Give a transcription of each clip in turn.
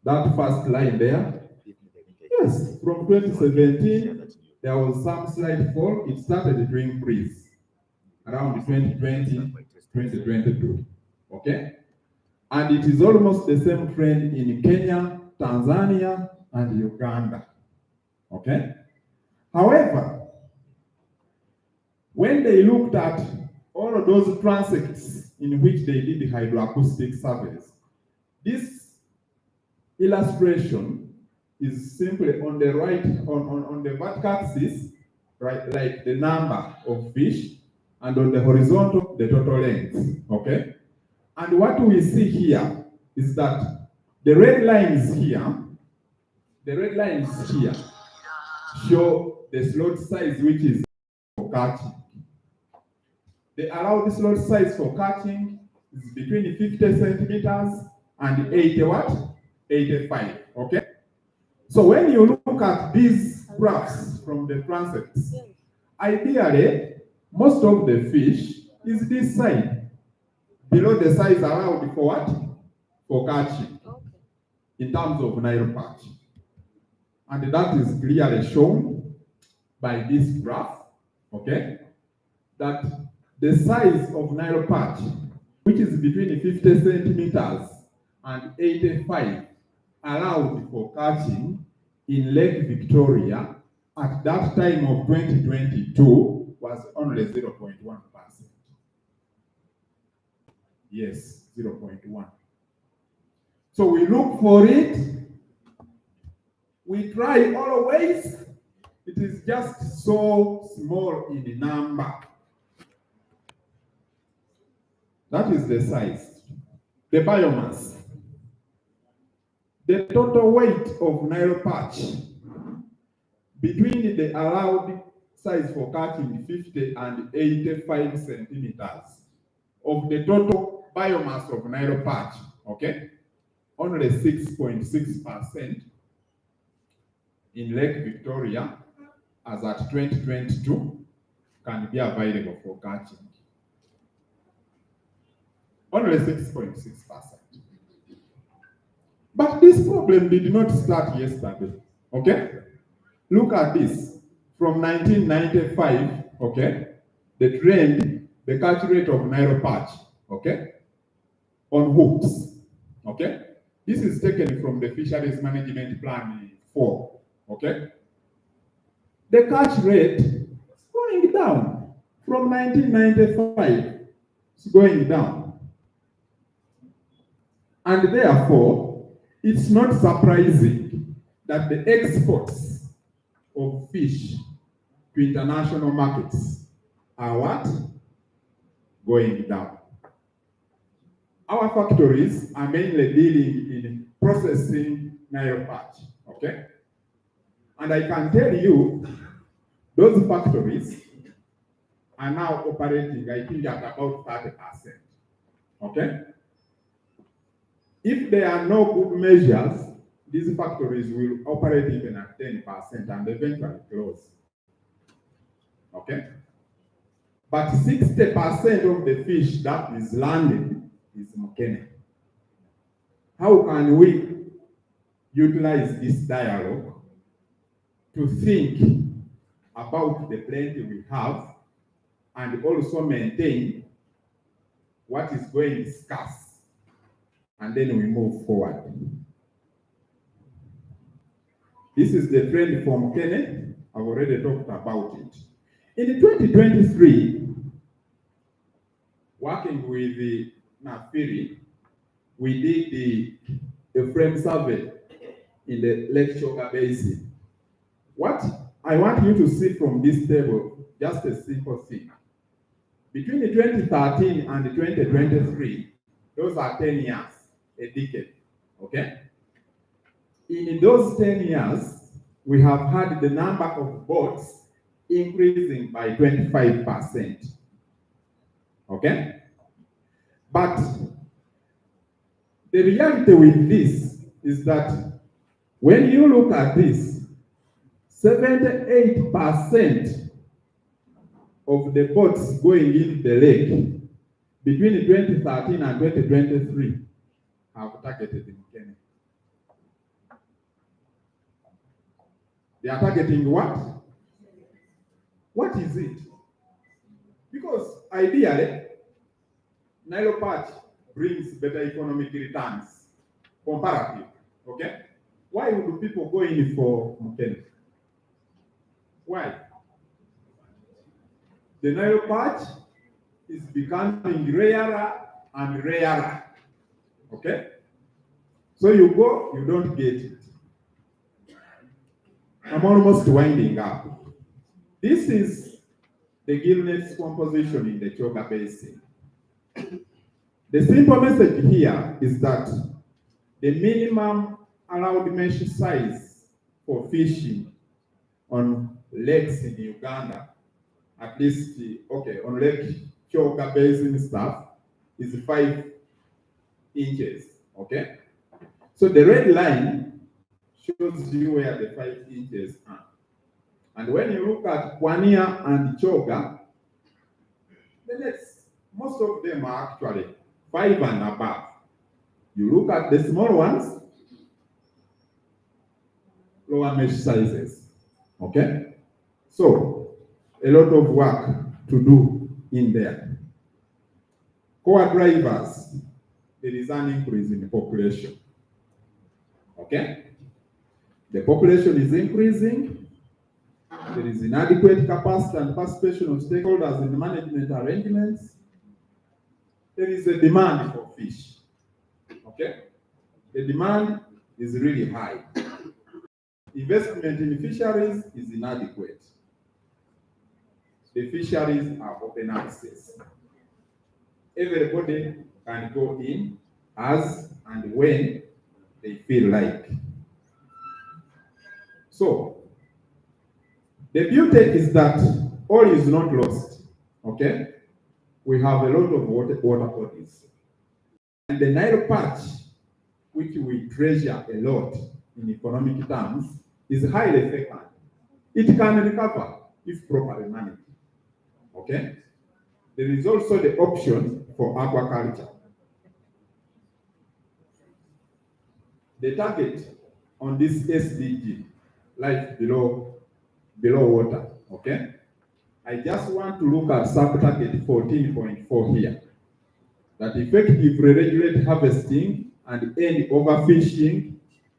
That first line there. Yes, from 2017, there was some slight fall. It started to increase around 2020, 2022. Okay? And it is almost the same trend in Kenya, Tanzania, and Uganda. Okay? However, when they looked at all of those transects in which they did the hydroacoustic surveys, this illustration is simply on the right, on the vertical axis, right, like the number of fish, and on the horizontal, the total length. Okay? And what we see here is that the red lines here, show the slot size which is for catching. The allowed slot size for catching is between 50 centimeters and 80 what? 85. Okay? So when you look at these graphs from the transects, ideally, most of the fish is this side, below the size allowed for what? For catching, in terms of Nile perch. And that is clearly shown by this graph, okay? That the size of Nile perch, which is between 50 centimeters and 85, allowed for catching in Lake Victoria at that time of 2022 was only 0.1%. Yes, 0.1. So we look for it. We try always. It is just so small in the number. That is the size. The biomass. The total weight of Nile perch between the allowed size for catching 50 and 85 centimeters of the total biomass of Nile perch, okay? Only 6.6% in Lake Victoria as at 2022 can be available for catching. Only 6.6%. But this problem did not start yesterday, okay? Look at this. From 1995, okay, the trend, the catch rate of Nile perch, okay, on hooks, okay? This is taken from the Fisheries Management Plan 4, okay? The catch rate is going down. From 1995, it's going down. And therefore, it's not surprising that the exports of fish to international markets are what? Going down. Our factories are mainly dealing in processing Nile perch, okay? And I can tell you, those factories are now operating, I think, at about 30%, okay? If there are no good measures, these factories will operate even at 10% and eventually close, okay? But 60% of the fish that is landed is mukene. How can we utilize this dialogue to think about the plenty we have and also maintain what is going scarce, and then we move forward? This is the trend from Kenya. I've already talked about it. In 2023, working with the Fisheries, we did the frame survey in the Lake Choga Basin. What I want you to see from this table, just a simple thing. Between 2013 and 2023, those are 10 years, a decade, okay? In those 10 years, we have had the number of boats increasing by 25%, okay? But the reality with this is that when you look at this, 78% of the boats going into the lake between 2013 and 2023 have targeted in Kenya. They are targeting what? What is it? Because ideally, Nile perch brings better economic returns, comparative. Okay? Why would people go in for Mukene? Why? The Nile perch is becoming rarer and rarer. Okay? So you go, you don't get it. I'm almost winding up. This is the gillnet's composition in the Choga Basin. The simple message here is that the minimum allowed mesh size for fishing on lakes in Uganda, at least, okay, on Lake Choga Basin stuff, is 5 inches, okay? So the red line shows you where the 5 inches are. And when you look at Kwania and Choga, the nets, most of them are actually 5 and above. You look at the small ones, lower mesh sizes. Okay? So, a lot of work to do in there. Core drivers, there is an increase in the population. Okay? The population is increasing. There is inadequate capacity and participation of stakeholders in the management arrangements. There is a demand for fish. Okay? The demand is really high. Investment in fisheries is inadequate. The fisheries are open access. Everybody can go in as and when they feel like. So, the beauty is that all is not lost. Okay? We have a lot of water bodies. And the Nile perch, which we treasure a lot in economic terms, is highly fecund. It can recover if properly managed. Okay? There is also the option for aquaculture. The target on this SDG, life below water, okay? I just want to look at sub-target 14.4 here. That effectively regulate harvesting and end overfishing,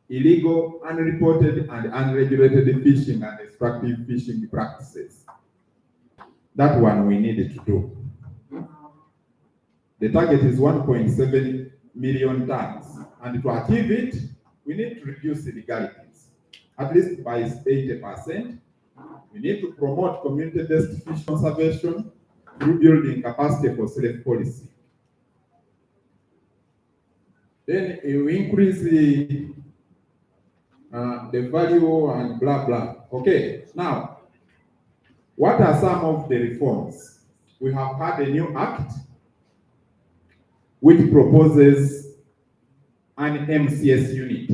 illegal, unreported, and unregulated fishing and extractive fishing practices. That one we needed to do. The target is 1.7 million tons, and to achieve it, we need to reduce illegalities, at least by 80%. We need to promote community-based fish conservation through building capacity for slave policy. Then you increase the value and blah, blah. Okay, now, what are some of the reforms? We have had a new act which proposes an MCS unit,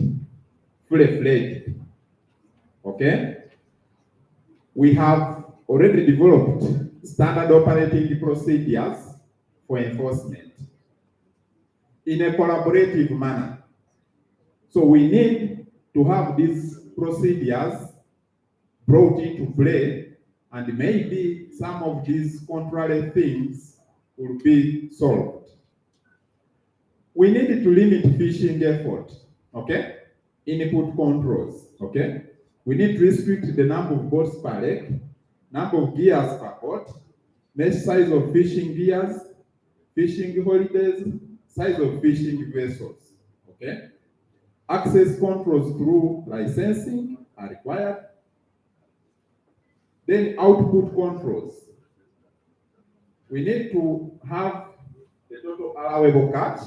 fully-fledged. Okay? We have already developed standard operating procedures for enforcement in a collaborative manner. So we need to have these procedures brought into play, and maybe some of these contrary things will be solved. We need to limit fishing effort, okay? Input controls, okay? We need to restrict the number of boats per lake, number of gears per boat, mesh size of fishing gears, fishing holidays, size of fishing vessels, okay? Access controls through licensing are required. Then output controls. We need to have the total allowable catch,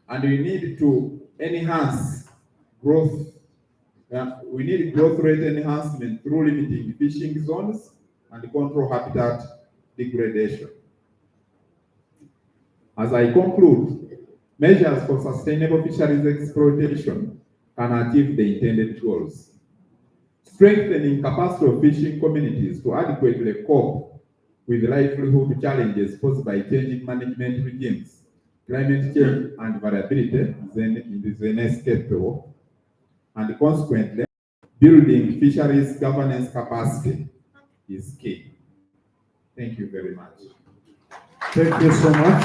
and we need to enhance growth. We need growth rate enhancement through limiting fishing zones and control habitat degradation. As I conclude, measures for sustainable fisheries exploitation can achieve the intended goals. Strengthening capacity of fishing communities to adequately cope with livelihood challenges posed by changing management regimes, climate change, and variability is inescapable, and consequently, building fisheries governance capacity is key. Thank you very much. Thank you so much,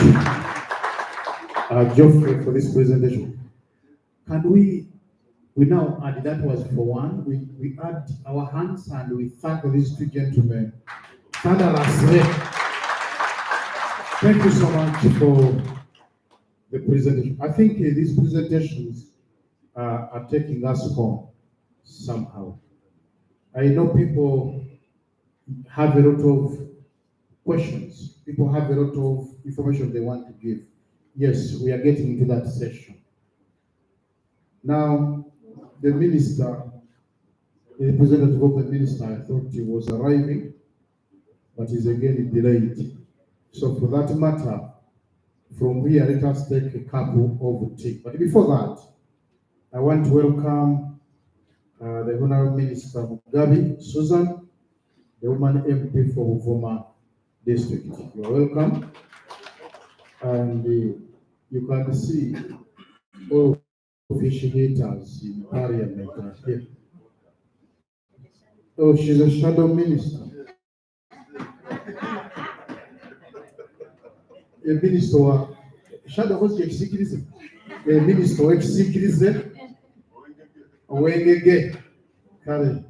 Geoffrey, for this presentation. Can we now add, that was for one, we add our hands and we thank these two gentlemen. Thank you so much for the presentation. I think these presentations are taking us home somehow. I know people have a lot of questions. People have a lot of information they want to give. Yes, we are getting into that session. Now, the minister, the representative of the minister, I thought he was arriving, but is again delayed. So for that matter, from here, let us take a couple of tea. But before that, I want to welcome the Honorable Minister Mugabi Susan, the woman MP for Uvuma District. You are welcome. And you can see all officiators in Parliament are here. Oh, she's a shadow minister. A minister, shadow was the executive. A minister executive. Owengege, Kare,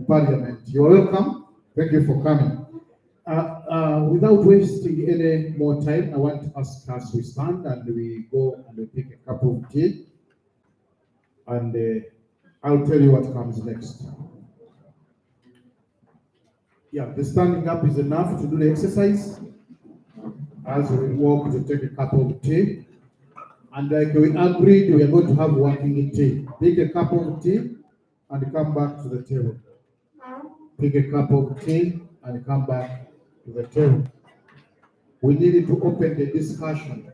Parliament. You're welcome. Thank you for coming. Without wasting any more time, I want to ask us we stand and we go and we pick a cup of tea. And I'll tell you what comes next. Yeah, the standing up is enough to do the exercise as we walk to take a cup of tea. And like we agreed, we are going to have working tea. Pick a cup of tea and come back to the table. Pick a cup of tea and come back to the table. We needed to open the discussion.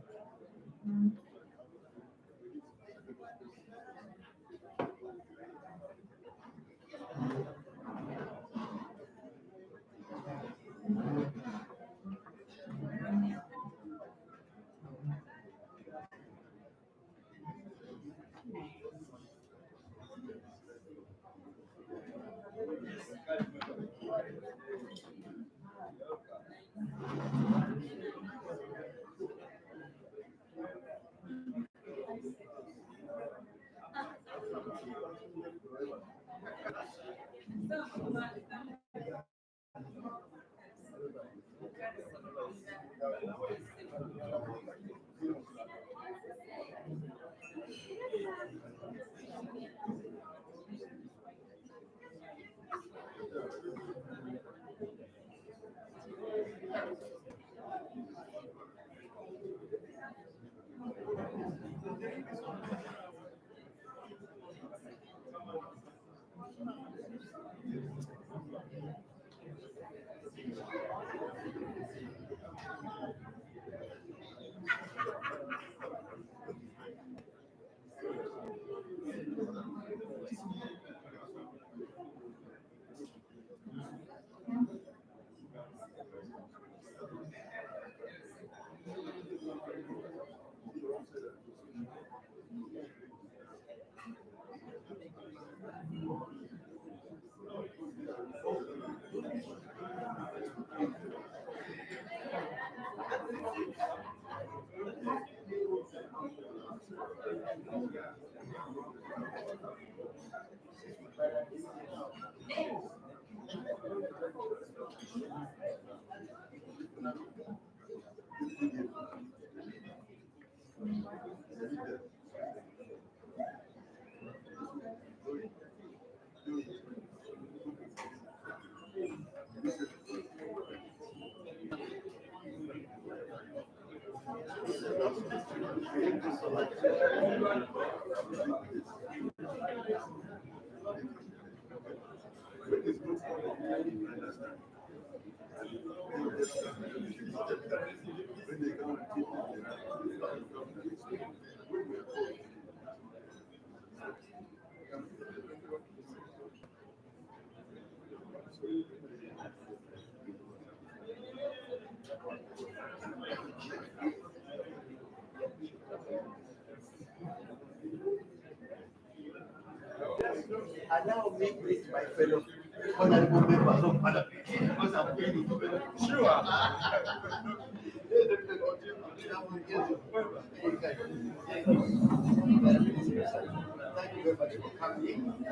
Allow me to meet my fellow honorable members of parliament because I'm going to be sure. Thank you very much for coming.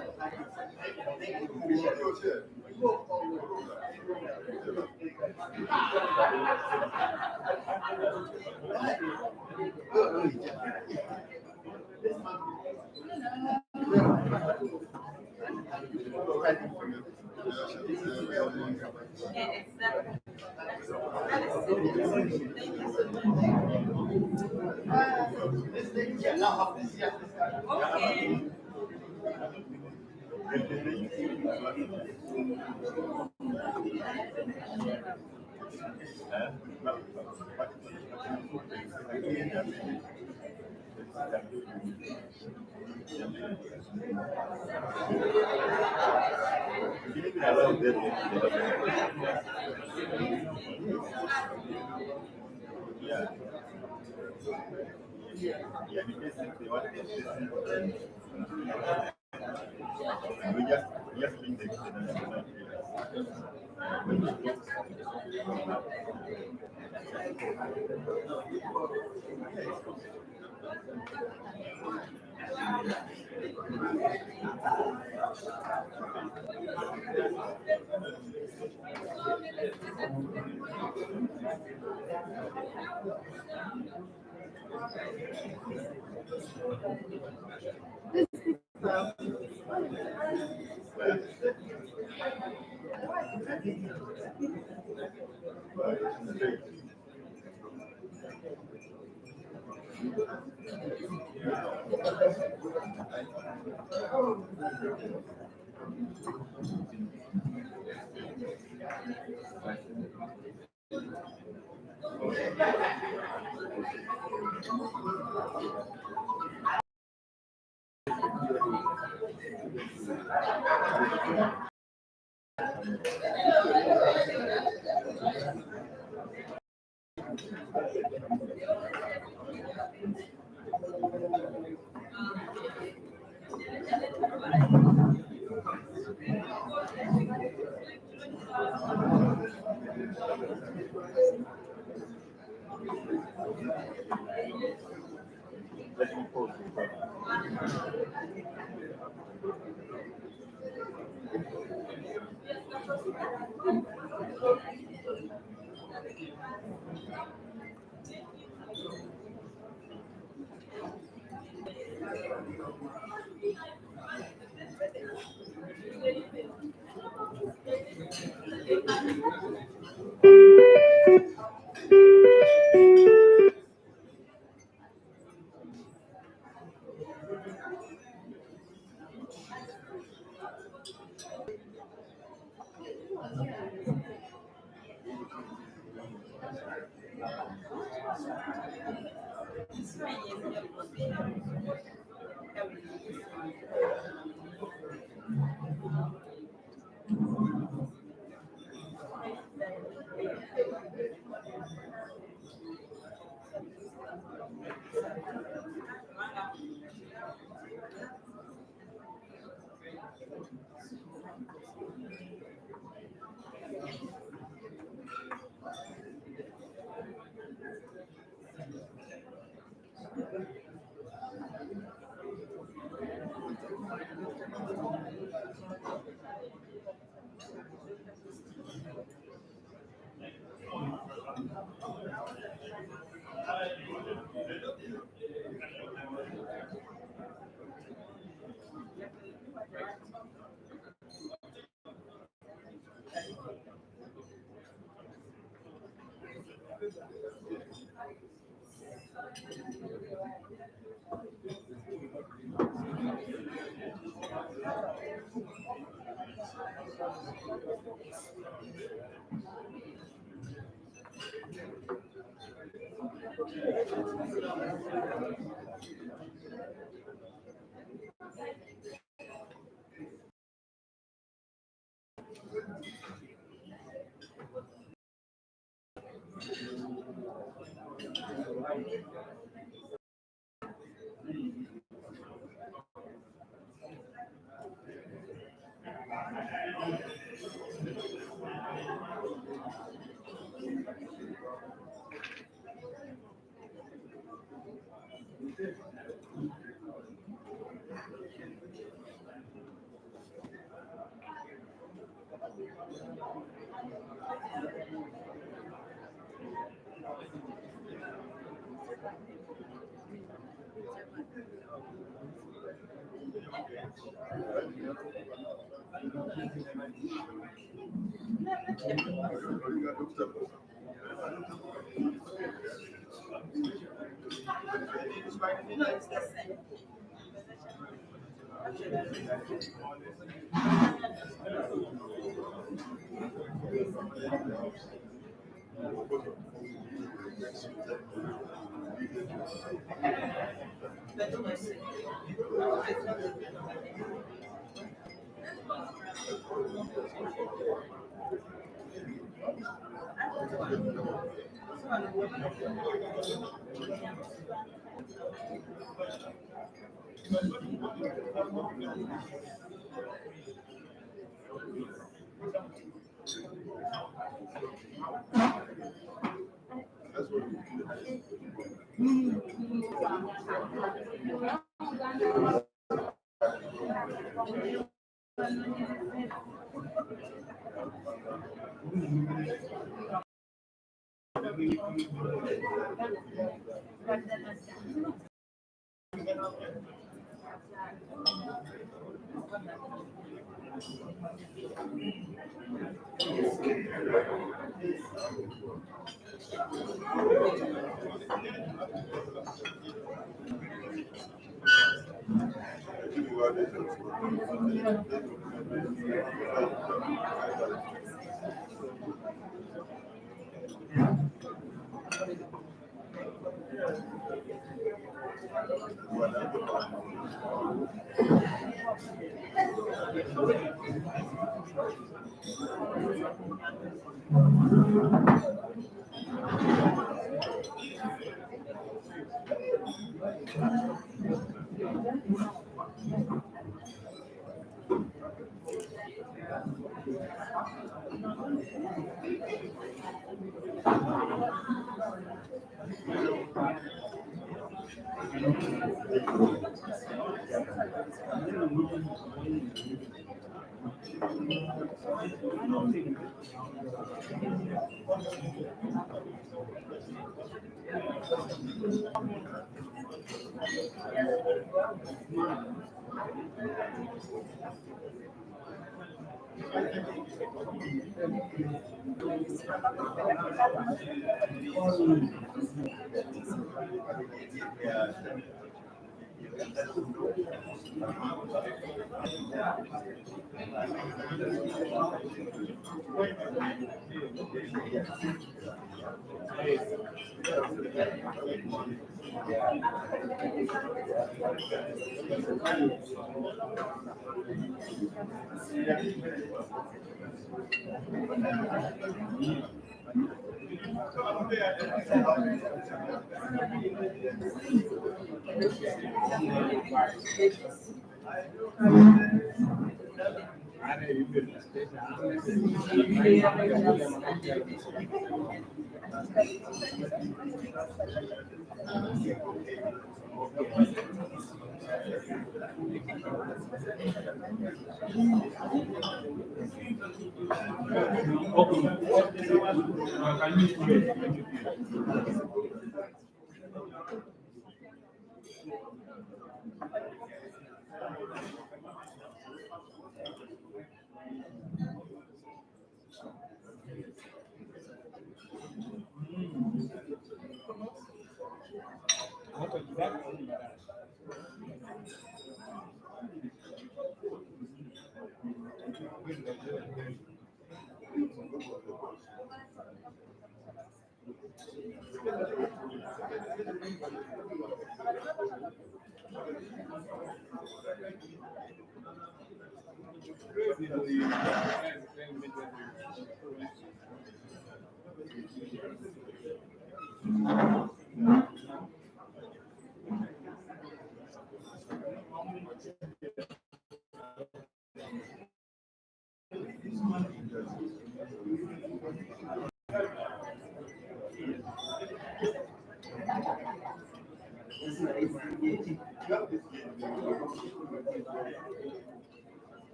Thank you.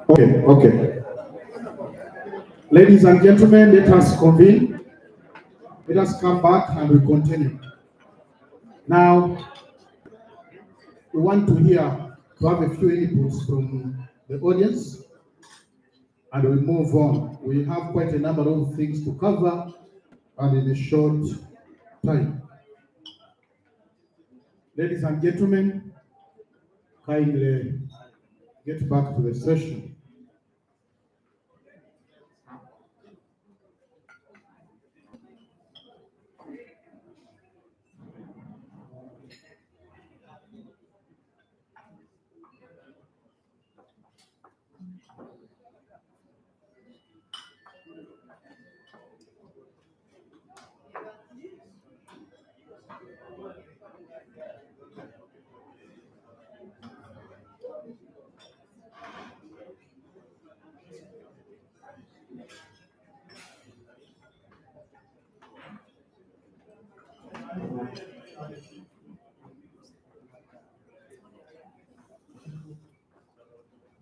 Okay, okay. Ladies and gentlemen, let us convene. Let us come back and we continue. Now, we want to have a few inputs from the audience, and we move on. We have quite a number of things to cover, and in a short time. Ladies and gentlemen, kindly get back to the session.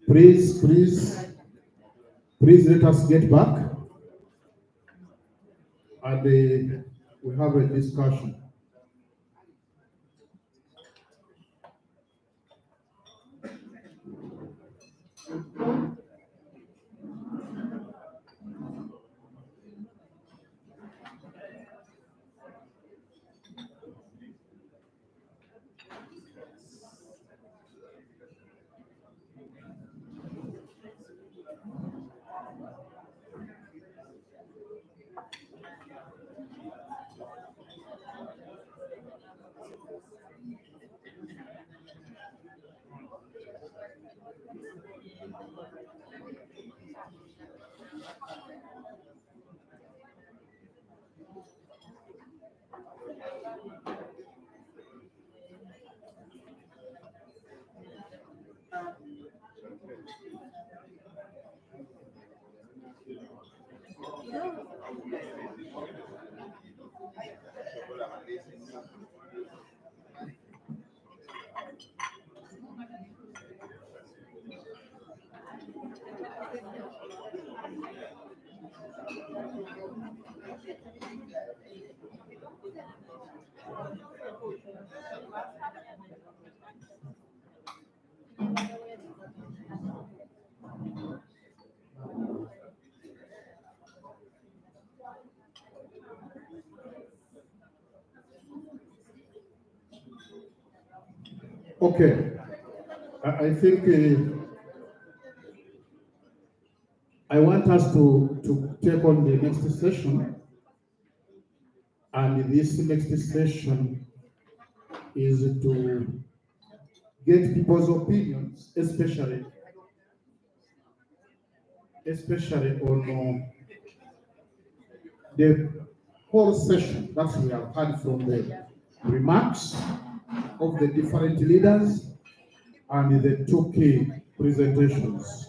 Please let us get back and we have a discussion. Okay, I think I want us to take on the next session, and this next session is to get people's opinions, especially on the whole session that we have had from the remarks of the different leaders and the two key presentations.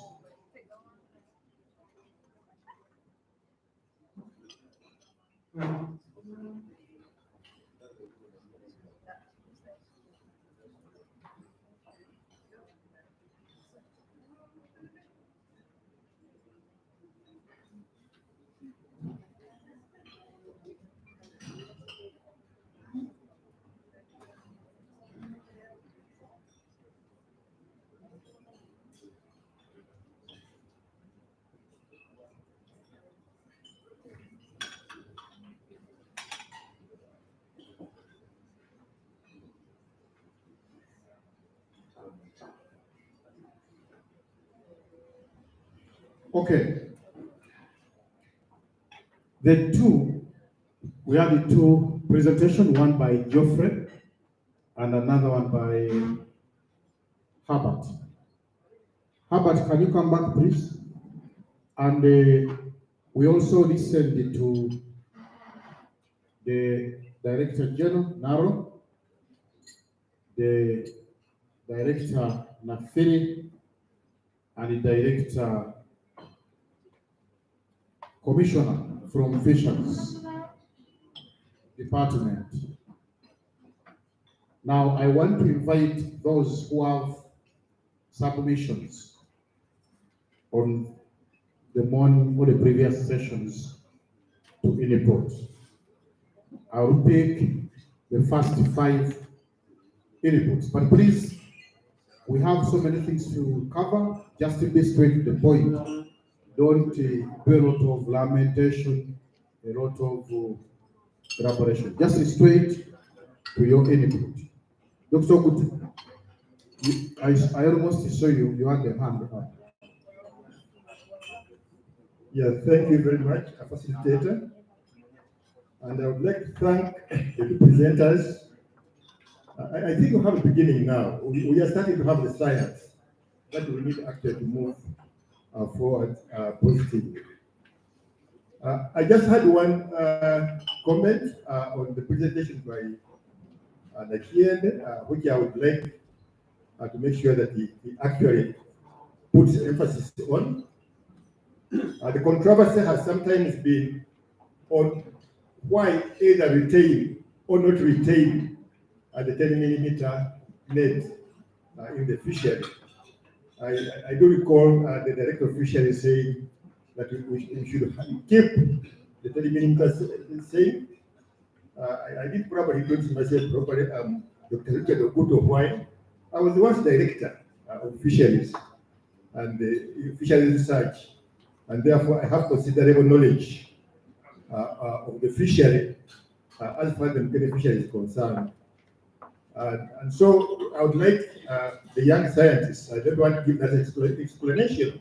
Okay. We have the two presentations, one by Geoffrey and another one by Herbert. Herbert, can you come back, please? And we also listened to the Director General, Naro, the Director Nafiri, and the Director Commissioner from Fisheries Department. Now, I want to invite those who have submissions on the morning or the previous sessions to input. I will pick the first 5 inputs, but please, we have so many things to cover. Just to be straight to the point. Don't do a lot of lamentation, a lot of elaboration. Just straight to your input. Dr. Good, I almost saw you had the hand up. Yeah, thank you very much, facilitator. And I would like to thank the presenters. I think we have a beginning now. We are starting to have the science that we need actually to move forward positively. I just had one comment on the presentation by Nakiende, which I would like to make sure that he actually puts emphasis on. The controversy has sometimes been on why either retain or not retain the 10 millimeter net in the fishery. I do recall the director of fisheries saying that we should keep the 30 millimeters same. I did probably introduce myself properly. Dr. Richard Oguto Wine. I was once director of fisheries and fisheries research, and therefore I have considerable knowledge of the fishery as far as the Mkene fishery is concerned. And so I would like the young scientists, I don't want to give that explanation,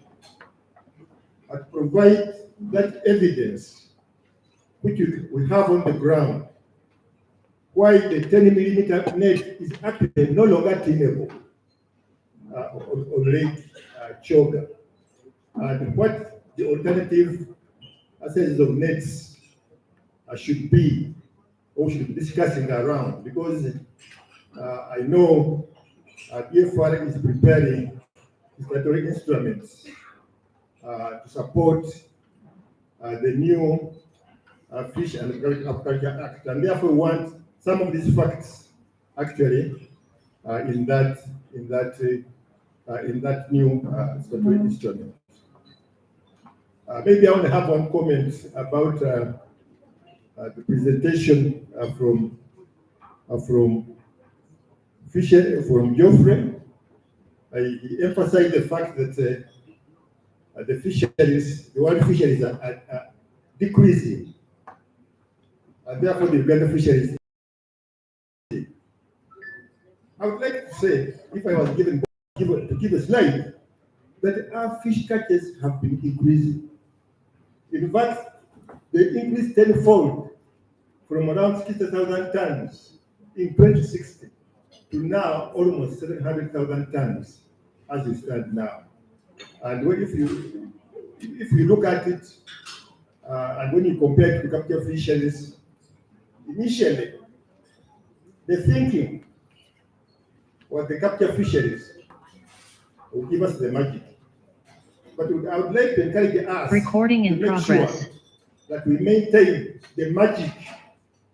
but provide that evidence which we have on the ground why the 10 millimeter net is actually no longer tenable on Lake Choga, and what the alternative sizes of nets should be, or should be discussing around, because I know DFR is preparing statutory instruments to support the new Fish and Agriculture Act, and therefore we want some of these facts actually in that new statutory instrument. Maybe I want to have one comment about the presentation from Geoffrey. He emphasized the fact that the fisheries, the world fisheries are decreasing, and therefore the Uganda fisheries. I would like to say, if I was given to give a slide, that our fish catches have been increasing. In fact, they increased tenfold from around 60,000 tons in 2016 to now almost 700,000 tons as we stand now. And if you look at it, and when you compare it to capture fisheries, initially the thinking was the capture fisheries will give us the magic. But I would like to encourage us Recording in to make progress. sure that we maintain the magic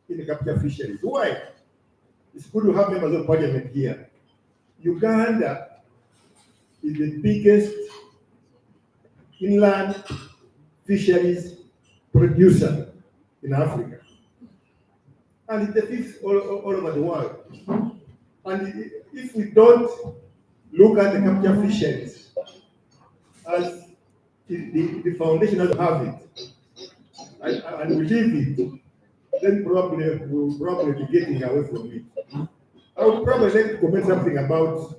in the capture fisheries. Why? It's good to have members of parliament here. Uganda is the biggest inland fisheries producer in Africa. And it's the fifth all over the world. And if we don't look at the capture fisheries as the foundation as have it, and we leave it, then probably we'll be getting away from it. I would probably like to comment something about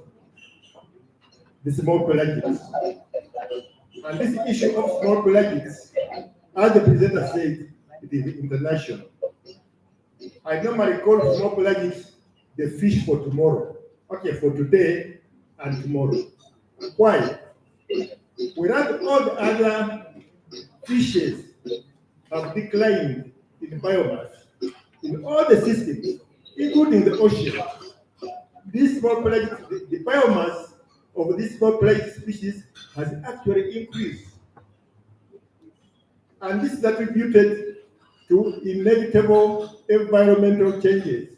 the small pelagics. And this issue of small pelagics, as the presenter said, it is international. I normally call small pelagics the fish for tomorrow. Okay, for today and tomorrow. Why? Whereas all the other fishes have declined in biomass in all the systems, including the ocean. These small pelagic, the biomass of these small pelagic species has actually increased. And this is attributed to inevitable environmental changes.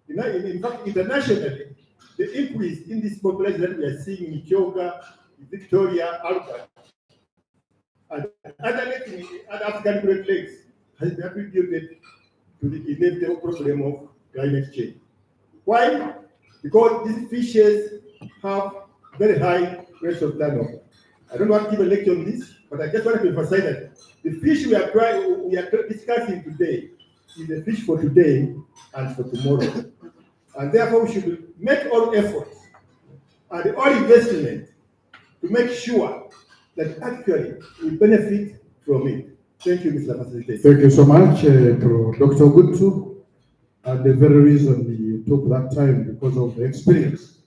In fact, internationally, the increase in this population that we are seeing in Choga, Victoria, Albert, and other African Great Lakes has been attributed to the inevitable problem of climate change. Why? Because these fishes have very high rates of turnover. I don't want to give a lecture on this, but I just want to emphasize that the fish we are discussing today is a fish for today and for tomorrow. And therefore we should make all efforts and all investment to make sure that actually we benefit from it. Thank you, Mr. Facilitator. Thank you so much to Dr. Gutu. And the very reason he took that time because of the experience.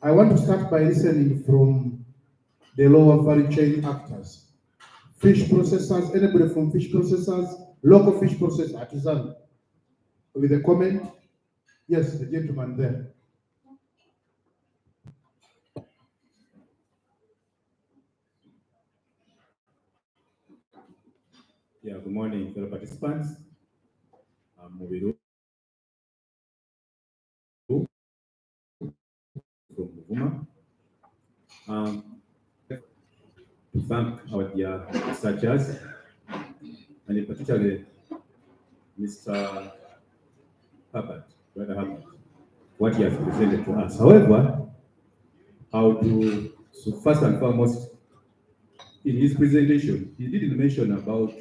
I want to start by listening from the lower value chain actors. Fish processors, anybody from fish processors, local fish processors, artisan. With a comment? Yes, the gentleman there. Yeah, good morning, fellow participants. I'm Mobiru from Muvuma. to thank our dear researchers, and in particular Mr. Herbert, Brother Herbert, what he has presented to us. However, so first and foremost, in his presentation, he didn't mention about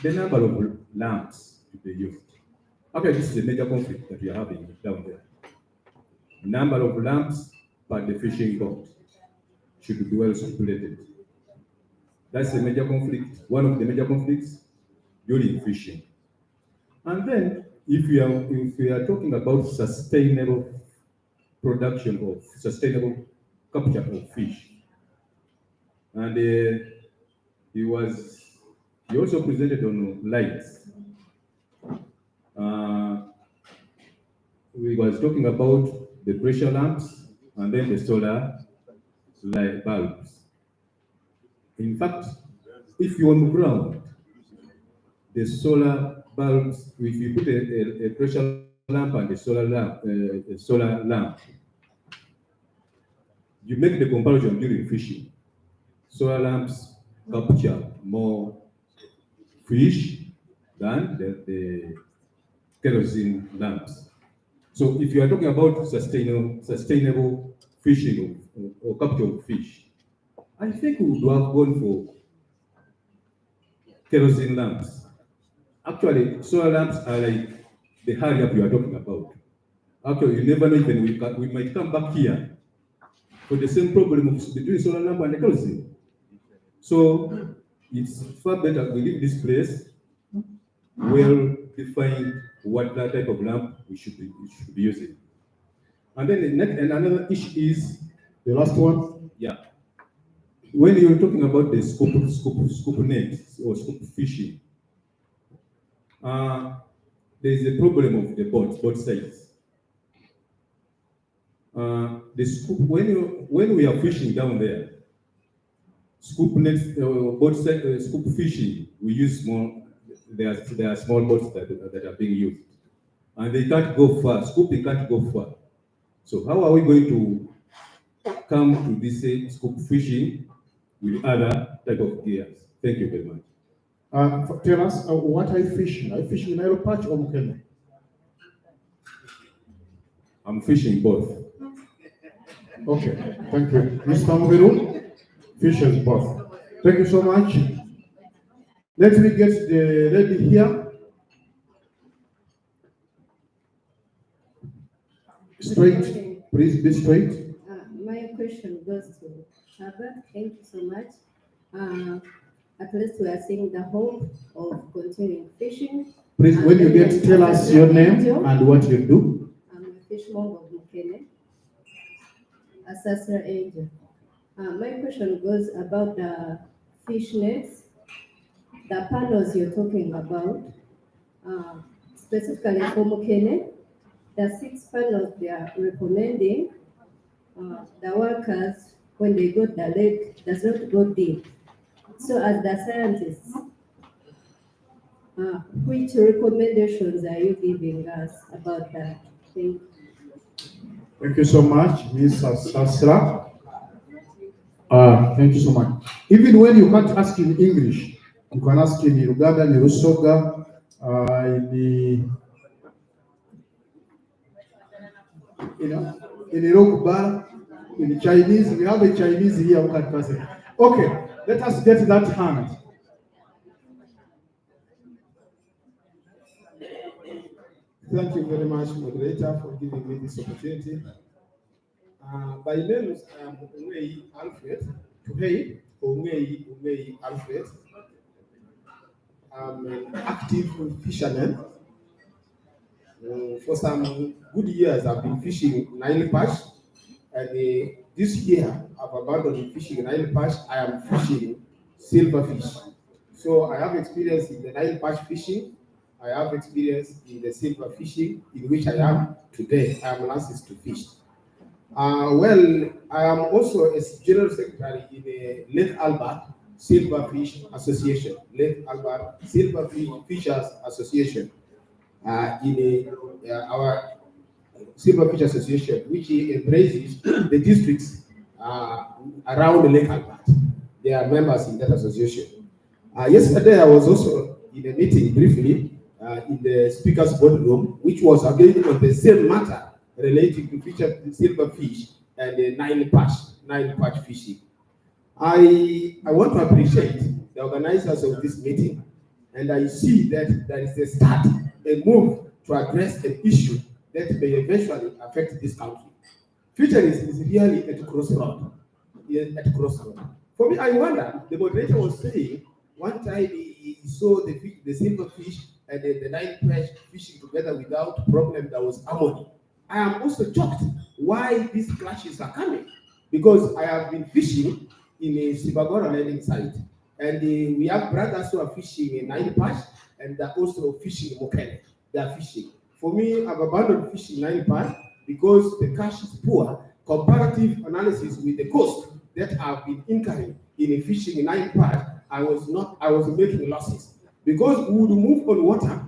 the number of lamps to be used. Okay, this is a major conflict that we are having down there. Number of lamps per the fishing boat should be well stipulated. That's a major conflict, one of the major conflicts during fishing. And then, if we are talking about sustainable production of sustainable capture of fish, and he also presented on lights. We was talking about the pressure lamps and then the solar light bulbs. In fact, if you're on the ground, the solar bulbs, if you put a pressure lamp and a solar lamp, you make the comparison during fishing. Solar lamps capture more fish than the kerosene lamps. So if you are talking about sustainable fishing or capture of fish, I think we would have gone for kerosene lamps. Actually, solar lamps are like the hurry up you are talking about. Actually, you never know even we might come back here for the same problem of between solar lamp and the kerosene. So it's far better we leave this place well defined what that type of lamp we should be using. And then another issue is The last one? yeah. When you're talking about the scoop nets or scoop fishing, there is a problem of the boat size. The scoop when we are fishing down there, scoop nets boat size, scoop fishing, we use small. There are small boats that are being used, and they can't go far. Scooping can't go far. So how are we going to come to this scoop fishing with other type of gears? Thank you very much. Tell us, what are you fishing? Are you fishing in Nile Patch or Mukene? I'm fishing both. Okay, thank you. Mr. Mubiru, fishes both. Thank you so much. Let me get the lady here. Straight, please be straight. My question goes to Herbert. Thank you so much. At least we are seeing the hope of continuing fishing. Please, when you get, tell us your name and what you do. I'm a fishmonger of Mukene, Assessor Angel. My question goes about the fish nets, the panels you're talking about, specifically for Mukene, the 6 panels they are recommending, the workers, when they go to the lake, does not go deep. So as the scientists, which recommendations are you giving us about that? Thank you. Thank you so much, Ms. Sasra. Thank you so much. Even when you can't ask in English, you can ask in Uganda, in Rusoga, in Yoruba, in Chinese. We have a Chinese here who can translate. Okay, let us get that hand. Thank you very much, moderator, for giving me this opportunity. By name, I am Umwei Alfred. Today, Umwei Alfred. I'm an active fisherman. For some good years, I've been fishing Nile Perch, and this year, I've abandoned fishing Nile Perch. I am fishing silverfish. So I have experience in the Nile Perch fishing. I have experience in the silver fishing, in which I am today. I am licensed to fish. Well, I am also a general secretary in the Lake Albert Silverfish Association, Lake Albert Silverfish Fishers Association, our Silverfish Association, which embraces the districts around the Lake Albert. They are members in that association. Yesterday, I was also in a meeting briefly in the speaker's boardroom, which was again on the same matter relating to silverfish and the Nile perch fishing. I want to appreciate the organizers of this meeting, and I see that there is a start, a move to address an issue that may eventually affect this country. Fisheries is really at crossroad. For me, I wonder, the moderator was saying, one time he saw the silverfish and the Nile perch fishing together without problem, there was harmony. I am also shocked why these clashes are coming, because I have been fishing in a Sibagora landing site, and we have brothers who are fishing in Nile perch, and they're also fishing Mokele. They are fishing. For me, I've abandoned fishing Nile perch because the cash is poor. Comparative analysis with the cost that I've been incurring in fishing in Nile perch, I was making losses, because we would move on water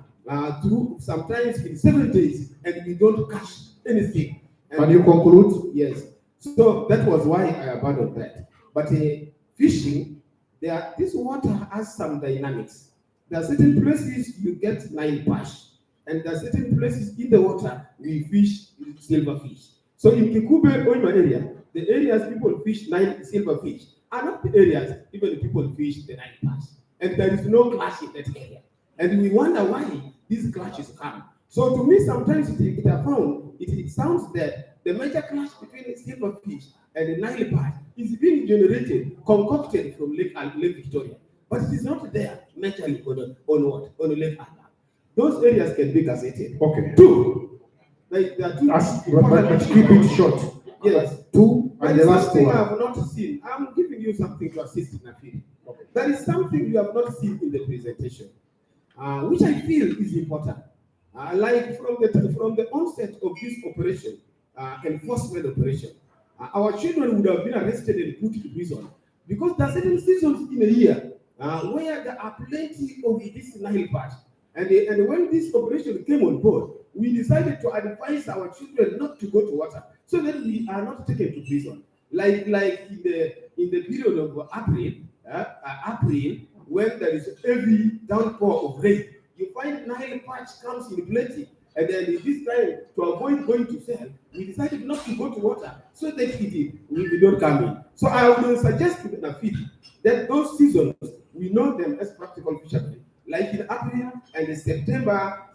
through sometimes in 7 days, and we don't catch anything. And Can you conclude? Yes. So that was why I abandoned that. But fishing, this water has some dynamics. There are certain places you get Nile perch, and there are certain places in the water we fish silverfish. So in Kikube, Oima area, the areas people fish Nile silverfish are not the areas even people fish the Nile perch. And there is no clash in that area. And we wonder why these clashes come. So to me, sometimes it sounds that the major clash between the silverfish and the Nile perch is being generated, concocted from Lake Victoria. But it is not there majorly on Lake Anna. Those areas can be gazetted. Okay. Two. There are two. But keep it short. Yes. Two, and the last something one. I have not seen. I'm giving you something to assist in a field. Okay. There is something you have not seen in the presentation, which I feel is important. Like from the onset of this operation, enforcement operation, our children would have been arrested and put to prison, because there are certain seasons in a year where there are plenty of this Nile perch. And when this operation came on board, we decided to advise our children not to go to water, so that we are not taken to prison. Like in the period of April, when there is heavy downpour of rain, you find Nile perch comes in plenty. And then this time, to avoid going to sell, we decided not to go to water, so that we don't come in. So I would suggest to the Nafid that those seasons, we know them as practical fishermen. Like in April and September,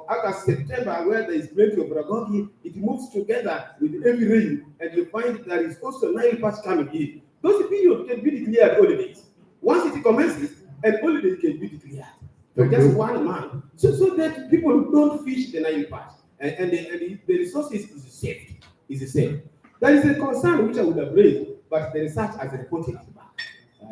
August, September, where there is plenty of ragogi, it moves together with heavy rain, and you find there is also Nile perch coming in. Those periods can be declared holidays. Once it commences, an holiday can be declared for just 1 month, so that people don't fish the Nile perch, and the resources is safe. There is a concern which I would have raised, but the research has reported it back.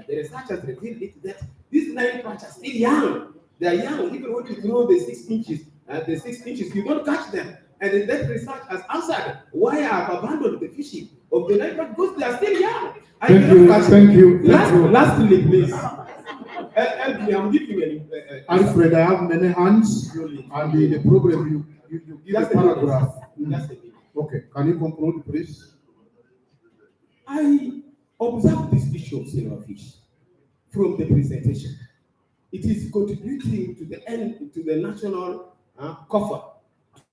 The research has revealed it that these Nile perch are still young. They are young, even when you throw the 6 inches, you don't catch them. And that research has answered why I have abandoned the fishing of the Nile perch, because they are still young. Thank you. Lastly, please. Help me, I'm giving you Alfred, I have many hands, and the problem you give a paragraph. Okay, can you conclude, please? I observe this issue of silverfish from the presentation. It is contributing to the national coffer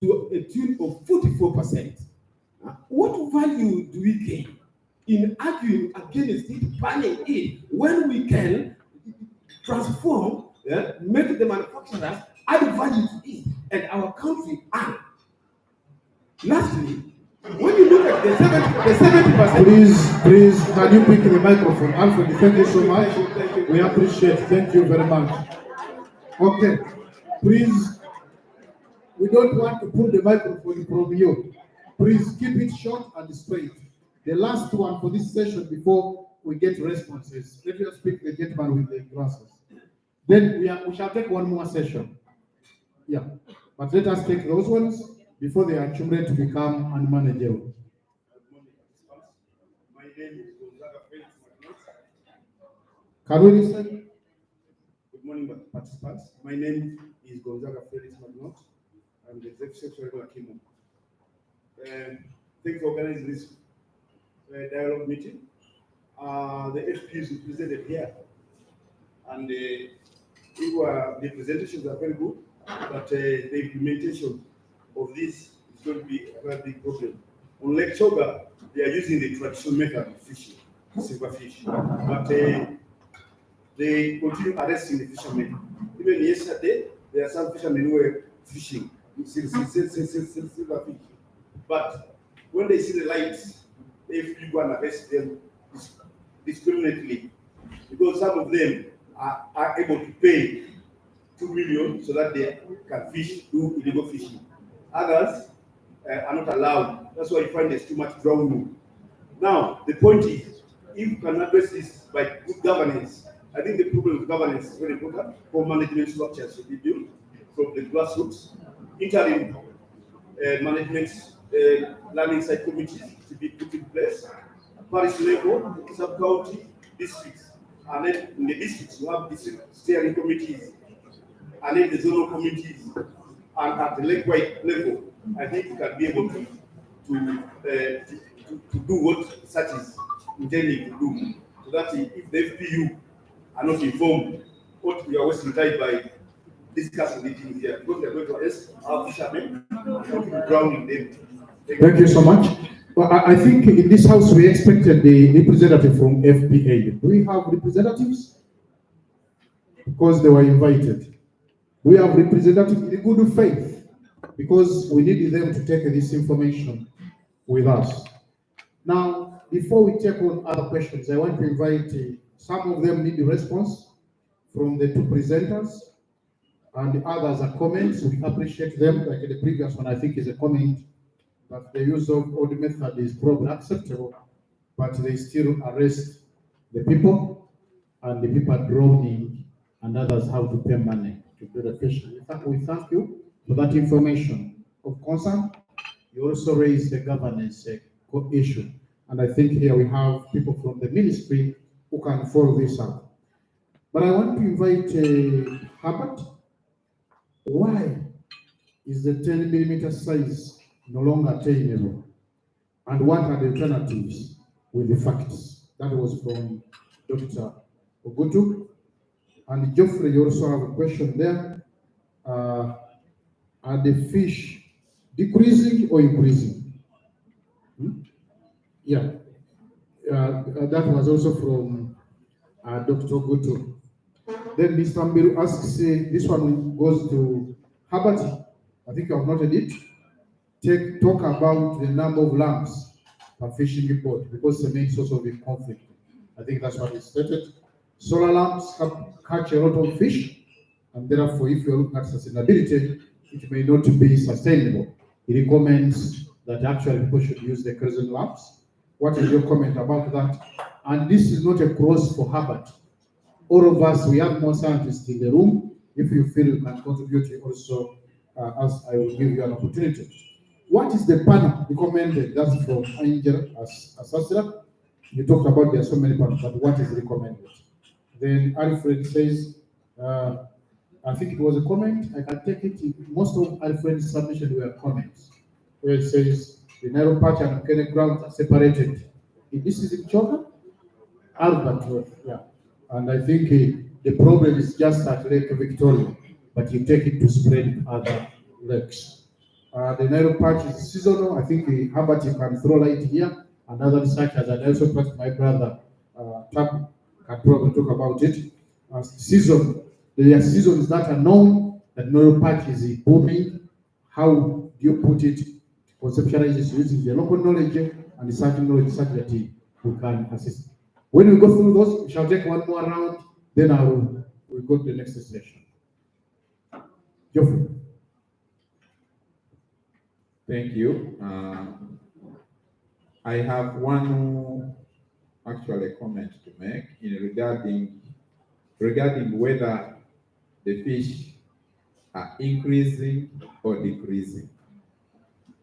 to a tune of 44%. What value do we gain in arguing against it, banning it, when we can transform, make the manufacturers add value to it, and our country earn? Lastly, when you look at the 70%. Please, can you pick the microphone? Alfred, thank you so much. We appreciate. Thank you very much. Okay, please, we don't want to pull the microphone from you. Please keep it short and straight. The last one for this session before we get responses. Let us pick the gentleman with the glasses. Then we shall take one more session. Yeah, but let us take those ones before they accumulate to become unmanageable. My name is Gonzaga Felix Magnot. Can we listen? Good morning, participants. My name is Gonzaga Felix Magnot. I'm the Executive Secretary of Kimo. Thanks for organizing this dialogue meeting. the FPs represented here. And the presentations are very good, but the implementation of this is going to be a very big problem. On Lake Choga, they are using the traditional method of fishing, silverfish, but they continue arresting the fishermen. Even yesterday, there are some fishermen who were fishing silverfish. But when they see the lights, they go and arrest them discriminately, because some of them are able to pay 2 million so that they can fish, do illegal fishing. Others are not allowed. That's why you find there's too much drowning. Now, the point is, if you can address this by good governance, I think the problem with governance is very important. For management structures should be built from the grassroots. Interim management learning site committees to be put in place. Parish level, sub-county, districts. And then in the districts, you have district steering committees, and then the zonal committees. And at the lake-wide level, I think you can be able to do what such is intending to do. So that if the FPU are not informed, what we are wasting time by discussing the things here, because they are going to arrest our fishermen and drowning them. Thank you so much. Well, I think in this house we expected the representative from FPA. Do we have representatives? Because they were invited. We have representatives in good faith, because we need them to take this information with us. Now, before we take on other questions, I want to invite, some of them need a response from the two presenters, and the others are comments. We appreciate them. Like the previous one, I think is a comment that the use of old method is probably acceptable, but they still arrest the people, and the people are drowning, and others have to pay money to do the fishing. We thank you for that information of concern. You also raised the governance issue, and I think here we have people from the ministry who can follow this up. But I want to invite Herbert. Why is the 10mm size no longer attainable? And what are the alternatives with the facts? That was from Dr. Ogutu. And Geoffrey, you also have a question there. Are the fish decreasing or increasing? Yeah. That was also from Dr. Ogutu. Then Mr. Mbiru asks, this one goes to Herbert. I think you have noted it. Talk about the number of lamps per fishing boat, because it's the main source of the conflict. I think that's what is stated. Solar lamps catch a lot of fish, and therefore, if you're looking at sustainability, it may not be sustainable. He recommends that actually people should use the kerosene lamps. What is your comment about that? And this is not a cross for Herbert. All of us, we have more scientists in the room. If you feel you can contribute, you also, as I will give you an opportunity. What is the panel recommended? That's from Angel Asasira. You talked about there are so many panels, but what is recommended? Then Alfred says, I think it was a comment. I can take it. Most of Alfred's submission were comments, where it says the narrow patch and mechanic grounds are separated. This is in Choga, Albert, yeah. And I think the problem is just at Lake Victoria, but you take it to spread other lakes. The narrow patch is seasonal. I think Herbert, you can throw light here, and other researchers, and also perhaps my brother Tab can probably talk about it. Season, there are seasons that are known that narrow patch is booming. How do you put it? Conceptualize this using the local knowledge and the certain knowledge such that we can assist. When we go through those, we shall take one more round, then we'll go to the next session. Geoffrey. Thank you. I have one actually comment to make regarding whether the fish are increasing or decreasing.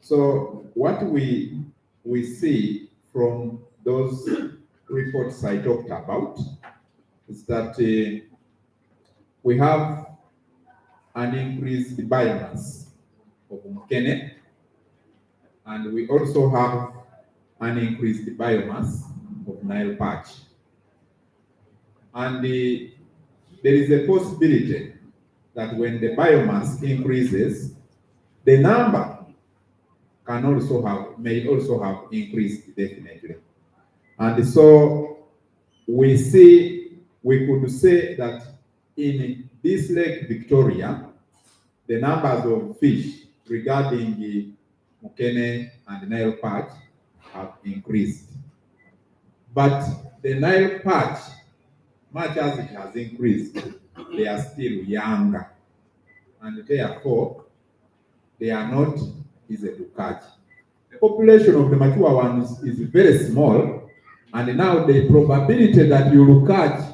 So what we see from those reports I talked about is that we have an increased biomass of mkene, and we also have an increased biomass of Nile perch. And there is a possibility that when the biomass increases, the number may also have increased definitely. And so we could say that in this Lake Victoria, the numbers of fish regarding the Mukene and Nile perch have increased. But the Nile perch, much as it has increased, they are still younger. And therefore, they are not easy to catch. The population of the mature ones is very small, and now the probability that you will catch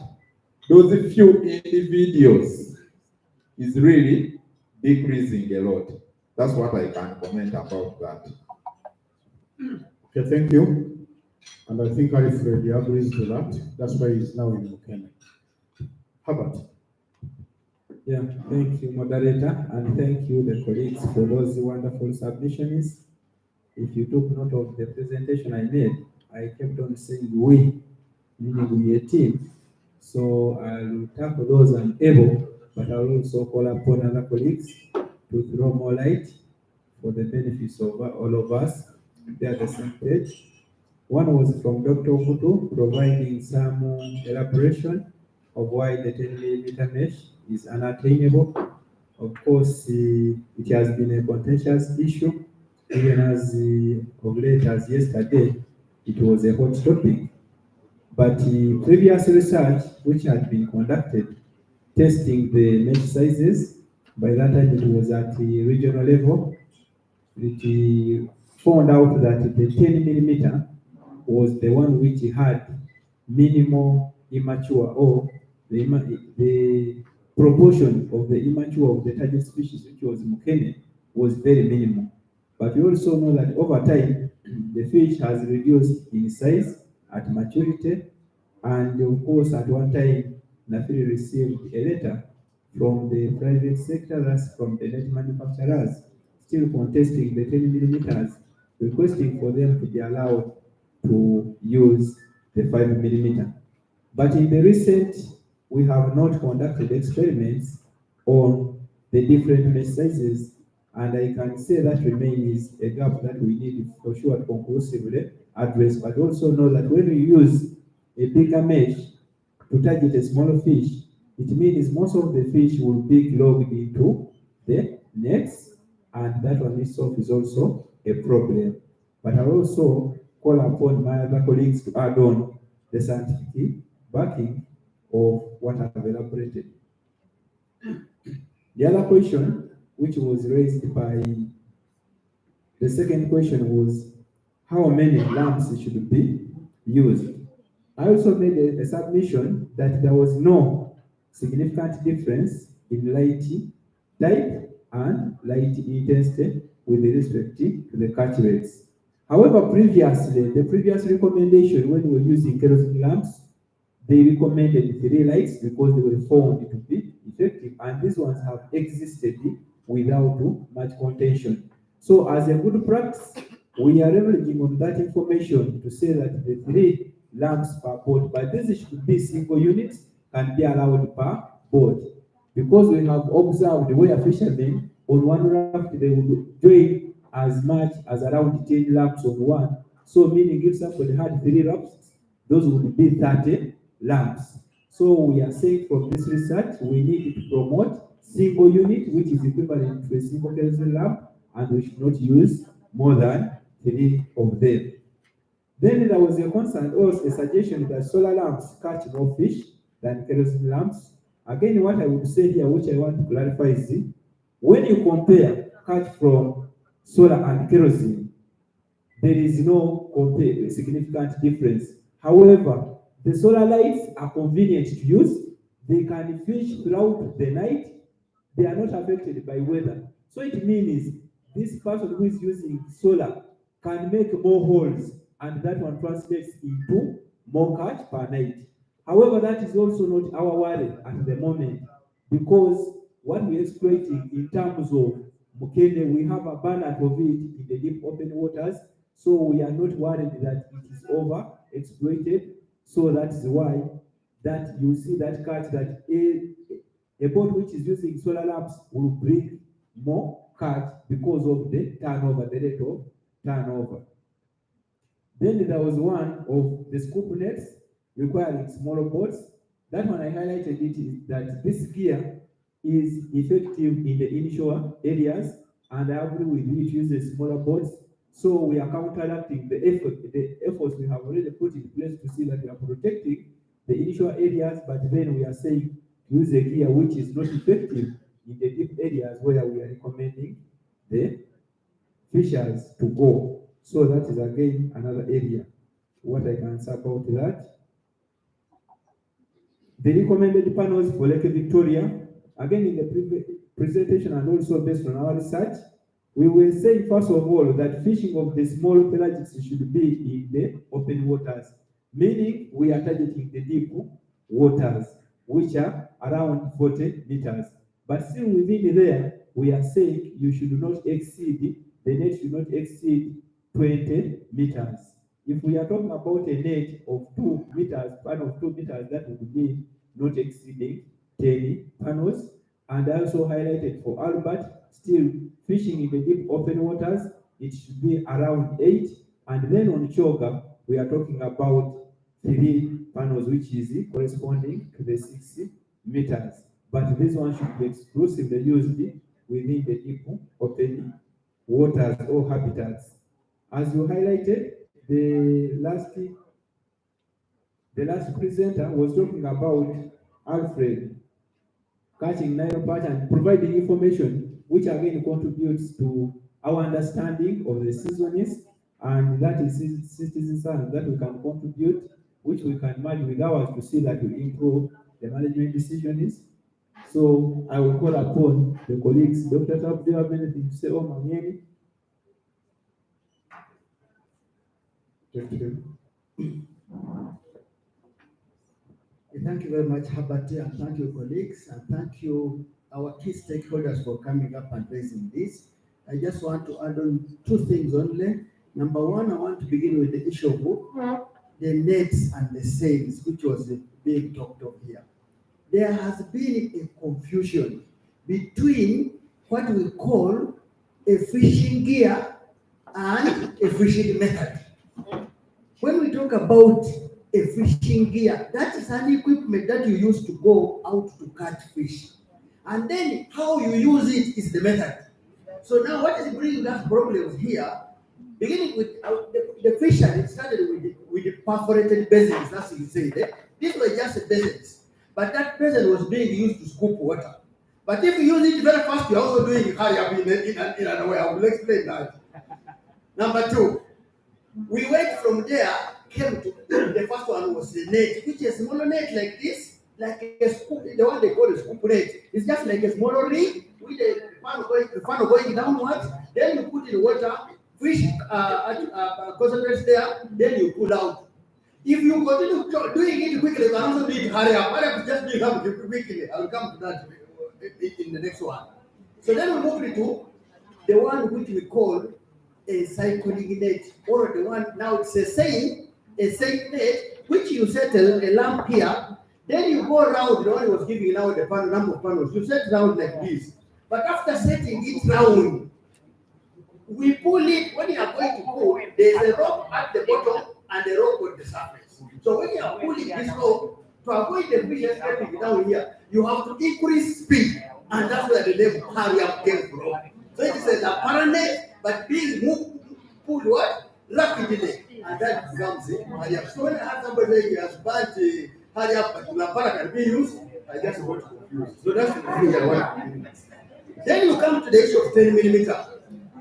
those few individuals is really decreasing a lot. That's what I can comment about that. Okay, thank you. And I think Alfred agrees to that. That's why he's now in Mukene. Herbert. Yeah, thank you, moderator, and thank you, the colleagues, for those wonderful submissions. If you took note of the presentation I made, I kept on saying we, meaning we a team. So I'll tackle those I'm able, but I'll also call upon other colleagues to throw more light for the benefits of all of us. They are the same page. One was from Dr. Okutu, providing some elaboration of why the 10mm mesh is unattainable. Of course, it has been a contentious issue, even as of late as yesterday, it was a hot topic. But previous research, which had been conducted, testing the mesh sizes, by that time it was at the regional level, it found out that the 10mm was the one which had minimal immature, or the proportion of the immature of the target species, which was Mukene, was very minimal. But we also know that over time, the fish has reduced in size at maturity, and of course, at one time, Nafiri received a letter from the private sector, that's from the net manufacturers, still contesting the 10mm, requesting for them to be allowed to use the 5mm. But in the recent, we have not conducted experiments on the different mesh sizes, and I can say that remains a gap that we need for sure to conclusively address, but also know that when we use a bigger mesh to target a smaller fish, it means most of the fish will be logged into the nets, and that one itself is also a problem. But I also call upon my other colleagues to add on the scientific backing of what I've elaborated. The other question, which was raised by the second question, was how many lamps should be used. I also made a submission that there was no significant difference in light type and light intensity with respect to the catch rates. However, previously, the previous recommendation when we were using kerosene lamps, they recommended 3 lights because they were found to be effective, and these ones have existed without much contention. So as a good practice, we are leveraging on that information to say that the 3 lamps per boat, but this should be single units, can be allowed per boat. Because we have observed where fishermen on one raft, they would join as much as around 10 lamps on one. So meaning if somebody had 3 rafts, those would be 30 lamps. So we are saying from this research, we need to promote single unit, which is equivalent to a single kerosene lamp, and we should not use more than 3 of them. Then there was a concern, or a suggestion that solar lamps catch more fish than kerosene lamps. Again, what I would say here, which I want to clarify, is when you compare catch from solar and kerosene, there is no significant difference. However, the solar lights are convenient to use. They can fish throughout the night. They are not affected by weather. So it means this person who is using solar can make more holes, and that one translates into more catch per night. However, that is also not our worry at the moment, because what we're exploiting in terms of Mukene, we have abundance of it in the deep open waters, so we are not worried that it is over exploited. So that is why that you see that catch that a boat which is using solar lamps will bring more catch because of the turnover, the rate of turnover. Then there was one of the scoop nets requiring smaller boats. That one I highlighted it is that this gear is effective in the inshore areas, and I agree with you, it uses smaller boats. So we are counteracting the efforts we have already put in place to see that we are protecting the inshore areas, but then we are saying use a gear which is not effective in the deep areas where we are recommending the fishers to go. So that is again another area. What I can say about that. The recommended panels for Lake Victoria, again in the presentation and also based on our research, we will say first of all that fishing of the small pelagics should be in the open waters, meaning we are targeting the deep waters, which are around 40 meters. But still within there, we are saying you should not exceed, the net should not exceed 20 meters. If we are talking about a net of 2 meters, span of 2 meters, that would mean not exceeding 10 panels. And I also highlighted for Albert, still fishing in the deep open waters, it should be around 8. And then on Choga, we are talking about 3 panels, which is corresponding to the 6 meters. But this one should be exclusively used within the deep open waters or habitats. As you highlighted, the last presenter was talking about Alfred catching Nile perch and providing information which again contributes to our understanding of the seasons, and that is citizen science that we can contribute, which we can merge with ours to see that we improve the management decisions. So I will call upon the colleagues. Dr. Tab, do you have anything to say? Oh, Mamieni? Thank you. Thank you very much, Herbert, and thank you, colleagues, and thank you, our key stakeholders, for coming up and raising this. I just want to add on 2 things only. Number one, I want to begin with the issue of the nets and the sails, which was being talked of here. There has been a confusion between what we call a fishing gear and a fishing method. When we talk about a fishing gear, that is an equipment that you use to go out to catch fish. And then how you use it is the method. So now what is bringing us problems here, beginning with the fisher, it started with the perforated basins, as you say there. These were just basins, but that basin was being used to scoop water. But if you use it very fast, you're also doing it high up in a way. I will explain that. Number 2, we went from there, came to the first one was the net, which is a smaller net like this, like a scoop, the one they call a scoop net. It's just like a smaller ring with the funnel going downwards. Then you put in water, fish concentrates there, then you pull out. If you continue doing it quickly, you can also do it hurry up. Hurry up, just do it quickly. I will come to that in the next one. So then we move to the one which we call a cycling net, or the one now it's a sail net, which you settle a lamp here, then you go around. The one was giving now the number of panels, you set round like this. But after setting it round, we pull it. When you are going to pull, there's a rope at the bottom and a rope on the surface. So when you are pulling this rope, to avoid the fish escaping down here, you have to increase speed, and that's where the name hurry up came from. So it is a apparent net, but being pulled what? Rapidly, and that becomes it. Hurry up. So when I have somebody saying he has bad hurry up, but Lapara can be used, I just got confused. So that's the thing I want. Then you come to the issue of 10 millimeter.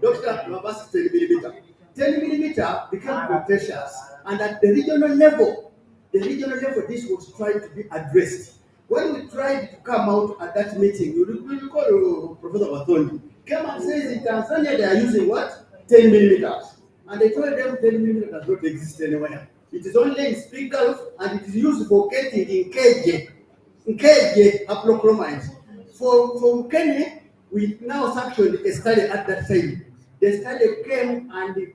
Dr. Mabasi, 10 millimeter. 10 millimeter became contentious, and at the regional level, this was trying to be addressed. When we tried to come out at that meeting, you recall Professor Batoni came and says in Tanzania they are using what? 10 millimeters. And they told them 10 millimeters does not exist anywhere. It is only in Spring Gulf, and it is used for getting in KJ haplochromite. From Kenya, we now sanctioned a study at that time. The study came and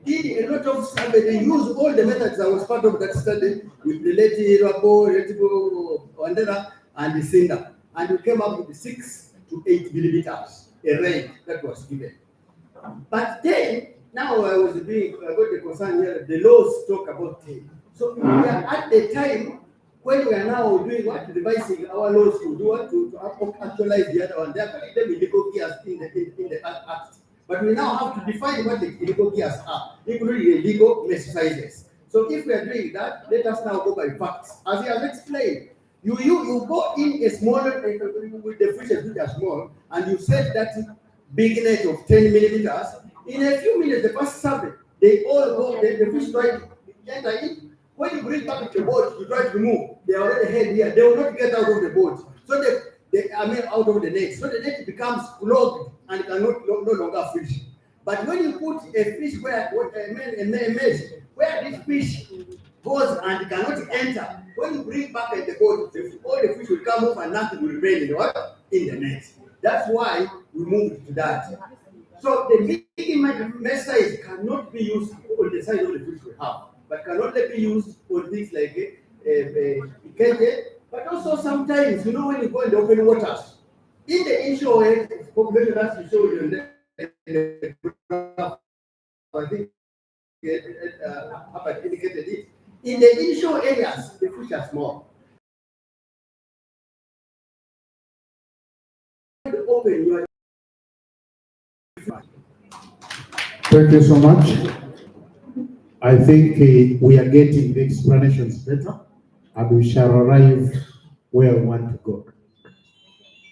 did a lot of survey. They used all the methods that was part of that study with the relativo, Wandera, and the singer. And we came up with 6 to 8 millimeters, a range that was given. But then, now I got the concern here, the laws talk about 10. So we are at the time when we are now doing what, revising our laws to do what, to actualize the other one. They are calling them illegal gears in the act. But we now have to define what the illegal gears are, including illegal mesh sizes. So if we are doing that, let us now go by facts. As he has explained, you go in a smaller, with the fishes which are small, and you set that big net of 10 millimeters. In a few minutes, the first survey, they all go, the fish try to enter in. When you bring back the boat, you try to move, they are already head here. They will not get out of the boat. So out of the net. So the net becomes clogged and cannot no longer fish. But when you put a fish a mesh, where this fish goes and cannot enter, when you bring back the boat, all the fish will come off and nothing will remain in the net. That's why we moved to that. So the big mesh size cannot be used on the size of the fish we have, but can only be used on things like a but also sometimes, when you go in the open waters, in the inshore population as you showed in the graph, I think Albert indicated it. In the inshore areas, the fish are small. Open, Thank you so much. I think we are getting the explanations better, and we shall arrive where we want to go.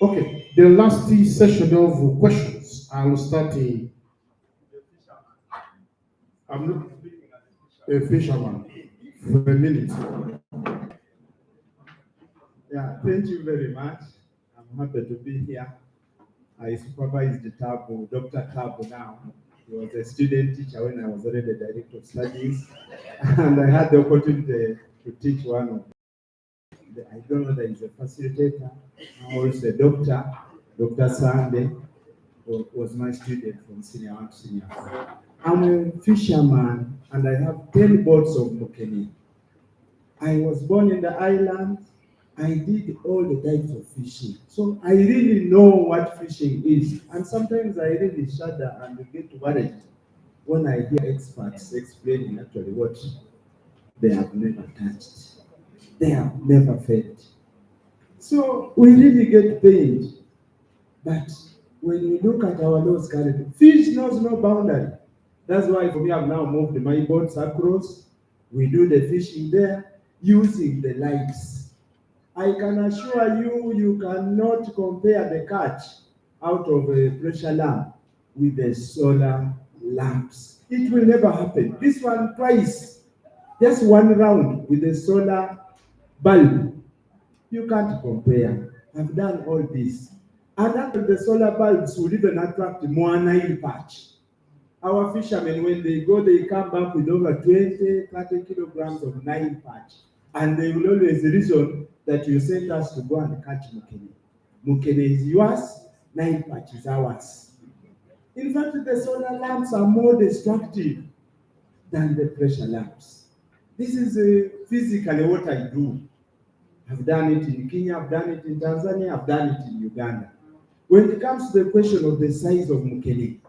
Okay, the last session of questions. I will start. I'm not a fisherman for a minute. Yeah, thank you very much. I'm happy to be here. I supervised Dr. Tabo now. He was a student teacher when I was already director of studies. And I had the opportunity to teach one of them. I don't know that he's a facilitator, also a doctor. Dr. Sande was my student from senior 1 to senior 4. I'm a fisherman and I have 10 boats of mukeni. I was born in the island. I did all the types of fishing. So I really know what fishing is. And sometimes I really shudder and get worried when I hear experts explaining actually what they have never touched. They have never felt. So we really get pained. But when you look at our laws currently, fish knows no boundary. That's why for me, I've now moved my boats across. We do the fishing there using the lights. I can assure you, you cannot compare the catch out of a pressure lamp with the solar lamps. It will never happen. This one twice, just one round with the solar bulb. You can't compare. I've done all this. And after the solar bulbs will even attract more Nile perch. Our fishermen, when they go, they come back with over 20, 30 kilograms of Nile perch. And they will always reason that you sent us to go and catch mukene. Mukene is yours, Nile perch is ours. In fact, the solar lamps are more destructive than the pressure lamps. This is physically what I do. I've done it in Kenya, I've done it in Tanzania, I've done it in Uganda. When it comes to the question of the size of mukene,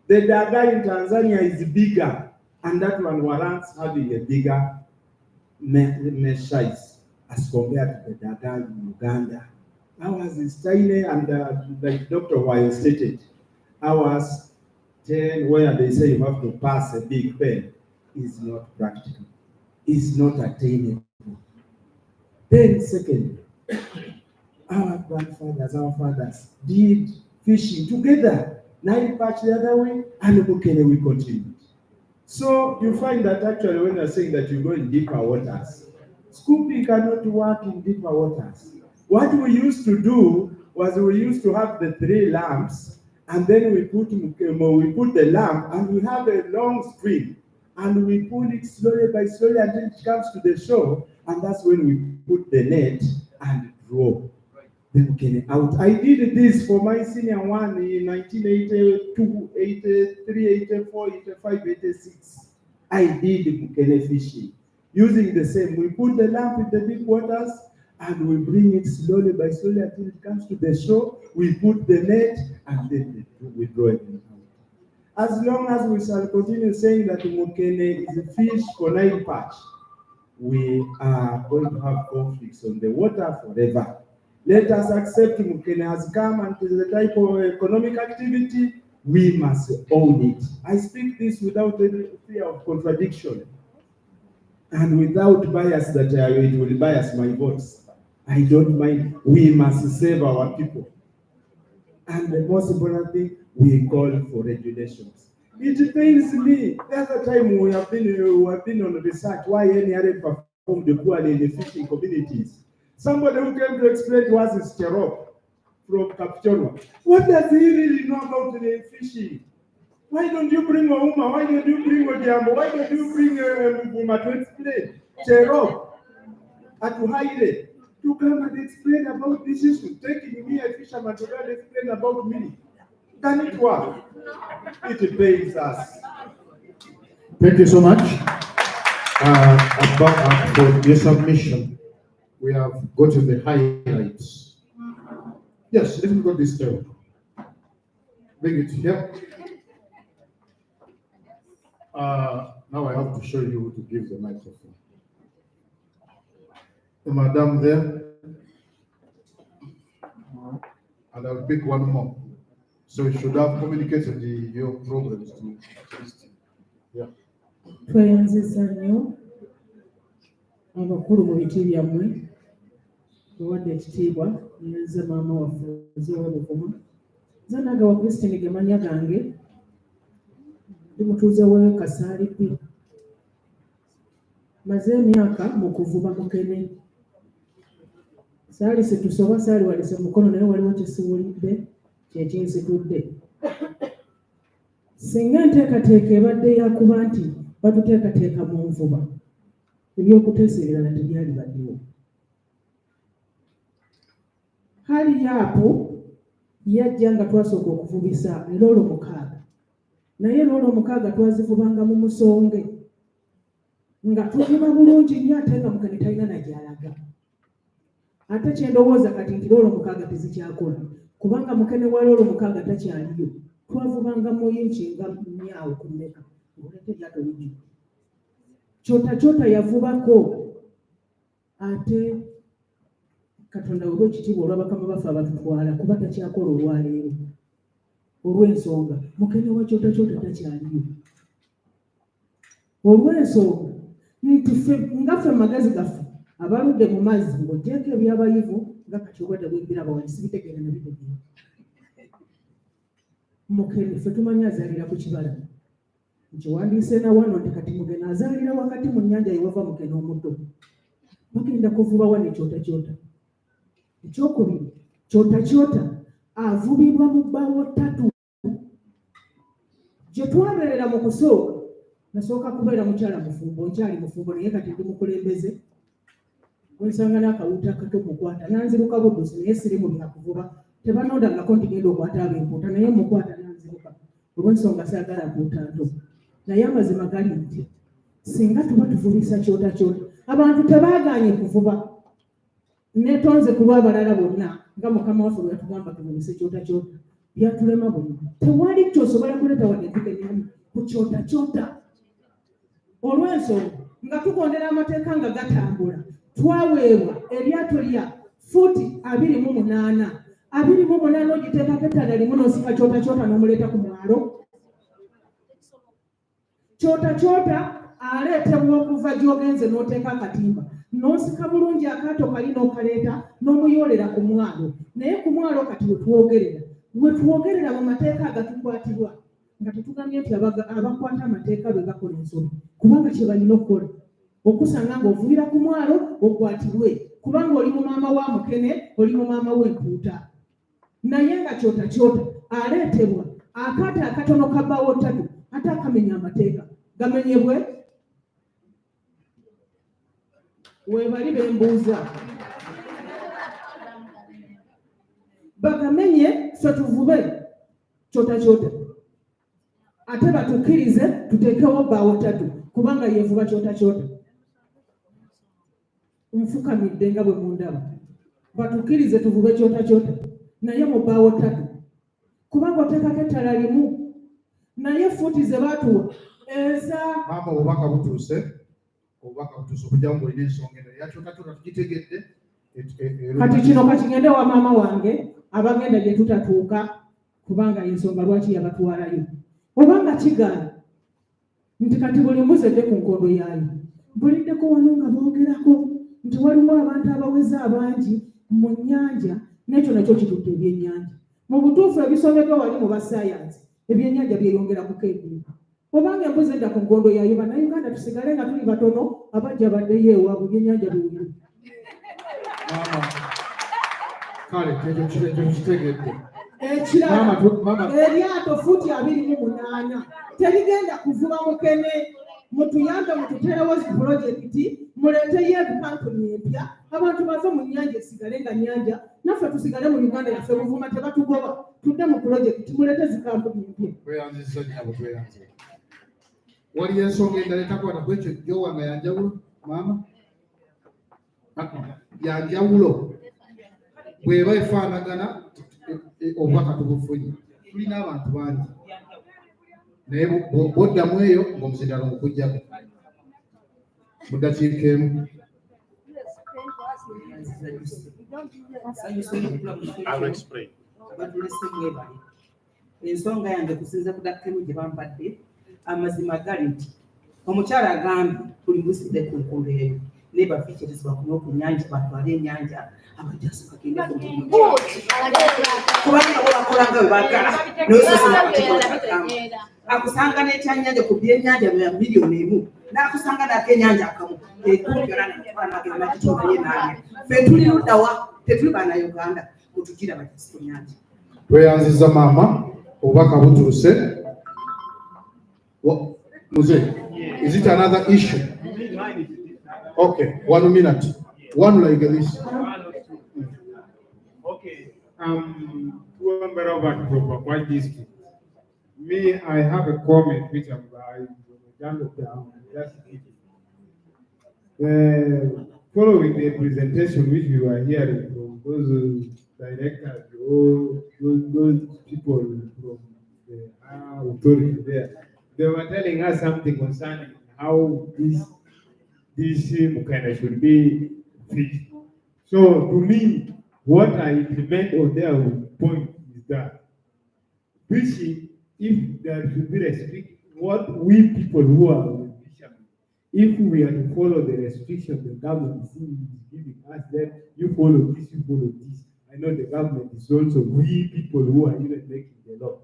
the daga in Tanzania is bigger, and that one warrants having a bigger mesh size as compared to the daga in Uganda. Ours is tiny, and like Dr. Weil stated, ours 10, where they say you have to pass a big pen, is not practical, is not attainable. Then second, our grandfathers, our fathers did fishing together. Nile perch the other way, and mukene we continued. So you find that actually when you're saying that you go in deeper waters, scooping cannot work in deeper waters. What we used to do was we used to have the 3 lamps, and then we put the lamp, and we have a long string, and we pull it slowly by slowly until it comes to the shore, and that's when we put the net and draw the mukene out. I did this for my senior 1 in 1982, 83, 84, 85, 86. I did mukene fishing. Using the same, we put the lamp in the deep waters and we bring it slowly by slowly until it comes to the shore. We put the net and then we draw it in. As long as we shall continue saying that mukene is a fish for Nile perch, we are going to have conflicts on the water forever. Let us accept mukene has come and it is a type of economic activity. We must own it. I speak this without any fear of contradiction and without bias that it will bias my votes. I don't mind. We must save our people. And the most important thing, we call for regulations. It pains me. The other time we have been on research why NRA performed poorly in the fishing communities. Somebody who came to explain to us is Cherop from Kapchorwa. What does he really know about the fishing? Why don't you bring Ouma? Why don't you bring Odiambo? Why don't you bring Muguma to explain? Cherop, Atuhaire, to come and explain about this issue, taking me a fisherman to come and explain about me. Can it work? It pains us. Thank you so much for your submission. We have gotten the highlights. Yes, let me go this way. Bring it here. Now I have to show you who to give the microphone. The madam there. And I'll pick one more. So you should have communicated your problems to Christy. Yeah. Tweyanziza nnyo abakulu mu biti byammwe tuwadde ekitiibwa nze maama waffe ez'owebukuma nze nagawa Christine ge mannya gange ndi mutuuze w'e Kasaalipi maze emyaka mu kuvuba mukene saali situsoba saali walise mukono naye waliwo kisiwulidde kyekinsitudde singa enteekateeka ebadde yakuba nti batuteekateeka mu nvuba ebyokuteesa ebirala tebyali baddewo. Hali yaapo yajja nga twasooka okuvubisa eroolo 6 naye eroolo 6 twazivubanga mu musonge nga tuvuba bulungi nnyo ate nga mukene talina nagyalaga. Ate kyendowooza kati nti roolo 6 tezikyakola kubanga mukene wa roolo 6 takyaliyo. Twavubanga mu yinki nga 4 ku mmeka ng'olete lyato lijjuvu. Kyota yavubako ate Katonda olw'ekitiibwa olw'abakama baffe abatutwala kuba takyakola olwaleero olw'ensonga mukene wa kyota takyaliyo. Olw'ensonga nti ffe ngaffe amagezi gaffe abaludde mu mazzi ng'oggyeko ebyabayivu nga kati obwadde bw'embiraba wali sibitegeera na bitegeera. Mukene ffe tumanyi azaalira ku kibala nkiwandiise na wano nti kati mugena azaalira wakati mu nnyanja yewava mukene omuddo bagenda kuvuba wano ekyota. Ekyokubiri kyota avubibwa mu bbaawo 3 gye twabeerera mu kusooka nasooka kubeera mukyala mufumbo nkyali mufumbo naye kati ndi mukulembeze wensanga n'akawuta akato mukwata nanziruka buddusi naye siri mu bya kuvuba tebanondangako nti genda okwata ab'empuuta naye mukwata nanziruka olw'ensonga saagala mpuuta nto naye amazima gali nti singa tuba tuvubisa kyota abantu tebaaganye kuvuba netonze ku lw'abalala bonna nga mukama waffe bwe yatugamba tuvubise kyota byatulema buli tewali kyosobola kuleeta wadde tukenyamu ku kyota olw'ensonga nga tukondera amateeka nga gatambula twaweebwa eryato lya fuuti 28 ogiteekako ettanda limu n'osika kyota n'omuleeta ku mwalo. Kyota aleetebwa okuva gy'ogenze n'oteeka akatimba n'osika bulungi akaato kali n'okaleeta n'omuyoolera ku mwalo naye ku mwalo kati wetwogerera mu mateeka agatukwatirwa nga tetugambye nti abakwata amateeka be gakola ensobi kubanga kye balina okukola okusanga ng'ovubira ku mwalo okwatirwe kubanga oli mu maama wa mukene oli mu maama w'empuuta naye nga kyota aleetebwa akaato akatono kabbaawo 3 ate akamenya amateeka gamenyebwe webali bembuuza bagamenye ffe tuvube kyota ate batukkirize tuteekewo bbaawo 3 kubanga yevuba kyota kyota. Nfukamidde nga bwe mundaba. Batukkirize tuvube kyota kyota. Naye mubaawo ttatu. Kubanga oteekako ettala limu. Naye fuuti ze baatuwa eza. Maama obubaka butuuse okujja mu olina ensonga eno yakyota kyota tugitegedde. Kati kino kakigende wa maama wange abagenda gye tutatuuka kubanga ensonga lwaki yabatwalayo. Obanga kigaana nti kati buli mbuzedde ku nkondo yaayo. Buliddeko wano nga boogerako nti waliwo abantu abaweze abangi mu nnyanja n'ekyo nakyo kitutte ebyennyanja. Mu butuufu ebisomeddwa wali mu basayansi ebyennyanja byeyongera kukendeera. Obanga embuzi edda ku nkondo yaayo bannayuganda tusigale nga tuli batono abajja baddeyo ewaabwe ebyennyanja biwulire. Kale ekyo kitegedde. Ekirala eryato fuuti 28 terigenda kuvuba mukene. Mutuyambe mututerewo zi pulojekiti muleeteyo ebikampuni empya abantu bave mu nnyanja esigale nga nnyanja naffe tusigale mu Uganda yaffe buvuma tebatugoba tudde mu pulojekiti muleete zi kampuni empya. Tweyanzizza nnyabo tweyanze. Waliyo ensonga endala etakwata ku ekyo gy'owanga yanjawulo maama? Yanjawulo bw'eba efaanagana obubaka tubufunye. Tulina abantu bangi. Naye bw'oddamu eyo ng'omuzindalo ng'okuggyako. Mu ddakiika emu. Ensonga yange kusinza ku dakika emu gye bampadde, amazima gali nti omukyala agambye tuli busidde ku nkondo eyo naye bafiikirizibwa kunywa ku nnyanja batwale ennyanja abajjaso bagende kubanga bo bakola nga bwe baagala akusanga n'ekyannyanja ku byennyanja bya miliyoni emu n'akusanga nako ennyanja akamu ekumpera naagenda kitoonaye naanya ffe tuli luddawa tetuli bannayuganda mutugira bajjasi ku nnyanja. Tweyanzizza maama obubaka butuuse. Muzee, is it another issue? Okay, 1 minute. One like this. Okay, Robert district. Me, I have a comment which I'm done down. Following the presentation which we were hearing from those directors, those people from the authority there, they were telling us something concerning how this Mukana should be fixed. So to me, what I implement on their point is that fishing, if there should be restriction, what we people who are fishermen, if we are to follow the restrictions the government is giving us, then you follow this, you follow this. I know the government is also we people who are even making the law.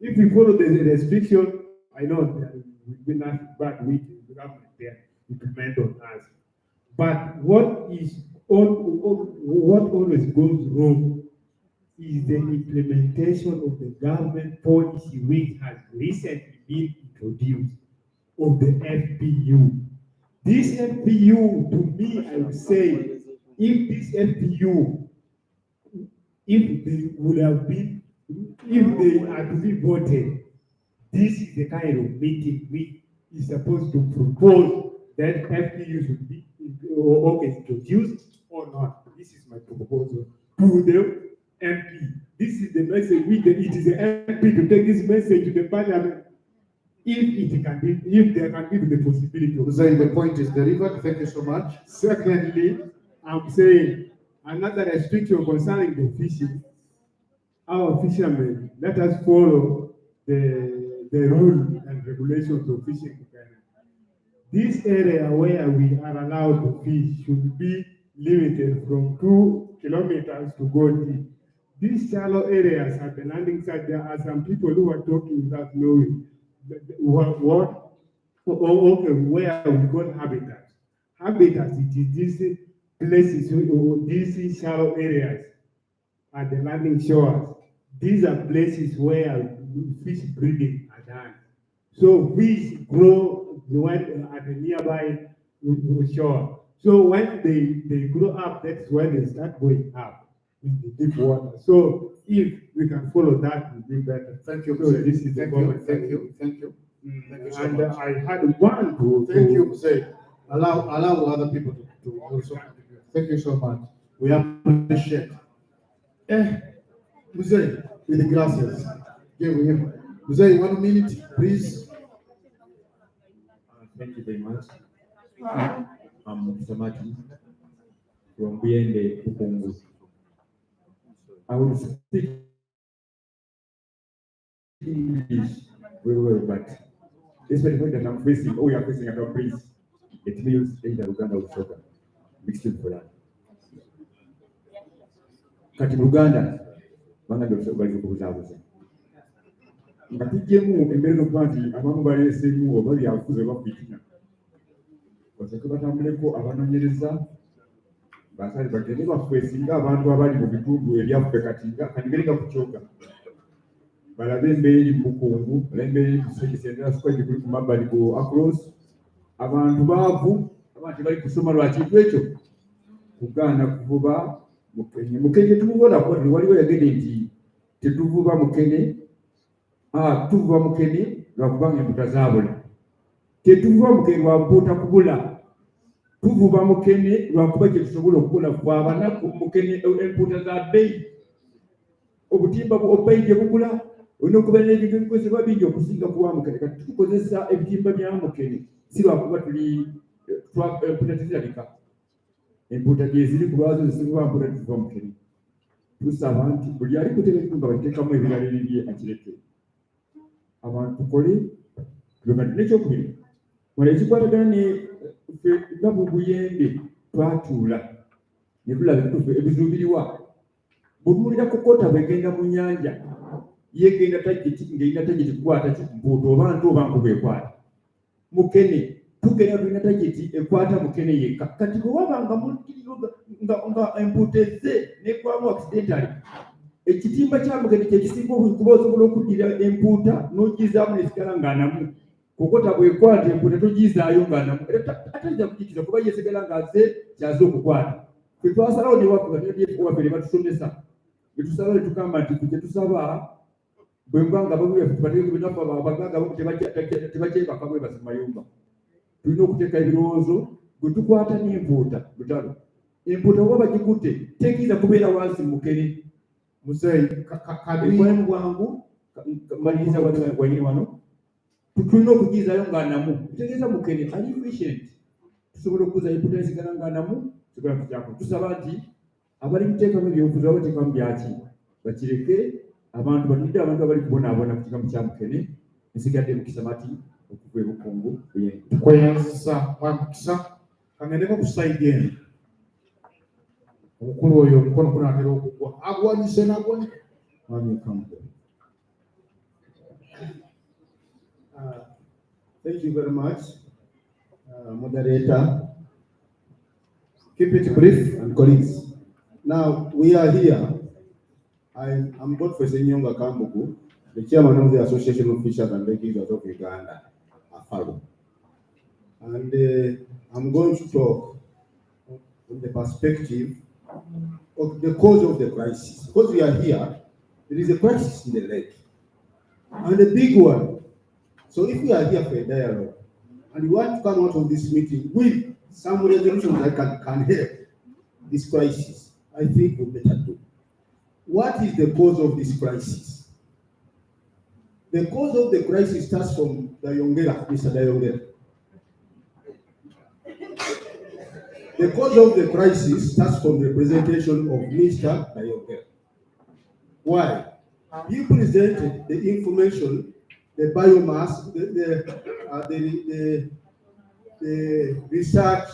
If we follow the restriction, I know there will be nothing bad with the government there implement on us. But what always goes wrong is the implementation of the government policy which has recently been introduced of the FPU. This FPU, to me, I would say, if this FPU, if they would have been, if they are to be voted, this is the kind of meeting which is supposed to propose that FPU should be introduced or not. This is my proposal to the MP. This is the message. It is the MP to take this message to the parliament. If there can be the possibility of saying the point is delivered. Thank you so much. Secondly, I'm saying another restriction concerning the fishing. Our fishermen, let us follow the rule and regulations of fishing. This area where we are allowed to fish should be limited from 2 kilometers to go deep. These shallow areas at the landing site, there are some people who are talking without knowing where we call habitat. Habitat, it is these places, these shallow areas at the landing shores. These are places where fish breeding are done. So fish grow at a nearby shore. So when they grow up, that's when they start going up in the deep water. So if we can follow that, it will be better. Thank you. So this is Thank the you. moment. Thank you. Thank you. And I had one to thank you, say, allow other people to also contribute. Thank you so much. We appreciate. Mzee, with the glasses. Give him. Mzee, 1 minute, please. Thank you very much. I'm Samati from Biende, Ukongo. I will speak English very well, but despite the fact that I'm facing, we are facing a prince, it means either Uganda or Soka. Mixed for that. Kati Uganda, banga bali kubuzabuza. Nga tujjemu embeera n'okuba nti abamu baleeseemu oba byabufuzi oba fitina. Basooke batambuleko abanoonyereza basale bagende baffe singa abantu abali mu bitundu ebyaffe kati kandigereka kukyuka. Balabe embeera eri mu bukungu, balabe embeera eri mu kisengera squad kuli ku mabbali ku across. Abantu baavu, abantu bali kusoma lwa kintu ekyo. Kugaana kuvuba mukene. Mukene tumubola kuba waliwo yagende nti tetuvuba mukene. Tuvuba mukene lwakubanga empuuta zaabula. Tetuvuba mukene lwa mpuuta kubula. Tuvuba mukene lwakuba kye tusobola okukola bw'abanaku mukene empuuta za bbeeyi. Obutimba obbeeyi gye bugula olina okuba n'ebintu ebikozesebwa bingi okusinga kuba mukene. Kati tukozesa ebitimba bya mukene si lwakuba tuli empuuta tezirabika. Empuuta gye ziri ku lwazo zisibwa mpuuta tuvuba mukene. Tusaba nti buli ali kuteka ekitundu nga bateekamu ebirala ebibye akireke. Abantu tukole n'ekyokubiri wala ekikwatagana nga mu Buyende twatuula ne tulaba ebizuubiriwa. Bw'otunuulira kokota bw'egenda mu nnyanja yeegenda tageti ng'erina tageti kukwata mpuuta oba nto oba nkuba ekwata. Mukene tugenda tulina tageti ekwata mukene yekka. Kati bwe wabanga nga empuuta ezze n'ekwamu accidentally, ekitimba kya mukene kye kisinga kuba osobola okuddira empuuta n'ogizaamu n'esigala ng'anamu. Kokota bw'ekwata empuuta togizaayo ng'anamu. Atayinza kugikiza kuba yeesigala ng'azze kyaze okukwata. Ffe twasalawo ne waffe ne batusomesa. Ne tusalawo ne tugamba nti kye tusaba bwe mba nga babuya tubateeke binafu abagagga tebakyebaka bwebasi mu mayumba. Tulina okuteeka ebirowoozo bwe tukwata n'empuuta lutalo. Empuuta bwe bagikutte tekiyinza kubeera wansi mukene. Muzeeyi kalimu bwangu maliriza wanyini wano. Tulina okugizaayo ng'anamu. Tutegeeza mukene ali efficient. Tusobola okuza empuuta esigala ng'anamu tusobola kukyako. Tusaba nti abali kuteekamu ebyobufuzi bateekamu byaki bakireke. Abantu batudde abantu abali kubonaabona ku kigambo kya mukene nsigadde mu Kisamati okuva e Bukungu. Tukweyanzisa mwamukisa kangendeko ku side eno. Omukulu oyo omukono gunaatera okugwa agwanise nagwa mwamikamugo. Thank you very much, moderator. Keep it brief and colleagues. Now we are here. I'm Godfrey Senyonga Kambugu, the chairman of the Association of Fishers and Lakers of Uganda, AFALU. And I'm going to talk from the perspective of the cause of the crisis. Because we are here, there is a crisis in the lake, and a big one. So if we are here for a dialogue, and we want to come out of this meeting with some resolutions that can help this crisis, I think we better do. What is the cause of this crisis? The cause of the crisis starts from Dayongera, Mr. Dayongera. The cause of the crisis starts from the presentation of Mr. Dayongera. Why? He presented the information, the biomass, the research,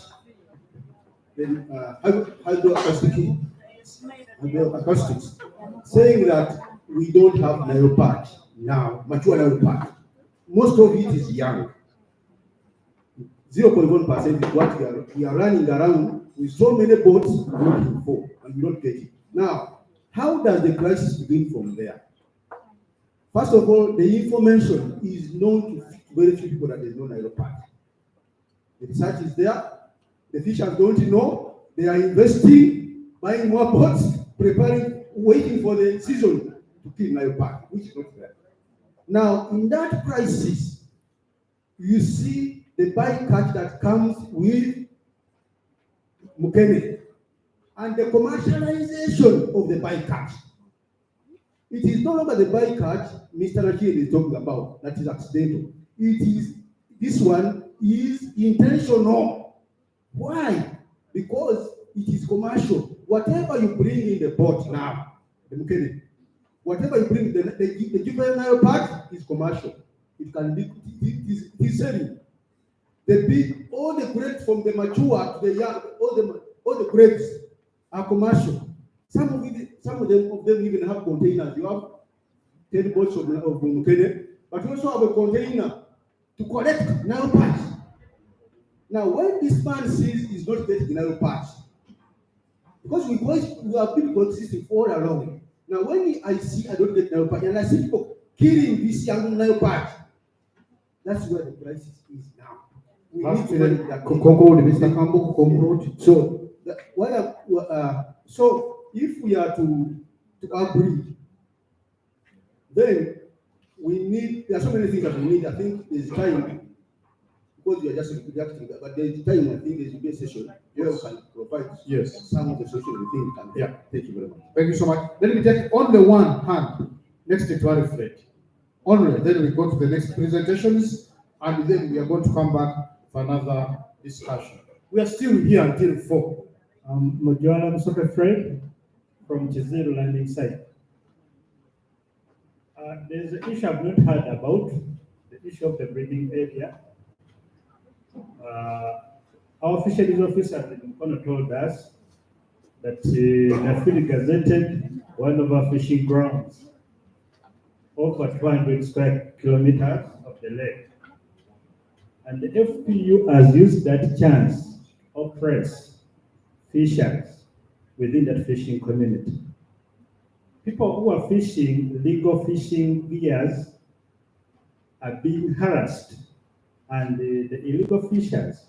the hydroacoustics, saying that we don't have Nile Park now, mature Nile Park. Most of it is young. 0.1% is what we are running around with so many boats looking for, and we don't get it. Now, how does the crisis begin from there? First of all, the information is known to very few people that there is no Nile Park. The research is there. The fishers don't know. They are investing, buying more boats, preparing, waiting for the season to kill Nile Park, which is not there. Now, in that crisis, you see the bycatch that comes with Mukene and the commercialization of the bycatch. It is no longer the bycatch Mr. Rashid is talking about that is accidental. This one is intentional. Why? Because it is commercial. Whatever you bring in the boat now, the Mukene, whatever you bring, the juvenile part is commercial. It can be, it is selling. All the grapes from the mature to the young, all the grapes are commercial. Some of them even have containers. You have 10 boats of Mukene, but you also have a container to collect Nile parts. Now, when this man sees he's not getting Nile parts, because we have been consistent all along. Now, when I don't get Nile parts, and I see people killing this young Nile part, that's where the crisis is now. We need to let that conclude, Mr. Campbell, conclude. So if we are to agree, then there are so many things that we need. I think there's time, because we are just reacting, but there's time, I think there should be a session where we can provide some of the solutions we think can. Yeah, thank you very much. Thank you so much. Let me take only one hand next to Alfred. Only, then we go to the next presentations, and then we are going to come back for another discussion. We are still here until 4. Mojwala Msoke Fred from Chiziru Landing Site. There's an issue I've not heard about, the issue of the breeding area. Our fisheries officer told us that Nafili gazetted one of our fishing grounds over 200 square kilometers of the lake. And the FPU has used that chance to oppress fishers within that fishing community. People who are fishing legal fishing gears are being harassed, and the illegal fishers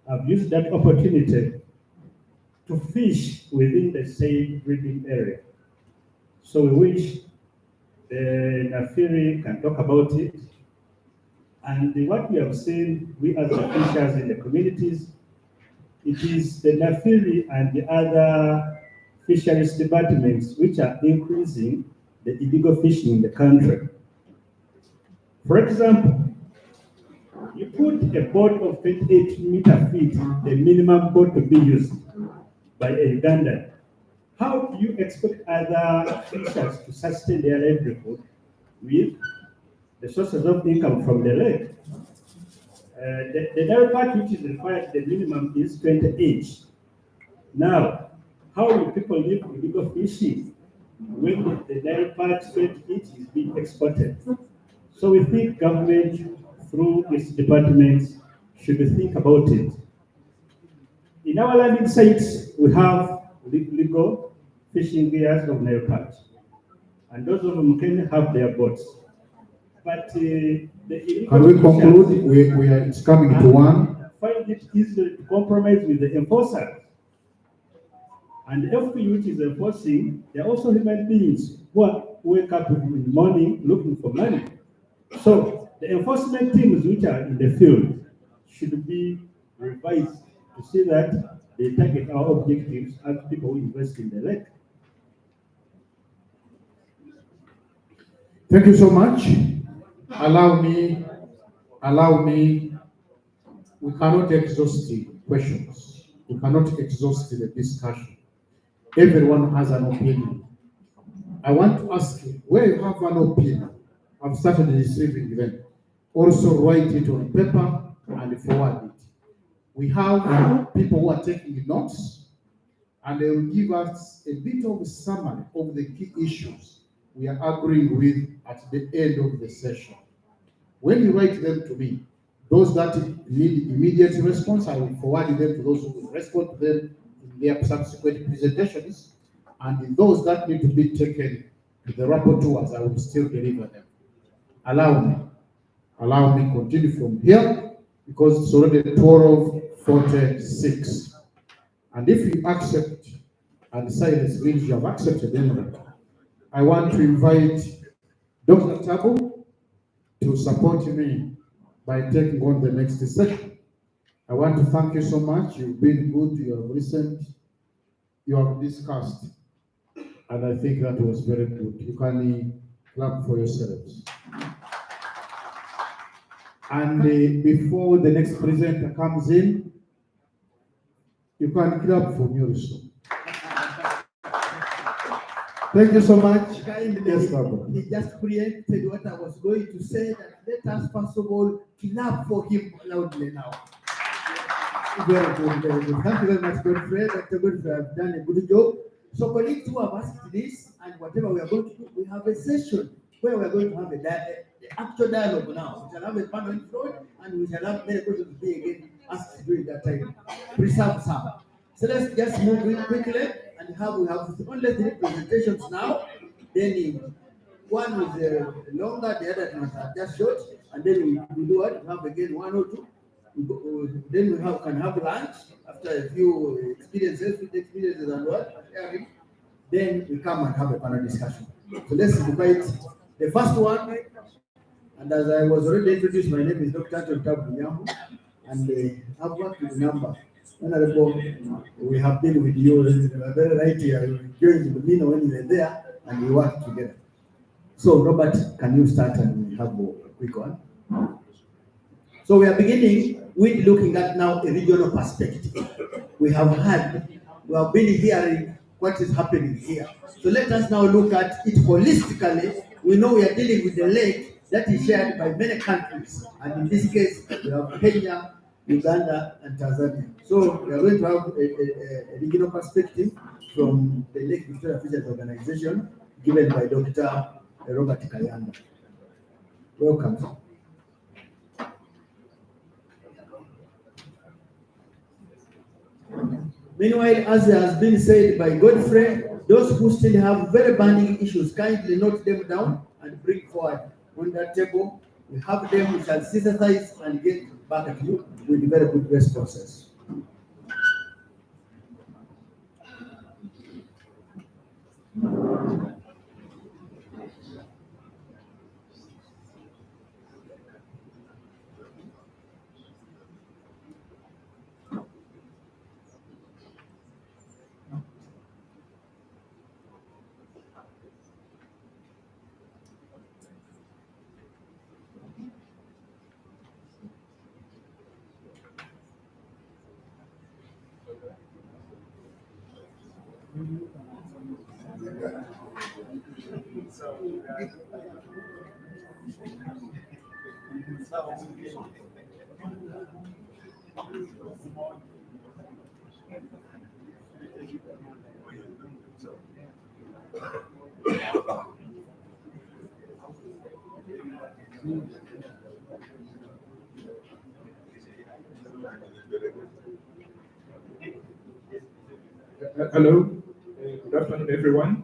have used that opportunity to fish within the same breeding area. So we wish the Nafiri can talk about it. And what we have seen, we as the fishers in the communities, it is the Nafiri and the other fisheries departments which are increasing the illegal fishing in the country. For example, you put a boat of 28 meter feet, the minimum boat to be used by a Ugandan. How do you expect other fishers to sustain their livelihood with the sources of income from the lake? The Nile part which is required, the minimum is 28. Now, how will people live with illegal fishing when the Nile part 28 is being exported? So we think government, through its departments, should think about it. In our landing sites, we have legal fishing gears of Nile part, and those of them can have their boats. But can we conclude? It's coming to 1. Find it easy to compromise with the enforcer. And the FP which is enforcing, they're also human beings who wake up in the morning looking for money. So the enforcement teams which are in the field should be revised to see that they target our objectives as people who invest in the lake. Thank you so much. Allow me, we cannot exhaust the questions. We cannot exhaust the discussion. Everyone has an opinion. I want to ask you, where you have an opinion, I've started receiving them. Also write it on paper and forward it. We have people who are taking notes, and they will give us a bit of a summary of the key issues we are agreeing with at the end of the session. When you write them to me, those that need immediate response, I will forward them to those who will respond to them in their subsequent presentations, and those that need to be taken to the rapporteurs, I will still deliver them. Allow me continue from here, because it's already 12:46. And if you accept, and silence means you have accepted anyway, I want to invite Dr. Tabo to support me by taking on the next session. I want to thank you so much. You've been good, you have listened, you have discussed, and I think that was very good. You can clap for yourselves. And before the next presenter comes in, you can clap for me also. Thank you so much. Yes, Barbara. He just preempted what I was going to say, that let us first of all clap for him loudly now. Very good, very good. Thank you very much, Godfrey. Dr. Godfrey have done a good job. So colleagues who have asked this, and whatever we are going to do, we have a session where we are going to have the actual dialogue now. We shall have a panel in front, and we shall have many questions to be again asked during that time. Preserve some. So let's just move in quickly and we have only 3 presentations now. Then one is longer, the other ones are just short, and then we do what? We have again 1 or 2. Then we can have lunch after a few experiences and what sharing. Then we come and have a panel discussion. So let's invite the first one. And as I was already introduced, my name is Dr. Tabu, and I've worked with number. Honorable, we have been with you. You are very right here. You joined the Mino when you were there, and we worked together. So Robert, can you start and we have a quick one? So we are beginning with looking at now a regional perspective. We have been hearing what is happening here. So let us now look at it holistically. We know we are dealing with a lake that is shared by many countries. And in this case, we have Kenya, Uganda, and Tanzania. So we are going to have a regional perspective from the Lake Victoria Fisheries Organization, given by Dr. Robert Kayanda. Welcome. Meanwhile, as has been said by Godfrey, those who still have very burning issues, kindly note them down and bring forward on that table. We have them, we shall synthesize and get back at you with very good responses. Hello, good afternoon, everyone.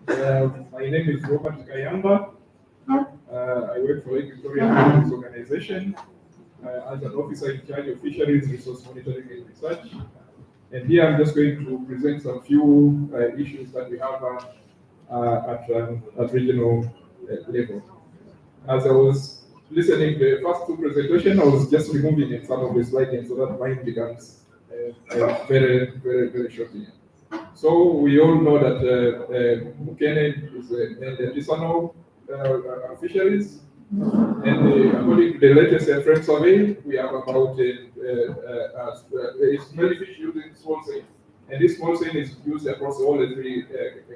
My name is Robert Kayamba. I work for Lake Victoria Fisheries Organization as an officer in charge of fisheries resource monitoring and research. And here I'm just going to present some few issues that we have at regional level. As I was listening to the first 2 presentations, I was just removing some of the slides so that mine becomes very, very, very short. So we all know that Mukene is an artisanal fisheries, and according to the latest frame survey, we have about smelly fish using small seine, and this small seine is used across all the 3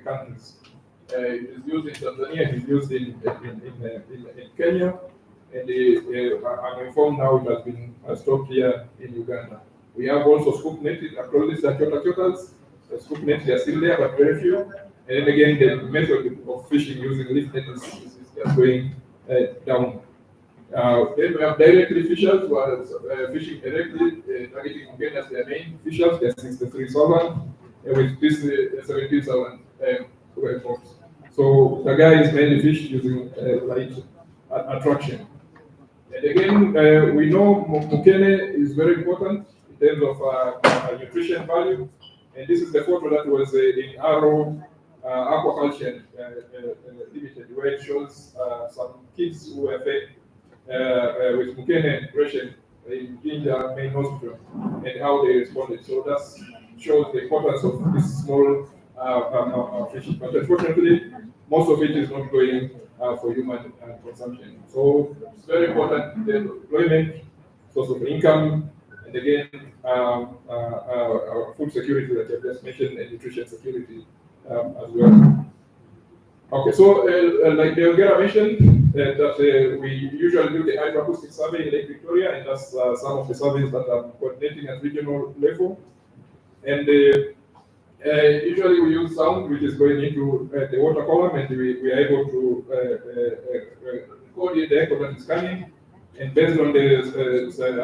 countries. It is used in Tanzania, it is used in Kenya, and I'm informed now it has been stocked here in Uganda. We have also scoop netted across these chotas. The scoop nets are still there, but very few. And then again, the method of fishing using leaf net is just going down. Then we have directly fishers who are fishing directly, targeting Uganda as their main fishers. There are 63,000, with this 17,000 folks. So the guy is mainly fish using light attraction. And again, we know Mukene is very important in terms of nutrition value. And this is the photo that was in Arrow Aquaculture Limited, where it shows some kids who were fed with Mukene operation in Jinja main hospital and how they responded. So that shows the importance of this small fishing. But unfortunately, most of it is not going for human consumption. So it's very important, the employment, source of income, and again, food security that I just mentioned, and nutrition security as well. Okay, so like the Uganda mentioned, that we usually do the hydroacoustic survey in Lake Victoria, and that's some of the surveys that are coordinating at regional level. And usually we use sound, which is going into the water column, and we are able to record the echo that is coming. And based on the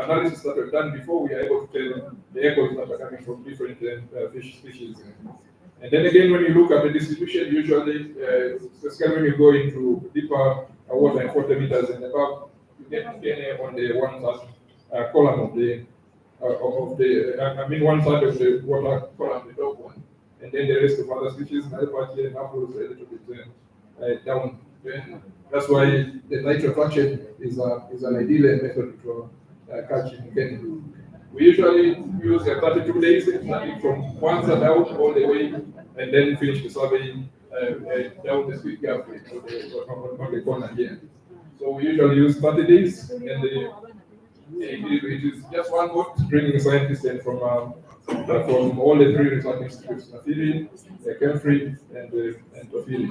analysis that we've done before, we are able to tell the echoes that are coming from different fish species. And then again, when you look at the distribution, usually, especially when you go into deeper water and 40 meters and above, you get on the one side column of the one side of the water column, the top one, and then the rest of other species, Nalipati and Apples, a little bit down. That's why the night refraction is an ideal method for catching mukene. We usually use 32 days, starting from one side out all the way, and then finish the survey down the speed gap on the corner here. So we usually use 30 days, and it is just one boat bringing scientists in from all the three research institutes, Nafili, Kemfri, and Tofili.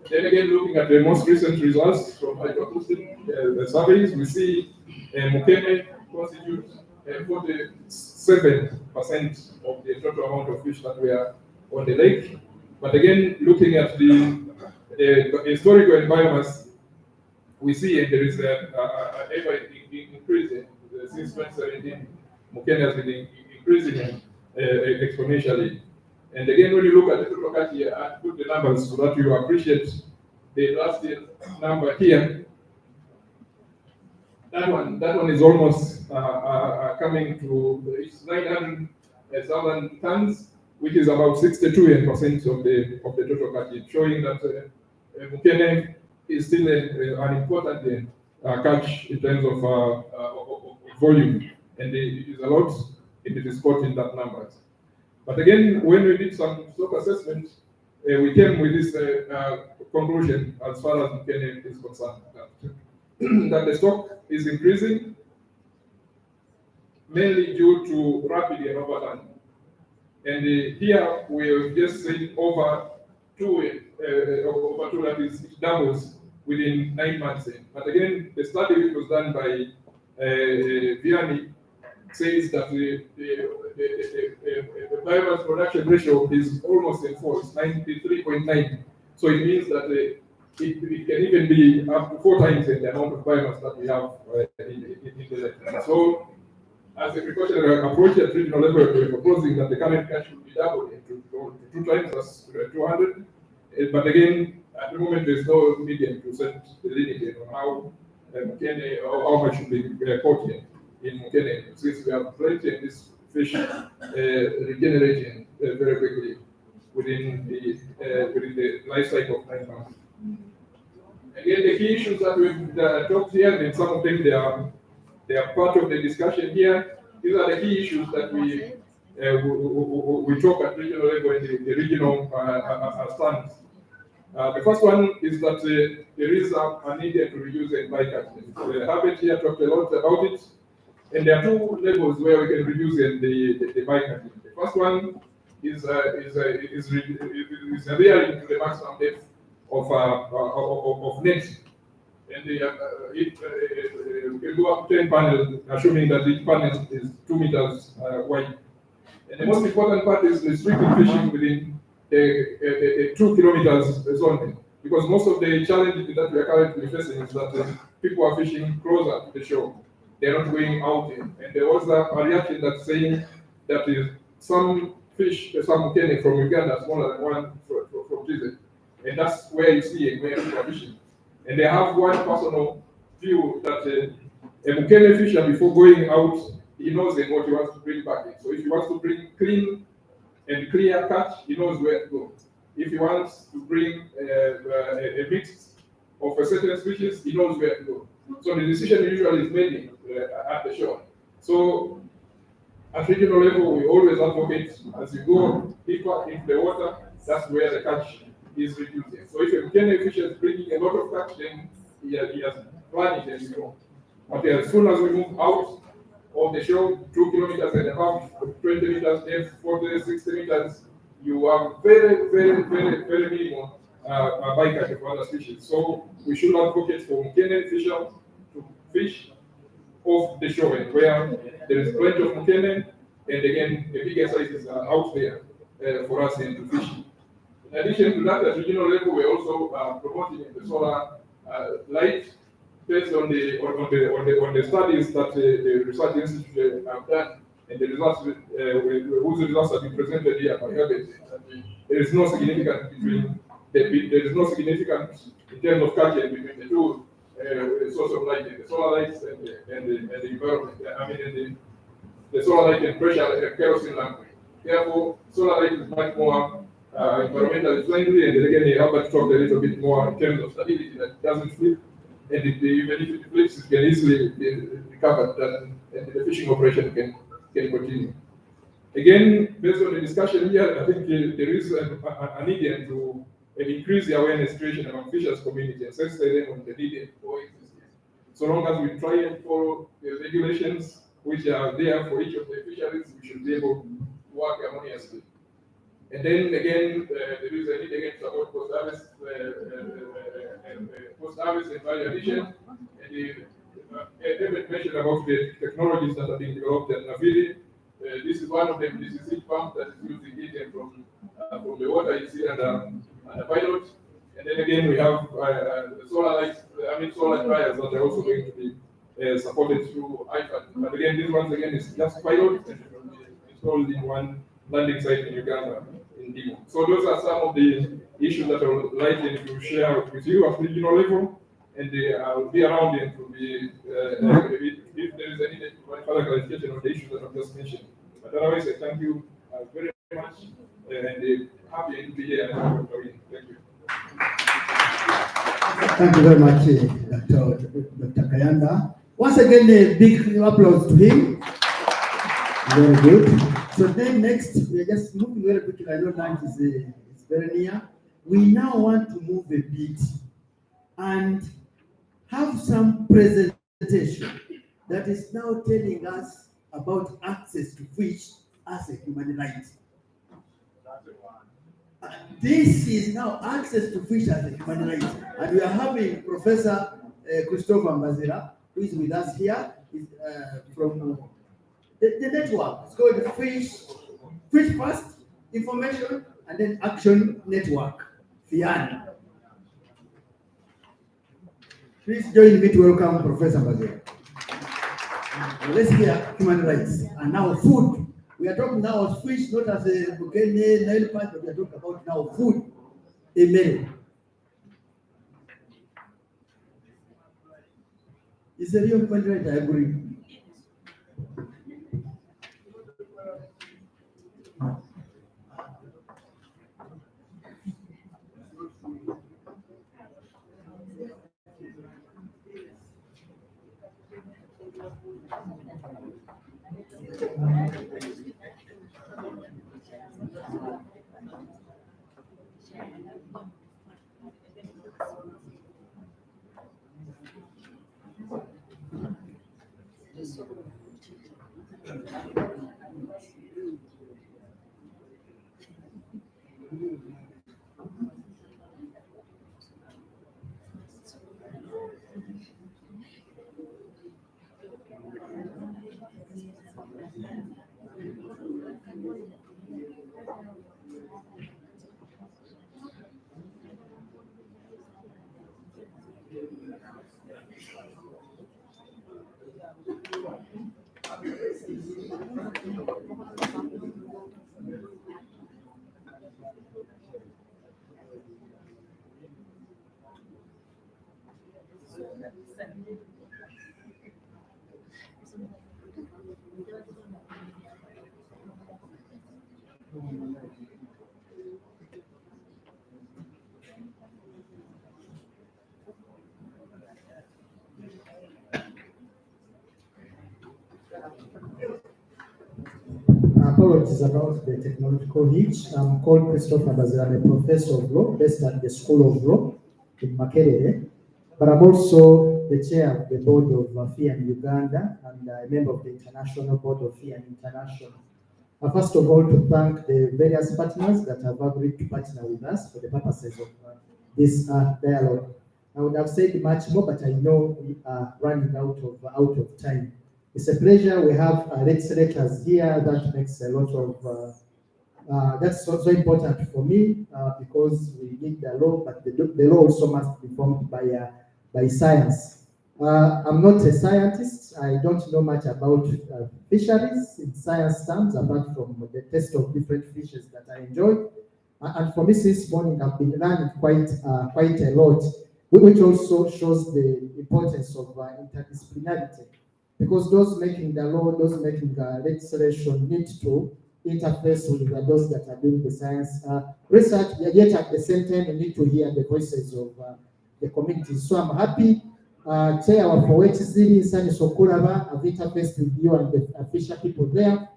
Then again, looking at the most recent results from hydroacoustic the surveys, we see mukene constitutes 47% of the total amount of fish that were on the lake. But again, looking at the historical environments, we see there is ever increasing since 2017. Mukene has been increasing exponentially. And again, when you look at the total catch here, I put the numbers so that you appreciate the last year number here. That one is almost coming to 900,000 tons, which is about 62% of the total catch, showing that mukene is still an important catch in terms of volume, and it is a lot. It is caught in that numbers. But again, when we did some stock assessment, we came with this conclusion as far as mukene is concerned, that the stock is increasing mainly due to rapid and overturn. And here we have just seen over two, that is, it doubles within 9 months. But again, the study which was done by Vianney says that the biomass production ratio is almost enforced, 93.9. So it means that it can even be up to 4 times the amount of biomass that we have in the lake. So, as a precautionary approach at regional level, we're proposing that the current catch should be doubled to 2 times as 200. But again, at the moment, there's no medium to set the limit on how mukene or how much should be caught here in mukene, since we have plenty of this fish regenerating very quickly within the life cycle of 9 months. Again, the key issues that we've talked here, and some of them they are part of the discussion here. These are the key issues that we talk at regional level in the regional stands. The first one is that there is a need to reduce the bycatch. Herbert here talked a lot about it, and there are 2 levels where we can reduce the bycatch. The first one is adhering to the maximum depth of net, and it can go up 10 panels, assuming that each panel is 2 meters wide. And the most important part is restricting fishing within a 2 kilometers zone, because most of the challenges that we are currently facing is that people are fishing closer to the shore. They are not going out in. And there was a reaction that's saying that some fish, some mukene from Uganda, smaller than one from Chile. And that's where you see where people are fishing. And they have one personal view that a mukene fisher, before going out, he knows what he wants to bring back in. So if he wants to bring clean and clear catch, he knows where to go. If he wants to bring a mix of a certain species, he knows where to go. So the decision usually is made at the shore. So at regional level, we always advocate as you go deeper into the water, that's where the catch is reducing. So if a Mkene fisher is bringing a lot of catch, then he has planned it and you know. But as soon as we move out of the shore, 2 kilometers and a half, 20 meters depth, 40, 60 meters, you have very, very, very, very minimal bycatch of other species. So we should advocate for Mkene fishers to fish off the shore where there is plenty of mukene, and again, the bigger sizes are out there for us to fish. In addition to that, at regional level, we're also promoting the solar light based on the studies that the research institute have done, and the results whose results have been presented here by Herbert. There is no significance between there is no significance in terms of catching between the two source of light, the solar lights and the environment. I mean, the solar light and pressure kerosene lamp. Therefore, solar light is much more environmentally friendly, and again, Albert talked a little bit more in terms of stability that it doesn't flip, and even if it flips, it can easily be recovered, and the fishing operation can continue. Again, based on the discussion here, I think there is a need to increase the awareness creation among fishers community and sensitize them on the need for existence. So long as we try and follow the regulations which are there for each of the fisheries, we should be able to work harmoniously. And then again, there is a need again to support post-harvest and value addition. And David mentioned about the technologies that are being developed at Naviri. This is one of them. This is heat pump that is using heat from the water you see under pilot. And then again, we have solar lights, solar dryers that are also going to be supported through IFAD. But again, this once again is just pilot and it will be installed in one landing site in Uganda, in Dimo. So those are some of the issues that I would like to share with you at regional level. And I will be around and to be, if there is any further clarification on the issues that I've just mentioned. But otherwise, I thank you very much and happy to be here. Thank you. Thank you very much, Dr. Kayanda. Once again, a big applause to him. Very good. So then next, we are just moving very quickly. I know lunch is very near. We now want to move a bit and have some presentation that is now telling us about access to fish as a human right. This is now access to fish as a human right. And we are having Professor Christopher Mbazira, who is with us here, from the network. It's called Fish First Information and then Action Network, FIAN. Please join me to welcome Professor Mbazira. Let's hear human rights and now food. We are talking now of fish, not as a Bukene, Nile Park, but we are talking about now food. Amen. It's a real human right, I agree. apologies about the technological hitch. I'm called Christopher Bazira. I'm a professor of law based at the School of Law in Makerere, but I'm also the chair of the board of FIAN Uganda and a member of the International Board of FIAN International. First of all, to thank the various partners that have agreed to partner with us for the purposes of this dialogue. I would have said much more, but I know we are running out of time. It's a pleasure. We have legislators here. That makes a lot of, that's also important for me because we need the law, but the law also must be formed by science. I'm not a scientist. I don't know much about fisheries in science terms, apart from the test of different fishes that I enjoy. And for me, since morning, I've been learning quite a lot, which also shows the importance of interdisciplinarity. Because those making the law, those making legislation need to interface with those that are doing the science research, yet at the same time, we need to hear the voices of the communities. So I'm happy. Chair of co-existence, Sani Sokuraba, I've interfaced with you and the fisher people there.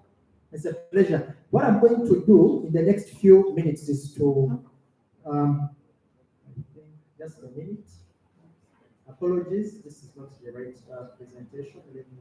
It's a pleasure. What I'm going to do in the next few minutes is to, just a minute. Apologies, this is not the right presentation. Let me.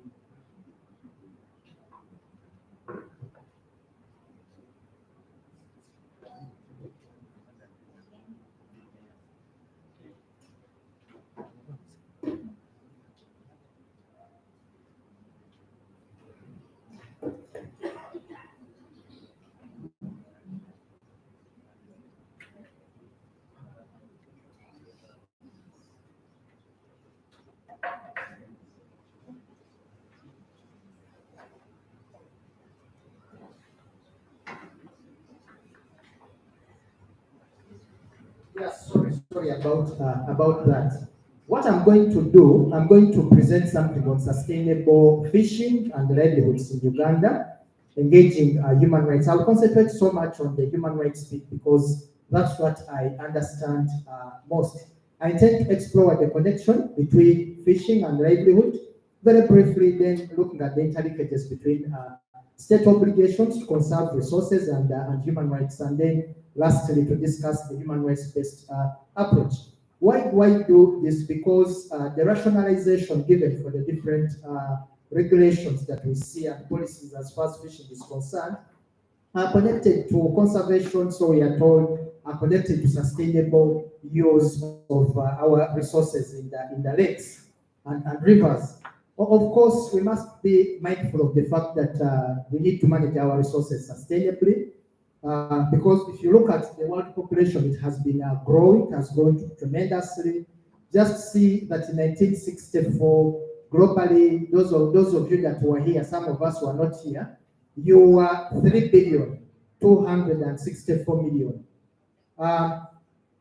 Yes, sorry about that. What I'm going to do, I'm going to present something on sustainable fishing and livelihoods in Uganda, engaging human rights. I'll concentrate so much on the human rights bit because that's what I understand most. I intend to explore the connection between fishing and livelihood, very briefly then looking at the interlinkages between state obligations to conserve resources and human rights, and then lastly to discuss the human rights-based approach. Why do I do this? Because the rationalization given for the different regulations that we see and policies as far as fishing is concerned are connected to conservation, so we are told, are connected to sustainable use of our resources in the lakes and rivers. Of course, we must be mindful of the fact that we need to manage our resources sustainably, because if you look at the world population, it has been growing, has grown tremendously. Just see that in 1964, globally, those of you that were here, some of us were not here, you were 3,264,000,000.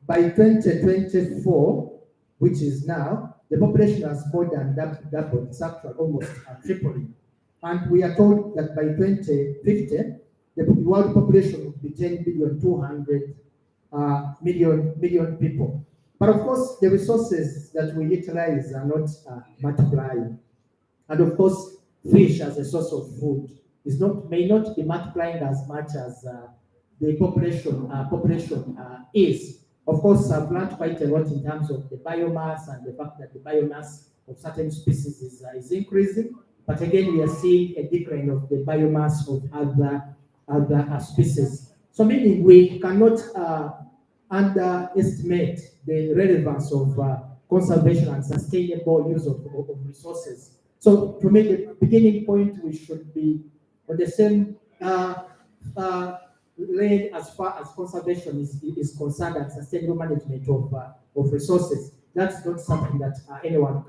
By 2024, which is now, the population has more than doubled. It's actually almost tripling. And we are told that by 2050, the world population will be 10,200,000,000 people. But of course, the resources that we utilize are not multiplying. And of course, fish as a source of food may not be multiplying as much as the population is. Of course, I've learned quite a lot in terms of the biomass and the fact that the biomass of certain species is increasing. But again, we are seeing a decline of the biomass of other species. So meaning we cannot underestimate the relevance of conservation and sustainable use of resources. So to make the beginning point, we should be on the same lane as far as conservation is concerned and sustainable management of resources. That's not something that anyone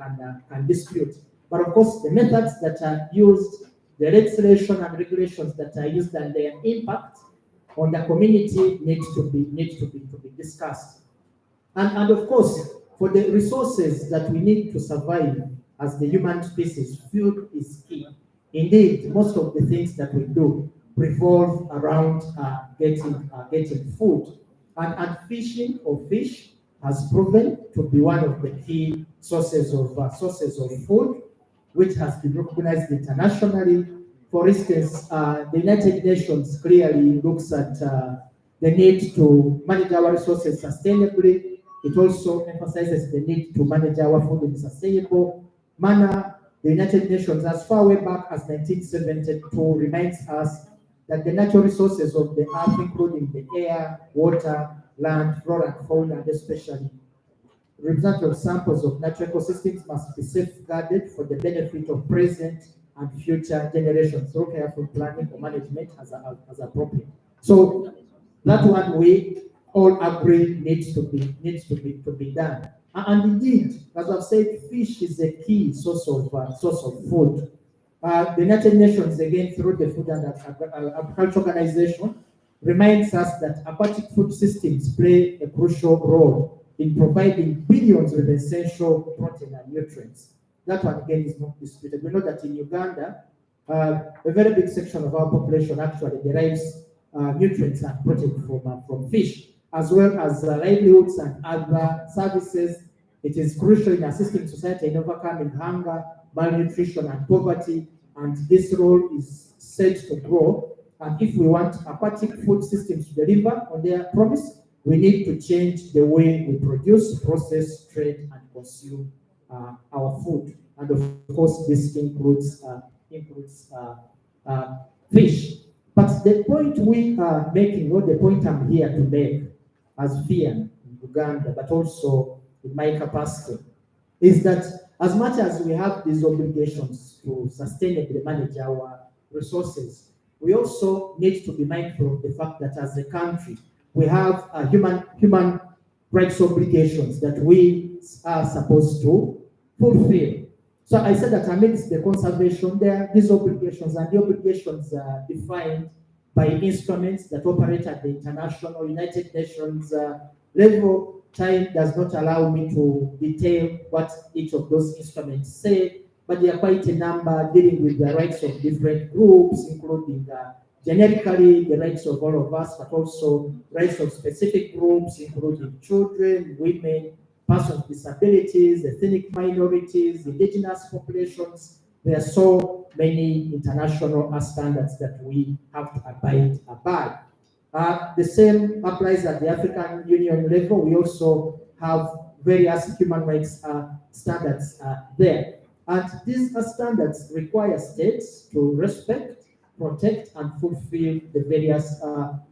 can dispute. But of course, the methods that are used, the legislation and regulations that are used, and their impact on the community needs to be discussed. And of course, for the resources that we need to survive as the human species, food is key. Indeed, most of the things that we do revolve around getting food. And fishing or fish has proven to be one of the key sources of food, which has been recognized internationally. For instance, the United Nations clearly looks at the need to manage our resources sustainably. It also emphasizes the need to manage our food in a sustainable manner. The United Nations, as far way back as 1972, reminds us that the natural resources of the earth, including the air, water, land, flora, and fauna, and especially representative samples of natural ecosystems, must be safeguarded for the benefit of present and future generations through careful planning or management as appropriate. So that one we all agree needs to be done. And indeed, as I've said, fish is a key source of food. The United Nations, again through the Food and Agriculture Organization, reminds us that aquatic food systems play a crucial role in providing billions with essential protein and nutrients. That one again is not disputed. We know that in Uganda, a very big section of our population actually derives nutrients and protein from fish, as well as livelihoods and other services. It is crucial in assisting society in overcoming hunger, malnutrition, and poverty, and this role is set to grow. And if we want aquatic food systems to deliver on their promise, we need to change the way we produce, process, trade, and consume our food. And of course, this includes fish. But the point we are making, or the point I'm here to make as FIAN in Uganda, but also in my capacity, is that as much as we have these obligations to sustainably manage our resources, we also need to be mindful of the fact that as a country, we have human rights obligations that we are supposed to fulfill. So I said that amidst the conservation, there are these obligations, and the obligations are defined by instruments that operate at the international United Nations level. Time does not allow me to detail what each of those instruments say, but there are quite a number dealing with the rights of different groups, including generically the rights of all of us, but also rights of specific groups, including children, women, persons with disabilities, ethnic minorities, indigenous populations. There are so many international standards that we have to abide by. The same applies at the African Union level. We also have various human rights standards there. And these standards require states to respect, protect, and fulfill the various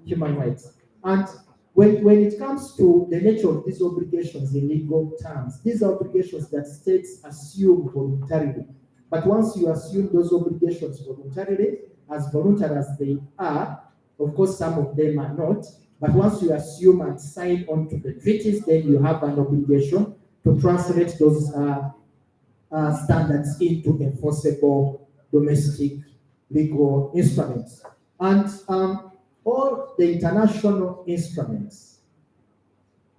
human rights. And when it comes to the nature of these obligations in legal terms, these are obligations that states assume voluntarily. But once you assume those obligations voluntarily, as voluntary as they are, of course, some of them are not, but once you assume and sign on to the treaties, then you have an obligation to translate those standards into enforceable domestic legal instruments. And all the international instruments,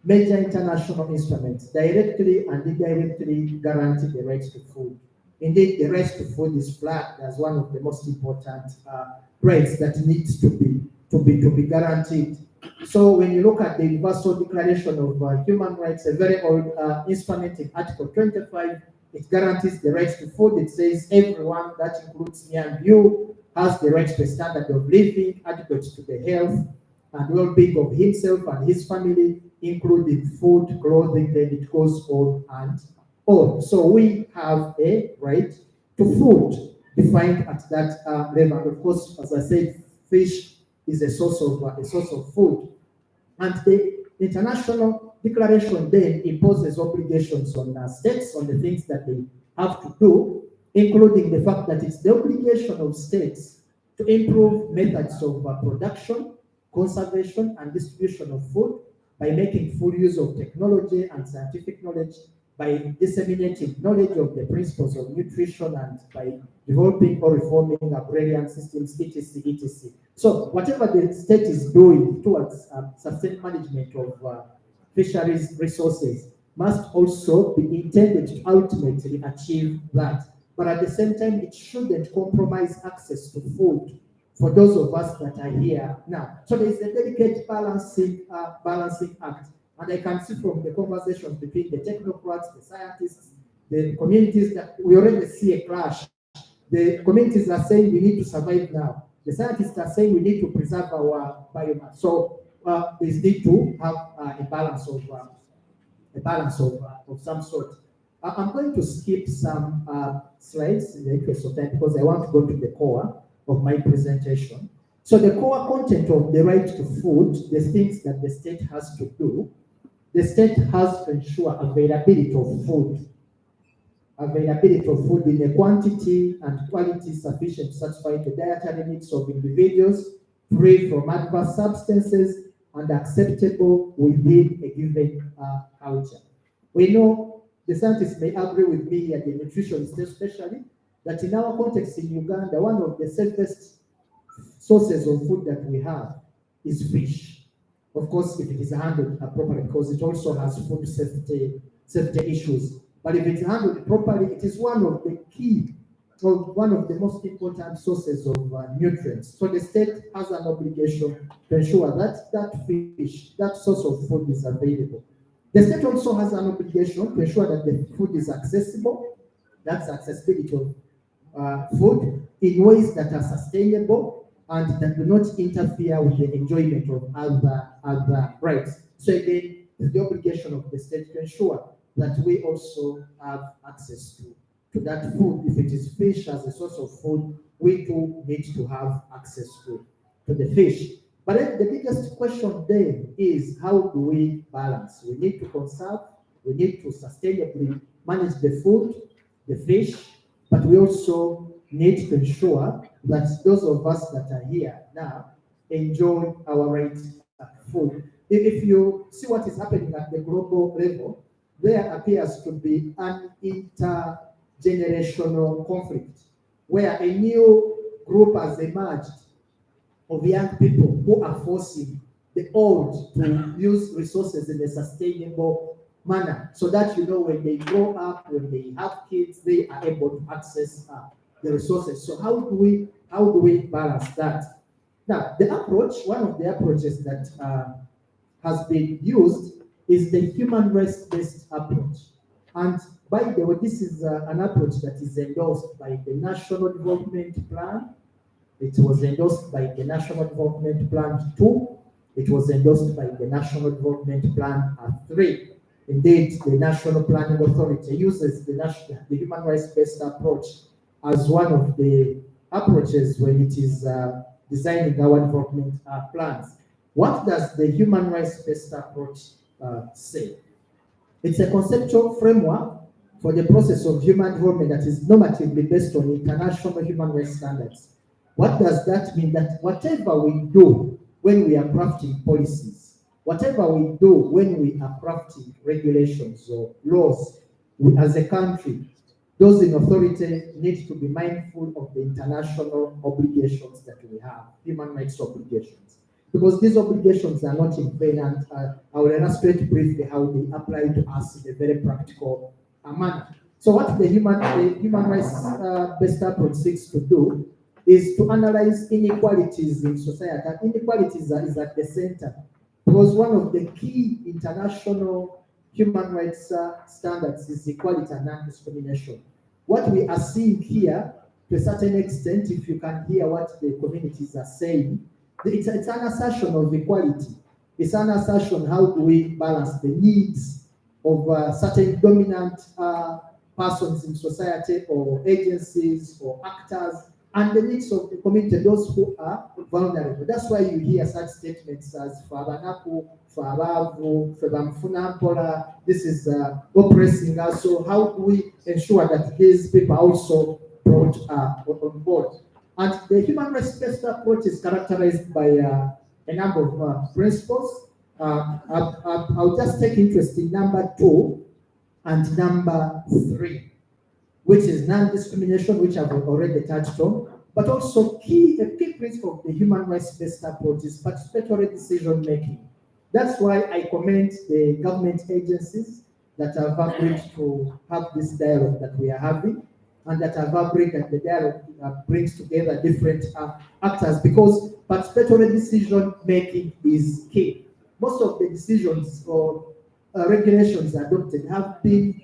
major international instruments, directly and indirectly guarantee the right to food. Indeed, the right to food is flagged as one of the most important rights that needs to be guaranteed. So when you look at the Universal Declaration of Human Rights, a very old instrument in Article 25, it guarantees the right to food. It says everyone, that includes me and you, has the right to a standard of living adequate to the health and well-being of himself and his family, including food, clothing, then it goes on and on. So we have a right to food defined at that level. Of course, as I said, fish is a source of food. And the international declaration then imposes obligations on states on the things that they have to do, including the fact that it's the obligation of states to improve methods of production, conservation, and distribution of food by making full use of technology and scientific knowledge, by disseminating knowledge of the principles of nutrition, and by developing or reforming agrarian systems, etc., etc. So whatever the state is doing towards sustained management of fisheries resources must also be intended to ultimately achieve that. But at the same time, it shouldn't compromise access to food for those of us that are here now. So there is a delicate balancing act. And I can see from the conversations between the technocrats, the scientists, the communities, that we already see a clash The communities are saying we need to survive now. The scientists are saying we need to preserve our biomass. So there's need to have a balance of some sort. I'm going to skip some slides in the interest of time because I want to go to the core of my presentation. So the core content of the right to food, the things that the state has to do, the state has to ensure availability of food in a quantity and quality sufficient to satisfy the dietary needs of individuals, free from adverse substances, and acceptable within a given culture. We know the scientists may agree with me and the nutritionists especially that in our context in Uganda, one of the safest sources of food that we have is fish. Of course, if it is handled properly, because it also has food safety issues. But if it's handled properly, it is one of the key, or one of the most important sources of nutrients. So the state has an obligation to ensure that that fish, that source of food is available. The state also has an obligation to ensure that the food is accessible, that's accessibility of food, in ways that are sustainable and that do not interfere with the enjoyment of other rights. So again, it's the obligation of the state to ensure that we also have access to that food. If it is fish as a source of food, we too need to have access to the fish. But then the biggest question then is, how do we balance? We need to conserve, we need to sustainably manage the food, the fish, but we also need to ensure that those of us that are here now enjoy our right food. If you see what is happening at the global level, there appears to be an intergenerational conflict where a new group has emerged of young people who are forcing the old to use resources in a sustainable manner, so that, you know, when they grow up, when they have kids, they are able to access the resources. So how do we balance that? Now, the approach, one of the approaches that has been used is the human rights-based approach. And by the way, this is an approach that is endorsed by the National Development Plan. It was endorsed by the National Development Plan 2. It was endorsed by the National Development Plan 3. Indeed, the National Planning Authority uses the human rights-based approach as one of the approaches when it is designing our development plans. What does the human rights-based approach say? It's a conceptual framework for the process of human development that is normatively based on international human rights standards. What does that mean? That whatever we do when we are crafting policies, whatever we do when we are crafting regulations or laws as a country, those in authority need to be mindful of the international obligations that we have, human rights obligations. Because these obligations are not in vain, and I will illustrate briefly how they apply to us in a very practical manner. So what the human rights-based approach seeks to do is to analyze inequalities in society. And inequalities is at the center, because one of the key international human rights standards is equality and non-discrimination. What we are seeing here, to a certain extent, if you can hear what the communities are saying, it's an assertion of equality. It's an assertion, how do we balance the needs of certain dominant persons in society or agencies or actors, and the needs of the community, those who are vulnerable. That's why you hear such statements as Fabanaku, Fabavu, Febamfunampola, this is oppressing us. So how do we ensure that these people are also brought on board? And the human rights-based approach is characterized by a number of principles. I'll just take interest in number 2 and number 3, which is non-discrimination, which I've already touched on, but also a key principle of the human rights-based approach is participatory decision-making. That's why I commend the government agencies that have agreed to have this dialogue that we are having, and that have agreed that the dialogue brings together different actors, because participatory decision-making is key. Most of the decisions or regulations adopted have been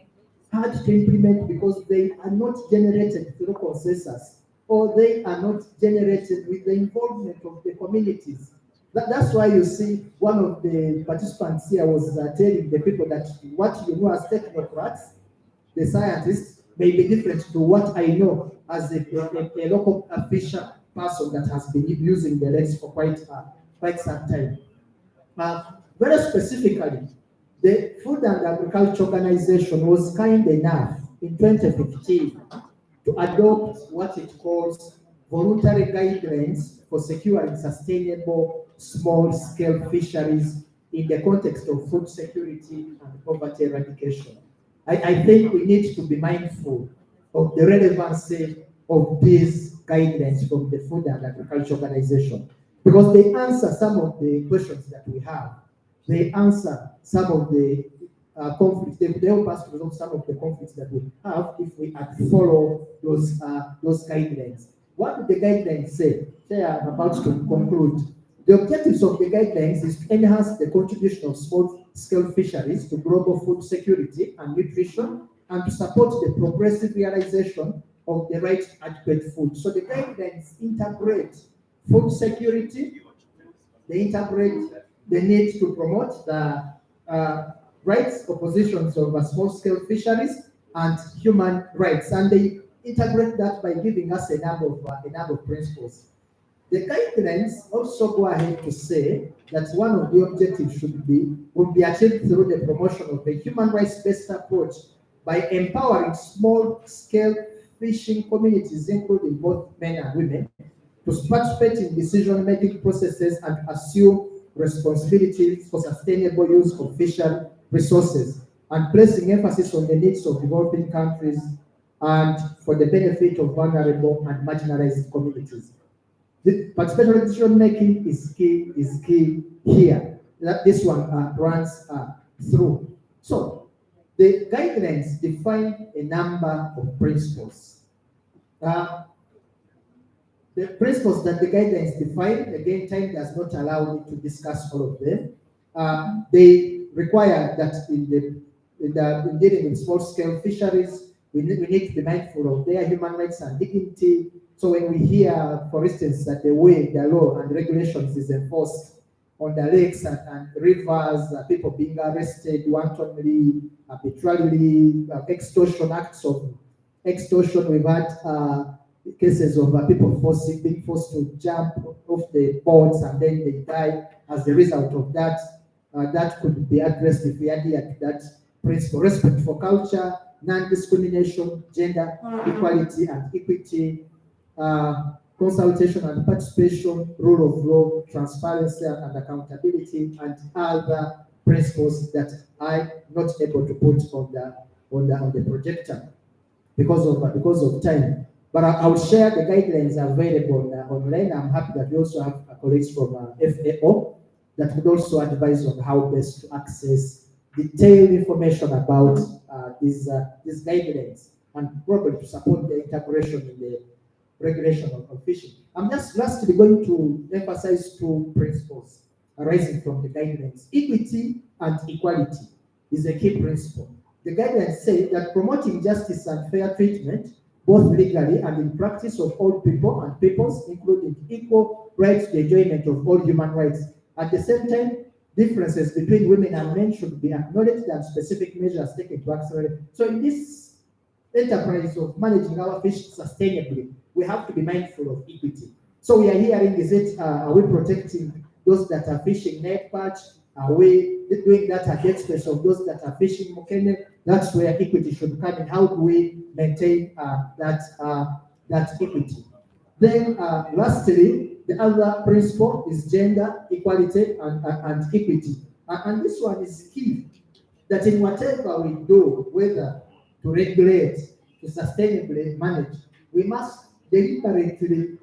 hard to implement because they are not generated through consensus, or they are not generated with the involvement of the communities. That's why you see one of the participants here was telling the people that what you know as technocrats, the scientists, may be different to what I know as a local fisher person that has been using the lakes for quite some time. Very specifically, the Food and Agriculture Organization was kind enough in 2015 to adopt what it calls voluntary guidelines for securing sustainable small-scale fisheries in the context of food security and poverty eradication. I think we need to be mindful of the relevancy of these guidelines from the Food and Agriculture Organization, because they answer some of the questions that we have. They answer some of the conflicts. They help us to resolve some of the conflicts that we have if we follow those guidelines. What do the guidelines say? They are about to conclude. The objectives of the guidelines is to enhance the contribution of small-scale fisheries to global food security and nutrition, and to support the progressive realization of the right to adequate food. So the guidelines integrate food security, they integrate the need to promote the rights of positions of small-scale fisheries and human rights, and they integrate that by giving us a number of principles. The guidelines also go ahead to say that one of the objectives would be achieved through the promotion of a human rights-based approach by empowering small-scale fishing communities, including both men and women, to participate in decision-making processes and assume responsibility for sustainable use of fishery resources, and placing emphasis on the needs of developing countries and for the benefit of vulnerable and marginalized communities. The participatory decision making is key here. That this one runs through. So the guidelines define a number of principles. The principles that the guidelines define, again, time does not allow me to discuss all of them. They require that in dealing with small-scale fisheries, we need to be mindful of their human rights and dignity. So when we hear, for instance, that the way the law and regulations is enforced on the lakes and rivers, people being arrested wantonly, arbitrarily, extortion, acts of extortion, we've had cases of people being forced to jump off the boats and then they die as a result of that. That could be addressed if we adhere to that principle: respect for culture, non-discrimination, gender equality and equity, consultation and participation, rule of law, transparency and accountability, and other principles that I'm not able to put on the projector because of time. But I will share the guidelines available online. I'm happy that we also have colleagues from FAO that could also advise on how best to access detailed information about these guidelines and probably to support the integration in the regulation of fishing. I'm just lastly going to emphasize two principles arising from the guidelines. Equity and equality is a key principle. The guidelines say that promoting justice and fair treatment, both legally and in practice, of all people and peoples, including equal rights to the enjoyment of all human rights. At the same time, differences between women and men should be acknowledged and specific measures taken to accelerate. So in this enterprise of managing our fish sustainably, we have to be mindful of equity. So we are hearing, are we protecting those that are fishing net patch? Are we doing that at the expense of those that are fishing mukene? That's where equity should come in. How do we maintain that equity? Then lastly, the other principle is gender equality and equity. And this one is key, that in whatever we do, whether to regulate, to sustainably manage, we must deliberately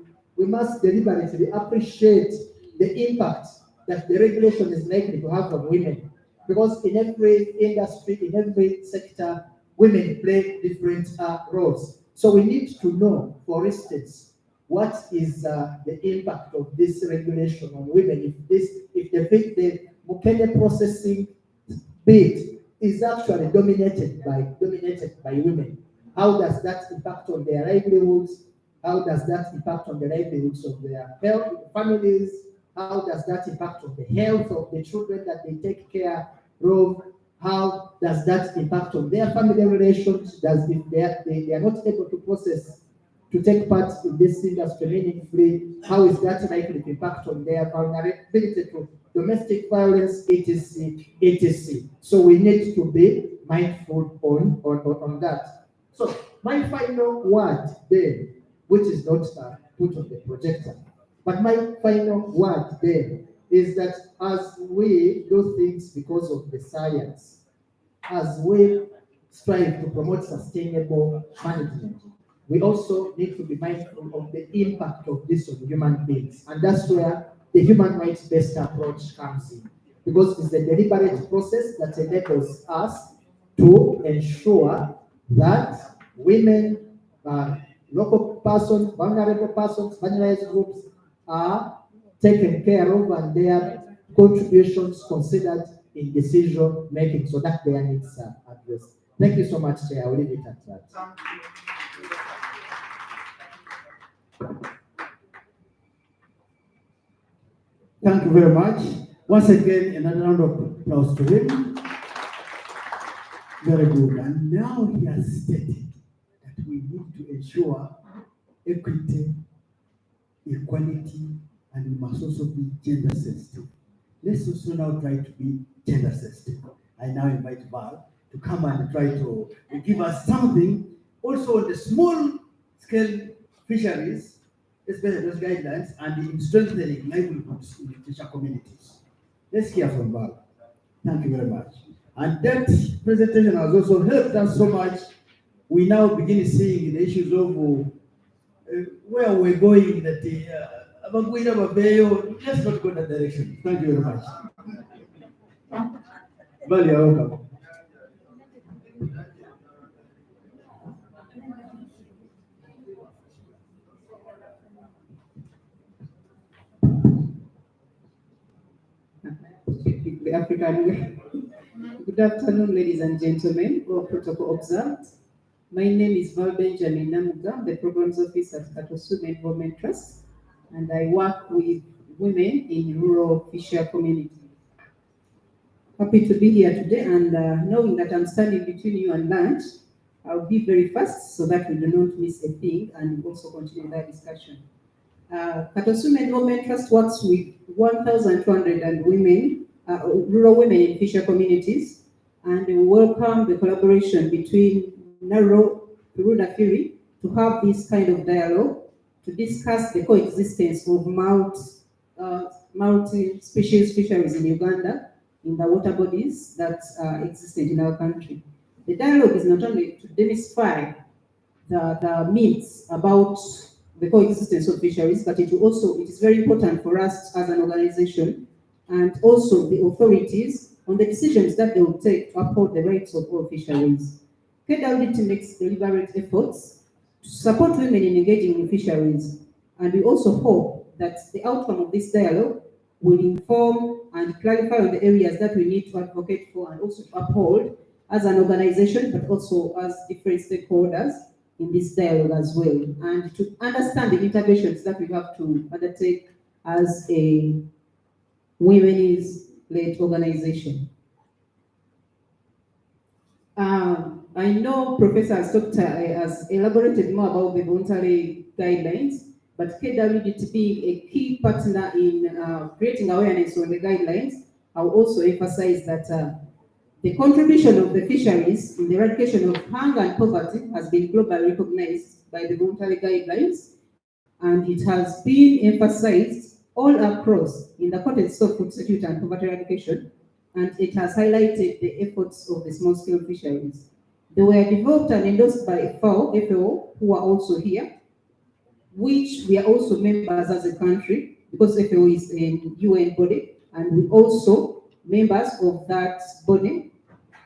appreciate the impact that the regulation is likely to have on women. Because in every industry, in every sector, women play different roles. So we need to know, for instance, what is the impact of this regulation on women? If the mukene processing bit is actually dominated by women. How does that impact on their livelihoods? How does that impact on the livelihoods of their families? How does that impact on the health of the children that they take care of? How does that impact on their family relations? If they are not able to take part in this industry meaningfully, how is that likely to impact on their vulnerability to domestic violence, etc., etc. So we need to be mindful on that. So my final word then, which is not put on the projector, but my final word then is that as we do things because of the science, as we strive to promote sustainable management, we also need to be mindful of the impact of this on human beings. And that's where the human rights-based approach comes in. Because it's a deliberate process that enables us to ensure that women, local persons, vulnerable persons, marginalized groups are taken care of and their contributions considered in decision making so that their needs are addressed. Thank you so much, Chair. I will leave it at that. Thank you very much. Once again, another round of applause to him. Very good. And now he has stated that we need to ensure equity, equality, and we must also be gender sensitive. Let's also now try to be gender sensitive. I now invite Val to come and try to give us something also on the small scale fisheries, especially those guidelines, and in strengthening livelihoods in the fisher communities. Let's hear from Val. Thank you very much. And that presentation has also helped us so much. We now begin seeing the issues of where we're going, that let's not go that direction. Thank you very much. Val, you're welcome. The African way. Good afternoon, ladies and gentlemen, all protocol observed. My name is Val Benjamin Namuga, the Programs Officer at Katosu Environment Trust, and I work with women in rural fisher community. Happy to be here today, and knowing that I'm standing between you and lunch, I'll be very fast so that we do not miss a thing and also continue that discussion. Katosu Environment Trust works with 1,200 women, rural women in fisher communities, and we welcome the collaboration between Naro through Nafiri to have this kind of dialogue to discuss the coexistence of multi-species fisheries in Uganda in the water bodies that existed in our country. The dialogue is not only to demystify the myths about the coexistence of fisheries, but it is very important for us as an organization and also the authorities on the decisions that they will take to uphold the rights of all fisheries. KWT makes deliberate efforts to support women in engaging in fisheries, and we also hope that the outcome of this dialogue will inform and clarify on the areas that we need to advocate for and also to uphold as an organization, but also as different stakeholders in this dialogue as well, and to understand the interventions that we have to undertake as a women's-led organization. I know Professor has elaborated more about the voluntary guidelines, but KWDT being a key partner in creating awareness on the guidelines, I will also emphasize that the contribution of the fisheries in the eradication of hunger and poverty has been globally recognized by the voluntary guidelines, and it has been emphasized all across in the context of food security and poverty eradication, and it has highlighted the efforts of the small-scale fisheries. They were developed and endorsed by FAO, who are also here, which we are also members as a country, because FAO is a UN body, and we also members of that body,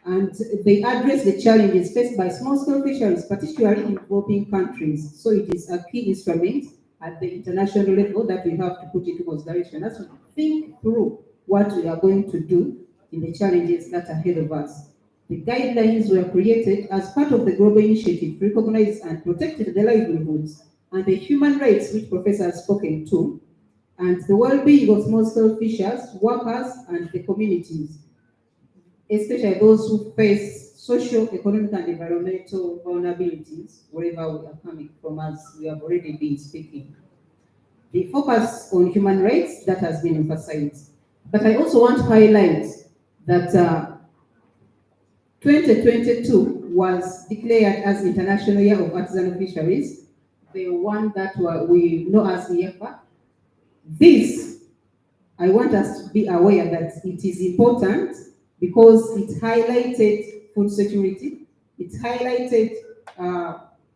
and they address the challenges faced by small-scale fisheries, particularly in developing countries. So it is a key instrument at the international level that we have to put into consideration as we think through what we are going to do in the challenges that are ahead of us. The guidelines were created as part of the global initiative to recognize and protect the livelihoods and the human rights which Professor has spoken to, and the well-being of small-scale fishers, workers, and the communities, especially those who face social, economic, and environmental vulnerabilities wherever we are coming from, as we have already been speaking. The focus on human rights, that has been emphasized. But I also want to highlight that 2022 was declared as International Year of Artisanal Fisheries, the one that we know as IEFA. This, I want us to be aware that it is important because it highlighted food security, it highlighted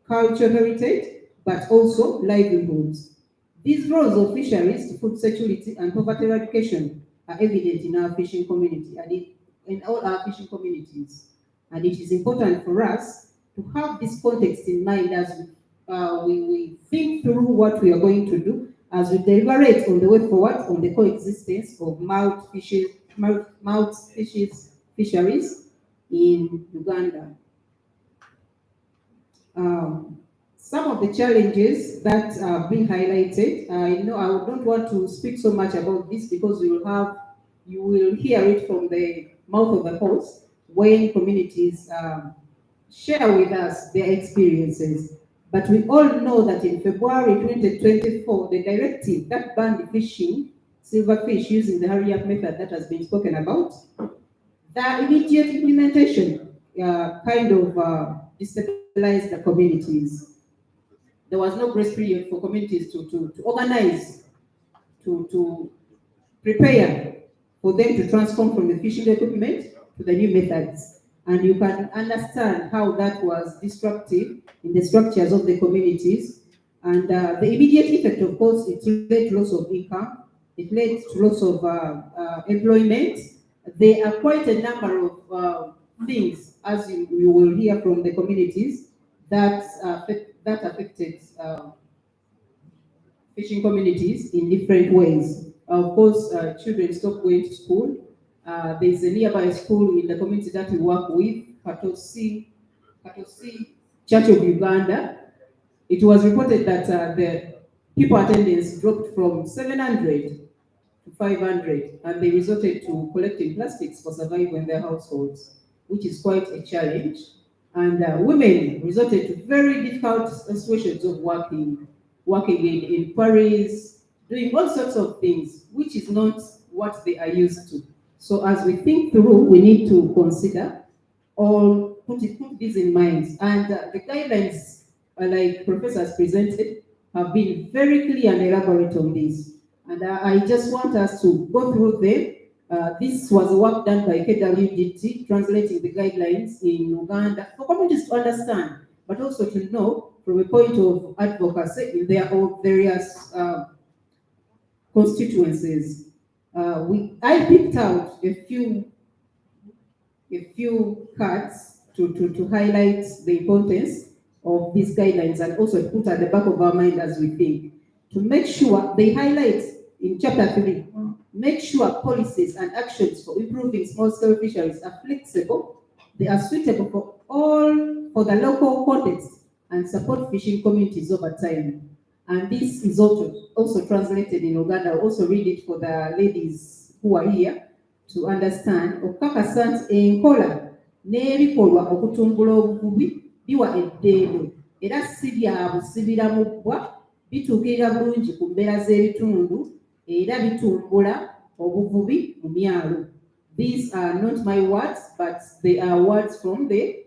cultural heritage, but also livelihoods. These roles of fisheries, food security, and poverty eradication are evident in our fishing community and in all our fishing communities. And it is important for us to have this context in mind as we think through what we are going to do, as we deliberate on the way forward on the coexistence of fisheries in Uganda. Some of the challenges that have been highlighted, I don't want to speak so much about this because you will hear it from the mouth of the host when communities share with us their experiences. But we all know that in February 2024, the directive that banned fishing silverfish using the hurry-up method that has been spoken about, the immediate implementation kind of destabilized the communities. There was no grace period for communities to organize, to prepare for them to transform from the fishing equipment to the new methods. And you can understand how that was destructive in the structures of the communities. And the immediate effect, of course, it led to loss of income, it led to loss of employment. There are quite a number of things, as you will hear from the communities, that affected fishing communities in different ways. Of course, children stopped going to school. There's a nearby school in the community that we work with, Katosi Church of Uganda. It was reported that the people attendance dropped from 700 to 500, and they resorted to collecting plastics for survival in their households, which is quite a challenge. And women resorted to very difficult situations of working in quarries, doing all sorts of things, which is not what they are used to. So as we think through, we need to consider or put this in mind. And the guidelines, like Professor has presented, have been very clear and elaborate on this. And I just want us to go through them. This was work done by KWDT, translating the guidelines in Uganda for communities to understand, but also to know from a point of advocacy in their own various constituencies. I picked out a few cards to highlight the importance of these guidelines and also put at the back of our mind as we think. To make sure they highlight in chapter 3, make sure policies and actions for improving small-scale fisheries are flexible, they are suitable for the local context and support fishing communities over time. And this is also translated in Uganda. I'll also read it for the ladies who are here to understand. Okakasa enkola n'ebikolwa okutumbula obuvubi biwa eddembe era si bya busibira mu bbwa, bituukirira bulungi ku mbeera z'ebitundu era bitumbula obuvubi mu myalo. These are not my words, but they are words from the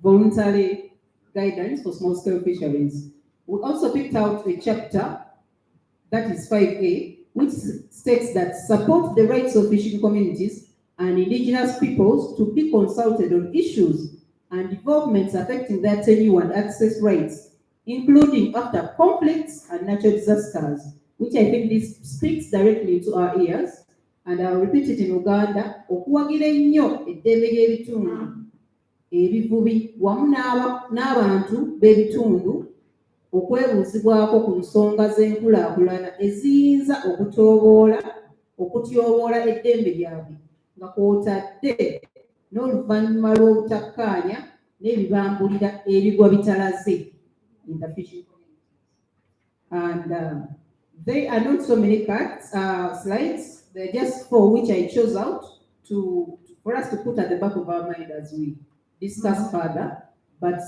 voluntary guidance for small-scale fisheries. We also picked out a chapter, that is 5A, which states that support the rights of fishing communities and indigenous peoples to be consulted on issues and developments affecting their tenure and access rights, including after conflicts and natural disasters, which I think this speaks directly to our ears. And I'll repeat it in Uganda. Okuwagira ennyo eddembe ly'ebitundu ebivubi wamu n'abantu b'ebitundu okwebuuzibwako ku nsonga z'enkulaakulana eziyinza okutyoboola eddembe lyabwe nga kw'otadde n'oluvannyuma lw'obutakkaanya n'ebibambulira ebigwa bitalaze in the fishing community. And there are not so many cards, slides. They're just four which I chose out for us to put at the back of our mind as we discuss further. But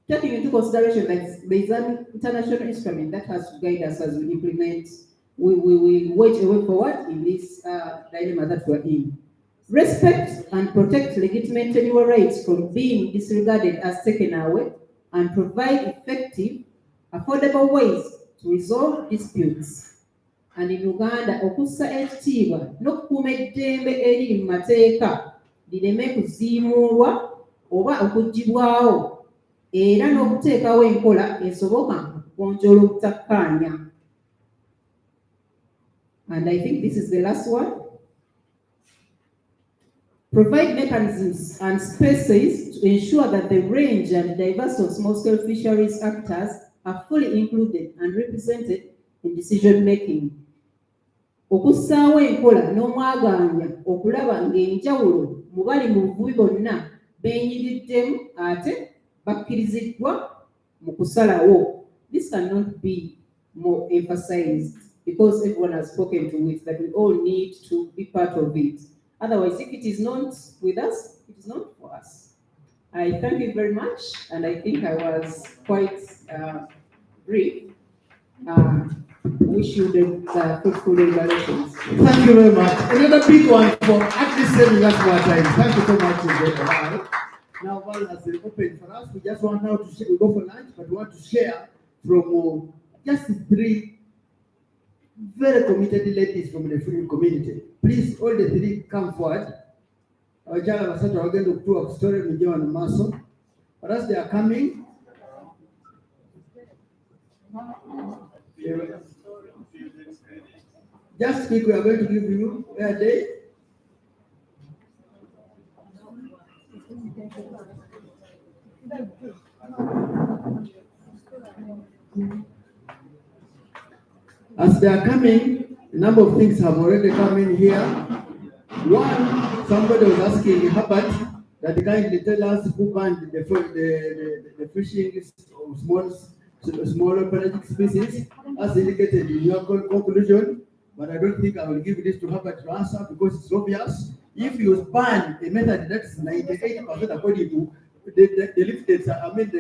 taking into consideration that there is an international instrument that has to guide us as we implement, we wage a way forward in this dilemma that we're in. Respect and protect legitimate tenure rights from being disregarded as taken away, and provide effective, affordable ways to resolve disputes. And in Uganda, okussa ekitiibwa n'okukuuma eddembe eriri mu mateeka lireme kuziimuulwa oba okuggibwawo, era n'okuteekawo enkola esoboka okugonjoola obutakkaanya. And I think this is the last one. Provide mechanisms and spaces to ensure that the range and diversity of small-scale fisheries actors are fully included and represented in decision-making. Okussaawo enkola n'omwagaanya okulaba ng'enjawulo mu bali mu buvubi bonna beenyiriddemu ate bakkiriziddwa mu kusalawo. This cannot be more emphasized because everyone has spoken to it, that we all need to be part of it. Otherwise, if it is not with us, it is not for us. I thank you very much, and I think I was quite brief. Wish you the fruitful evaluations. Thank you very much. Another big one for at least saving us more time. Thank you so much. Now, while has been open for us, we just want now to share, we go for lunch, but we want to share from just three very committed ladies from the free community. Please, all the three come forward. Our child was going to do a story with John and Maso. But as they are coming, just speak, we are going to give you where they. As they are coming, a number of things have already come in here. One, somebody was asking Herbert that kindly tell us who banned the fishing of smaller pelagic species, as indicated in your conclusion. But I don't think I will give this to Herbert to answer because it's obvious. If you ban a method that is 98% according to the lifted, I mean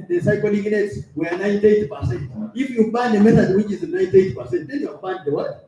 the cycling nets were 98%. If you ban a method which is 98%, then you have banned the what?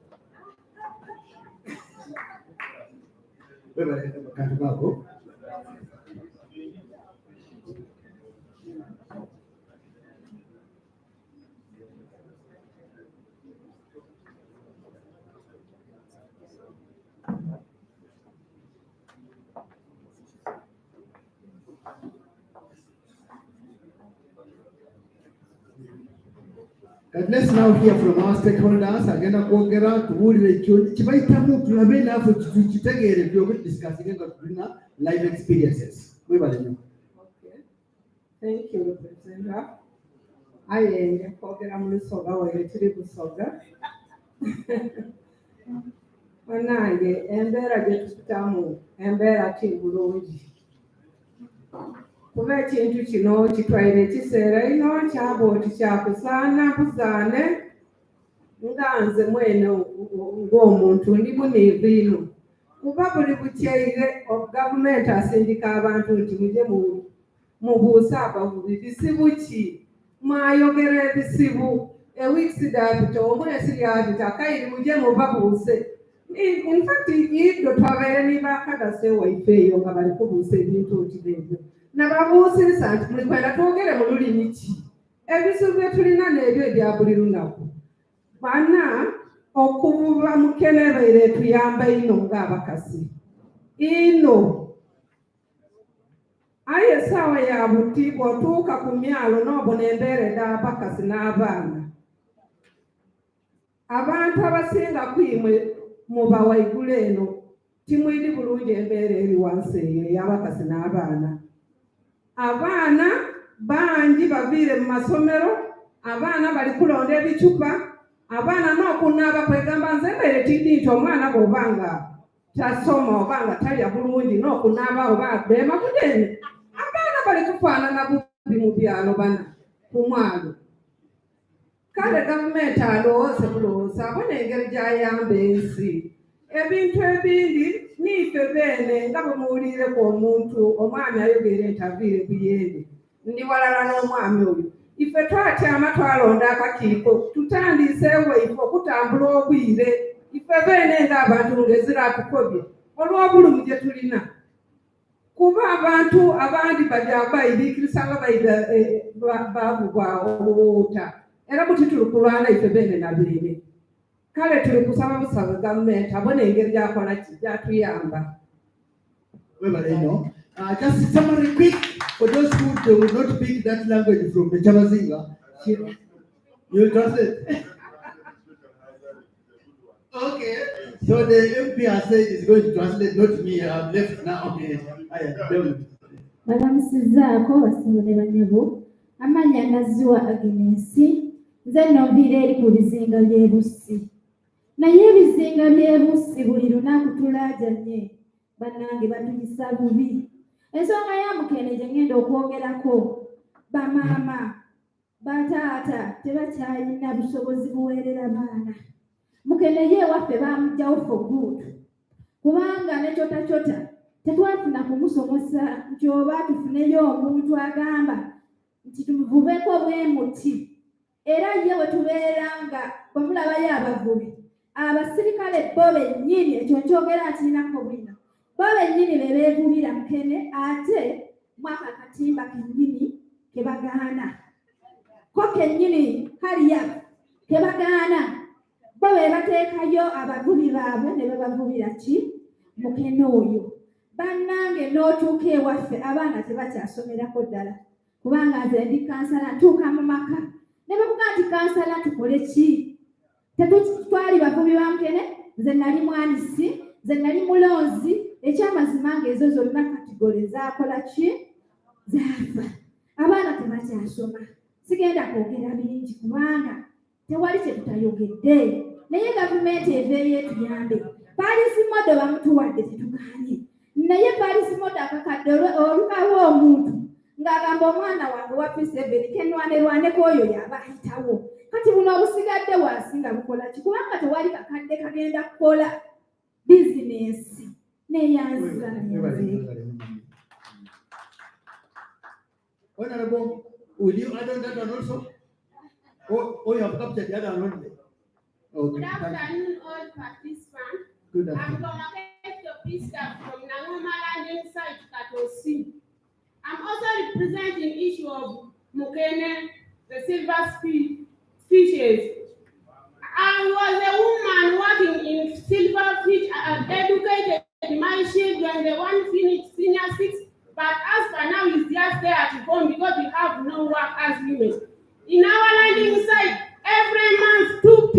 And let's now hear from our stakeholders. Agenda kwogera tuwulire kibayitamu tulabe naffe tukitegeere byobe discussing nga tulina live experiences. Mwebale nnyo. Thank you, Representative. Ayenje kwogera mu Lusoga were tuli Busoga. Bannange embeera gye tupitamu embeera ti bulungi. Kuba ekintu kino kitwaire ekiseera ino kyaba oti kyakusaana busaane nga nze mwene ng'omuntu ndi muniivu ino. Kuba buli bukyeire gavumenti asindika abantu nti muje mubuuse abavubi bisibu ki? Mwayogera ebisibu ewiiki daabita omwezi lyabita kayiri muje mubabuuse. In fact, iddo twabaire ne bakadase waife eyo nga bali kubuusa ebintu nti ebyo. Nababuusisa nti mulikwenda twogere mu lulimi ki? Ebizibu bye tulina n'ebyo ebya buli lunaku. Bana okuvuba mukenebeere etuyamba ino ng'abakasi. Ino. Aye essaawa ya buti bw'otuuka ku myalo n'obona embeera ed'abakasi n'abaana. Abantu abasinga kwimwe muba waigulu eno timwidi bulungi embeera eri wansi eyo ey'abakasi n'abaana. Abaana bangi baviire mu masomero, abaana bali kulonda ebicupa, abaana n'okunaaba kwegamba nze mbeere tindi nti omwana bw'obanga tasoma oba nga talya bulungi n'okunaaba oba beema kudene abaana bali kufaanana bubi mu byalo bana ku mwalo. Kale gavumenti alowooze bulowooza abona engeri gy'ayamba ensi. Ebintu ebindi niife beene nga bwe muwulireku omuntu omwami ayogera entaviire buyende ndi walala n'omwami oyo. Ife twatyama twalonda akakiiko tutandiiseewo ife okutambula obwire ife beene ng'abantu ng'eziratukobye olw'obulumi gye tulina. Kuba abantu abandi bajabayiriikirisa nga bayida baavugwa obuwuuta era buti tuli kulwana ife beene na beene. Kale tuli kusaba busaba gavumenti abona engeri gy'akola gy'atuyamba. Just summary quick for those who do not speak that language from the Chamazinga. You will translate. Okay. So the MP has said is going to translate, not me. I'm left now. Balamusizaako basimule banyabo amanya naziwa Agnesi nze nnoviira eri ku bizinga by'ebussi naye ebizinga by'ebussi buli lunaku tulaajanye bannange batuyisa bubi. Ensonga ya Mukene gye ngenda okwogerako bamaama bataata tebakyalina busobozi buweerera baana. Mukene ye waffe bamugyawo for good kubanga ne kyotachota tetwafuna kumusomesa nti oba tufuneyo omuntu agamba nti tumuvubeko bwe muti. Era ye we tubeera nga bamulabayo abavubi abasirikale bo bennyini ekyo nkyogera ntiinako bwino bo bennyini be beevubira Mukene ate mwaka katimba kennyini ke bagaana ko kennyini haliya ke bagaana bo be bateekayo abavubi baabwe ne babavubira ki Mukene oyo. Bannange n'otuuka ewaffe abaana tebakyasomerako ddala kubanga nze ndi kansala ntuuka mu maka ne bavuga nti kansala tukole ki? Tetutwali bavubi ba Mukene, nze nali mwanisi, nze nali mulonzi, ekyamazima ng'ezo zonna kategole zaakola ki? Zaafa. Abaana tebakyasoma. Sigenda kwogera bingi kubanga tewali kye tutayogedde. Naye gavumenti eveeyo etuyambe. Paalisi modo bamutuwadde tetugaanye. Naye paalisi modo akakadde olukawo omuntu ng'agamba omwana wange wa P7 kenwanirwaneko oyo yaba ayitawo. Kati buno obusigadde wansi nga bukola ki? Kubanga tewali kakadde kagenda kukola bizinesi neyanziza nayanze. Honorable, will you add on that one also? Or you have captured the other one only? Okay. Good afternoon, all participants. Good I'm afternoon. Tomaketo Pista from Nangoma Landing Site, Katosi. I'm also representing issue of Mukene, the silver fishes. I was a woman working in silver fish and educated my children. The one finished senior 6, but as for now, he's just there at home because we have no work as women. In our landing site, every month, two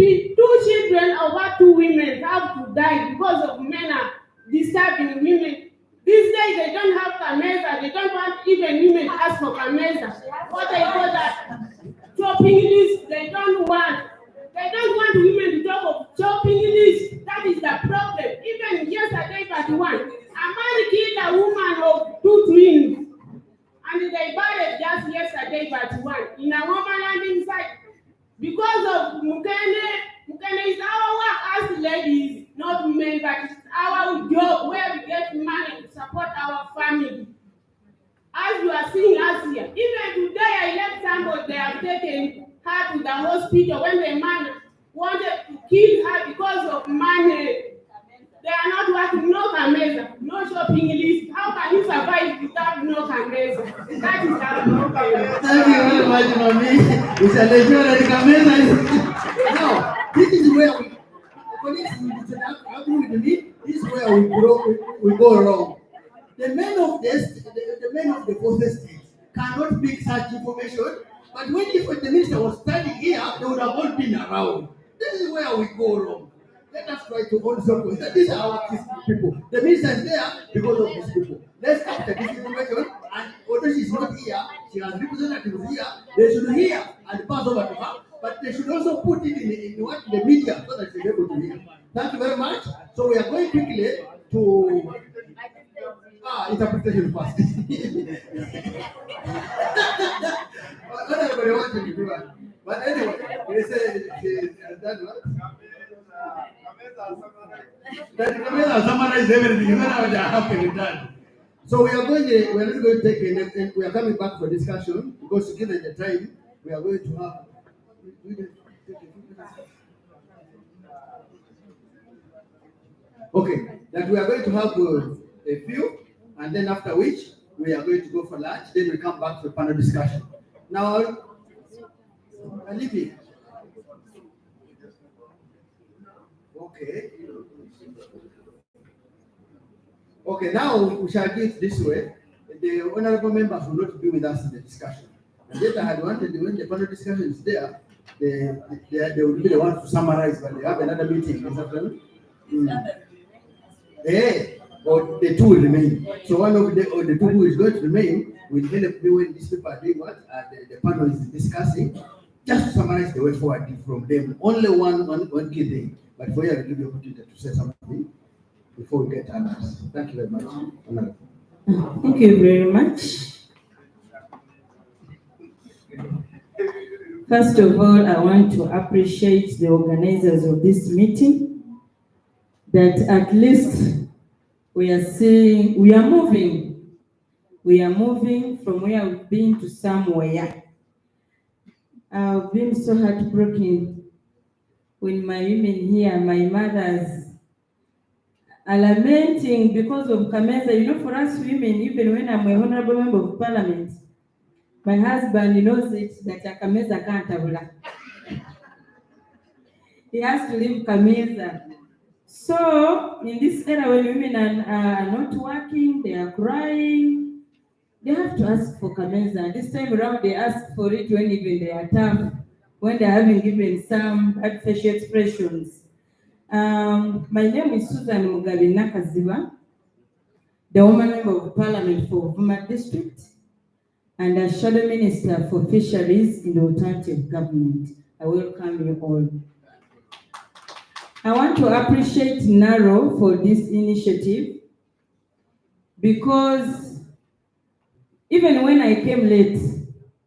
children over 2 women have to die because of men are disturbing women. These days, they don't have kameza. They don't want even women to ask for kameza. What they call that chopping list, they don't want. They don't want women to talk of chopping list. That is the problem. Even yesterday, but one, a man killed a woman of 2 twins. And they buried just yesterday, but one, in a woman landing site. Because of Mukene is our work as ladies, not men, but it's our job where we get money to support our family. As you are seeing us here, even today I left somebody, they have taken her to the hospital when the man wanted to kill her because of money. They are not working, no kameza, no shopping list. How can you survive without no kameza? That is our problem. Thank you very much, Mami. We shall ensure that the camera now, this is where we, colleagues, will agree with me. This is where we go wrong. The men of the forces state cannot pick such information. But when if the minister was standing here, they would have all been around. This is where we go wrong. Let us try to also consider these are our people. The minister is there because of these people. Let's capture this information, and although she's not here, she has representatives here. They should hear and pass over to her, but they should also put it in the media so that she's able to hear. Thank you very much. So we are going quickly. interpretation first. Not everybody wants to do that. But anyway, they say that what? That Camilla summarized everything. You know what happened with that. So we are not going to take and we are coming back for discussion because given the time, we are going to have. Okay, that we are going to have a few, and then after which we are going to go for lunch. Then we come back for panel discussion. Now, I leave it. Okay. Okay, now we shall do it this way. The honorable members will not be with us in the discussion. And yet I had wanted when the panel discussion is there, they will be the one to summarize, but they have another meeting. Is that right? Or the two will remain. So one of the two who is going to remain will help me when these people are doing what the panel is discussing, just to summarize the way forward from them. Only one key thing. But for you, I will give you opportunity to say something before we get to others. Thank you very much. Thank you very much. First of all, I want to appreciate the organizers of this meeting, that at least we are seeing, we are moving from where we've been to somewhere. I've been so heartbroken when my women here, my mothers, are lamenting because of Kameza. You know, for us women, even when I'm a honorable member of parliament, my husband knows it that a Kameza can't have. He has to leave Kameza. So, in this era when women are not working, they are crying, they have to ask for Kameza. This time around, they ask for it when even they are tough, when they haven't given some bad facial expressions. My name is Susan Mugabe Nakaziba, the woman member of parliament for Vuma district, and a shadow minister for fisheries in the alternative government. I welcome you all. I want to appreciate NARO for this initiative because even when I came late,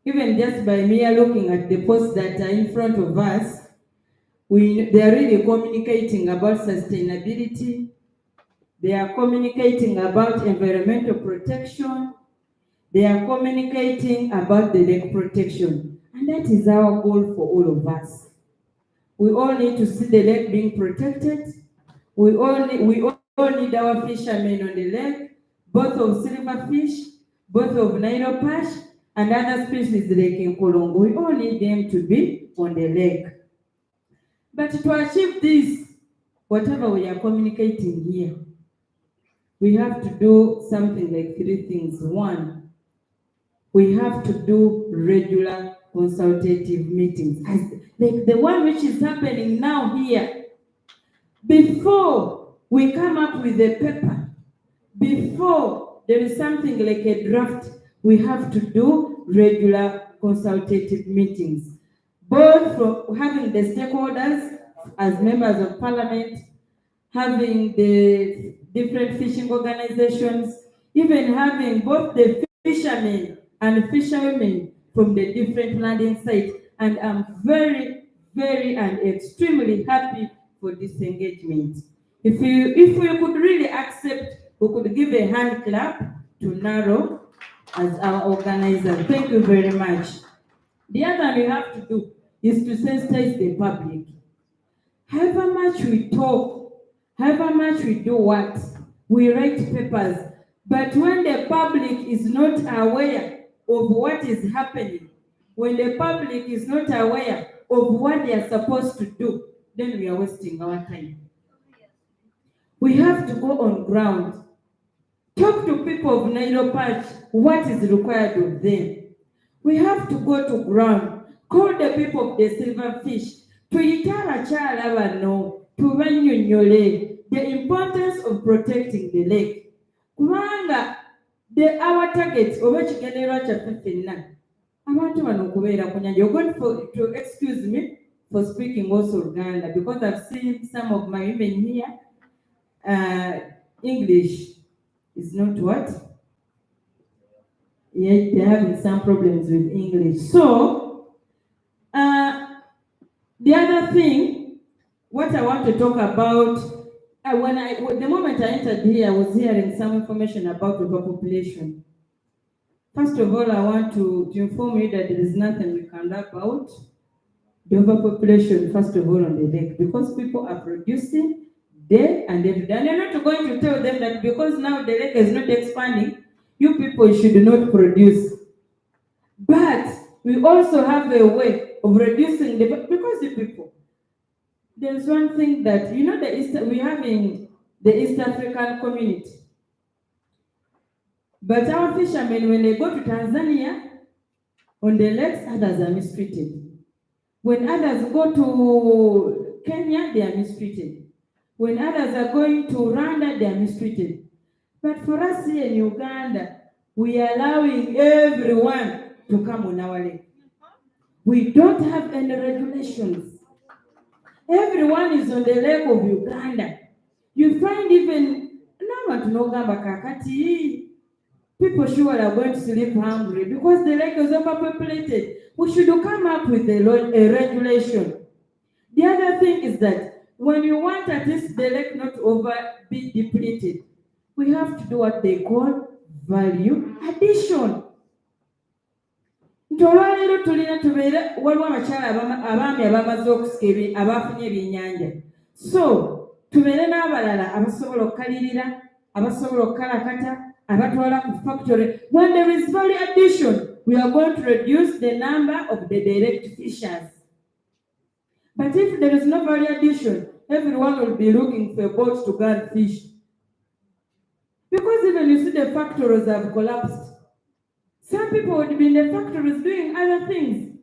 even just by mere looking at the posts that are in front of us, they are really communicating about sustainability. They are communicating about environmental protection. They are communicating about the lake protection. And that is our goal for all of us. We all need to see the lake being protected. We all need our fishermen on the lake, both of silverfish, both of Nile perch, and other species like in Kolongo. We all need them to be on the lake. But to achieve this, whatever we are communicating here, we have to do something like three things. One, we have to do regular consultative meetings, like the one which is happening now here. Before we come up with a paper, before there is something like a draft, we have to do regular consultative meetings, both from having the stakeholders as members of parliament, having the different fishing organizations, even having both the fishermen and fisherwomen from the different landing sites. And I'm very, very and extremely happy for this engagement. If we could really accept, we could give a hand clap to NARO as our organizer. Thank you very much. The other thing we have to do is to sensitize the public. However much we talk, however much we do what, we write papers, but when the public is not aware of what is happening, when the public is not aware of what they are supposed to do, then we are wasting our time. We have to go on ground. Talk to people of Nile Perch what is required of them. We have to go to ground. Call the people of the silverfish. Tuyitara chala bano, tubanyonyole the importance of protecting the lake. Kubanga our target oba kigendererwa kyaffe ffenna. Abantu bano okubeera ku nyanja. You're going to excuse me for speaking also Uganda because I've seen some of my women here. English is not what? yet they're having some problems with English. So, the other thing, what I want to talk about, the moment I entered here, I was hearing some information about overpopulation. First of all, I want to inform you that there is nothing we can do about the overpopulation, first of all, on the lake, because people are producing day and every day. And you're not going to tell them that because now the lake is not expanding, you people should not produce. But we also have a way of reducing because you people, there's one thing that, you know, we have in the East African community. But our fishermen, when they go to Tanzania, on the lakes, others are mistreated. When others go to Kenya, they are mistreated. When others are going to Rwanda, they are mistreated. But for us here in Uganda, we are allowing everyone to come on our lake. We don't have any regulations. Everyone is on the lake of Uganda. You find even people sure are going to sleep hungry because the lake is overpopulated. We should come up with a regulation. The other thing is that when you want at least the lake not to be depleted, we have to do what they call value addition. Ntolwalero tulina tubeera waliwo abakyala abaami abamaze okusika abafunye ebyennyanja. So tubeere n'abalala abasobola okukalirira, abasobola okukalakata, abatwala ku factory. When there is value addition, we are going to reduce the number of the direct fishers. But if there is no value addition, everyone will be looking for a boat to go and fish. Because even you see the factories have collapsed. Some people would be in the factories doing other things.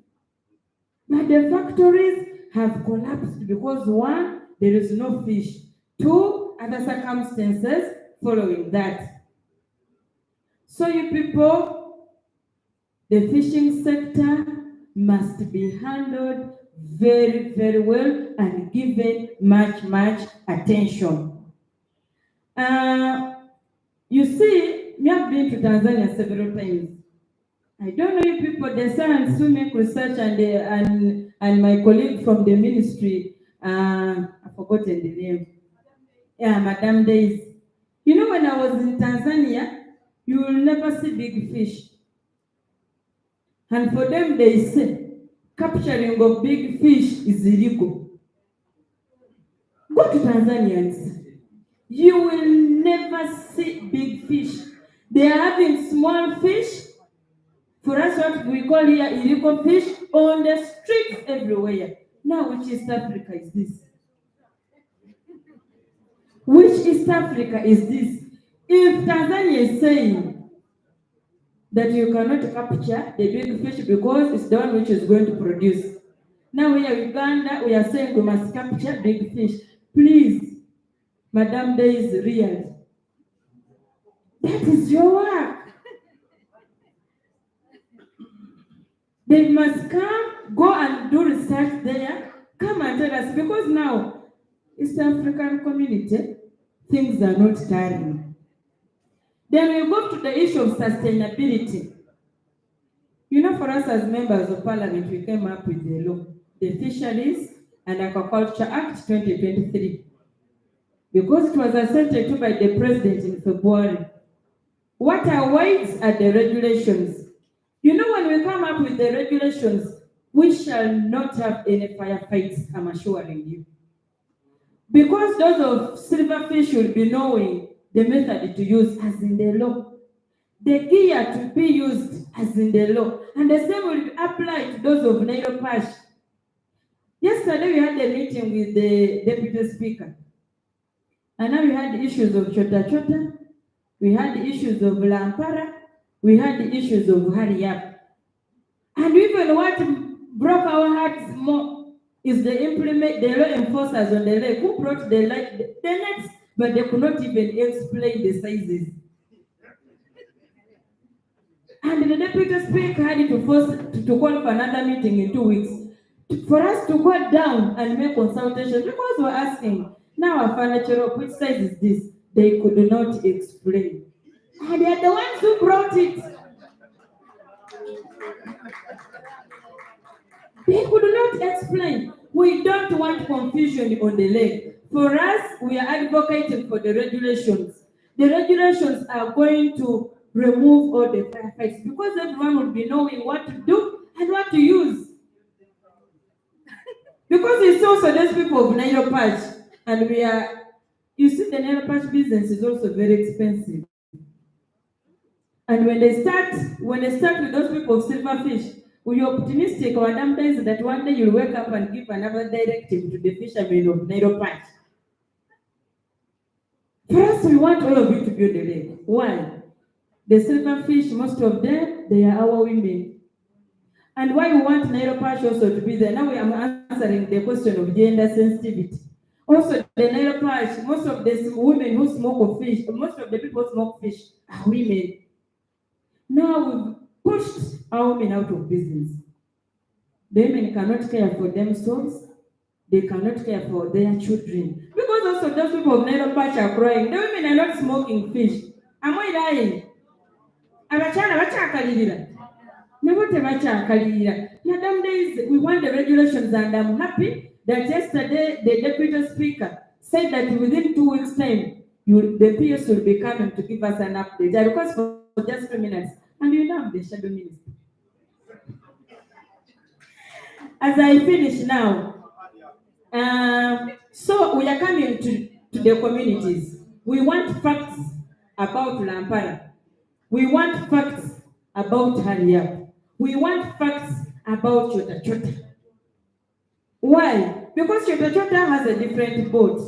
But the factories have collapsed because one, there is no fish. Two, other circumstances following that. So you people, the fishing sector must be handled very, very well and given much, much attention. You see, me have been to Tanzania several times. I don't know if people, the science who make research and my colleague from the ministry, I've forgotten the name. Yeah, Madam Days. You know, when I was in Tanzania, you will never see big fish. And for them, they say, capturing of big fish is illegal. Go to Tanzania and see. You will never see big fish. They are having small fish. For us, what we call here illegal fish on the streets everywhere. Now, which East Africa is this? Which East Africa is this? If Tanzania is saying that you cannot capture the big fish because it's the one which is going to produce. Now we are Uganda, we are saying we must capture big fish. Please, Madam Day is real. That is your work. They must come, go and do research there, come and tell us, because now, East African community, things are not carrying. Then we go to the issue of sustainability. You know, for us as members of parliament, we came up with the law, the Fisheries and Aquaculture Act 2023, because it was assented to by the president in February. What awaits are the regulations. You know, when we come up with the regulations, we shall not have any firefights, I'm assuring you. Because those of silverfish will be knowing the method to use as in the law. The gear to be used as in the law. And the same will be applied to those of Nile Pash. Yesterday we had a meeting with the deputy speaker. And now we had the issues of Chota Chota. We had the issues of Lampara. We had the issues of Hurry Up. And even what broke our hearts more is the law enforcers on the lake who brought the nets, but they could not even explain the sizes. And the deputy speaker had to call for another meeting in 2 weeks for us to go down and make consultations, because we're asking, now our furniture, which size is this? They could not explain. And they are the ones who brought it. They could not explain. We don't want confusion on the lake. For us, we are advocating for the regulations. The regulations are going to remove all the firefights because everyone will be knowing what to do and what to use. Because it's also those people of Nairo Patch, and we are, you see, the Nairo Patch business is also very expensive. And when they start with those people of silverfish, we are optimistic or sometimes that one day you'll wake up and give another directive to the fishermen of Nairo Patch. First, we want all of you to build the lake. Why? The silverfish, most of them, they are our women. And why we want Nairo Patch also to be there? Now we are answering the question of gender sensitivity. Also, the Nairo Patch, most of the women who smoke fish, most of the people who smoke fish are women. Now we've pushed our women out of business. The women cannot care for themselves. They cannot care for their children. Because also those people of Nairo Patch are crying. The women are not smoking fish. Am I lying? Abachana bachakalira. Never tebachakalira. Madam days, we want the regulations, and I'm happy that yesterday the deputy speaker said that within 2 weeks' time, the PS will be coming to give us an update. I request for just 2 minutes. And you know the shadow minister. As I finish now, so we are coming to the communities. We want facts about Lampara. We want facts about Hariap. We want facts about Chota Chota. Why? Because Chota Chota has a different boat,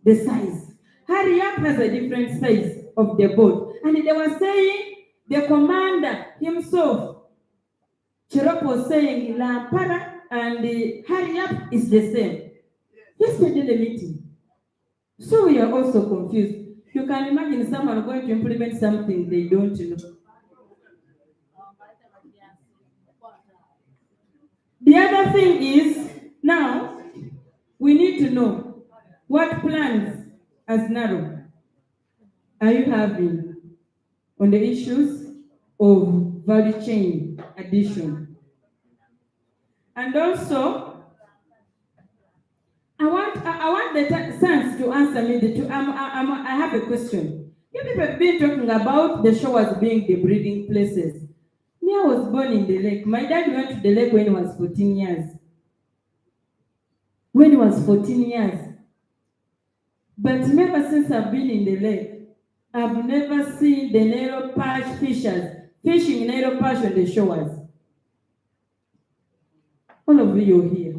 the size. Hariap has a different size of the boat. And they were saying, the commander himself, Cherop was saying Lampara and the Hariap is the same. Yesterday the meeting. So we are also confused. You can imagine someone going to implement something they don't know. The other thing is, now, we need to know what plans as NARO are you having on the issues of value chain addition. And also, I want the sons to answer me. I have a question. You people have been talking about the showers being the breeding places. Me, I was born in the lake. My dad went to the lake when he was 14 years. When he was 14 years. But never since I've been in the lake, I've never seen the Nairo Patch fishers fishing Nairo Patch on the showers. All of you here.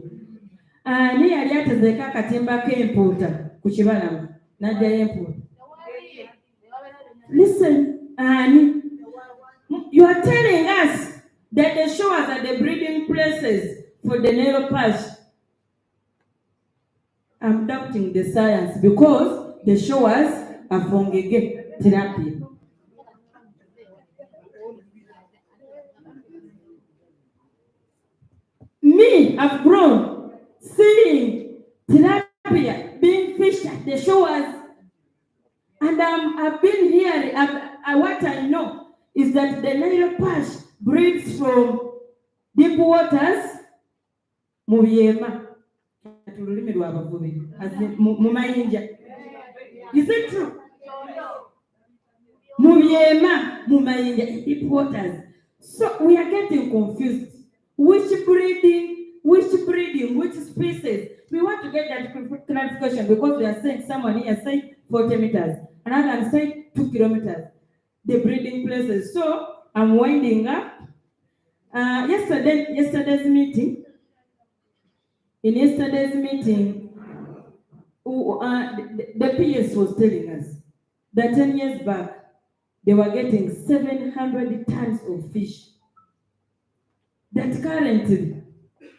Ni aliyatezeka katimba kemputa kuchibala na jayempu. Listen, you are telling us that the showers are the breeding places for the Nairo Patch. I'm doubting the science because the showers are fungige therapy. Me, I've grown seeing tilapia being fished at the showers, and I've been hearing. What I know is that the Nairo Patch breeds from deep waters, Muyema. Is it true? Muyema, Mumayinja, deep waters. So we are getting confused. Which breeding, which species? We want to get that clarification because we are saying someone here say 40 meters, another one say 2 kilometers. The breeding places. So I'm winding up. Yesterday's meeting. In yesterday's meeting, the PS was telling us that 10 years back, they were getting 700 tons of fish. That currently,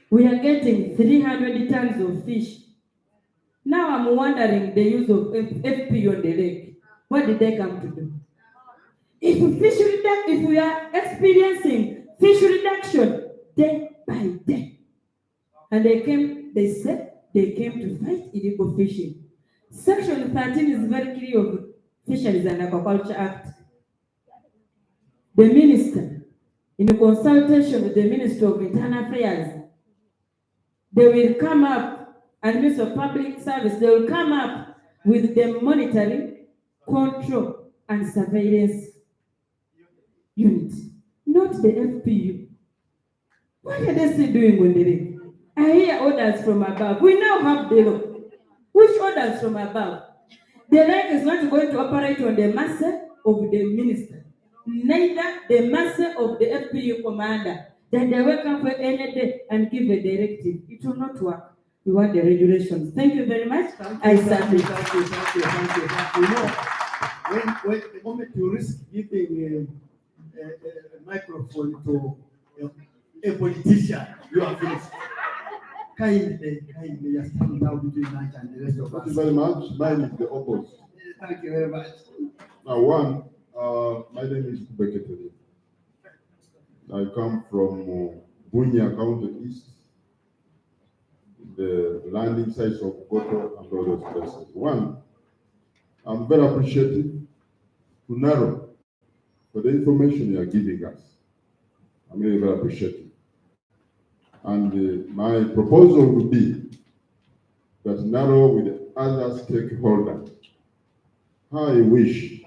we are getting 300 tons of fish. Now I'm wondering the use of FP on the lake. What did they come to do? If we are experiencing fish reduction day by day, and they said they came to fight illegal fishing. Section 13 is very clear of Fisheries and Aquaculture Act. The minister in consultation with the Ministry of Internal Affairs, they will come up, and Ministry of Public Service, they will come up with the monitoring, control, and surveillance unit, not the FPU. What are they still doing on the lake? I hear orders from above. We now have the law. Which orders from above? The lake is not going to operate on the mercy of the minister, neither the mercy of the FPU commander. Then they wake up any day and give a directive. It will not work. We want the regulations. Thank you very much. I submit. Thank you. You know, when the moment you risk giving a microphone to a politician, you are finished. Kindly, you are standing now between lunch and the rest of us. Thank you very much. Mine is the opposite. Thank you very much. Now, my name is Kubeketeli. I come from Bunya County East, the landing sites of Goto and all those places. One, I'm very appreciative to Naro for the information you are giving us. I'm really very appreciative. And my proposal would be that Naro with other stakeholders, I wish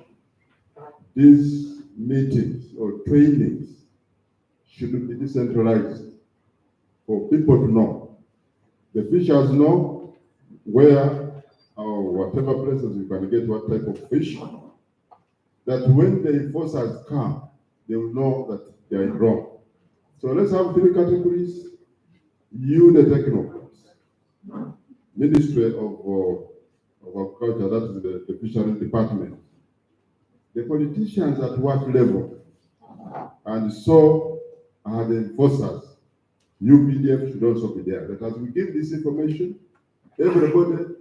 these meetings or trainings should be decentralized for people to know. The fishers know where or whatever places you can get what type of fish, that when the enforcers come, they will know that they are wrong. So let's have three categories. You, the technocrats, Ministry of Agriculture, that is the Fisheries Department, the politicians at what level, and so are the enforcers. UPDF should also be there. That as we give this information, everybody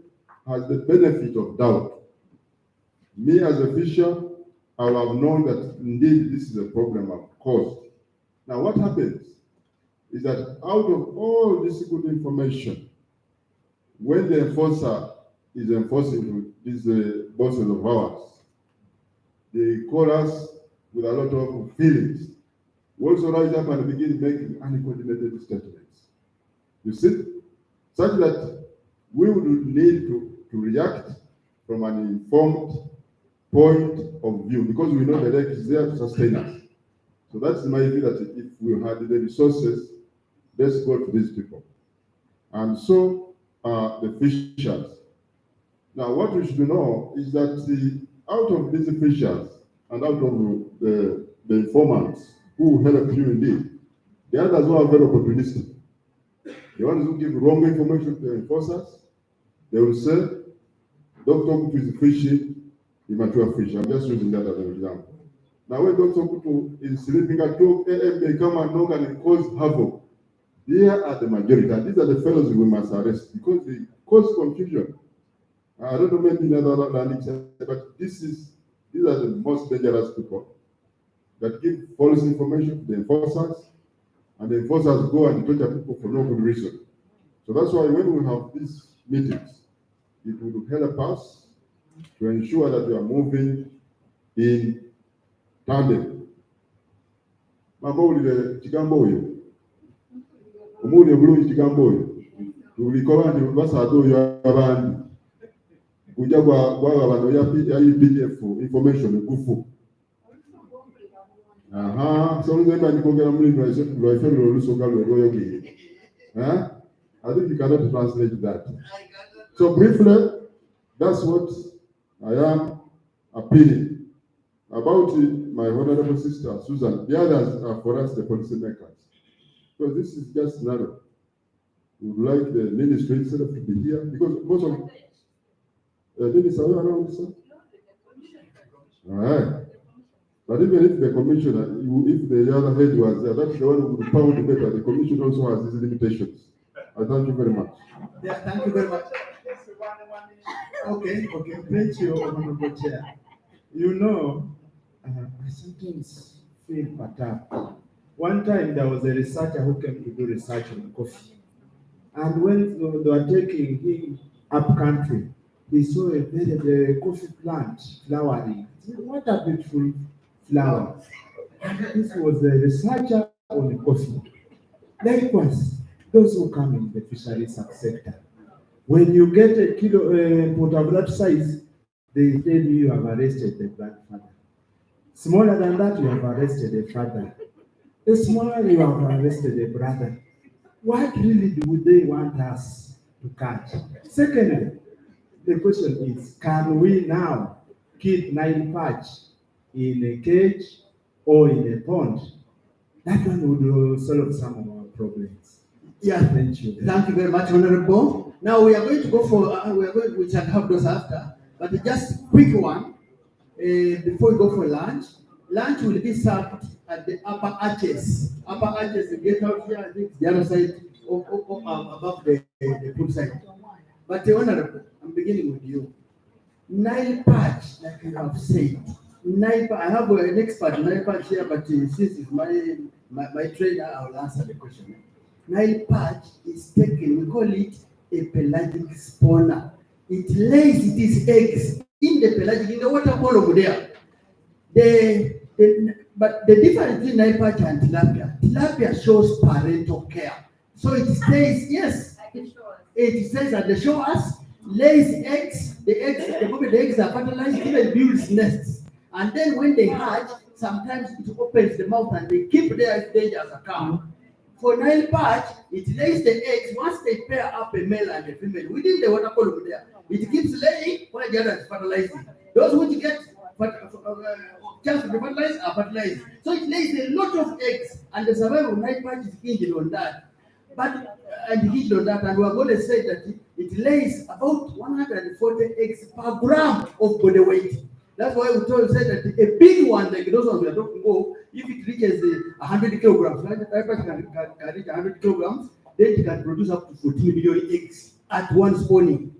has the benefit of doubt. Me as a fisher, I will have known that indeed this is a problem I've caused. Now what happens is that out of all this good information, when the enforcer is enforcing these bosses of ours, they call us with a lot of feelings. We also rise up and begin making uncoordinated statements. You see, such that we would need to react from an informed point of view, because we know the lake is there to sustain us. So that's my view, that if we had the resources, let's go to these people. And so the fishers. Now what we should know is that out of these fishers and out of the informants who help you indeed, the others who are very opportunistic. The ones who give wrong information to the enforcers, they will say, Dr. Kutu is fishing immature fish. I'm just using that as an example. Now when Dr. Kutu is sleeping at 12 a.m., they come and knock and cause havoc. Here are the majority. And these are the fellows we must arrest because they cause confusion. I don't know maybe in other landings, but these are the most dangerous people that give false information to the enforcers, and the enforcers go and torture people for no good reason. So that's why when we have these meetings, it will help us to ensure that we are moving in tandem. Mabawulire kigambo oyo. Omuli bulungi kigambo oyo. Tuliko abandi basaza oyo abandi. Kujja gwa bano ya UPDF information ekufu. So remember you go I think you cannot translate that. So briefly, that's what I am appealing about my honorable sister Susan. The others are for us, the policymakers. So this is just narrow. We would like the ministry itself to be here because most of the ministers are around, sir. All right. But even if the commissioner, if the other head was there, that's the one who would pound better. The commission also has these limitations. I thank you very much. Yeah, thank you very much. Okay, thank you, Honorable Chair. You know, I sometimes feel perturbed. One time there was a researcher who came to do research on coffee. And when they were taking him up country, he saw a coffee plant flowering. What a beautiful flower. And this was a researcher on coffee. Likewise, those who come in the fisheries sector, when you get a kilo pot of that size, they tell you have arrested the grandfather. Smaller than that, you have arrested a father. The smaller, you have arrested a brother. What really do they want us to catch? Secondly, the question is, can we now keep Nile perch in a cage or in a pond? That one would solve some of our problems. Yeah, thank you. Thank you very much, Honorable. Now we are going to go for, we shall have those after, but just quick one, before we go for lunch. Lunch will be served at the upper arches. Upper arches, you get out here, I think the other side, above the pool side. But Honorable, I'm beginning with you. Nile perch, like you have said, I have an expert Nile perch here, but since it's my trainer, I will answer the question. Nile perch is taken, we call it a pelagic spawner. It lays its eggs in the pelagic, in the water column there. But the difference between Nile perch and tilapia shows parental care. So it stays, yes, it stays at the shores, lays eggs, the moment the eggs are fertilized, even builds nests. And then when they hatch, sometimes it opens the mouth and they keep their stage as a cow. For Nile perch, it lays the eggs. Once they pair up a male and a female within the water column there, it keeps laying while the other is fertilizing. Those which get chance to be fertilized are fertilized. So it lays a lot of eggs, and the survival of Nile perch is hinged on that. And we are going to say that it lays about 140 eggs per gram of body weight. That's why we say that a big one, like those ones we are talking about, if it reaches 100 kilograms, Nile perch can reach 100 kilograms, then it can produce up to 14 million eggs at one spawning.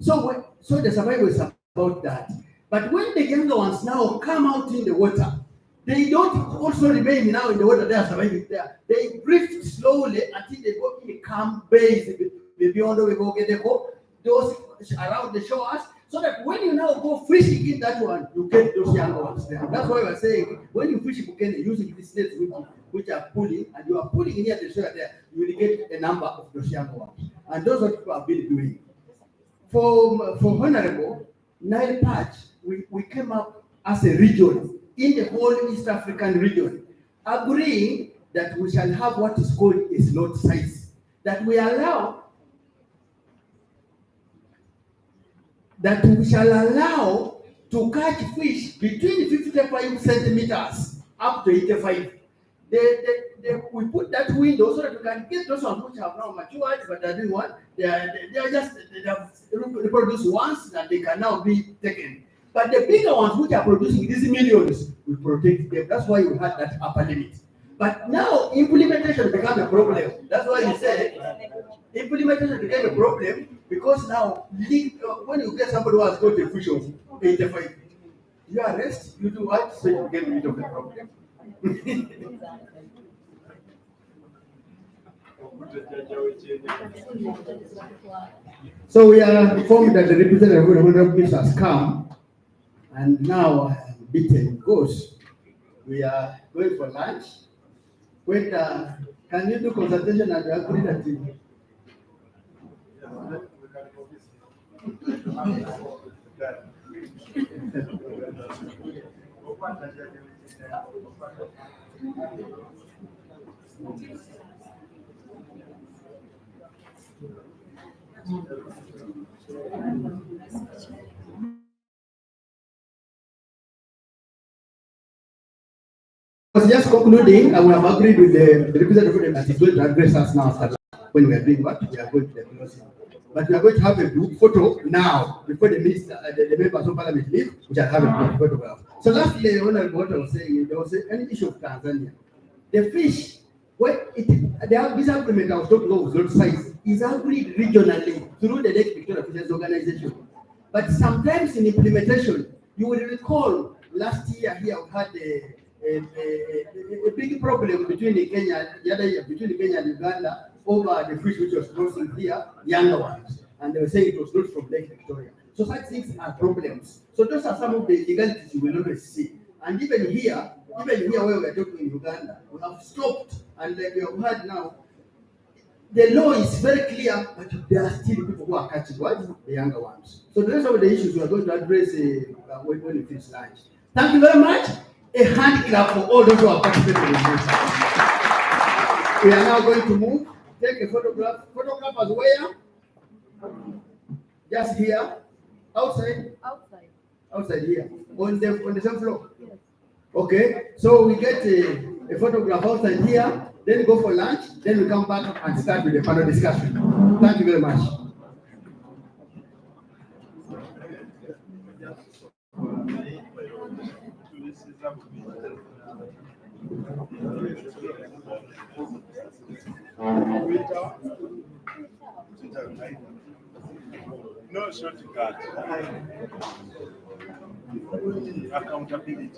So the survival is about that. But when the younger ones now come out in the water, they don't also remain now in the water, they are surviving there. They drift slowly until they go in the calm bays, beyond the go get those around the shores, so that when you now go fishing in that one, you get those younger ones there. That's why we're saying when you fish in Bukene using these nets which are pulling, and you are pulling near the shore there, you will get a number of those younger ones. And those are what people have been doing. For Honorable, Nile perch, we came up as a region in the whole East African region, agreeing that we shall have what is called a slot size, that we shall allow to catch fish between 55 centimeters up to 85. We put that window so that we can get those ones which have now matured, but they're doing what? They have reproduced once and they can now be taken. But the bigger ones which are producing these millions, we protect them. That's why we had that upper limit. But now implementation became a problem. That's why you said implementation became a problem, because now when you get somebody who has got a fish of 85, you arrest, you do what? So you get rid of the problem. So we are informed that the representative of the office has come, and now beaten goes. We are going for lunch. Wait, can you do consultation and agree that I was just concluding, and we have agreed with the representative that is going to address us now after when we are doing what? We are going to the closing. But we are going to have a group photo now before the minister, the members of parliament leave. We shall have a group photograph. So lastly, what I was saying, there was an issue of Tanzania. The fish, this agreement I was talking about, lot size, is agreed regionally through the Lake Victoria Fisheries Organization. But sometimes in implementation, you will recall last year here we had a big problem between Kenya and Uganda over the fish which was crossing here, younger ones, and they were saying it was not from Lake Victoria. So such things are problems. So those are some of the illegalities you will always see. And even here, even here where we are talking in Uganda, we have stopped, and like we have heard now, the law is very clear, but there are still people who are catching what? The younger ones. So those are the issues we are going to address when we finish lunch. Thank you very much. A hand clap for all those who are participating in this. We are now going to move, take a photograph. Photographers where? Just here? Outside? Outside here. On the same floor? Yes. Okay, so we get a photograph outside here, then go for lunch, then we come back and start with the panel discussion. Thank you very much. No shortcut. Accountability.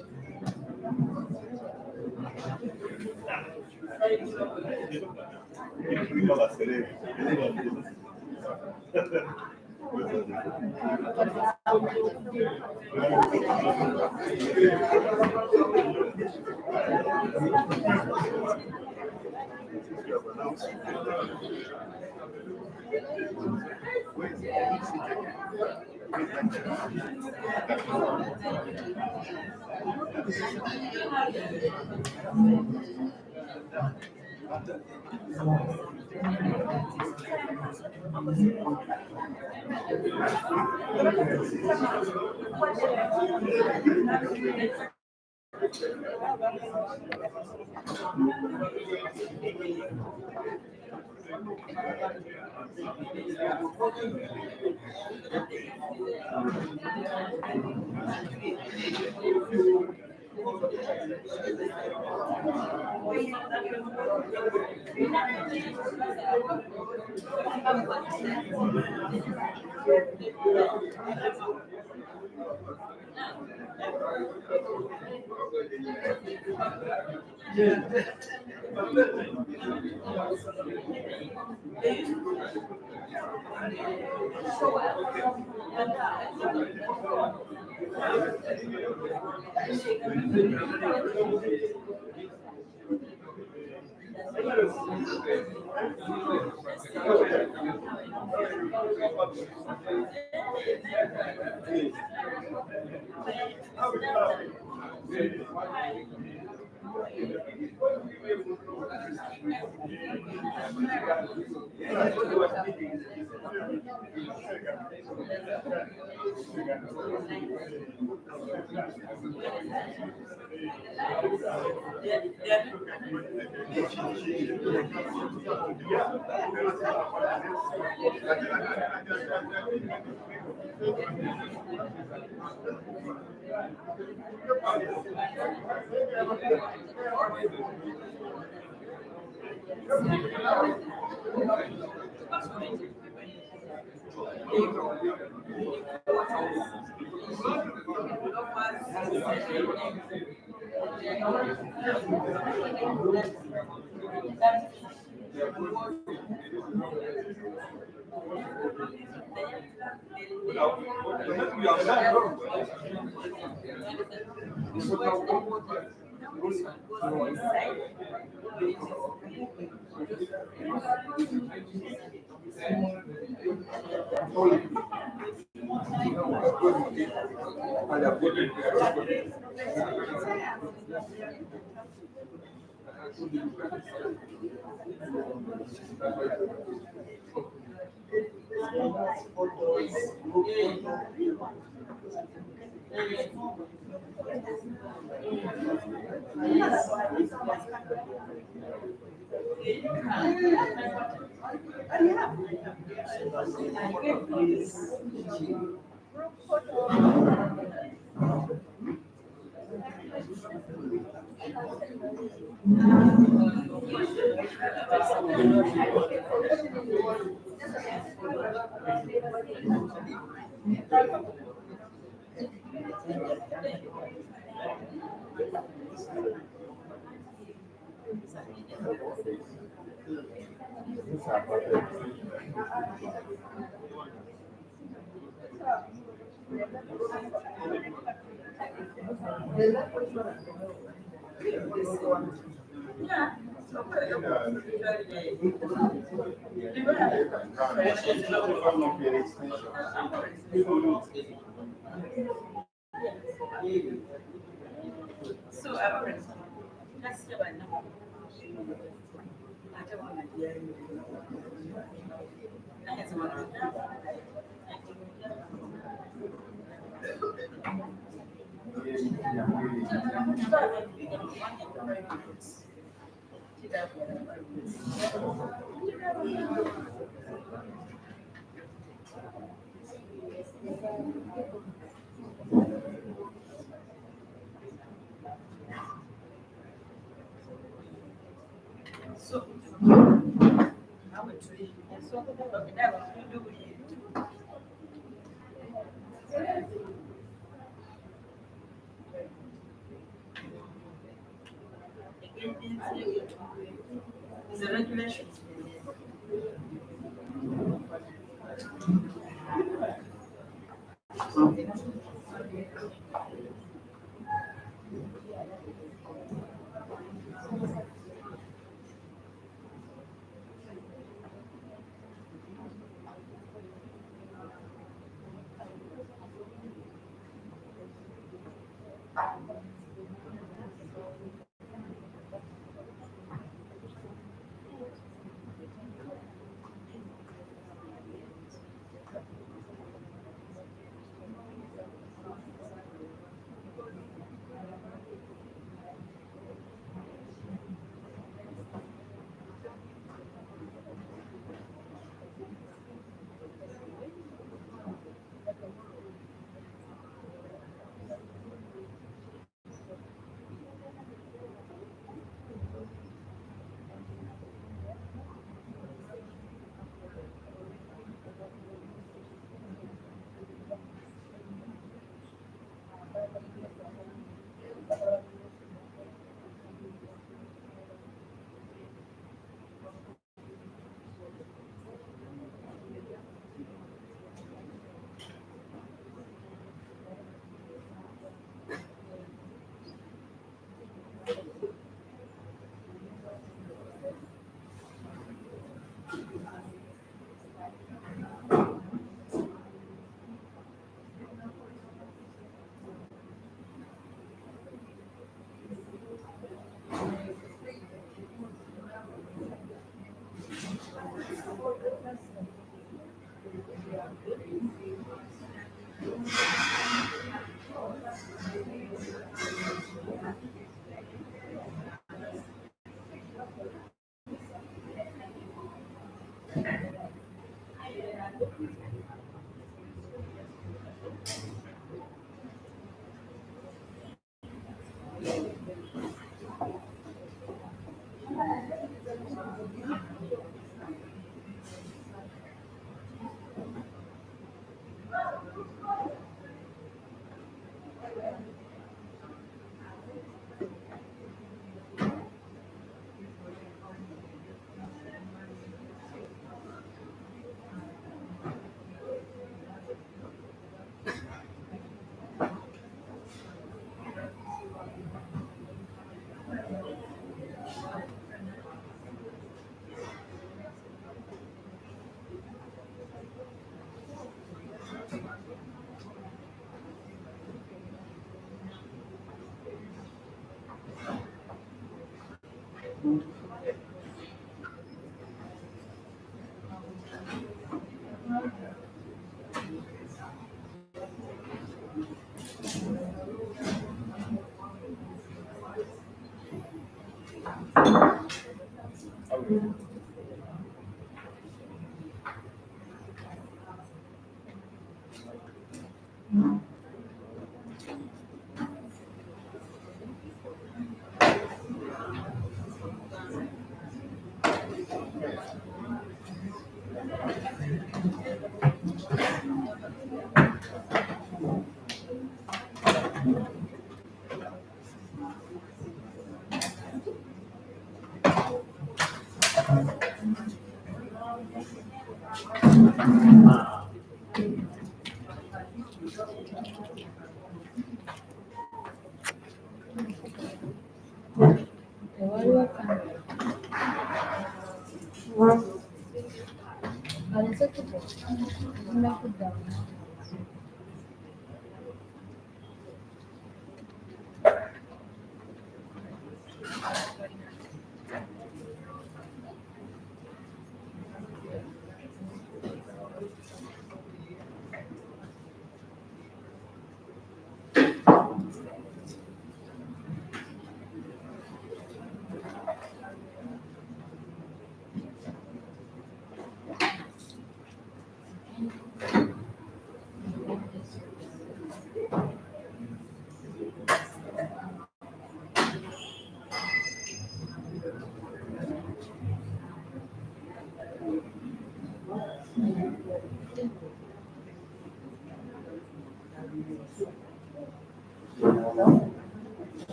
The regulations.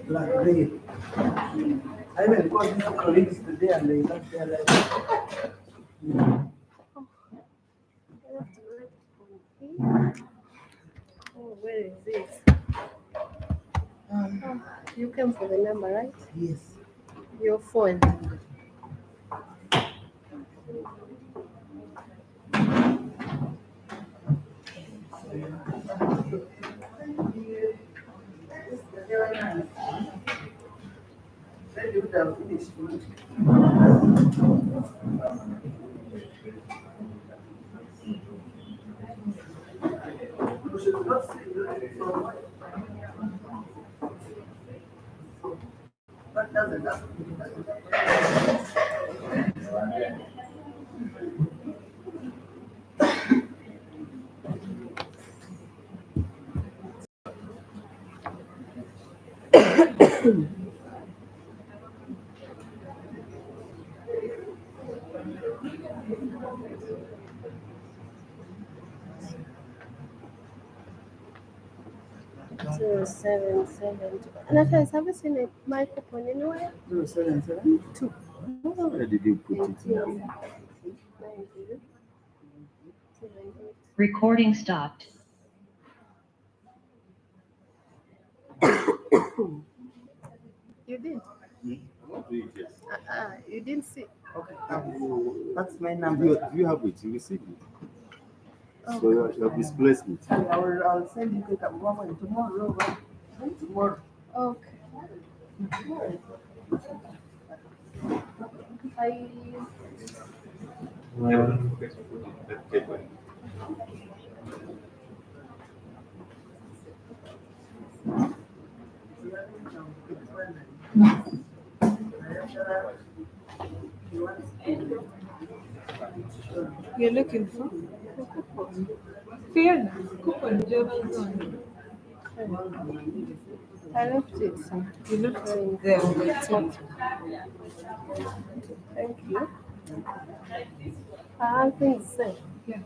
Black grape. I even called these colleagues today and they left their life. Oh, where is this? You came for the number, right? Yes. Your phone. Zero seven seven two. And I haven't seen a microphone anywhere. 077. Where did you put it? Recording stopped. You did? You didn't see. Okay. That's my number. Do you have it? You received it. So you have misplaced it. I'll send you a woman tomorrow. Tomorrow. Okay. I You're looking for? Fiona, coupon, I left it. You looked there on the top. Thank you. I think so. Yeah.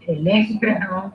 Eléctrico.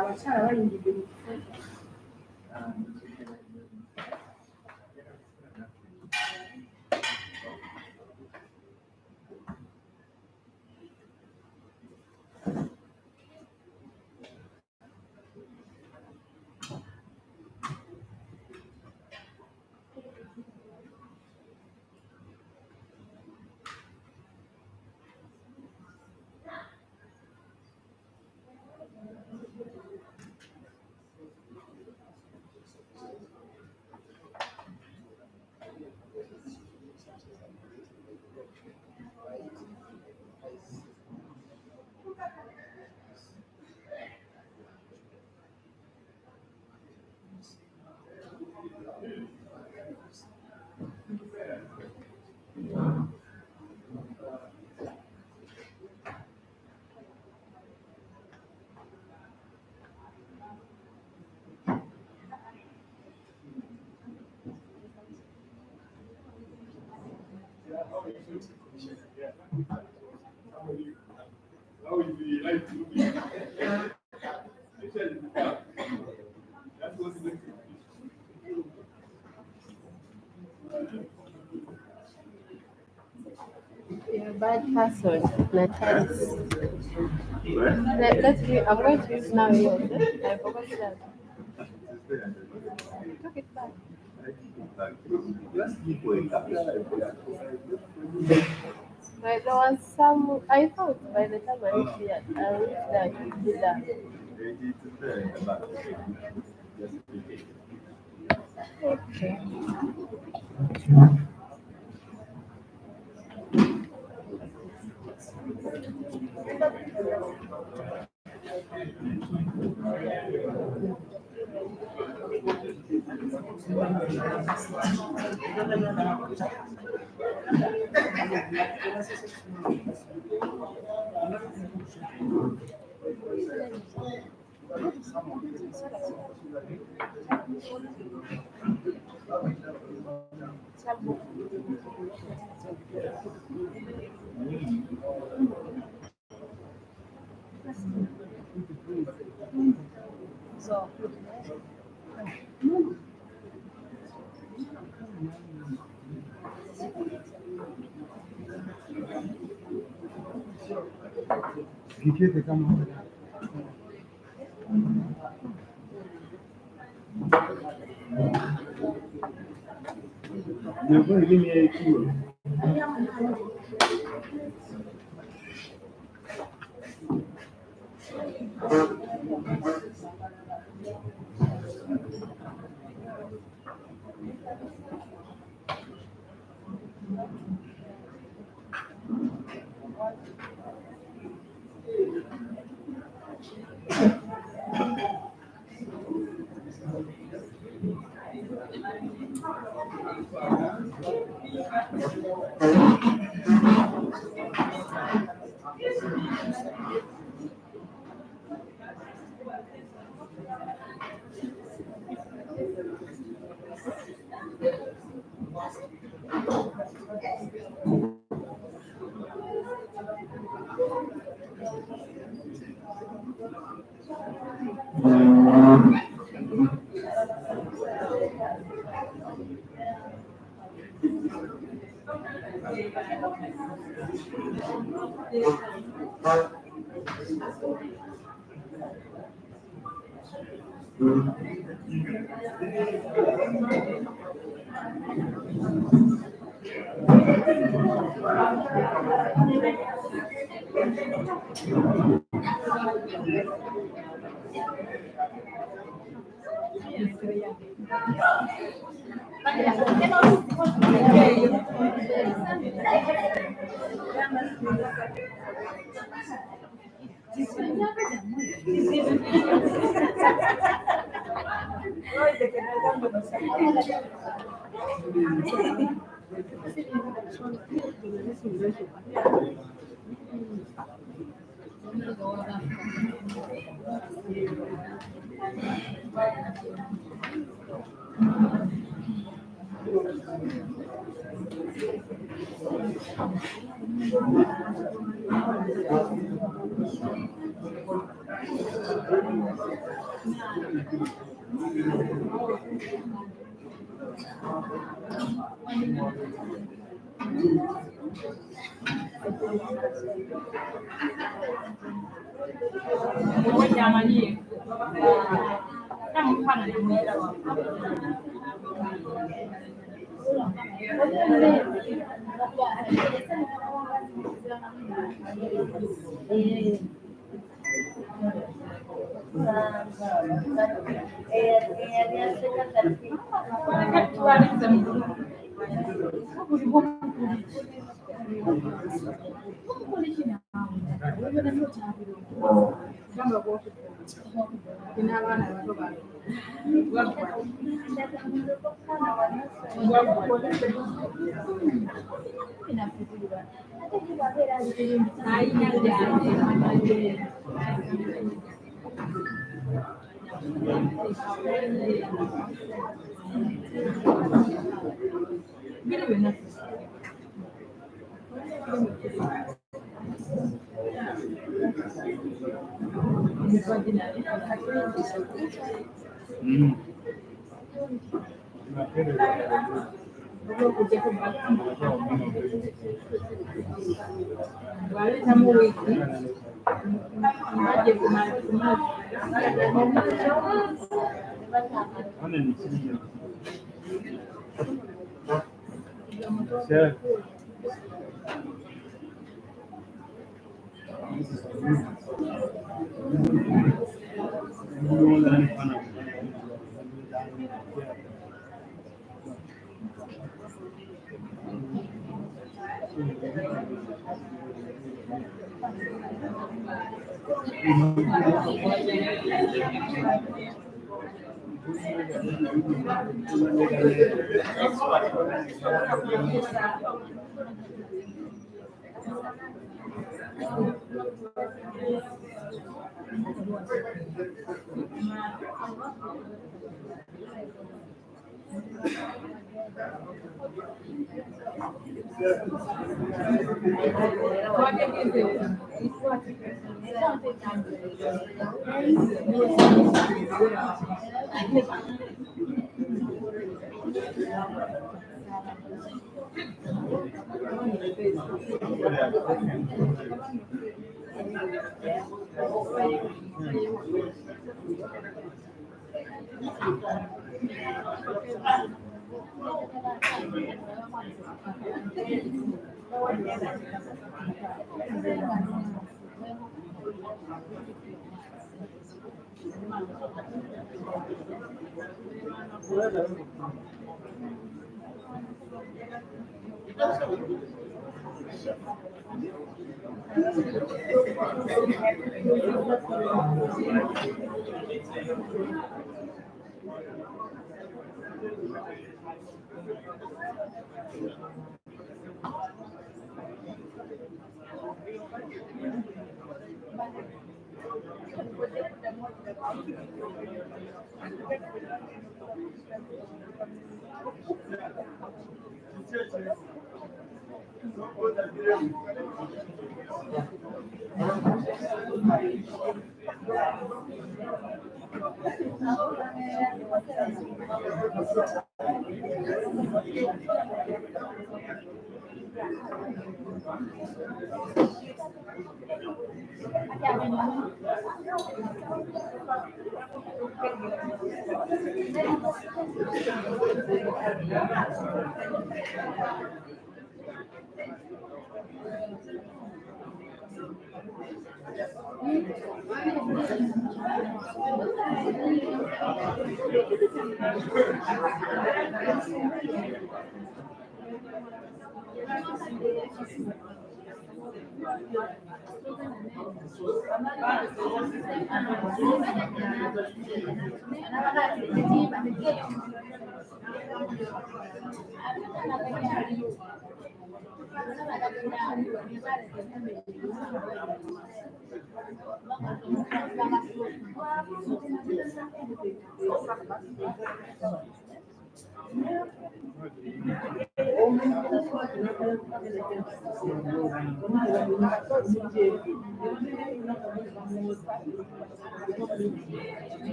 abakyala bayingidde mu kifo. You're a bad person, Natalis. I'm going to use now yours. I forgot that. Took it back. But there was some, I thought by the time I reached here, I reached that you did that. Okay.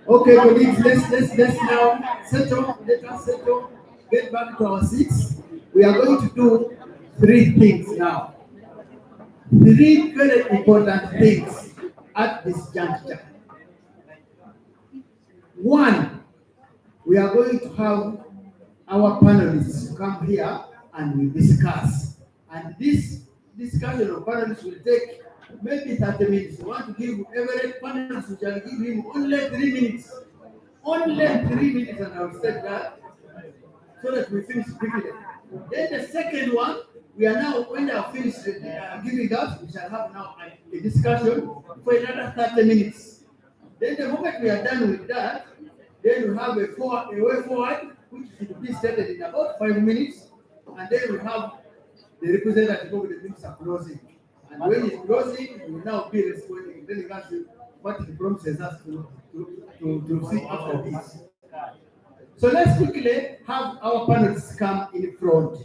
Okay, colleagues, let's now settle. Let us settle. Get back to our seats. We are going to do three things now. Three very important things at this juncture. One, we are going to have our panelists come here and we discuss. And this discussion of panelists will take maybe 30 minutes. We want to give every panelist, we shall give him only 3 minutes. Only 3 minutes, and I'll set that so that we finish quickly. Then the second one, we are now, when they are finished giving us, we shall have now a discussion for another 30 minutes. Then the moment we are done with that, then we have a way forward, which should be started in about 5 minutes, and then we have the representative of the minister closing. And when he's closing, we will now be responding, telling us what he promises us to see after this. So let's quickly have our panelists come in front.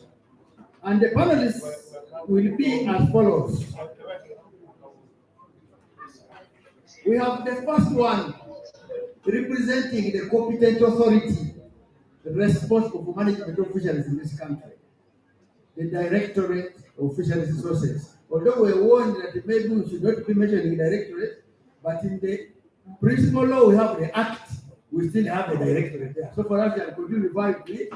And the panelists will be as follows. We have the first one representing the competent authority responsible for management of fisheries in this country, the Directorate of Fisheries Resources. Although we warned that maybe we should not be mentioning directorate, but in the principal law we have the act, we still have a directorate there. So for us, we are going to revive it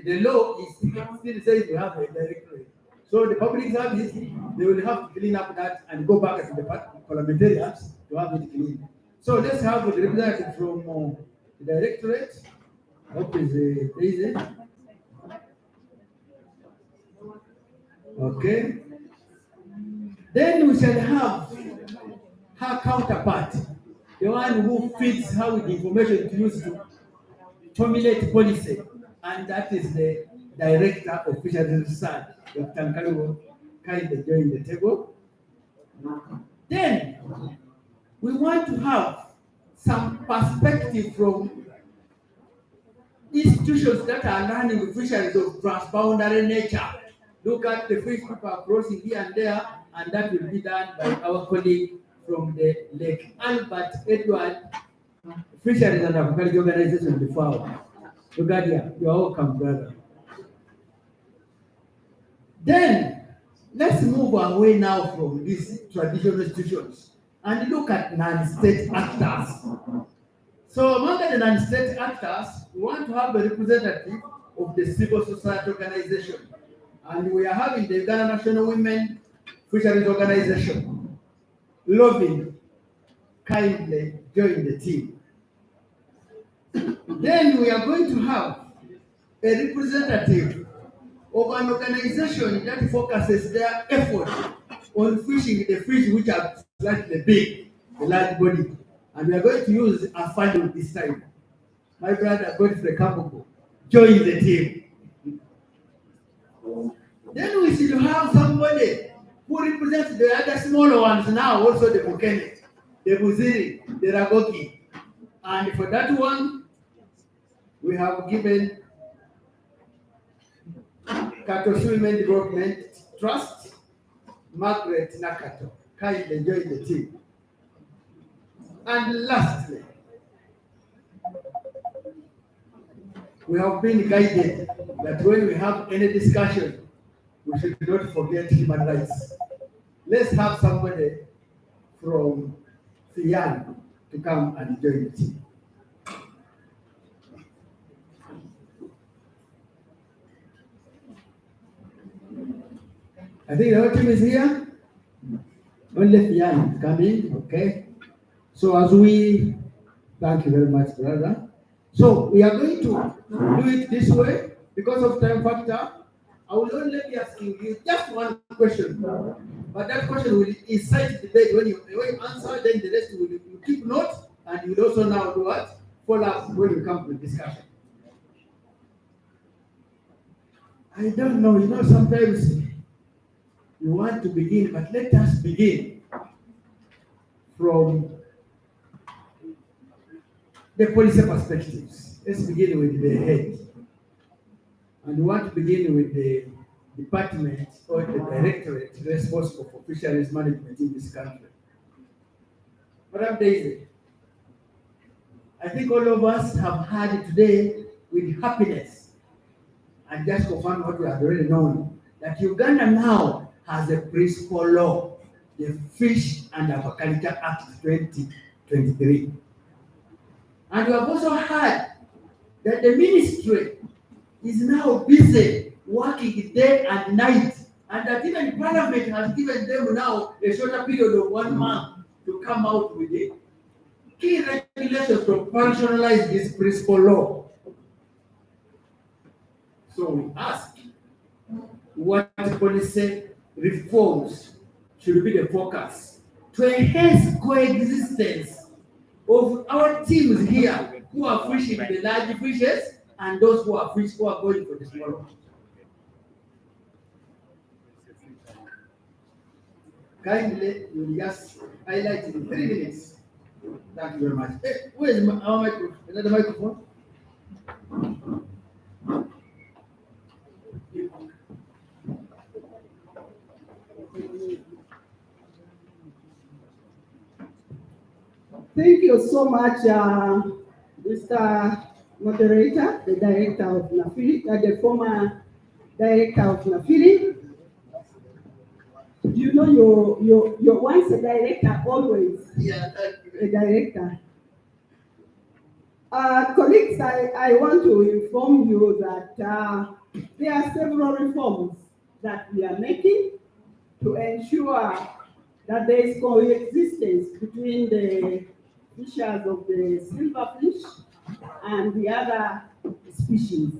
the law is still says we have a directorate. So the public service, they will have to clean up that and go back to the parliamentarians to have it clean. So let's have a representative from the directorate. Hope is easy. Okay. Then we shall have her counterpart, the one who fits how the information is used to formulate policy, and that is the director of Fisheries Research, Dr. Nkalubo, kindly join the table. Then we want to have some perspective from institutions that are learning fisheries of transboundary nature. Look at the fish people are crossing here and there, and that will be done by our colleague from the Lake Albert Edward Fisheries and Aquaculture Organization before. Lugadia, you are welcome, brother. Then let's move away now from these traditional institutions and look at non-state actors. So among the non-state actors, we want to have a representative of the civil society organization. And we are having the Uganda National Women Fisheries Organization. Loving, kindly join the team. Then we are going to have a representative of an organization that focuses their effort on fishing the fish which are slightly big, the large body. And we are going to use a fund this time. My brother Godfrey Kabuko, join the team. Then we should have somebody who represents the other smaller ones now, also the Mukene, the Buziri, the Ragoki. And for that one, we have given Kato Women Development Trust, Margaret Nakato. Kindly join the team. And lastly, we have been guided that when we have any discussion, we should not forget human rights. Let's have somebody from Fiyan to come and join the team. I think the whole team is here. Only Fiyan coming, okay? So as we, thank you very much, brother. So we are going to do it this way because of time factor. I will only be asking you just one question, but that question will incite debate. When you answer, then the rest will you keep note, and you will also now do what? Follow up when we come to the discussion. I don't know, sometimes you want to begin, but let us begin from the policy perspectives. Let's begin with the head. And we want to begin with the department or the directorate responsible for fisheries management in this country. Madam Daisy, I think all of us have heard it today with happiness and just confirm what we have already known, that Uganda now has a principal law, the Fish and Aquaculture Act 2023. And we have also heard that the ministry is now busy working day and night, and that even Parliament has given them now a shorter period of 1 month to come out with the key regulations to functionalize this principal law. So we ask, what policy reforms should be the focus to enhance coexistence of our teams here who are fishing the large fishes and those who are going for the small ones? Kindly, you will just highlight in 3 minutes. Thank you very much. Hey, where is our microphone? Another microphone? Thank you so much, Mr. Moderator, the director of NAFIRI, the former director of NAFIRI. You know, you're once a director, always a director. Colleagues, I want to inform you that there are several reforms that we are making to ensure that there is coexistence between the fishes of the silverfish and the other species.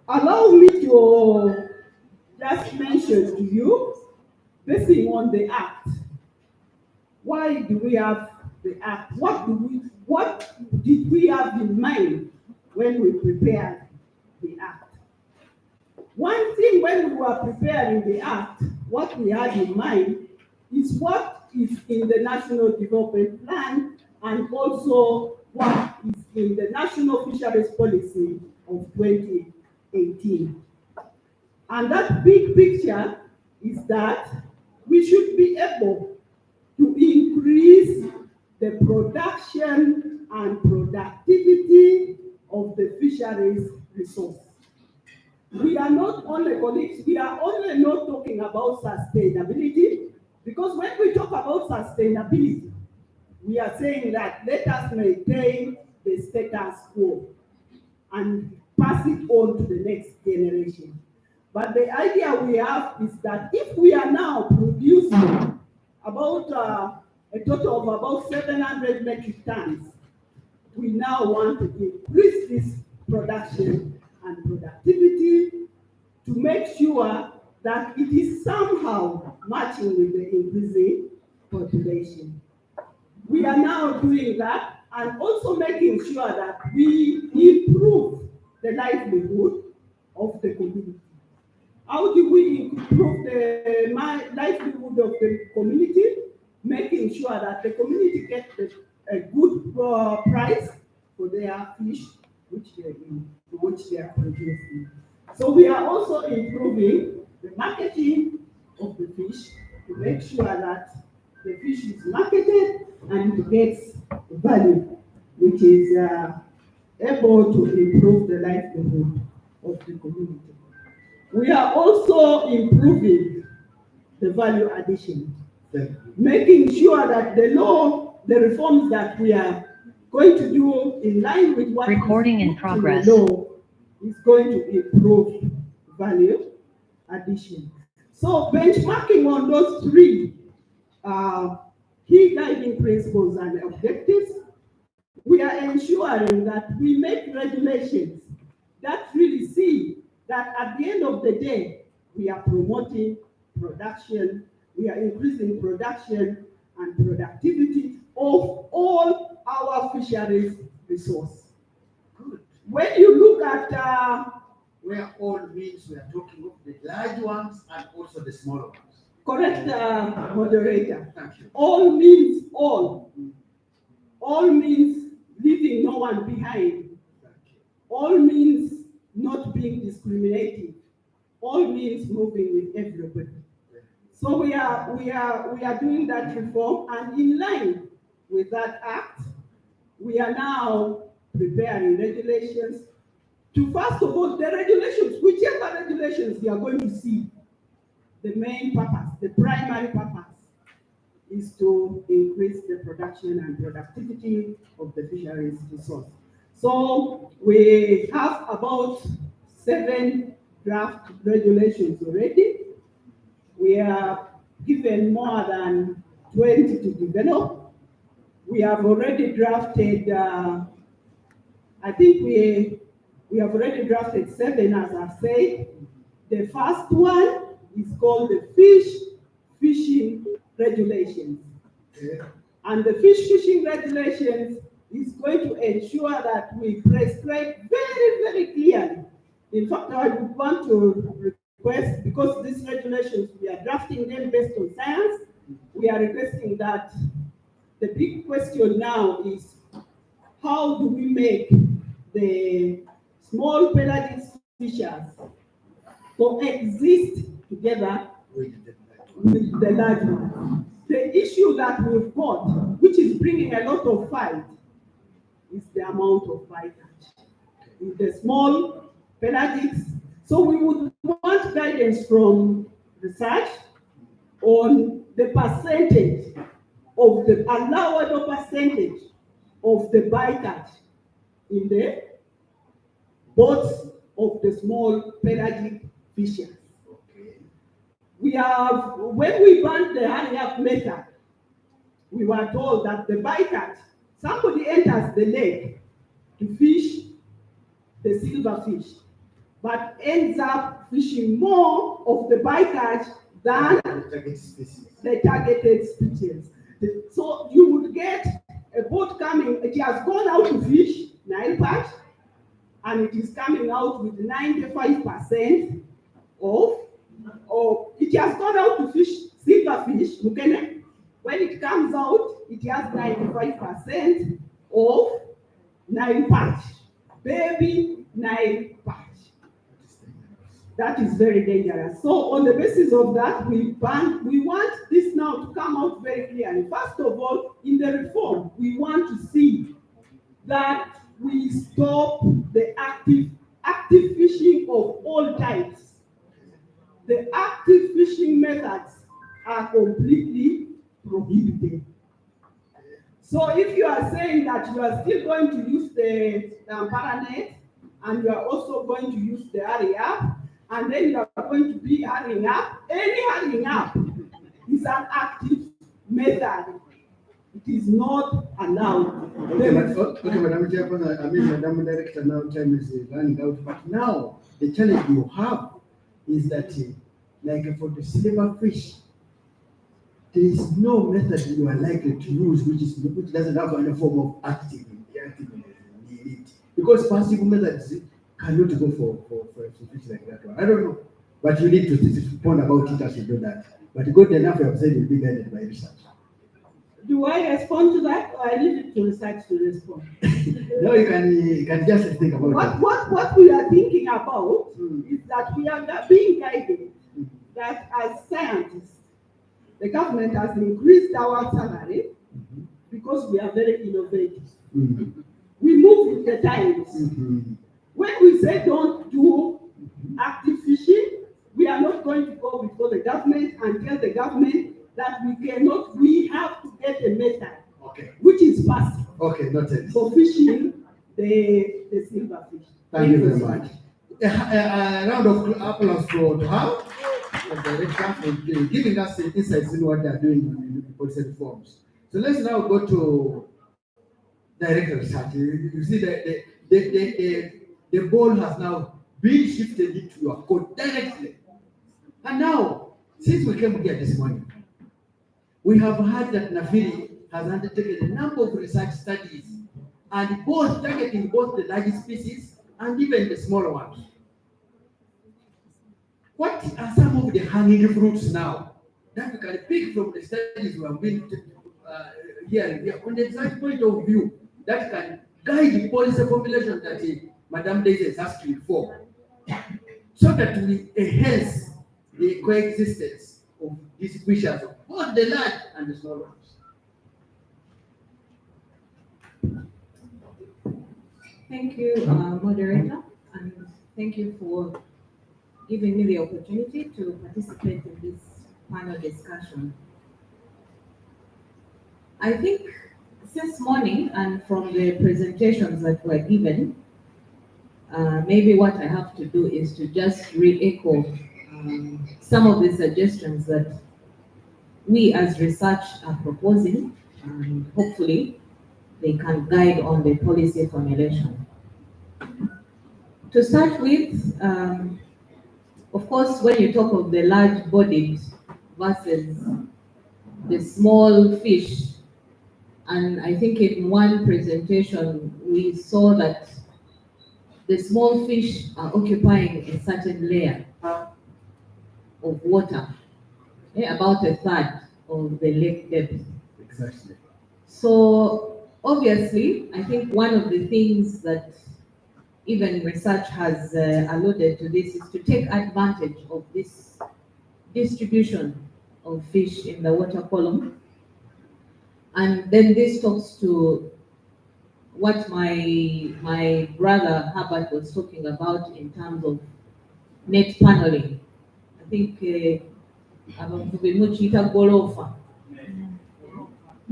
Allow me to just mention to you, basing on the Act. Why do we have the Act? What did we have in mind when we prepared the Act? One thing when we were preparing the Act, what we had in mind is what is in the National Development Plan and also what is in the National Fisheries Policy of 2018. And that big picture is that we should be able to increase the production and productivity of the fisheries resource. We are not only colleagues, we are only not talking about sustainability, because when we talk about sustainability, we are saying that let us maintain the status quo and pass it on to the next generation. But the idea we have is that if we are now producing about a total of about 700 metric tons, we now want to increase this production and productivity to make sure that it is somehow matching with the increasing population. We are now doing that and also making sure that we improve the livelihood of the community. How do we improve the livelihood of the community? Making sure that the community gets a good price for their fish which they are producing. So we are also improving the marketing of the fish to make sure that the fish is marketed and it gets value, which is able to improve the livelihood of the community. We are also improving the value addition, making sure that the reforms that we are going to do in line with what Recording in is progress. the law is going to improve value addition. So benchmarking on those three key guiding principles and objectives, we are ensuring that we make regulations that really see that at the end of the day, we are promoting production, we are increasing production and productivity of all our fisheries resource. Good. When you look at where all means we are talking of the large ones and also the smaller ones. correct, moderator. Thank you. All means all. All means leaving no one behind. All means not being discriminating. All means moving with everybody. So we are doing that reform, and in line with that act, we are now preparing regulations to, first of all, the regulations, whichever regulations you are going to see, the main purpose, the primary purpose is to increase the production and productivity of the fisheries resource. So we have about 7 draft regulations already. We are given more than 20 to develop. We have already drafted, I think we have already drafted 7, as I've said. The first one is called the fishing regulations. And the fishing regulations is going to ensure that we prescribe very, very clearly. In fact, I would want to request, because these regulations, we are drafting them based on science, we are requesting that the big question now is, how do we make the small pelagic fishes coexist together with the large ones? The issue that we've got, which is bringing a lot of fight, is the amount of bycatch in the small pelagics. So we would want guidance from research on the percentage of the allowable percentage of the bycatch in the boats of the small pelagic fishers. We have, when we banned the hurry up method, we were told that the bycatch, somebody enters the lake to fish the silverfish, but ends up fishing more of the bycatch than the targeted species. So you would get a boat coming, it has gone out to fish Nile perch, and it is coming out with 95% of it has gone out to fish silverfish, mukene. When it comes out, it has 95% of Nile perch, baby Nile perch. That is very dangerous. So on the basis of that, we want this now to come out very clearly. First of all, in the reform, we want to see that we stop the active fishing of all types. The active fishing methods are completely prohibited. So if you are saying that you are still going to use the paranet, and you are also going to use the hurry up, and then you are going to be hurrying up, any hurrying up is an active method. It is not allowed. Okay, Madam Chairman, I mean, Madam Director, now time is running out. But now the challenge you have is that, like for the silverfish, there is no method you are likely to use which doesn't have any form of active in it. Because passive methods cannot go for a fish like that one. I don't know, but you need to respond about it as you do that. But good enough, you have said will be guided by research. Do I respond to that, or I leave it to research to respond? No, you can just think about it. What we are thinking about is that we are being guided that as scientists, the government has increased our salary because we are very innovative. We move with the times. When we say don't do active fishing, we are not going to go before the government and tell the government that we have to get a method which is passive for fishing the silverfish. Thank you very much. A round of applause for her, the director, for giving us insights in what they are doing in the policy reforms. So let's now go to director research. You see the ball has now been shifted into your court directly. And now, since we came here this morning, we have heard that Nafiri has undertaken a number of research studies, and both targeting both the large species and even the smaller ones. What are some of the hanging fruits now that we can pick from the studies we have been hearing here on the exact point of view that can guide the policy formulation that Madam Daisy is asking for, so that we enhance the coexistence of these species, both the large and the small ones? Thank you, moderator, and thank you for giving me the opportunity to participate in this panel discussion. I think since morning and from the presentations that were given, maybe what I have to do is to just re-echo some of the suggestions that we as research are proposing, and hopefully they can guide on the policy formulation. To start with, of course, when you talk of the large bodied versus the small fish, and I think in one presentation we saw that the small fish are occupying a certain layer of water, about a third of the lake depth. Exactly. So obviously, I think one of the things that even research has alluded to this is to take advantage of this distribution of fish in the water column. And then this talks to what my brother Herbert was talking about in terms of net paneling. I think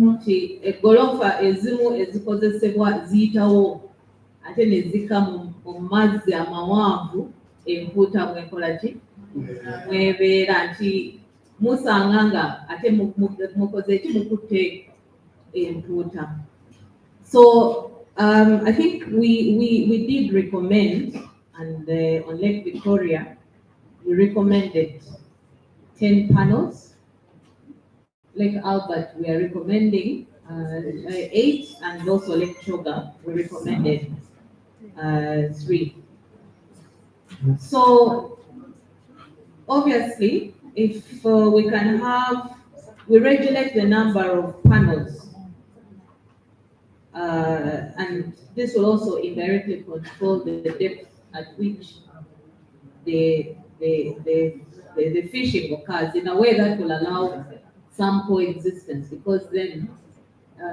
nti eggolofa ezimu ezikozesebwa ziyitawo ate ne zika mu mazzi amawanvu empuuta mwekola ki mwebeera nti musanga nga ate mukoze ki mukutte empuuta. So I think we did recommend, and on Lake Victoria we recommended 10 panels. Lake Albert we are recommending 8, and also Lake Choga we recommended 3. So obviously, if we can have, we regulate the number of panels, and this will also indirectly control the depth at which the fishing occurs in a way that will allow some coexistence, because then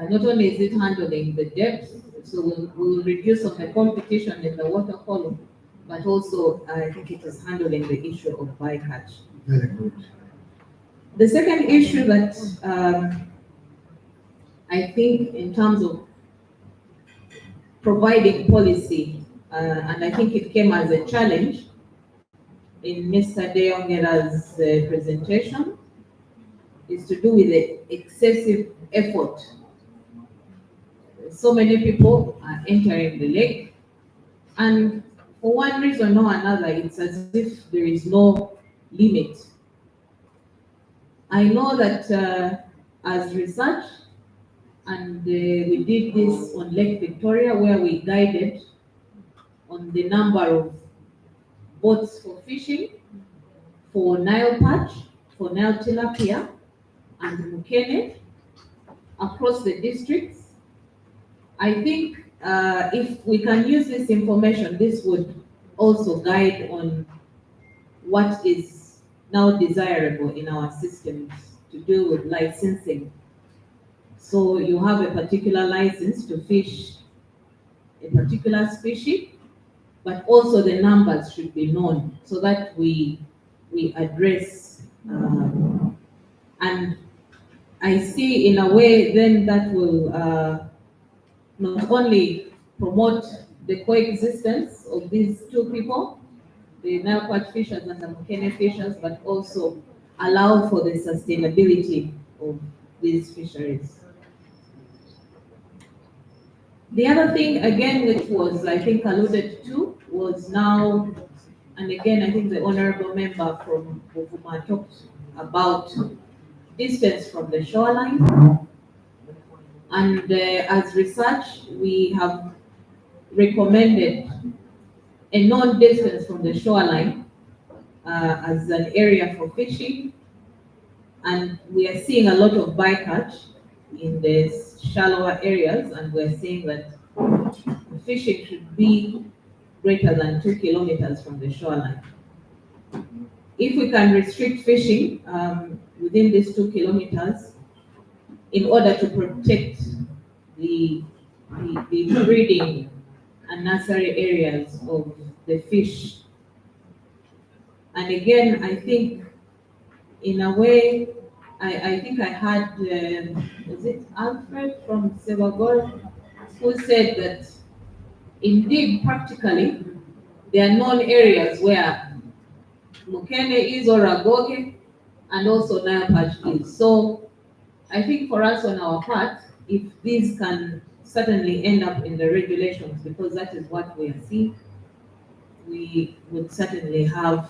not only is it handling the depth, so we'll reduce on the competition in the water column, but also I think it is handling the issue of bycatch. Very good. The second issue that I think in terms of providing policy, and I think it came as a challenge in Mr. Deongera's presentation, is to do with the excessive effort. So many people are entering the lake, and for one reason or another, it's as if there is no limit. I know that as research, and we did this on Lake Victoria, where we guided on the number of boats for fishing, for Nile perch, for Nile tilapia, and mukene across the districts. I think if we can use this information, this would also guide on what is now desirable in our systems to do with licensing. So you have a particular license to fish a particular species, but also the numbers should be known so that we address, and I see in a way then that will not only promote the coexistence of these two people, the Nile perch fishers and the mukene fishers, but also allow for the sustainability of these fisheries. The other thing, again, which was, I think, alluded to, was now, and again, I think the honorable member from Buvuma talked about distance from the shoreline. And as research, we have recommended a known distance from the shoreline as an area for fishing. And we are seeing a lot of bycatch in the shallower areas, and we're seeing that fishing should be greater than 2 kilometers from the shoreline. If we can restrict fishing within these 2 kilometers in order to protect the breeding and nursery areas of the fish. And again, I think in a way, I think I had, was it Alfred from Sevagor, who said that indeed, practically, there are known areas where mukene is or agoge, and also Nile perch is. So I think for us on our part, if these can certainly end up in the regulations, because that is what we are seeing, we would certainly have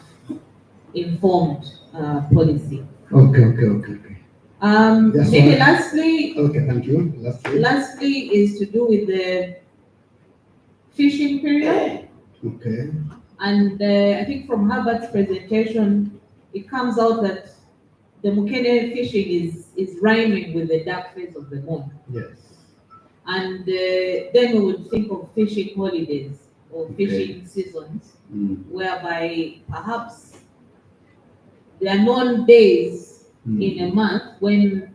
informed policy. Okay. Maybe lastly, Okay, thank you. Lastly is to do with the fishing period. Okay. And I think from Herbert's presentation, it comes out that the mukene fishing is rhyming with the dark phase of the moon. Yes. And then we would think of fishing holidays or fishing seasons, whereby perhaps there are known days in a month when,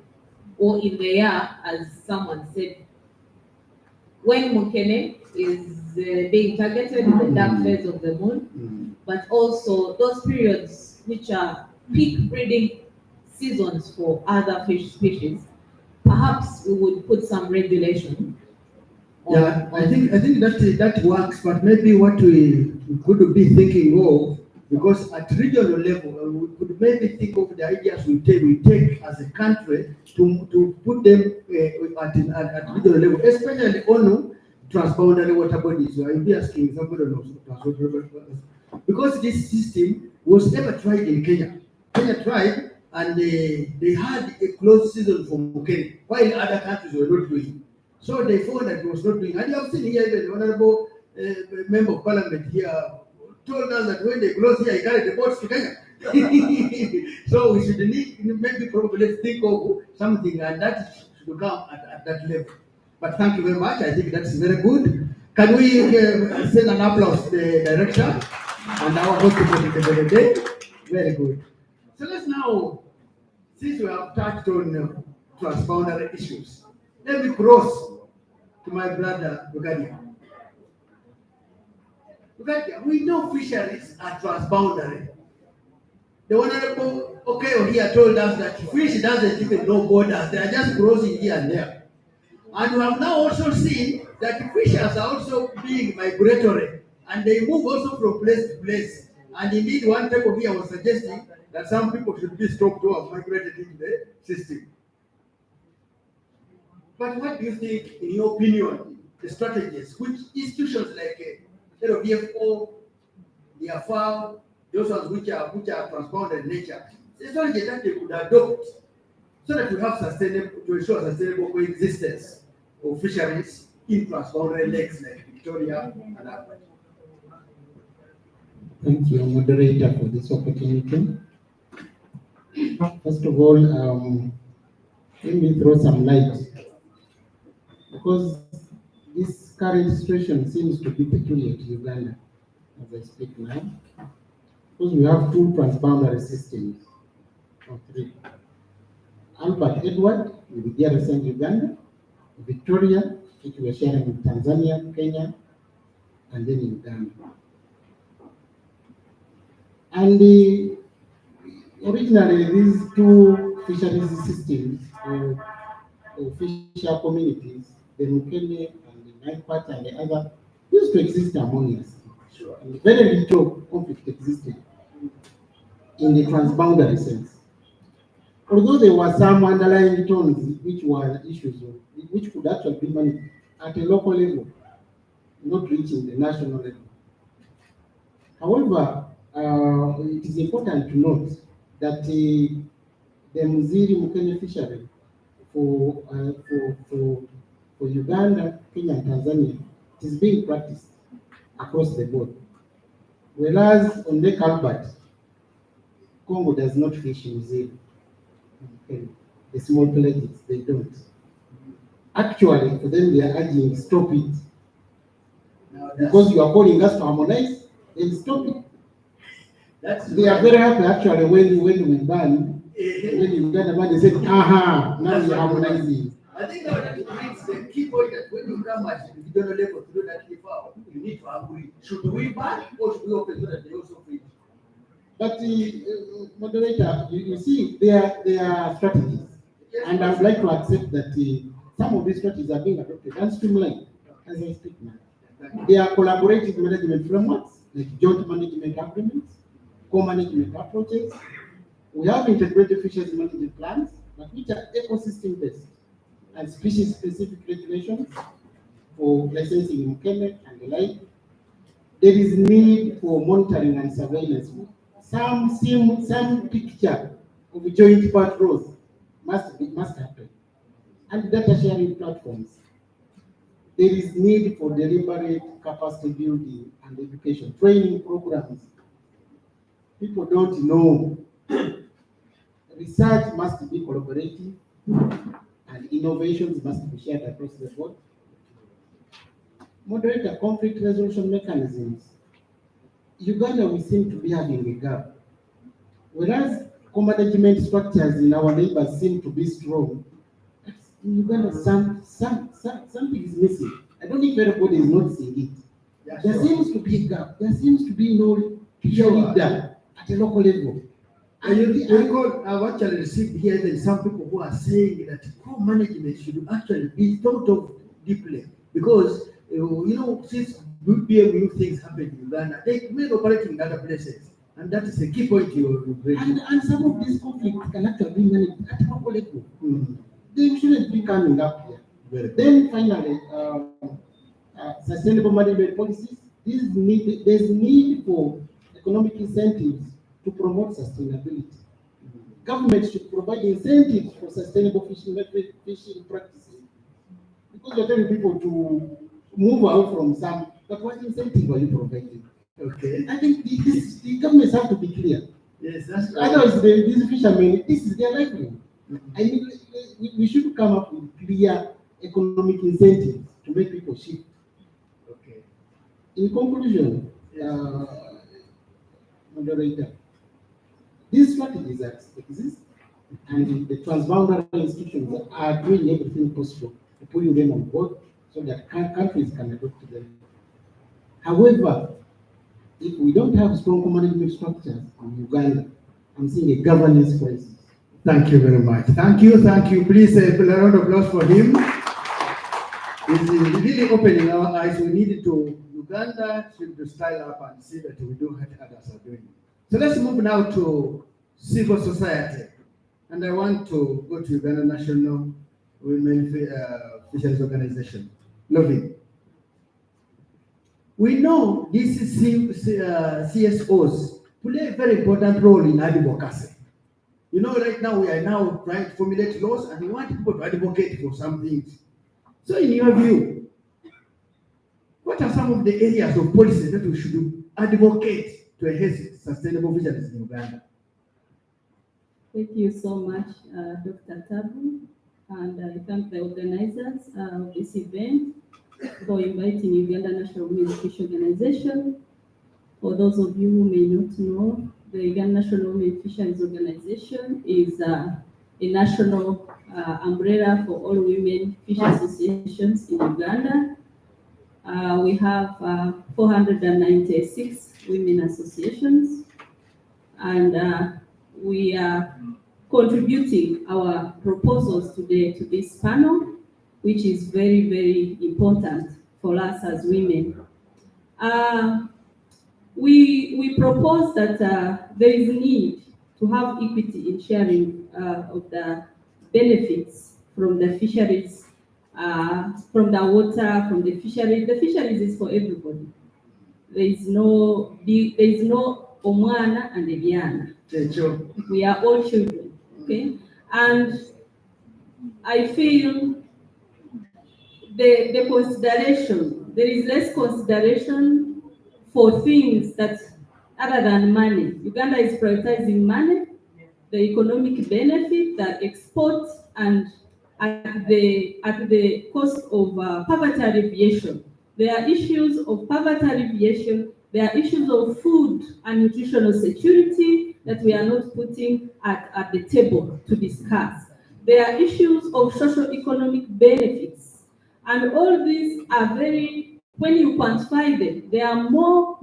or in the year, as someone said, when mukene is being targeted in the dark phase of the moon, but also those periods which are peak breeding seasons for other fish species, perhaps perhaps we would put some regulation. Yeah, I think that works, but maybe what we could be thinking of, because at regional level, we could maybe think of the ideas we take as a country to put them at regional level, especially on transboundary water bodies. I will be asking somebody on because this system was never tried in Kenya. Kenya tried, and they had a closed season for Mukene, while other countries were not doing. So they found that it was not doing. And you have seen here the honorable member of parliament here told us that when they close here, he carried the boats to Kenya. So we should maybe probably think of something, and that should come at that level. But thank you very much. I think that's very good. Can we send an applause to the director and our host for the day? Very good. So let's now, since we have touched on transboundary issues, let me cross to my brother Ugadia. Ugadia, we know fisheries are transboundary. The honorable Okeo here told us that fish doesn't even know borders, they are just crossing here and there. And we have now also seen that fishes are also being migratory, and they move also from place to place. And indeed, one people here was suggesting that some people should be stopped who have migrated into the system. But what do you think, in your opinion, the strategies which institutions like LODFO, the AFAO, those ones which are transboundary in nature, the strategies that they could adopt so that we have to ensure sustainable coexistence of fisheries in transboundary lakes like Victoria and others? Thank you, moderator, for this opportunity. First of all, let me throw some light, because this current situation seems to be peculiar to Uganda as I speak now, because we have two transboundary systems, or three. Albert Edward with DRC and Uganda, Victoria, which we are sharing with Tanzania, Kenya, and then Uganda. And originally, these two fisheries systems, or fisher communities, the Mukene and the Naipata and the other, used to exist harmoniously. Sure. And very little conflict existed in the transboundary sense. Although there were some underlying tones which were issues which could actually be managed at a local level, not reaching the national level. However, it is important to note that the Muziri Mukene fishery for Uganda, Kenya, and Tanzania, it is being practiced across the board. Whereas on Lake Albert, Congo does not fish Muziri. Okay. The small pelagics, they don't. Actually, for them, they are urging, stop it. Because you are calling us to harmonize, then stop it. They are very happy actually when we ban, when Uganda ban, they said, aha, now we are harmonizing. I think that it's the key point that when you come at the regional level to do that, you need to agree. Should we ban or should we open so that they also fish? But moderator, you see, there are strategies. Yes, and I would like to accept that some of these strategies are being adopted and streamlined as I speak now. There are collaborative management frameworks, like joint management agreements, co-management approaches. We have integrated fisheries management plans, but which are ecosystem-based and species-specific regulations for licensing in Mukene and the like. There is need for monitoring and surveillance. Some picture of joint patrols must happen. And data sharing platforms. There is need for deliberate capacity building and education, training programs. People don't know. Research must be collaborative and innovations must be shared across the board. Moderator, conflict resolution mechanisms. Uganda, we seem to be having a gap. Whereas co-management structures in our neighbors seem to be strong, in Uganda, something is missing. I don't think everybody is noticing it. Yeah, there seems to be a gap. There seems to be no clear leader at a local level. I've actually received here that some people who are saying that co-management should actually be thought of deeply because, since BMU things happen in Uganda, they may operate in other places. And that is a key point you bring. And some of these conflicts can actually be managed at local level. They shouldn't be coming up here. Then finally, sustainable management policies. There's need for economic incentives to promote sustainability. Government should provide incentives for sustainable fishing practices. Because you're telling people to move away from some, but what incentive are you providing? Okay. I think the governments have to be clear. Yes, that's right. Otherwise, these fishermen, this is their livelihood. I mean, we should come up with clear economic incentives to make people shift. Okay. In conclusion, moderator, these strategies that exist and the transboundary institutions are doing everything possible to putting them on board so that countries can adopt them. However, if we don't have strong management structures in Uganda, I'm seeing a governance crisis. Thank you very much. Thank you. Please, a round of applause for him. He's really opening our eyes. We need to, Uganda should to style up and see that we do what others are doing. So let's move now to civil society. And I want to go to Uganda National Women Fisheries Organization, Loving. We know these CSOs play a very important role in advocacy. Right now we are now trying to formulate laws and we want people to advocate for some things. So in your view, what are some of the areas of policy that we should advocate to enhance sustainable fisheries in Uganda? Thank you so much, Dr. Tabu, and I thank the organizers of this event for inviting Uganda National Women's Fisheries Organization. For those of you who may not know, the Uganda National Women's Fisheries Organization is a national umbrella for all women fish associations in Uganda. We have 496 women associations, and we are contributing our proposals today to this panel, which is very, very important for us as women. We propose that there is a need to have equity in sharing of the benefits from the fisheries, from the water, from the fisheries. The fisheries is for everybody. There is no omwana and ebyana. We are all children, okay? And I feel the consideration, there is less consideration for things that other than money. Uganda is prioritizing money, the economic benefit, the export, and at the cost of poverty alleviation. There are issues of poverty alleviation, there are issues of food and nutritional security that we are not putting at the table to discuss. There are issues of socio-economic benefits, and all these are very, when you quantify them, they are more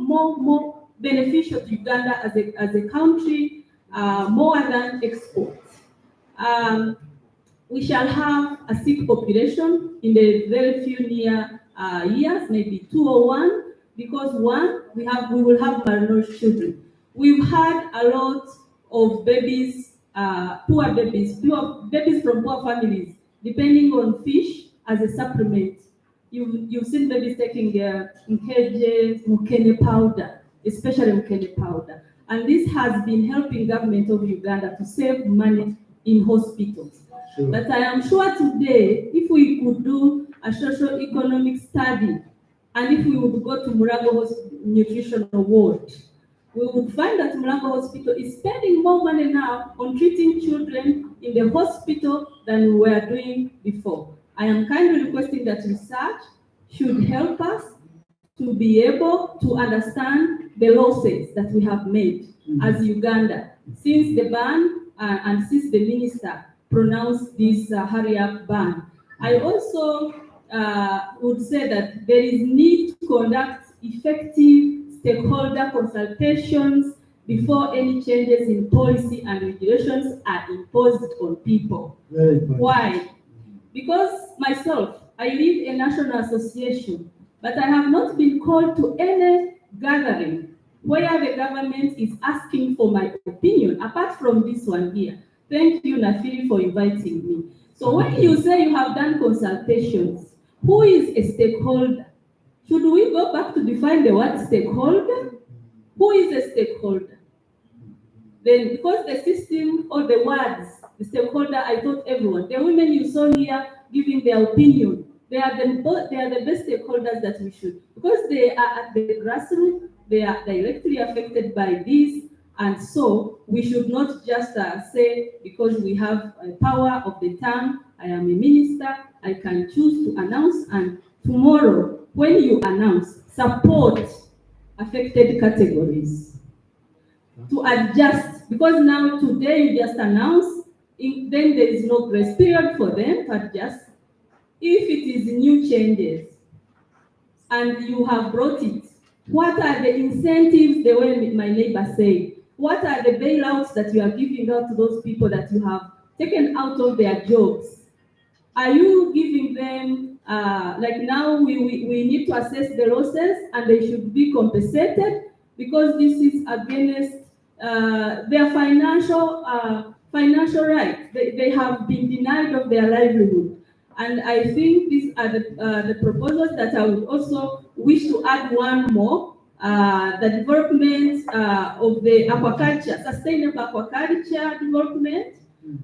beneficial to Uganda as a country, more than exports. We shall have a sick population in the very few near years, maybe 2 or 1, because one, we will have malnourished children. We've had a lot of babies, poor babies from poor families, depending on fish as a supplement. You've seen babies taking mukene powder, especially mukene powder. And this has been helping government of Uganda to save money in hospitals. Sure. But I am sure today, if we could do a socio-economic study, and if we would go to Murago Nutritional Ward, we would find that Murago Hospital is spending more money now on treating children in the hospital than we were doing before. I am kindly requesting that research should help us to be able to understand the losses that we have made as Uganda since the ban and since the minister pronounced this hurry-up ban. I also would say that there is need to conduct effective stakeholder consultations, before any changes in policy and regulations are imposed on people. Very good. Why? Because myself, I lead a national association, but I have not been called to any gathering where the government is asking for my opinion, apart from this one here. Thank you, Nafiri, for inviting me. So when you say you have done consultations, who is a stakeholder? Should we go back to define the word stakeholder? Who is a stakeholder? Then, because the system or the words, the stakeholder, I thought everyone, the women you saw here giving their opinion, they are the best stakeholders that we should, because they are at the grassroots, they are directly affected by this, and so we should not just say, because we have a power of the tongue, I am a minister, I can choose to announce, and tomorrow, when you announce, support affected categories to adjust, because now today you just announce, then there is no grace period for them to adjust. If it is new changes and you have brought it, what are the incentives, the way my neighbor said? What are the bailouts that you are giving out to those people that you have taken out of their jobs? Are you giving them, like now we need to assess the losses and they should be compensated, because this is against their financial rights. They have been denied of their livelihood. And I think these are the proposals that I would also wish to add one more, the development of the aquaculture, sustainable aquaculture development.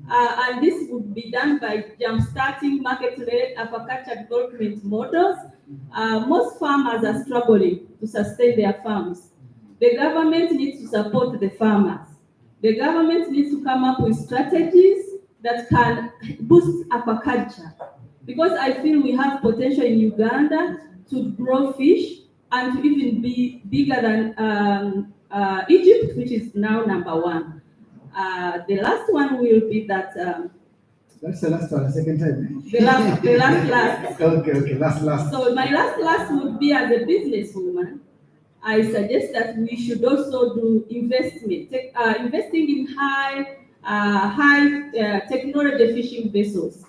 And this would be done by jump-starting market-led aquaculture development models. Most farmers are struggling to sustain their farms. The government needs to support the farmers. The government needs to come up with strategies that can boost aquaculture. Because I feel we have potential in Uganda to grow fish and to even be bigger than Egypt, which is now #1. The last one will be that. That's the last one, the second time. The last. Okay, last. So my last would be, as a businesswoman, I suggest that we should also do investment, investing in high technology fishing vessels.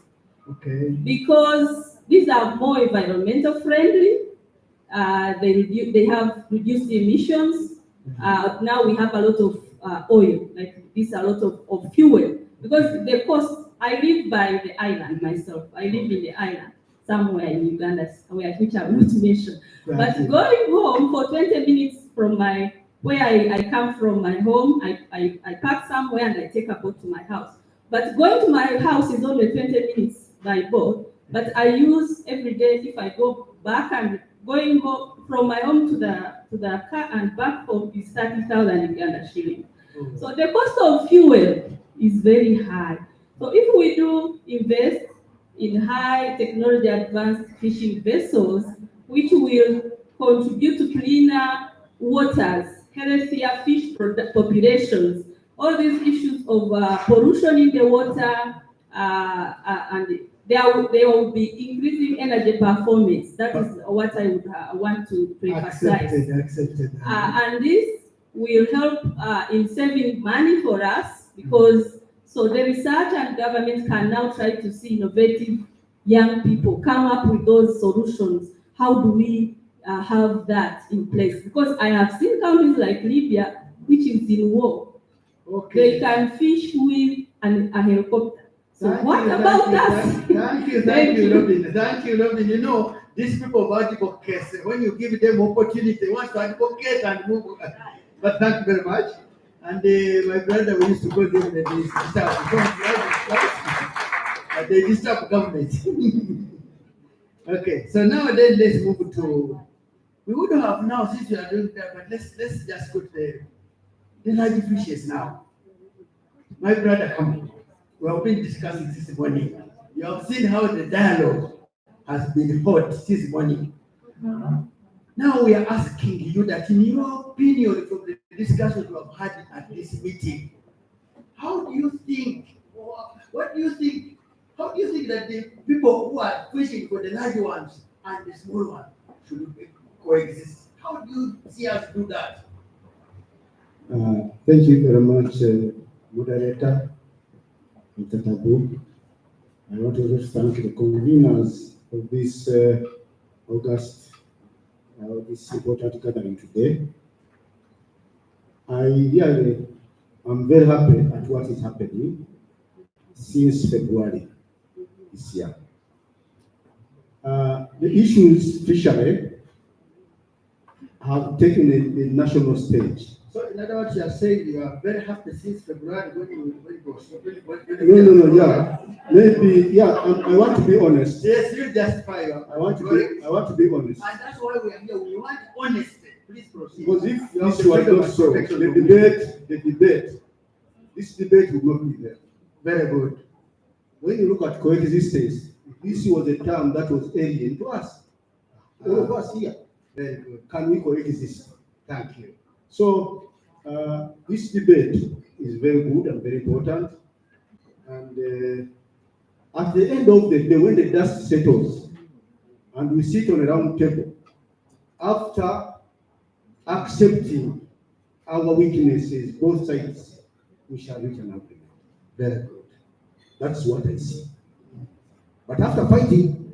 Okay. Because these are more environmental friendly. They have reduced emissions. Now we have a lot of oil, like this, a lot of fuel. Because the cost, I live by the island myself. I live in the island, somewhere in Uganda, which I will not mention. But going home for 20 minutes from where I come from, my home, I park somewhere and I take a boat to my house. But going to my house is only 20 minutes by boat. But I use every day, if I go back, and going home from my home to the car and back home is 30,000 Uganda shilling. So the cost of fuel is very high. So if we do invest in high technology advanced fishing vessels, which will contribute to cleaner waters, healthier fish populations, all these issues of pollution in the water, and they will be increasing energy performance. That is what I would want to emphasize. Accepted. And this will help in saving money for us, because so the research and government can now try to see innovative young people come up with those solutions. How do we have that in place? Because I have seen countries like Libya, which is in war. Okay. They can fish with a helicopter. So Thank what you, about thank us? you, Thank you, Robin. Thank you, Robin. You know, these people of advocacy, when you give them opportunity, they want to advocate and move. But thank you very much. And my brother, we used to call them the disturb. They disturb government. Okay, so now then let's move to. We would have now, since we are doing that, but let's just go to the large fishes now. My brother, come on. We have been discussing this morning. You have seen how the dialogue has been hot this morning. Now we are asking you that, in your opinion, from the discussions we have had at this meeting, how do you think, what do you think, how do you think that the people who are fishing for the large ones and the small ones should coexist? How do you see us do that? Thank you very much, moderator, Mr. Tabu. I want to just thank the conveners of this August, this important gathering today. I really am very happy at what is happening since February this year. The issues fishery have taken a national stage. So in other words, you are saying you are very happy since February when it was. No, yeah. Maybe, yeah, I want to be honest. Yes, you justify your. I want to be honest. And that's why we are here. We want honesty. Please proceed. Because if this was not so, this debate would not be there. Very good. When you look at coexistence, this was a term that was alien to us. All of us here. Very good. Can we coexist? Thank you. So this debate is very good and very important. And at the end of the day, when the dust settles and we sit on a round table, after accepting our weaknesses, both sides, we shall reach an agreement. Very good. That's what I see. But after fighting,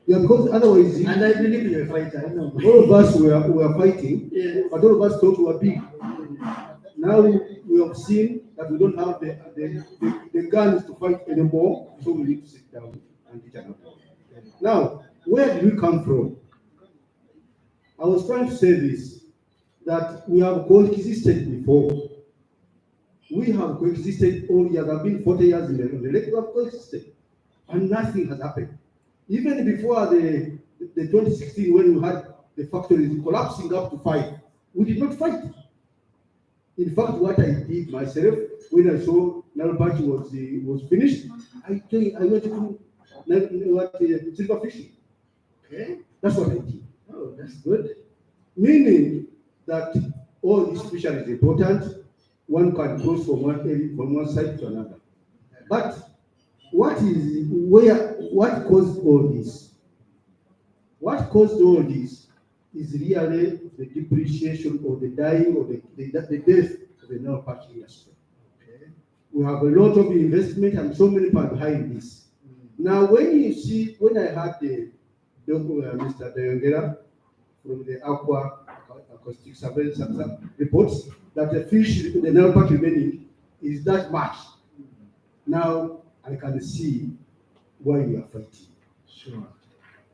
yeah, because otherwise, and I believe you're a fighter. I know. All of us were fighting, yes. But all of us thought we were big. Now we have seen that we don't have the guns to fight anymore, so we need to sit down and each other. Now, where did we come from? I was trying to say this, that we have coexisted before. We have coexisted all years. I've been 40 years in the lake, we have coexisted, and nothing has happened. Even before the 2016, when we had the factories collapsing up to 5, we did not fight. In fact, what I did myself, when I saw Nalbach was finished, I went to silver fishing. Okay. That's what I did. Oh, that's good. Meaning that all this fishery is important. One can cross from one side to another. But what caused all this? What caused all this is really the depreciation or the dying or the death of the Nalbach industry. Okay. We have a lot of investment and so many people behind this. Now, when I had Mr. Deyongera from the Aqua Acoustic Surveillance reports that the fish, the Nalbach remaining is that much. Now, I can see why you are fighting. Sure.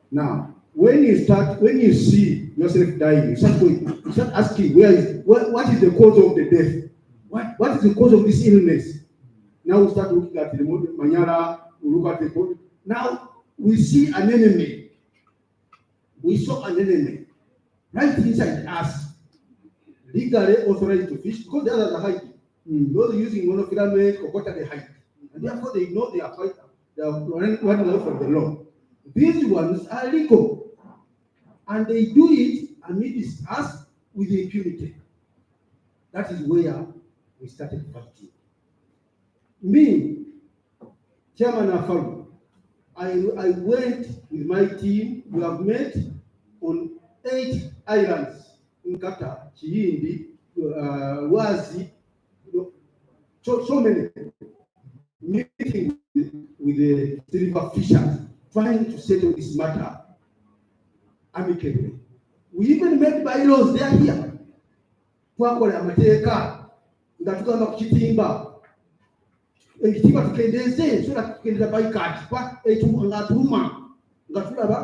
Now, when you see yourself dying, you start asking, what is the cause of the death? What is the cause of this illness? Now we start looking at the Manyara, we look at the. Now we see an enemy. We saw an enemy right inside us, legally authorized to fish, because the others are hiding. Those using monofilament or water, they hide. And therefore they know they are fighting, they are running away from the law. These ones are legal. And they do it amidst us with impunity. That is where we started fighting. Me, Chairman Afaru, I went with my team. We have met on 8 islands in Qatar, Chihindi, Wazi, so many, meeting with the silver fishers, trying to settle this matter amicably. We even made bylaws, they are here. Twakola amateeka nga tugamba ku kitimba. Ekitimba tukendeze so that tukendeza bycatch nga tuluma nga tulaba.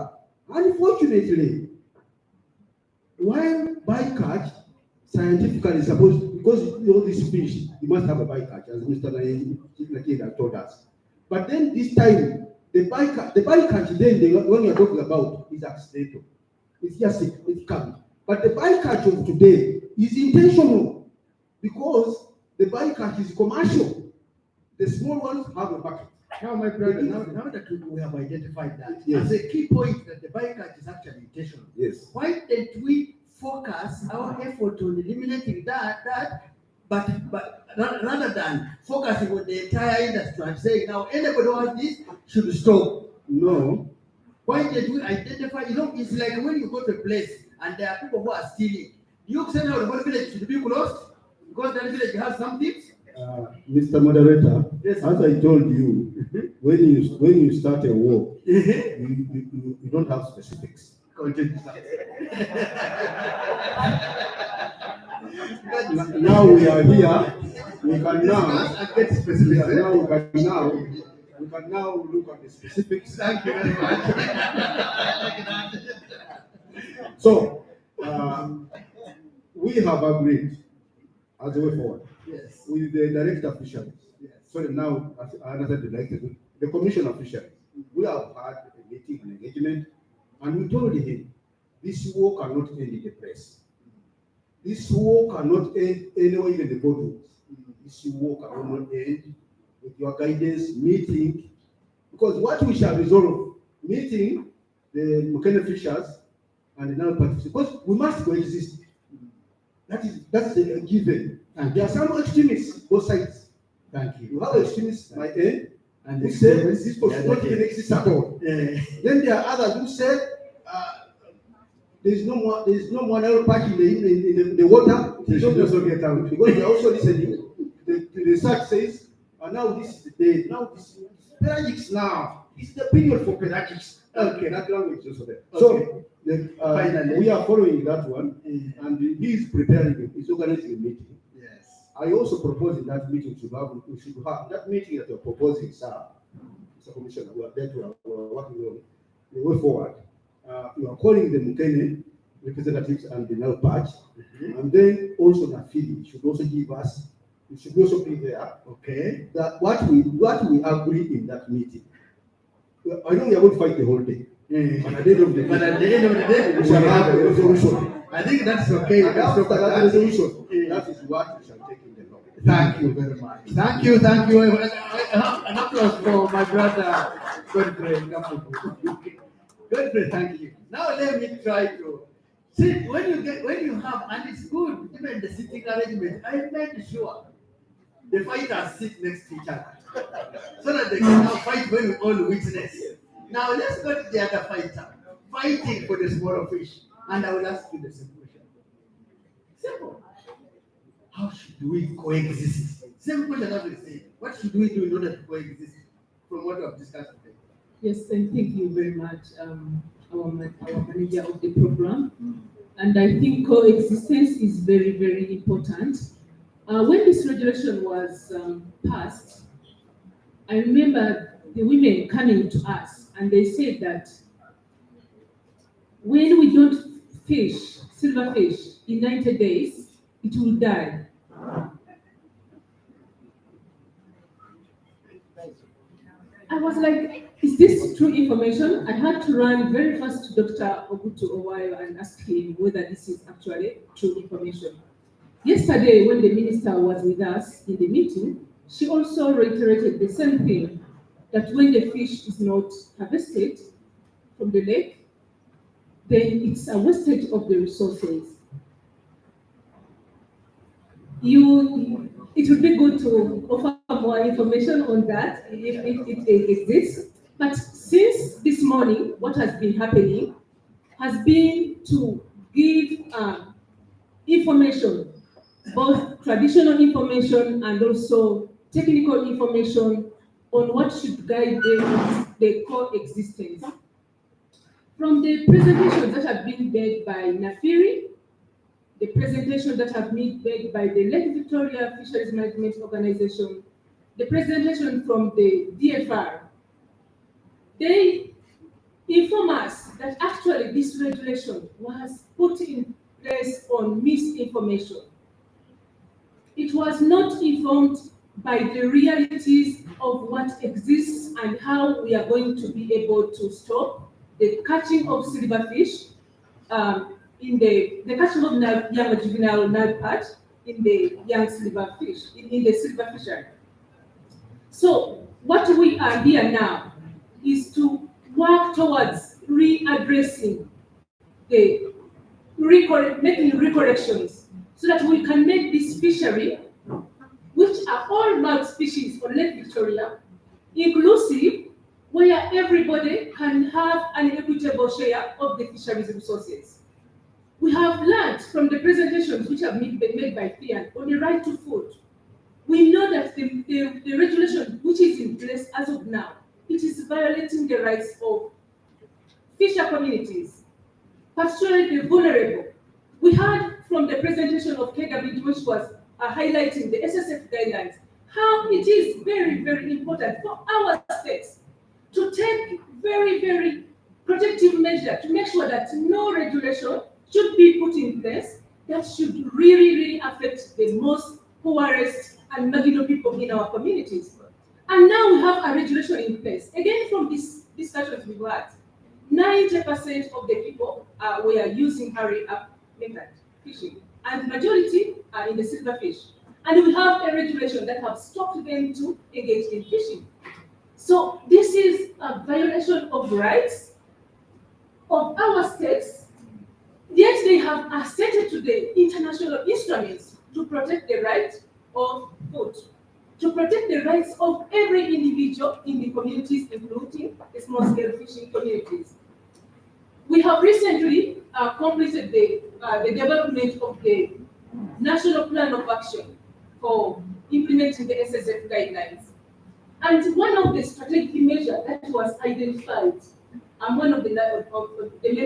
Unfortunately, while bycatch scientifically is supposed, because all these fish, you must have a bycatch, as Mr. Nakeda told us. But then this time, the bycatch then when you're talking about is accidental. It's just it's coming. But the bycatch of today is intentional because the bycatch is commercial. The small ones have a bucket. Now, my brother, now that we have identified that, yes, as a key point that the bycatch is actually intentional. Yes. Why don't we focus our effort on eliminating that, but rather than focusing on the entire industry and saying now anybody who has this should stop? No. Why did we identify? It's like when you go to a place and there are people who are stealing, You say now the whole village should be closed because that village has some things. Mr. Moderator, Yes. as I told you, when you start a war, you don't have specifics. Continue. Now we are here. We can now get specific. We can now look at the specifics. Thank you very much. So we have agreed as a way forward. Yes. With the director of fisheries. Yes. Sorry, now another director, the commissioner of fisheries. We have had a meeting and engagement, and we told him this war cannot end in the press. This war cannot end anywhere, even the boardrooms. This war cannot end with your guidance, meeting, because what we shall resolve, meeting the Mukene fishers and the non participants, because we must coexist. That's a given. And there are some extremists, both sides. Thank you. You have extremists by end, And who the say extremists, this should not even exist at all. Then there are others who say there is no more narrow patch in the water. They should also get out. Because they are also listening. The research says, now this is the day. Now this is pelagics now. It's the period for pelagics. Okay, that language is also there. So Finally. we are following that one, and he is preparing. He's organizing a meeting. Yes. I also propose in that meeting we should have that meeting that you're proposing, sir. Mr. Commissioner, we are there to working on the way forward. You are calling the Mukene representatives and the Nile patch, and then also Nafili should also give us. We should also be there. Okay. That what we agree in that meeting. I know we are going to fight the whole day. But at the end of the day, we shall have a resolution. I think that's okay. And after that resolution, that is what we shall take in the law. Thank you very much. Thank you. An applause for my brother Godfrey. Godfrey, thank you. Now let me try to see when you have, and it's good, even the sitting arrangement, I made sure the fighters sit next to each other so that they can now fight when we all witness. Now let's go to the other fighter fighting for the smaller fish, and I will ask you the same question. Simple. How should we coexist? Same question that we say. What should we do in order to coexist from what we have discussed today? Yes, and thank you very much, our manager of the program. And I think coexistence is very, very important. When this regulation was passed, I remember the women coming to us and they said that when we don't fish silverfish in 90 days, it will die. I was like, is this true information? I had to run very fast to Dr. Ogutu Owayo and ask him whether this is actually true information. Yesterday, when the minister was with us in the meeting, she also reiterated the same thing, that when the fish is not harvested from the lake, then it's a wastage of the resources. It would be good to offer more information on that if it exists. But since this morning, what has been happening has been to give information, both traditional information and also technical information on what should guide the coexistence. From the presentations that have been made by Nafiri, the presentation that have been made by the Lake Victoria Fisheries Management Organization, the presentation from the DFR, they inform us that actually this regulation was put in place on misinformation. It was not informed by the realities of what exists and how we are going to be able to stop the catching of silverfish, in the catching of young juvenile Nile perch in the young silverfish, in the silver fishery. So what we are here now is to work towards readdressing making recorrections so that we can make this fishery, which are all marked species on Lake Victoria, inclusive, where everybody can have an equitable share of the fisheries resources. We have learned from the presentations which have been made by Fian on the right to food. We know that the regulation which is in place as of now, it is violating the rights of fisher communities, particularly the vulnerable. We heard from the presentation of KWD, which was highlighting the SSF guidelines, how it is very, very important for our states to take very, very protective measures to make sure that no regulation should be put in place that should really, really affect the most poorest and marginal people in our communities. And now we have a regulation in place. Again, from this discussions we've had, 90% of the people were using hurry-up method fishing, and majority are in the silverfish. And we have a regulation that have stopped them to engage in fishing. So this is a violation of rights of our states, yet they have assented to the international instruments to protect the right of food, to protect the rights of every individual in the communities, including the small-scale fishing communities. We have recently completed the development of the National Plan of Action for implementing the SSF guidelines. And one of the strategic measures that was identified, I'm one of the member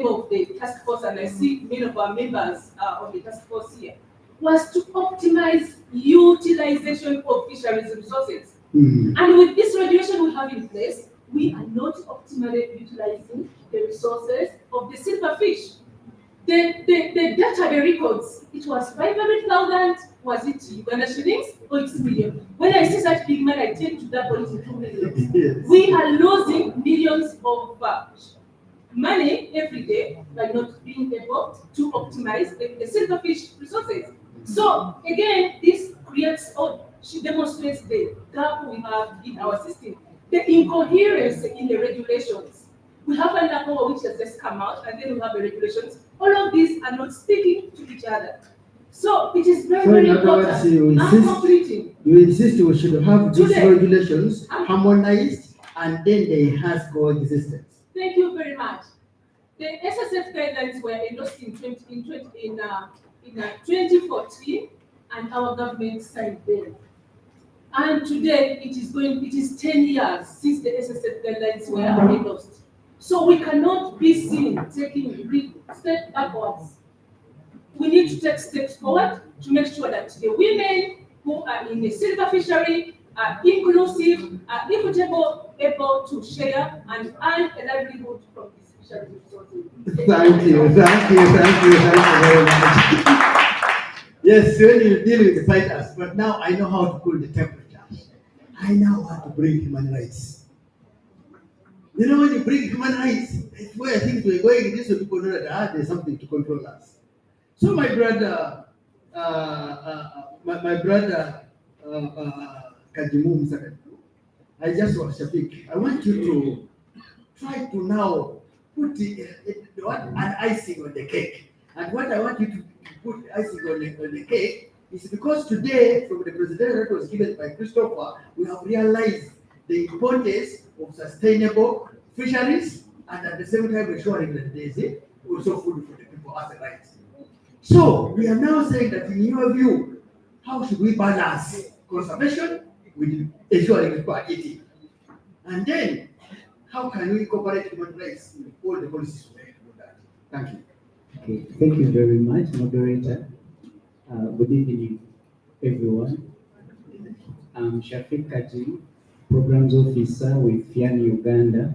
of the task force, and I see many of our members of the task force here, was to optimize utilization of fisheries resources. And with this regulation we have in place, we are not optimally utilizing the resources of the silverfish. The data, the records, it was 500,000, was it Uganda shillings or it's million? When I see such big money, I tend to double it to 2 million. Yes. We are losing millions of money every day by not being able to optimize the silverfish resources. So again, this creates or demonstrates the gap we have in our system, the incoherence in the regulations. We have an law which has just come out, and then we have the regulations. All of these are not speaking to each other. So it is very, very important. You insist we should have these regulations harmonized, and then they have coexistence. Thank you very much. The SSF guidelines were endorsed in 2014, and our government signed them. And today it is 10 years since the SSF guidelines were endorsed. So we cannot be seen taking steps backwards. We need to take steps forward to make sure that the women who are in the silver fishery are inclusive, are equitable, able to share and earn a livelihood from this fishery resources. Thank you very much. Yes, when you deal with the fighters, but now I know how to cool the temperature. I know how to bring human rights. You know, when you bring human rights, it's where things were going. This so people know that there's something to control us. So my brother, Kajimu Msaka, I just was Shafiq. I want you to try to now put an icing on the cake. And what I want you to put icing on the cake is because today, from the presentation that was given by Christopher, we have realized the importance of sustainable fisheries, and at the same time ensuring that there is also food for the people as a right. So we are now saying that in your view, how should we balance conservation with ensuring people are eating? And then how can we incorporate human rights in all the policies we make about that? Thank you. Okay, thank you very much, moderator. Good evening, everyone. I'm Shafiq Kaji, Programs Officer with FIAN Uganda.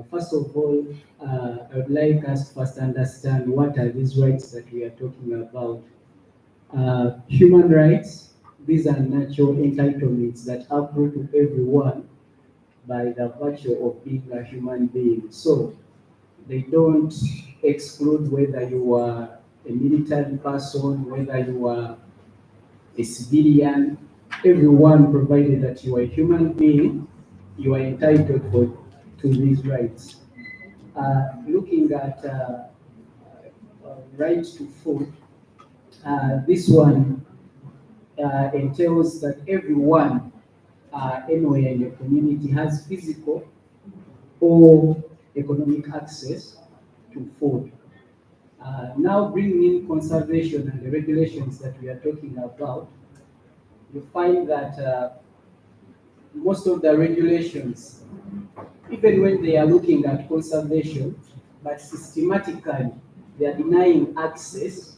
First of all, I would like us to first understand what are these rights that we are talking about. Human rights, these are natural entitlements that accrue to everyone by the virtue of being a human being. So they don't exclude whether you are a military person, whether you are a civilian. Everyone, provided that you are a human being, you are entitled to these rights. Looking at right to food, this one entails that everyone anywhere in the community has physical or economic access to food. Now bringing in conservation and the regulations that we are talking about, you find that most of the regulations, even when they are looking at conservation, but systematically they are denying access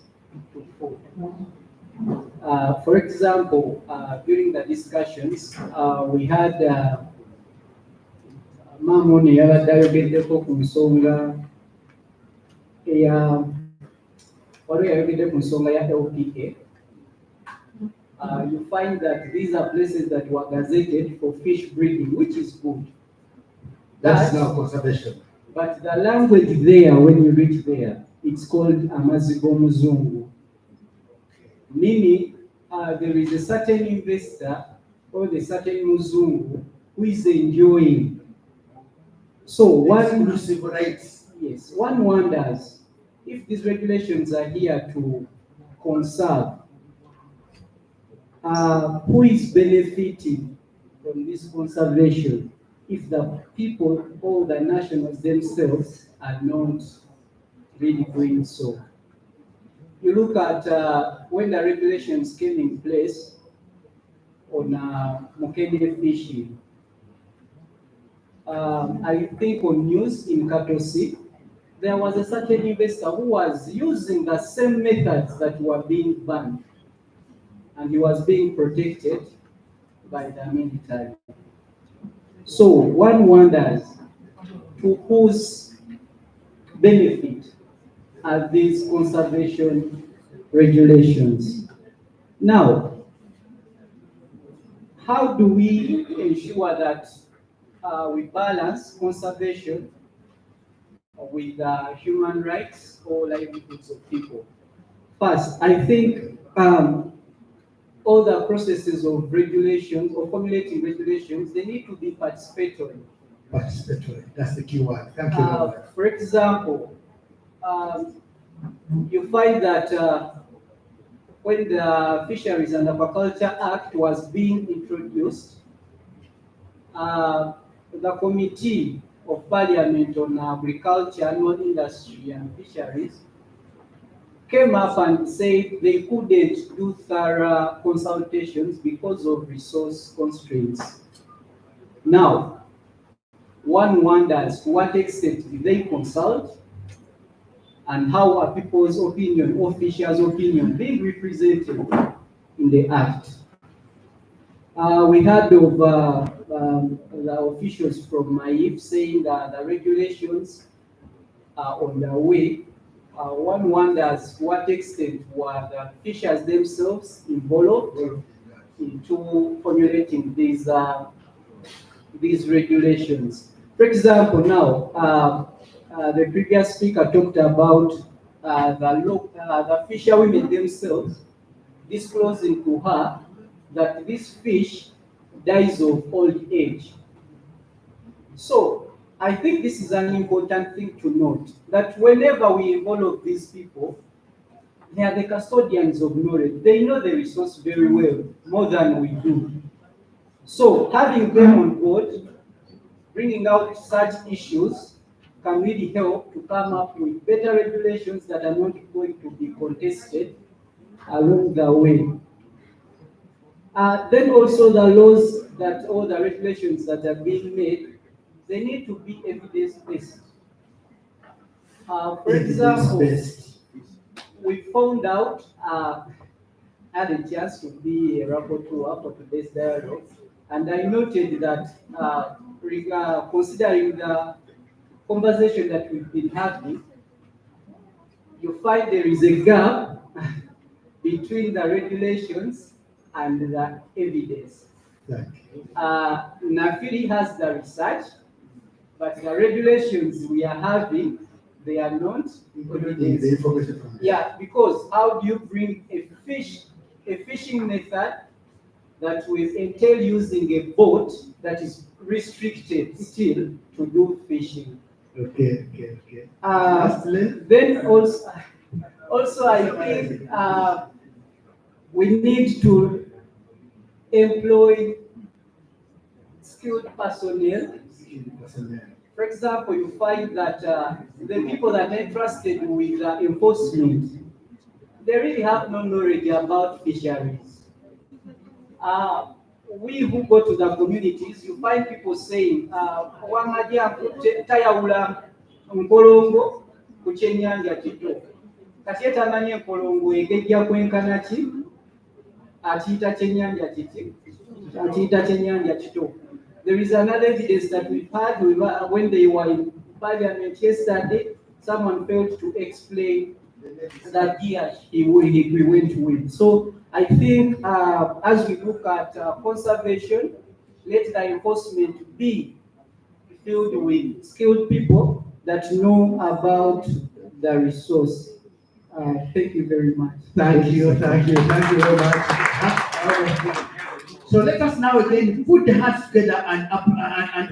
to food. For example, during the discussions, we had Mamoni yabadde ayogeddeko ku nsonga waliwo yayogedde ku nsonga ya LPA. You find that these are places that were gazetted for fish breeding, which is good. That's now conservation. But the language there, when you reach there, it's called Amazigo Muzungu. Meaning, there is a certain investor or the certain Muzungu who is enjoying. So one rights. Yes, one wonders if these regulations are here to conserve, who is benefiting from this conservation if the people or the nationals themselves are not really doing so. You look at when the regulations came in place on Mukene fishing. I think on news in Katosi, there was a certain investor who was using the same methods that were being banned, and he was being protected by the military. So one wonders to whose benefit are these conservation regulations. Now, how do we ensure that we balance conservation with human rights or livelihoods of people? First, I think all the processes of regulations or formulating regulations, they need to be participatory. Participatory, that's the key word. Thank you very much. For example, you find that when the Fisheries and Aquaculture Act was being introduced, the Committee of Parliament on Agriculture, Animal Industry and Fisheries came up and said they couldn't do thorough consultations because of resource constraints. Now, one wonders to what extent did they consult and how are people's opinion, officials' opinion being represented in the Act. We heard of the officials from MAIF saying that the regulations are on their way. One wonders to what extent were the fishers themselves involved into formulating these regulations. For example, now, the previous speaker talked about the fisher women themselves disclosing to her that this fish dies of old age. So, I think this is an important thing to note, that whenever we involve these people, they are the custodians of knowledge. They know the resource very well, more than we do. So, having them on board, bringing out such issues can really help to come up with better regulations that are not going to be contested along the way. Then also the laws that all the regulations that are being made, they need to be evidence-based. For example, we found out, I had a chance to be a rapporteur for today's dialogue, and I noted that considering the conversation that we've been having, you find there is a gap between the regulations and the evidence. Nafiri has the research, but the regulations we are having, they are not evidence. Yeah, because how do you bring a fishing method that will entail using a boat that is restricted still to do fishing? Okay. Then also I think we need to employ skilled personnel For example, you find that the people that are entrusted with enforcement, they really have no knowledge about fisheries. We who go to the communities, you find people saying, "Wamaja tayawula nkolongo ku kyennyanja kito." Kati tamanyi enkolongo egejja kwenkana ki? Akiyita kyennyanja kiti? Akiyita kyennyanja kito. There is another evidence that we've had when they were in Parliament yesterday. Someone failed to explain that year he went with. So I think as we look at conservation, let the enforcement be filled with skilled people that know about the resource. Thank you very much. Thank you very much. So let us now again put the hands together and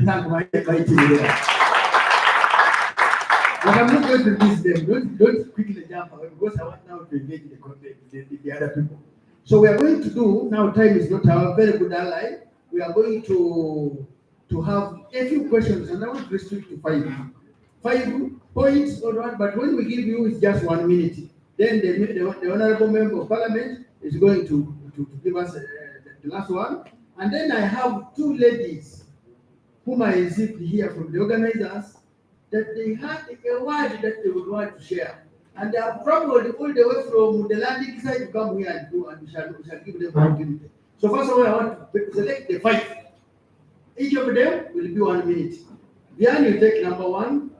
thank my leader. But I'm not going to miss them. Don't quickly jump away because I want now to engage the other people. So we are going to do, now time is not our very good ally. We are going to have a few questions and I will restrict to 5 points or one, but when we give you it's just 1 minute. Then the Honorable Member of Parliament is going to give us the last one. And then I have 2 ladies whom I received here from the organizers that they had a word that they would want to share. And they are traveled all the way from the landing side to come here and do, and we shall give them opportunity. So first of all, I want to select the 5. Each of them will be 1 minute. Then you take number 1.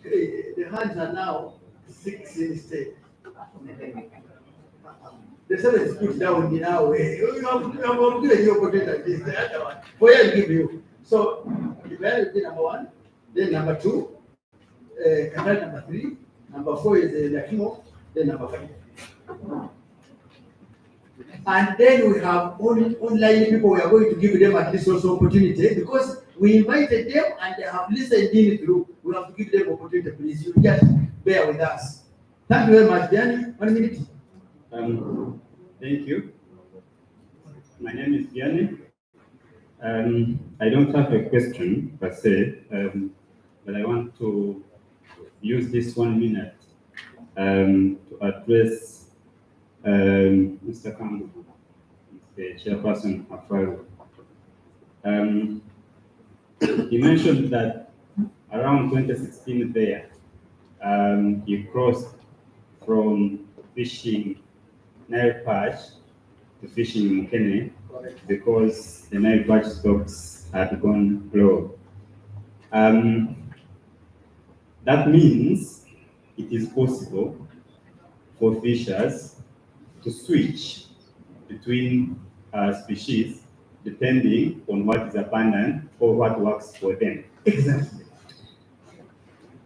The hands are now 6 instead. The 7 is put down in our way. You have given you opportunity like this. The other one. For you, give you. So the man will be number 1. Then number 2. Canal number 3. Number 4 is the Kimo. Then number 5. And then we have online people. We are going to give them at least also opportunity because we invited them and they have listened in through. We have to give them opportunity, please. You just bear with us. Thank you very much, Danny. 1 minute. Thank you. My name is Gianni. I don't have a question per se, but I want to use this 1 minute to address Mr. Kambu, the chairperson of Fisheries. He mentioned that around 2016 there, he crossed from fishing Nile perch to fishing Mukene because the Nile perch stocks had gone low. That means it is possible for fishers to switch between species depending on what is abundant or what works for them. Exactly.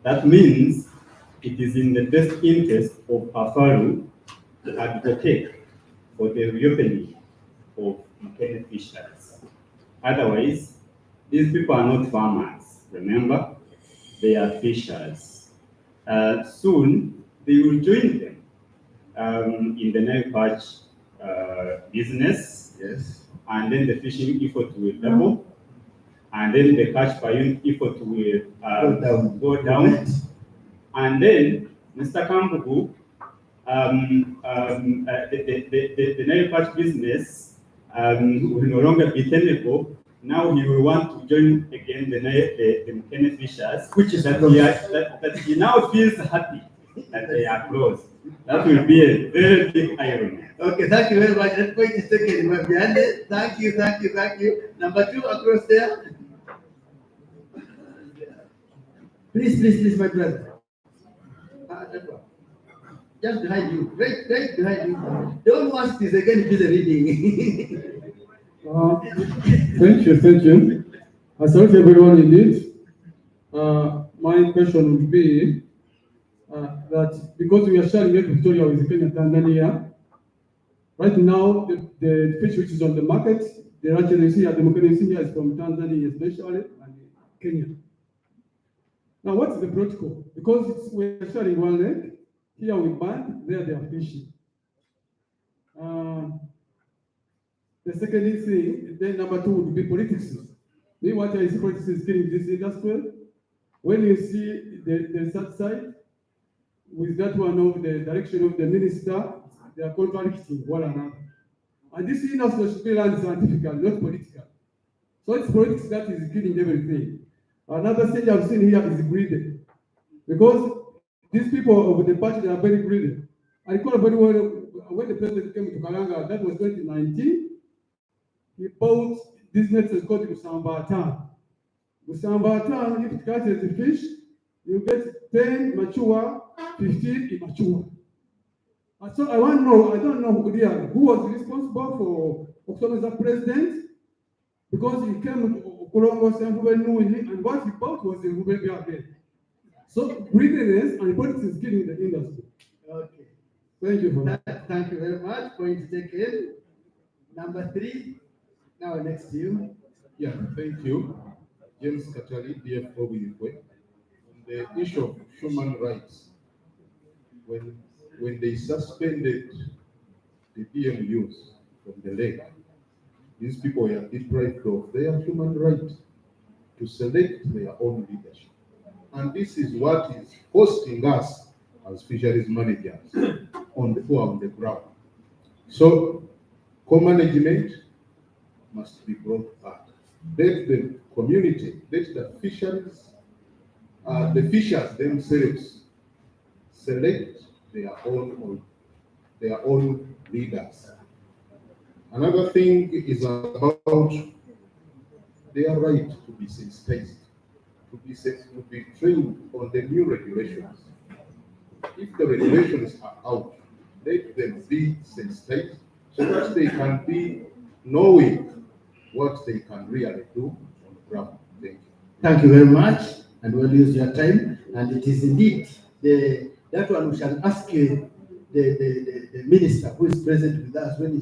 That means it is in the best interest of Afaru to advocate for the reopening of Mukene fishers. Otherwise, these people are not farmers, remember? They are fishers. Soon, they will join them in the Nile perch business. Yes. And then the fishing effort will double. And then the catch per unit effort will go down. And then, Mr. Kambugu, the Nile perch business will no longer be tenable. Now he will want to join again the Mukene fishers, which is that he now feels happy that they are close. That will be a very big irony. Okay, thank you very much. That point is taken. Thank you. Number 2 across there. Please, my brother. That one. Just behind you, right behind you. Don't watch this again, it is a reading. Thank you. I salute everyone indeed. My question would be that because we are sharing Lake Victoria with Kenya and Tanzania, right now the fish which is on the market, the Rachel you see at the Mukene here is from Tanzania especially and Kenya. Now what's the protocol? Because we are sharing one lake, here we ban, there they are fishing. The second thing, then number 2 would be politics. Me, what I see politics is killing this industry. When you see the research side, with that one of the direction of the minister, they are contradicting one another. And this industry should be run scientifically, not political. So it's politics that is killing everything. Another stage I've seen here is greed. Because these people of the party, they are very greedy. I recall very well when the president came to Kalanga, that was 2019, he bought this net is called Gusambatan. Gusambatan, if it catches the fish, you get 10 mature, 15 immature. And so I want to know, I don't know who was responsible for October as president, because he came to Colombo and what he bought was the Rubebe again. So greediness and politics is killing the industry. Okay. Thank you for that. Thank you very much. Point taken. Number 3. Now next to you. Yeah, thank you. James Katali, DFO Wiyukwe. The issue of human rights. When they suspended the DMUs from the lake, these people were deprived of their human right to select their own leadership. And this is what is costing us as fisheries managers on the ground. So, co-management must be brought back. Let the community, let the fisheries, the fishers themselves select their own leaders. Another thing is about their right to be sensitized, to be trained on the new regulations. If the regulations are out, let them be sensitized so that they can be knowing what they can really do on the ground. Thank you. Thank you very much, and we'll use your time. And it is indeed that one we shall ask the minister who is present with us when he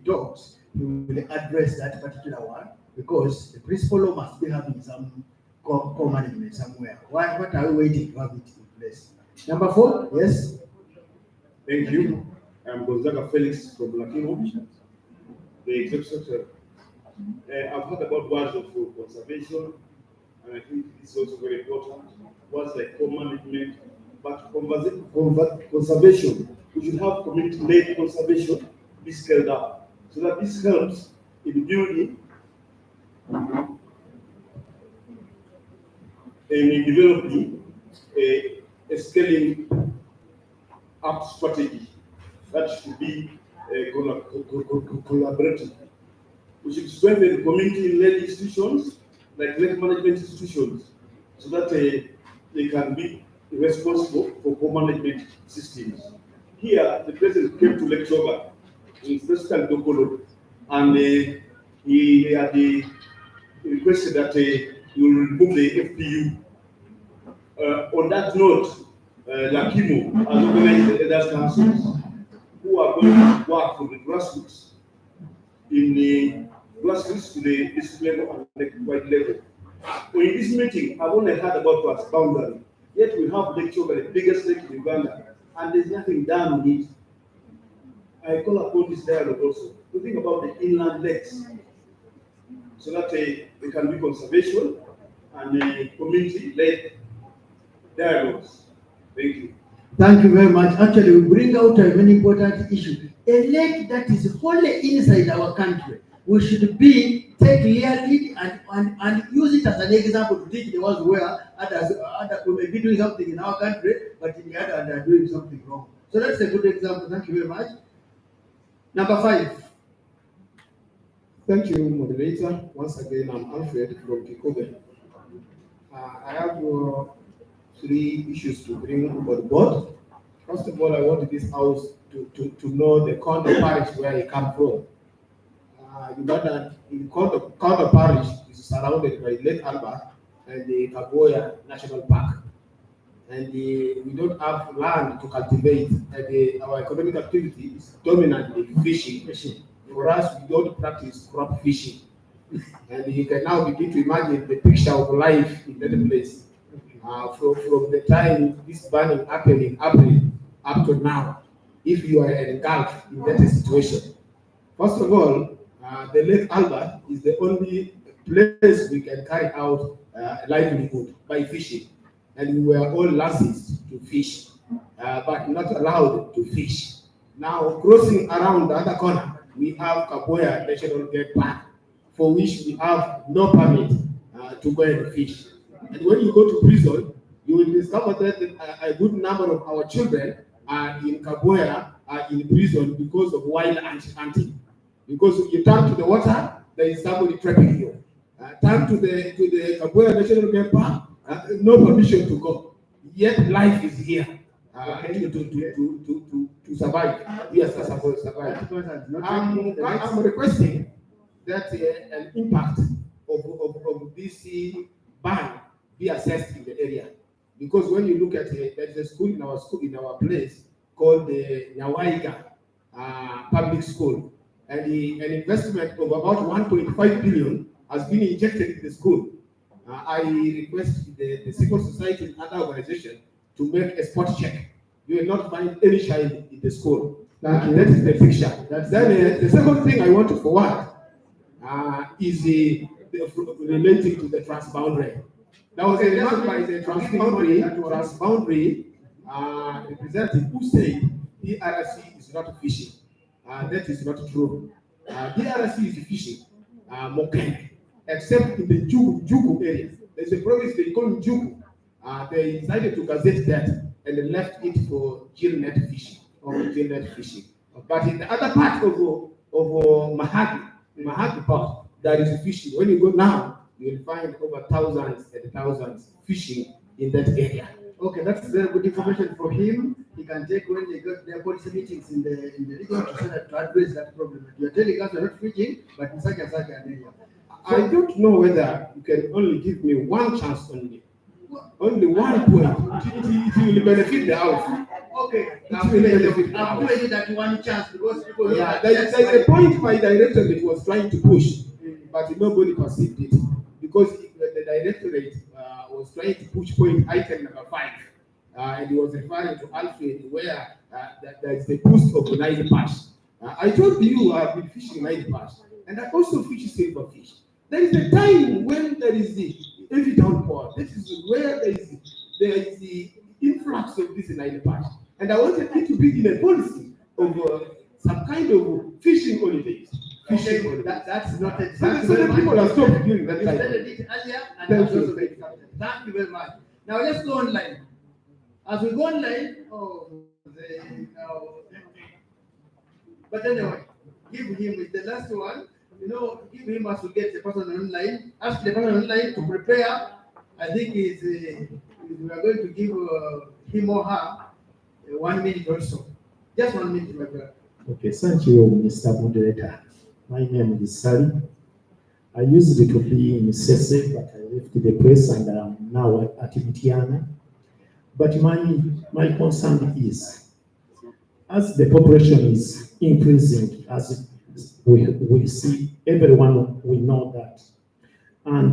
talks, he will address that particular one, because the principal law must be having some co-management somewhere. What are we waiting to have it in place? Number 4, yes. Thank you. I'm Gonzaga Felix from Latino, the executive secretary. I've heard about words of conservation, and I think it's also very important. Words like co-management, but conservation, we should have community-led conservation be scaled up, so that this helps in building and in developing a scaling up strategy that should be collaborative. We should strengthen community-led institutions like lake management institutions, so that they can be responsible for co-management systems. Here, the president came to Lake Choga in President Dokolo, and he had requested that he will remove the FPU. On that note, Lakimo has organized the elders councils who are going to work for the grassroots in the grassroots to the district level and the wide level. So in this meeting, I've only heard about what's boundary. Yet we have Lake Choga, the biggest lake in Uganda, and there's nothing done on it. I call upon this dialogue also to think about the inland lakes, so that they can be conservation and community-led dialogues. Thank you. Thank you very much. Actually, we bring out a very important issue. A lake that is wholly inside our country, we should take real lead and use it as an example to teach the ones where others we may be doing something in our country, but in the other they are doing something wrong. So that's a good example. Thank you very much. Number 5. Thank you, moderator. Once again, I'm Alfred from Kikobe. I have 3 issues to bring on board. First of all, I want this house to know the Kondo parish where it comes from. Uganda, in Kondo parish is surrounded by Lake Albert and the Kagoya National Park. And we don't have land to cultivate. And our economic activity is dominantly fishing. For us, we don't practice crop fishing. And you can now begin to imagine the picture of life in that place. From the time this burning happened in April up to now, if you are engulfed in that situation. First of all, the Lake Albert is the only place we can carry out a livelihood by fishing. And we were all licensed to fish, but not allowed to fish. Now, crossing around the other corner, we have Kaboya National Gate Park, for which we have no permit to go and fish. And when you go to prison, you will discover that a good number of our children are in Kaboya, are in prison because of wild hunting. Because if you turn to the water, there is somebody trapping you. Turn to the Kaboya National Gate Park, no permission to go. Yet life is here to survive. Yes, to survive. I'm requesting that an impact of this ban be assessed in the area, because when you look at it, there is a school in our place called the Nyawaiga Public School, and an investment of about 1.5 billion has been injected in the school. I request the civil society and other organizations to make a spot check. You will not find any child in the school. That is the picture. Then the second thing I want to forward is relating to the transboundary. There was a remark by the transboundary representative who said DRC is not fishing. That is not true. DRC is fishing mokene, except in the Jugu area. There's a province they call Jugu. They decided to gazette that and they left it for gill net fishing But in the other part of Mahagi part, there is fishing. When you go now, you will find over thousands and thousands fishing in that area. Okay, that's very good information for him. He can take when they got their policy meetings in the region to say that to address that problem. You're telling us we're not fishing, but in such an area. I don't know whether you can only give me one chance only 1 point. It will benefit the house. Okay, I'm doing it at one chance because there is a point my directorate was trying to push, but nobody perceived it, because the directorate was trying to push point item number 5, and he was referring to Alfred, where there is the boost of the Nile Pass. I told you I've been fishing Nile Pass, and I also fish silverfish. There is a time when there is the heavy downpour. This is where there is the influx of this Nile Pass. And I wanted it to be in a policy of some kind of fishing holidays. That's not exactly. So the people are stopped during that time. Thank you very much. Now let's go online. As we go online, but anyway, give him with the last one. Give him as we get the person online. Ask the person online to prepare. I think we are going to give him or her 1 minute or so. Just 1 minute, my brother. Okay, thank you, Mr. Moderator. My name is Sally. I used to be in Sese, but I left the place and I'm now at Mitiana. But my concern is, as the population is increasing, as we see, everyone we know that, and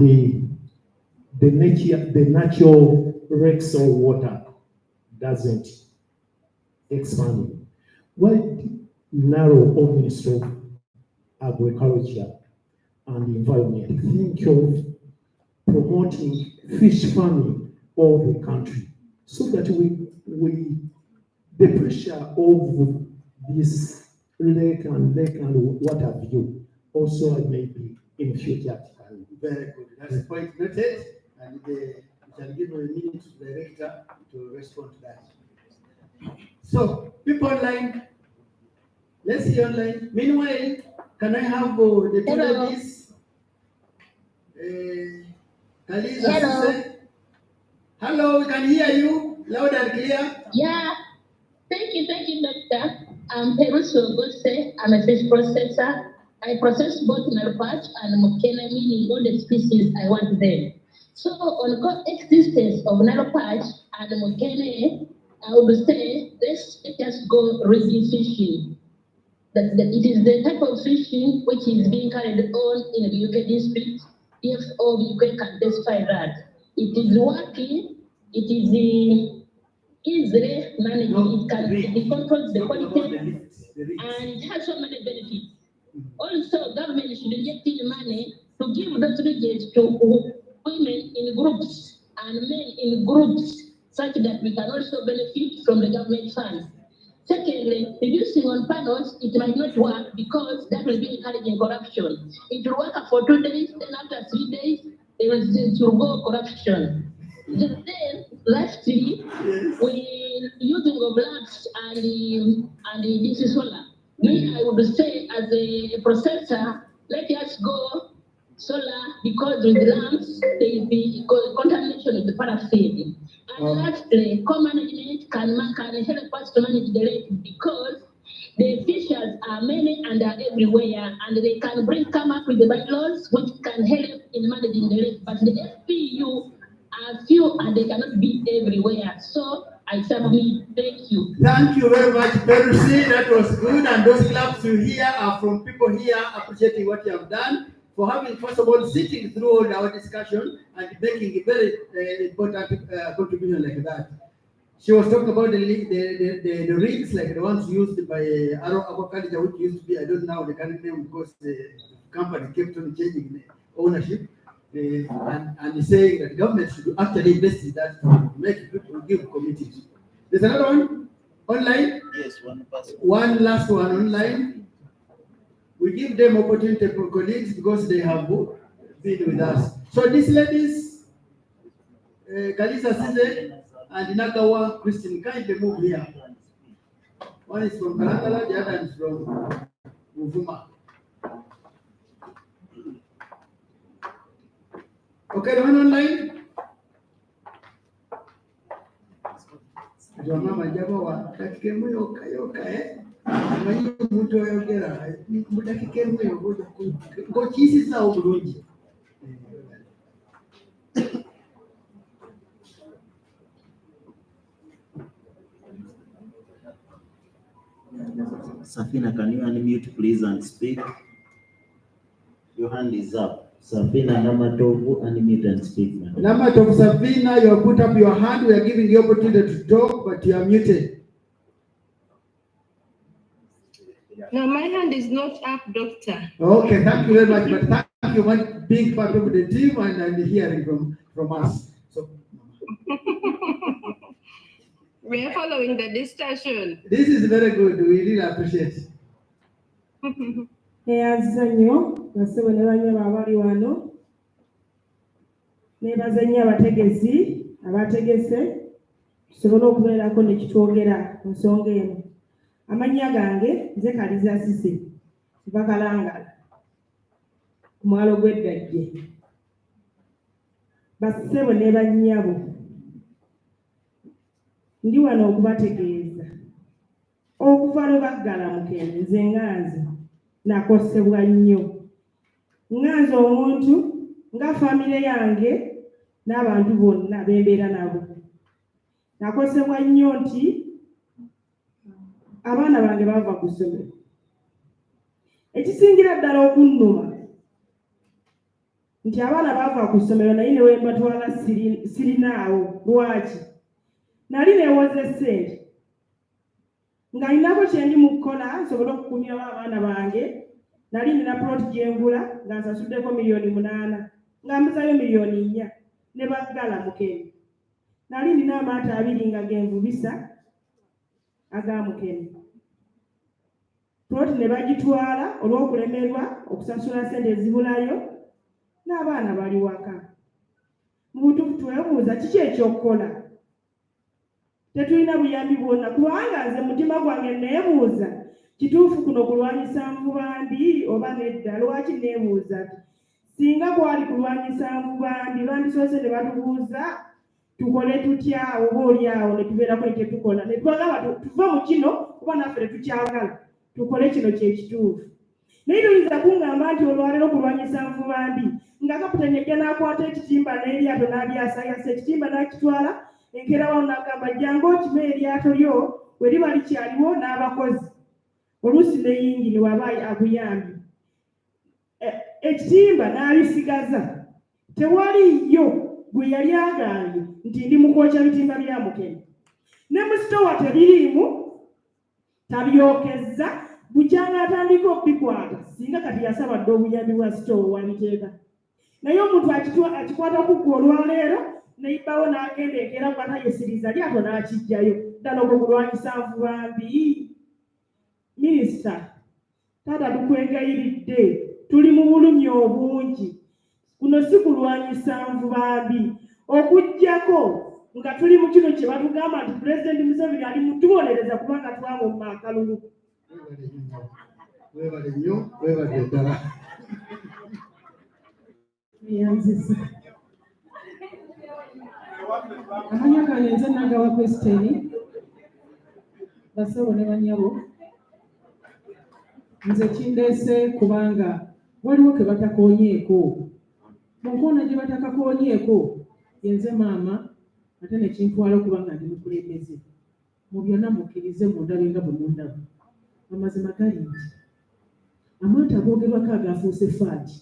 the natural lakes or water doesn't expand. Why narrow of Ministry of Agriculture and Environment think of promoting fish farming all the country, so that the pressure of this lake and what have you also maybe in future. Very good. That's the point noted, and we shall give a minute to the director to respond to that. So, people online, let's see online. Meanwhile, can I have the two ladies? Kaliza. Hello. Hello, we can hear you loud and clear. Yeah. Thank you, doctor. I'm Perus Ogose. I'm a fish processor. I process both Nile perch and mokene, meaning all the species I want them. So on co-existence of Nile perch and mokene, I would say let's just go rigging fishing. It is the type of fishing which is being carried on in the UK district. If all UK can testify that it is working, it is easily managed, it controls the quality, and it has so many benefits. Also, government should inject in money to to give those regions to women in groups and men in groups, such that we can also benefit from the government funds. Secondly, reducing on panels, it might not work because that will be encouraging corruption. It will work for 2 days, then after 3 days, it will go corruption. Then, lastly, we using of labs and this is solar. Me, I would say as a processor, let us go solar because with lamps there will be contamination with the paraffin. And lastly, co-management can help us to manage the rate because the fishers are many and are everywhere, and they can come up with the bylaws which can help in managing the rate. But the FPU are few and they cannot be everywhere. So I submit. Thank you. Thank you very much, Percy. That was good. And those claps you hear are from people here appreciating what you have done, for having, first of all, sitting through all our discussion and making a very important contribution like that. She was talking about the rigs like the ones used by Arrow Aquaculture, which used to be, I don't know the current name because the company kept on changing the ownership. And saying that government should actually invest in that to make people give committees. There's another one online. Yes, one person. One last one online. We give them opportunity for colleagues because they have been with us. So these ladies, Kalisa Size and Nagawa Christine, kindly move here. One is from Kalangala, the other is from Muvuma. Okay, the one online. Mama jamaa dakika moja yoka mwenye mtu yogera dakika moja ngoja ngochisi za ubulungi. Safina, can you unmute please and speak? Your hand is up. Safina Namatovu, unmute and speak. Namatovu Safina, you have put up your hand. We are giving you opportunity to talk, but you are muted. No, my hand is not up, Doctor. Okay, thank you very much. But thank you, one big part of the team and hearing from us. So we are following the discussion. This is very good. We really appreciate it. Neebaza nnyo basebo ne banyama abali wano, neebaza nnyo abategesi abategese tusobole okubeerako ne kitwogera ku nsonga eno. Amannya gange nze Kaliza Sise nva Kalangala ku mwalo gw'Eddajje. Basebo ne bannyabo ndi wano okubategeeza okuva lwe baggala Mukene nze Nganzi nakosebwa nnyo. Nganzi omuntu nga famire yange n'abantu bonna bembeera nabo. Nakosebwa nnyo nti abaana bange bava ku ssomero. Ekisingira ddala okunnuma nti abaana bava ku ssomero naye ne we mbatwala sirinaawo. Lwaki? Nali neewoze ssente nga ninako kye ndi mu kukola nsobole okukumyawo abaana bange. Nali nina ploti gye ngula nga nsasuddeko $8,000,000 nga mbuzayo $4,000,000 ne baggala Mukene. Nali nina amaato 2 nga genvubisa aga Mukene. Ploti ne bagitwala olw'okulemerwa okusasula ssente ezibulayo n'abaana bali waka. Mu butuufu twebuuza kiki ekyokukola? Tetulina buyambi bwonna kubanga nze mutima gwange neebuuza kituufu kuno kulwanyisa Nvubandi oba nedda? Lwaki neebuuza singa kwali kulwanyisa Nvubandi lwandisoose ne batubuuza tukole tutya oba oli awo ne tubeerako ne tetukola ne twagamba tuve mu kino kuba naffe tetukyagala tukole kino kyekituufu. Naye tuyinza kuŋŋamba nti olwaleero kulwanyisa Nvubandi nga kaputeni ejja n'akwata ekitimba n'eryato n'abyasayasa ekitimba n'akitwala enkeera wano n'agamba jjangu okime eryato lyo bwe liba likyaliwo n'abakozi oluusi ne yingini waba aguyambye ekitimba n'abisigaza. Tewaliyo gwe yali agambye nti ndi mu kwokya bitimba bya Mukene. Ne mu sitowa tebiriimu tabyokezza bukyanga atandika okubikwata singa kati yasaba dde obuyambi bwa sitowa wabiteeka naye omuntu akikwata kugwa olwaleero neyibawo n'agenda enkeera kwatayesiriza lyato n'akijjayo ddala okwo kulwanyisa nvubambi. Minisita, taata tukwegayiridde, tuli mu bulumi obungi, kuno si kulwanyisa nvubambi okuggyako nga tuli mu kino kye batugamba nti Pulezidenti Museveni ali mutubonereza kubanga twamumma akalulu. Webale nnyo, webale ddala. Yanziza. Amanya gange nze nagawa Kristeni, basawo ne banyabo. Nze kindeese kubanga waliwo ke batakoonyeeko. Mu nkoona gye batakakoonyeeko, yenze maama ate ne kintwala okuba nga ndi mukulembeze. Mu byonna mukkirize mundabe nga bwe mundaba. Amazima gali nti amaato agoogerwako agaafuuse faaki,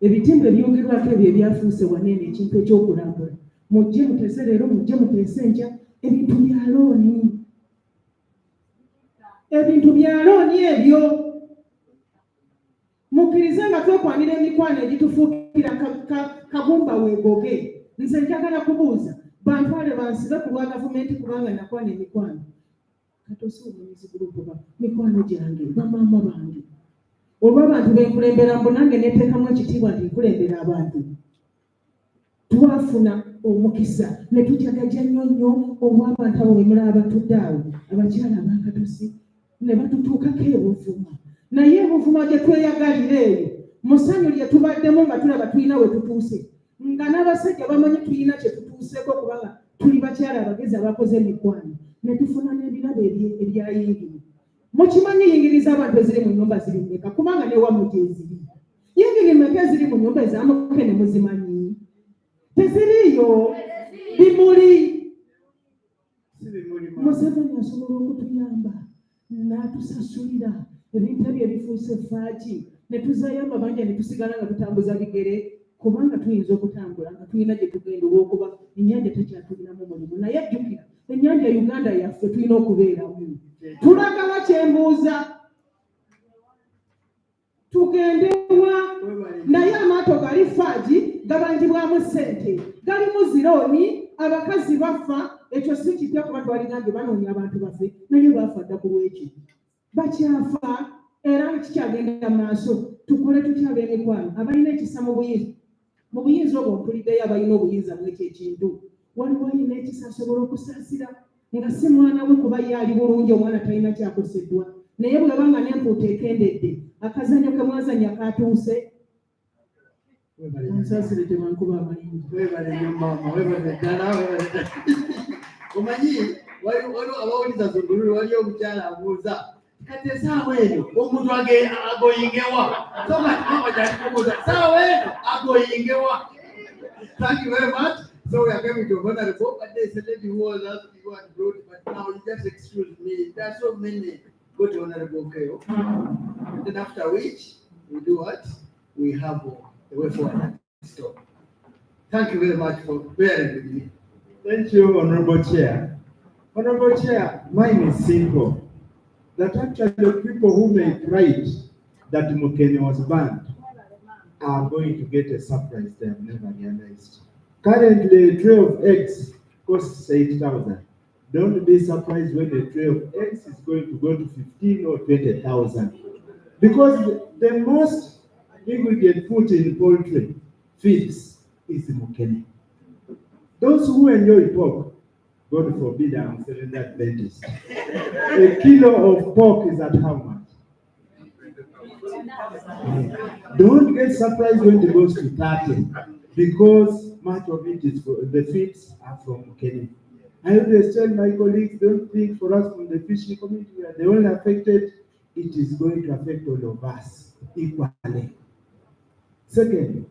ebitimba ebyogerwako ebyo ebyafuuse waneene ekintu ekyokulambula, mujje muteese leero, mujje muteese enkya, ebintu bya looni. Ebintu bya looni ebyo mukkirize nga twekwanira emikwano egitufuukira kagumba weegoge. Nze njagala kubuuza bantwale bansibe ku lwa gavumenti kubanga nakwana emikwano. Katosuubunizi gulupuba mikwano gyange, bamaama bange. Olw'abantu benkulembera mbu nange neteekamu ekitiibwa nti nkulembera abantu. Twafuna omukisa ne tujagaja nnyo nnyo olw'abantu abo bwe mulaba batudde awo, abakyala abakatosi ne batutuukako ebuvuma. Naye ebuvuma gye tweyagalira eyo, musanyu lye tubaddemu nga tulaba tulina we tutuuse. Nga n'abasajja bamanyi tulina kye tutuuseeko kubanga tuli bakyala abagezi abakoze emikwano. Ne tufuna n'ebirabo ebyayingiri. Mukimanyi yingiriza abantu eziri mu nnyumba ziri mmeka kubanga n'ewammwe gyeziri. Yingiri mmeka eziri mu nnyumba ez'amuke ne muzimanyi? Teziriiyo, bimuli. Museveni asobola okutuyamba n'atusasulira ebintu ebyo ebifuuse faaki ne tuzaayo amabanja ne tusigala nga tutambuza bigere kubanga tuyinza okutambula nga tulina gye tugenda olw'okuba ennyanja tekyatulinamu mulimu. Naye jjukira ennyanja Uganda yaffe tulina okubeeramu. Tulagala kyembuuza tugende wa? Naye amaato gali faagi gabanjibwamu ssente, galimu zirooni, abakazi bafa. Ekyo si kipya kuba twalinange banoonya abantu baffe naye baafa dda ku lw'ekyo. Bakyafa era kikyagenda mu maaso. Tukole tutya ab'emikwano abalina ekisa mu buyinza. Mu buyinza obwo mpuliddeyo abalina obuyinza mu ekyo ekintu. Waliwo alina ekisa asobola okusaasira nga si mwana we kuba ye ali bulungi, omwana talina kyakoseddwa. Naye bw'eba nga n'empuuta ekendedde, akazannyo ke mwazanya katuuse. Ansaasire tebankuba amayinja. Webale nnyo maama, webale ddala, webale ddala. Omanyi waliwo abawuliza zongululu, waliyo omukyala abuuza kati essaawa eno omuntu agoyingewa. Essaawa eno agoyingewa. Thank you very much. So we are coming to Honorable, but there's a lady who was asking you and brought, but now you just excuse me. There are so many. Go to Honorable Keo. And then after which, we do what? We have a way forward. Stop. Thank you very much for bearing with me. Thank you, Honorable Chair. Honorable Chair, mine is simple. That actually the people who made right that Mukene was banned are going to get a surprise they have never realized. Currently, a tray of eggs costs 8,000. Don't be surprised when the tray of eggs is going to go to 15 or 20,000. Because the most ingredient put in poultry feeds is Mukene. Those who enjoy pork, God forbid I'm selling that dentist. A kilo of pork is at how much? Don't get surprised when it goes to 30, because much of it is for the feeds are from Mukene. I always tell my colleagues, don't think for us from the fishing community we are the only affected. It is going to affect all of us equally. Second,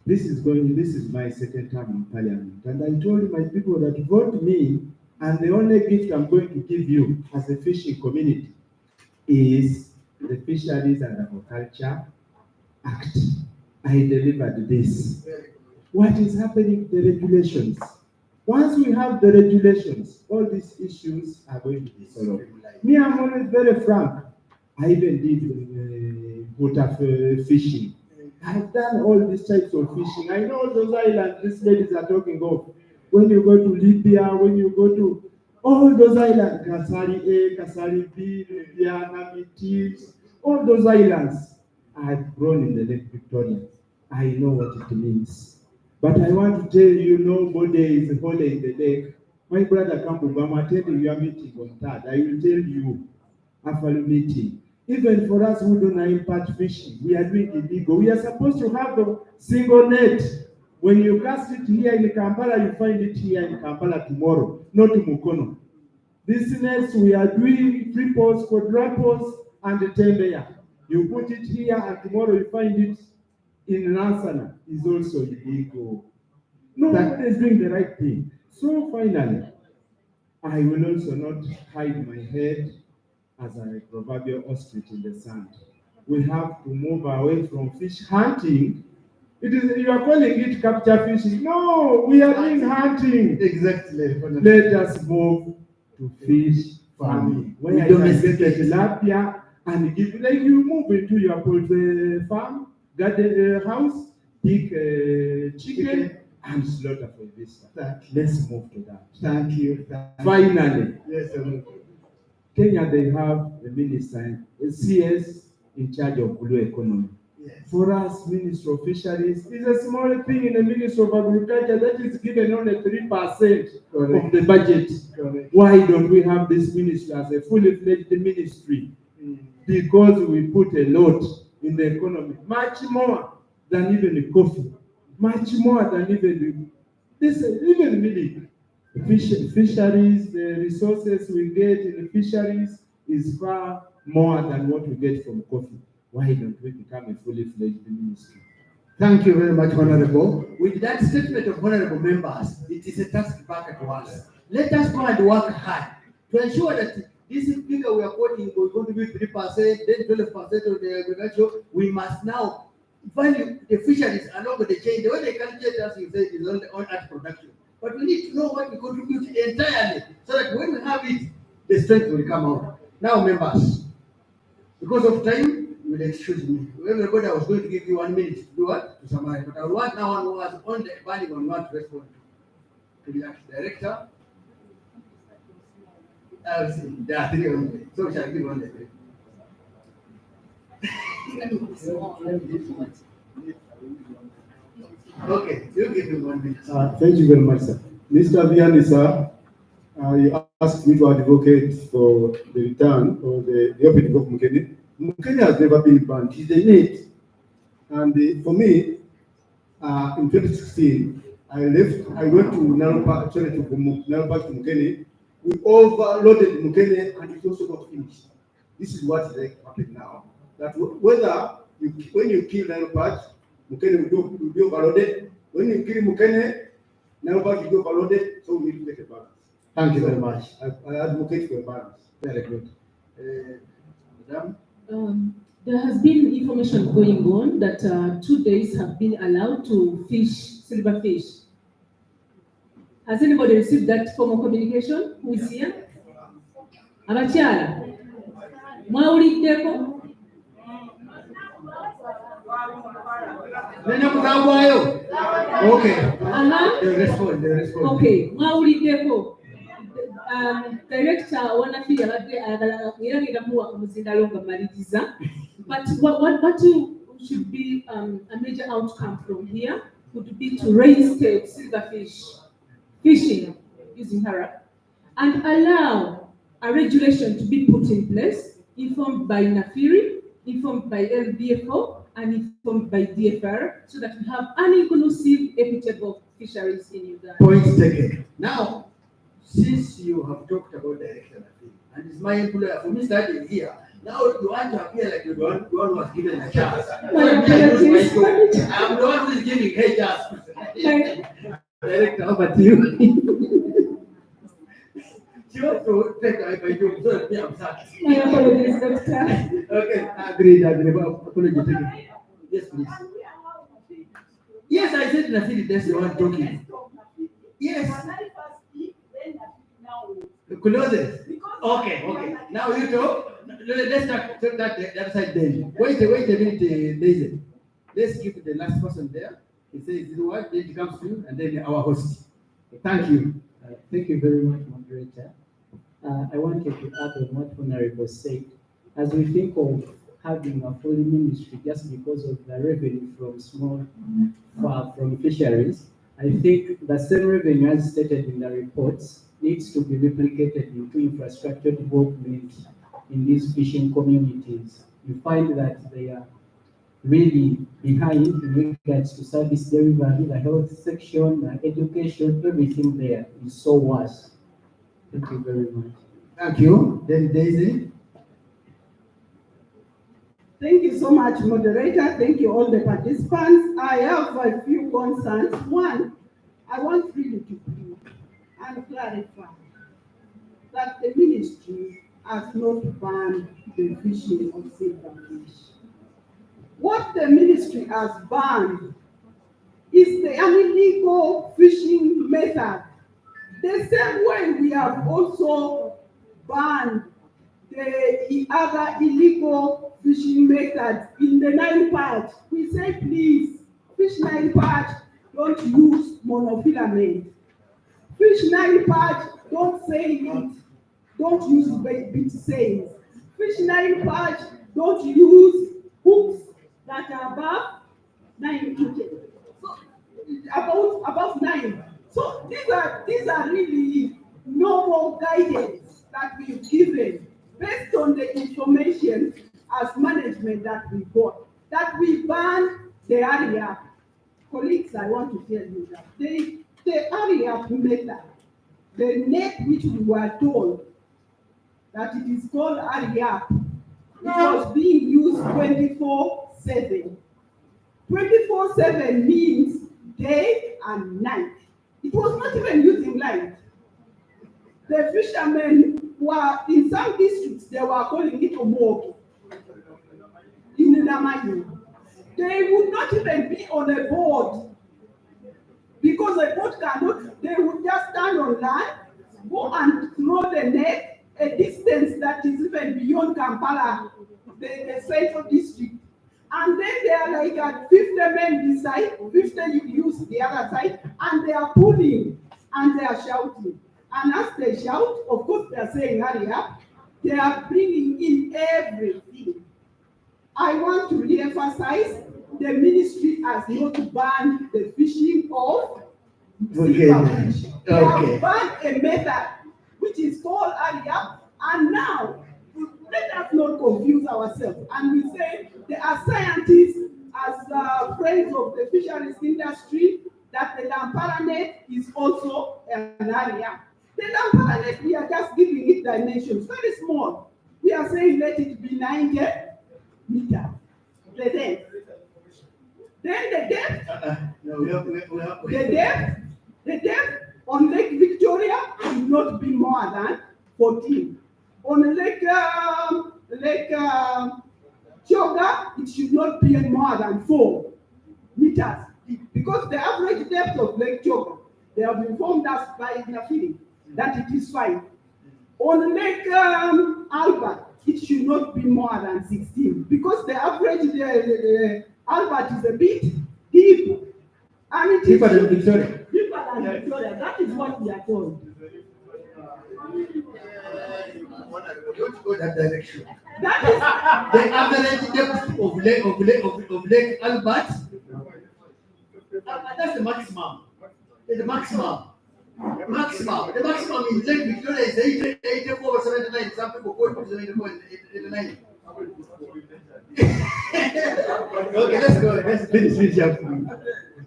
this is my second term in Parliament, and I told my people that vote me, and the only gift I'm going to give you as a fishing community is the Fisheries and Agriculture Act. I delivered this. What is happening to the regulations? Once we have the regulations, all these issues are going to be solved. Me, I'm always very frank. I even did water fishing. I've done all these types of fishing. I know those islands these ladies are talking of. When you go to Libya, when you go to all those islands, Kasari A, Kasari B, Libya, Namitis, all those islands, I've grown in the Lake Victoria. I know what it means. But I want to tell you, nobody is holding the lake. My brother Kambu, I'm attending your meeting on that. I will tell you after the meeting. Even for us who don't impact fishing, we are doing illegal. We are supposed to have a single net. When you cast it here in Kampala, you find it here in Kampala tomorrow, not in Mukono. These nets we are doing triples, quadruples, and the tembeya. You put it here, and tomorrow you find it in Nansana. Is also illegal. Nobody is doing the right thing. So finally, I will also not hide my head as a proverbial ostrich in the sand. We have to move away from fish hunting. You are calling it capture fishing. No, we are doing hunting. Exactly. Let us move to fish farming. Where I can get the tilapia and give, like you move into your poultry farm, garden house, pick chicken and slaughter for this. Let's move to that. Thank you. Finally, Yes, sir. Kenya, they have a minister, a CS in charge of blue economy. Yes. For us, Ministry of Fisheries is a small thing in the Ministry of Agriculture that is given only 3% of the budget. Correct. Why don't we have this ministry as a fully fledged ministry? Because we put a lot in the economy, much more than even coffee, much more than even milk. Fisheries, the resources we get in the fisheries is far more than what we get from coffee. Why don't we become a fully fledged ministry? Thank you very much, Honorable. With that statement of honorable members, it is a task back to us. Let us go and work hard to ensure that this figure we are quoting is going to be 3%, then 12% of the agriculture. We must now value the fisheries along the chain. The way they calculate us, you say, is on at production. But we need to know what we contribute entirely so that when we have it, the strength will come out. Now, members, because of time, you will excuse me. Everybody, I was going to give you 1 minute to do what? To summarize. But I want now one who was on the burning on what to respond to the director. I'll see. There are 3 only. So we shall give one the 3. Okay, you give him 1 minute. Thank you very much, sir. Mr. Vianney, sir, you asked me to advocate for the return or the opening of Mukene. Mukene has never been banned. It's a need. And for me, in 2016, I went to Naropa, to Mukene. We overloaded Mukene and it also got finished. This is what is happening now. That when you kill Naropa, Mukene will be overloaded. When you kill Mukene, Naropa will be overloaded, so we need to make a balance. Thank you very much. I advocate for a balance. Very good. Madam? There has been information going on that 2 days have been allowed to fish silverfish. Has anybody received that form of communication? Who is here? Abakyala, mwawuliddeko? Okay. They respond. Okay, mwawuliddeko. Director wanafi yabadde ayagala era ngenda muwa omuzindalo nga maliriza. But what should be a major outcome from here would be to reinstate silverfish fishing using Harap and allow a regulation to be put in place, informed by NAFIRI, informed by LBFO, and informed by DFR, so that we have an inclusive, equitable fisheries in Uganda. Point taken. Now, since you have talked about Director NAFIRI, and it's my employer, for me starting here, now you want to appear like you're the one who was given a chance. I'm the one who is giving a chance. Director, over to you. She wants to take my job, so let me upset. My apologies, Doctor. Okay, agreed. Apology. Yes, please. Yes, I said NAFIRI, that's the one talking. Yes. Closes. Okay. Now you talk. Let's talk that the other side then. Wait a minute, Daisy. Let's give the last person there. He says, you know what, then it comes to you, and then our host. Thank you. Thank you very much, moderator. I wanted to add on what Honorable said. As we think of having a full ministry just because of the revenue from fisheries, I think the same revenue as stated in the reports needs to be replicated into infrastructure development in these fishing communities. You find that they are really behind in regards to service delivery, the health section, the education, everything there is so worse. Thank you very much. Thank you. Then Daisy. Thank you so much, moderator. Thank you, all the participants. I have a few concerns. One, I want really to be and clarify that the ministry has not banned the fishing of silverfish. What the ministry has banned is the illegal fishing method. The same way we have also banned the other illegal fishing methods in the Nile perch. We say, please, fish Nile perch, don't use monofilament. Fish Nile perch, don't say it. Don't use bait sails. Fish Nile perch, don't use hooks that are above 9 inches. So, above 9. So these are really normal guidance that we've given based on the information as management that we got. That we ban the area. Colleagues, I want to tell you that the area method, the net which we were told that it is called area, it was being used 24/7. 24/7 means day and night. It was not even using light. The fishermen were, in some districts, they were calling it omogi. In Namayu. They would not even be on a boat because a boat cannot, they would just stand on land, go and throw the net a distance that is even beyond Kampala, the central district. And then they are like at 50 men this side, 50 you use the other side, and they are pulling and they are shouting. And as they shout, of course they are saying hurry up, they are bringing in everything. I want to re-emphasize the ministry has not banned the fishing of silverfish. They have banned a method which is called hurry up, and now let us not confuse ourselves. And we say there are scientists as friends of the fisheries industry that the Lampara net is also an area. The Lampara net, we are just giving it dimensions, very small. We are saying let it be 90 meters. The depth. Then the depth. The depth on Lake Victoria should not be more than 14. On Lake Choga, it should not be more than 4 meters deep, because the average depth of Lake Choga, they have informed us by Nafili that it is 5. On Lake Albert, it should not be more than 16, because the average Albert is a bit deep. And it is deeper than Victoria. Deeper than Victoria. That is what we are told. Don't go that direction. That is the average depth of Lake Albert. That's the maximum. The maximum. The maximum in Lake Victoria is 84 or 79. Some people quote 74 and 89. Okay, let's go. Let's finish up.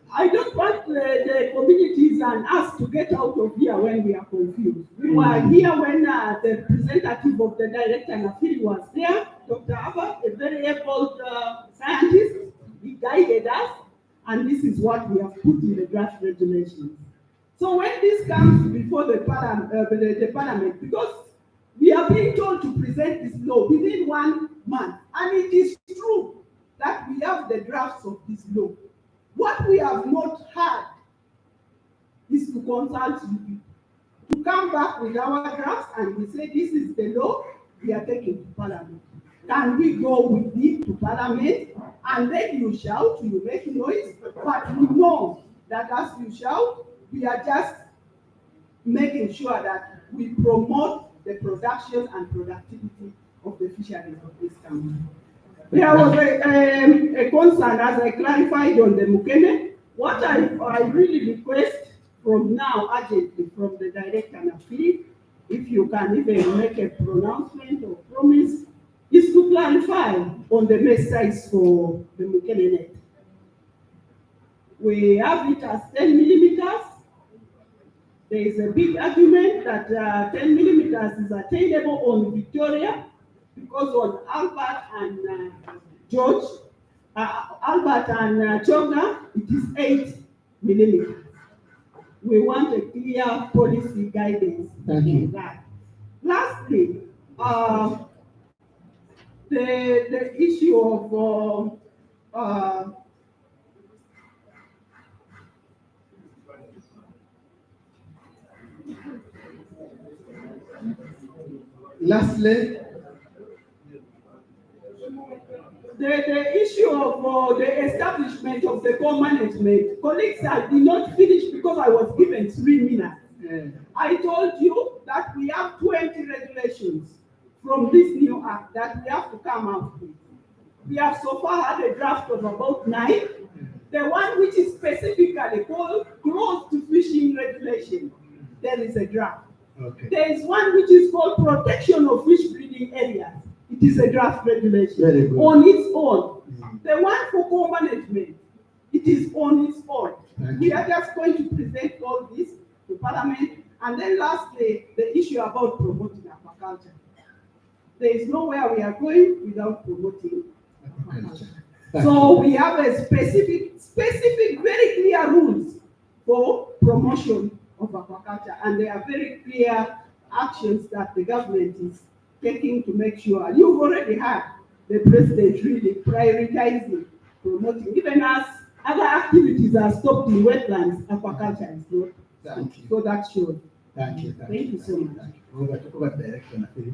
I don't want the communities and us to get out of here when we are confused. We were here when the representative of the director Nafili was there, Dr. Abba, a very able scientist. He guided us, and this is what we have put in the draft regulations. So when this comes before the parliament, because we are being told to present this law within 1 month, and it is true that we have the drafts of this law. What we have not had is to consult you, to come back with our drafts and we say this is the law we are taking to parliament. can we go with it to Parliament? And then you shout, you make noise, but we know that as you shout, we are just making sure that we promote the production and productivity of the fisheries of this country. There was a concern, as I clarified on the Mukene. What I really request from now urgently from the director and field, if you can even make a pronouncement or promise, is to clarify on the mesh size for the Mukene net. We have it as 10 millimeters. There is a big argument that 10 millimeters is attainable on Victoria, because on Albert and George, Albert and Chonga, it is 8 millimeters. We want a clear policy guidance on that. Lastly, the issue of lastly, the issue of the establishment of the co-management. Colleagues, I did not finish because I was given 3 minutes. I told you that we have 20 regulations from this new act that we have to come out with. We have so far had a draft of about 9. The one which is specifically called close to fishing regulation, there is a draft. Okay. There is one which is called protection of fish breeding areas. It is a draft regulation on its own. The one for co-management, it is on its own. We are just going to present all this to Parliament. And then lastly, the issue about promoting aquaculture. There is nowhere we are going without promoting aquaculture. So we have a specific, very clear rules for promotion of aquaculture, and there are very clear actions that the government is taking to make sure. You've already had the president really prioritizing promoting, even as other activities are stopped in wetlands, aquaculture is not. Thank you. So that shows. Thank you. Thank you so much. Over to Director Nafiri.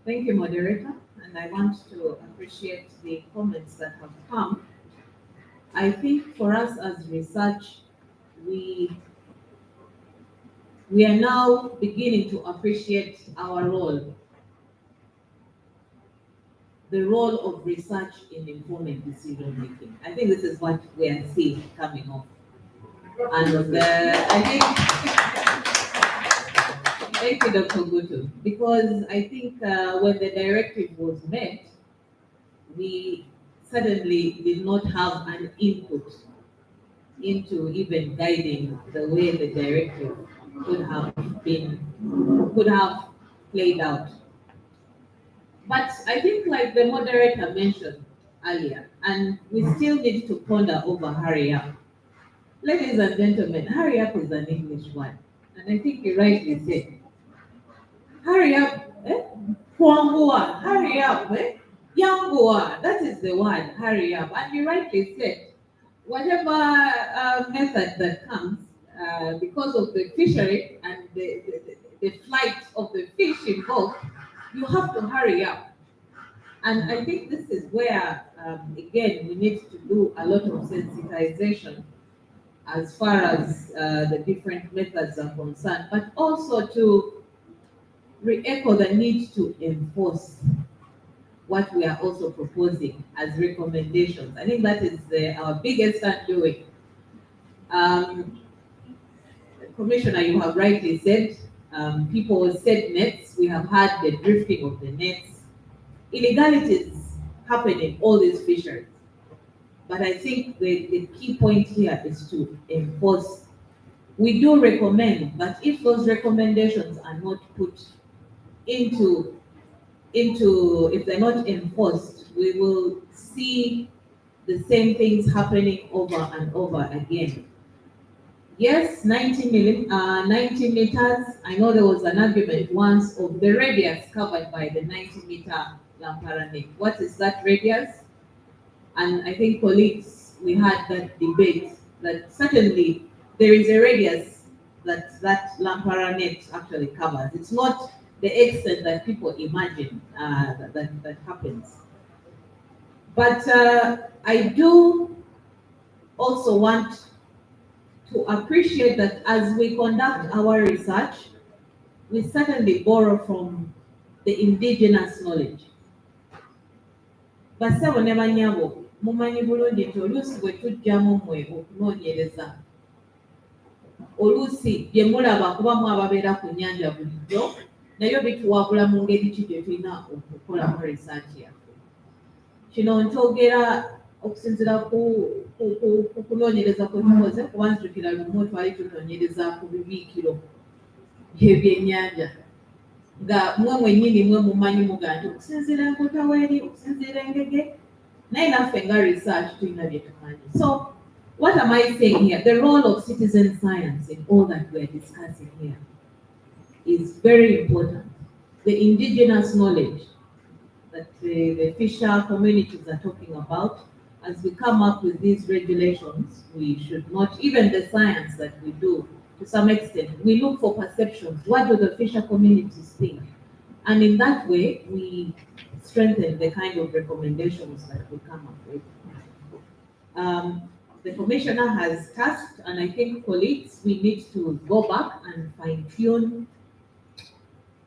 Thank you, moderator, and I want to appreciate the comments that have come. I think for us as research, we are now beginning to appreciate our role, the role of research in informing decision making. I think this is what we are seeing coming off. And I think, thank you, Dr. Gutu, because I think when the directive was made, we suddenly did not have an input into even guiding the way the directive could have played out. But I think, like the moderator mentioned earlier, and we still need to ponder over hurry up. Ladies and gentlemen, hurry up is an English word, and I think you rightly said, hurry up, Kuangua, hurry up, Yangua, that is the word, hurry up. And you rightly said, whatever method that comes, because of the fishery and the flight of the fish involved, you have to hurry up. And I think this is where, again, we need to do a lot of sensitization as far as the different methods are concerned, but also to re-echo the need to enforce what we are also proposing as recommendations. I think that is our biggest undoing. Commissioner, you have rightly said, people said nets. We have had the drifting of the nets. Illegalities happen in all these fisheries. But I think the key point here is to enforce. We do recommend, but if those recommendations are not put into if they're not enforced, we will see the same things happening over and over again. Yes, 90 meters. I know there was an argument once of the radius covered by the 90-meter Lampara net. What is that radius? And I think, colleagues, we had that debate that certainly there is a radius that Lampara net actually covers. It's not the extent that people imagine that happens. But I do also want to appreciate that as we conduct our research, we certainly borrow from the indigenous knowledge. Bassebo ne bannyabo mumanyi bulungi nti oluusi bwe tujjamu mmwe okunoonyereza, oluusi bye mulaba kubamu ababeera ku nnyanja bulijjo, naye bituwabula mu ngeri ki gye tulina okukolamu research yaffe. Kino nkyogera okusinziira ku kunoonyereza kwe tukoze, kuba nzijukira lumu twali tunoonyereza ku bibiikiro by'ebyennyanja nga mwe mwennyini mwe mumanyi muga nti okusinziira enkota weeri, okusinziira engege, naye naffe nga research tulina bye tumanyi. So what am I saying here? The role of citizen science in all that we are discussing here is very important. The indigenous knowledge that the fisher communities are talking about, as we come up with these regulations, we should not, even the science that we do, to some extent, we look for perceptions. What do the fisher communities think? And in that way, we strengthen the kind of recommendations that we come up with. The commissioner has tasked, and I think colleagues, we need to go back and fine tune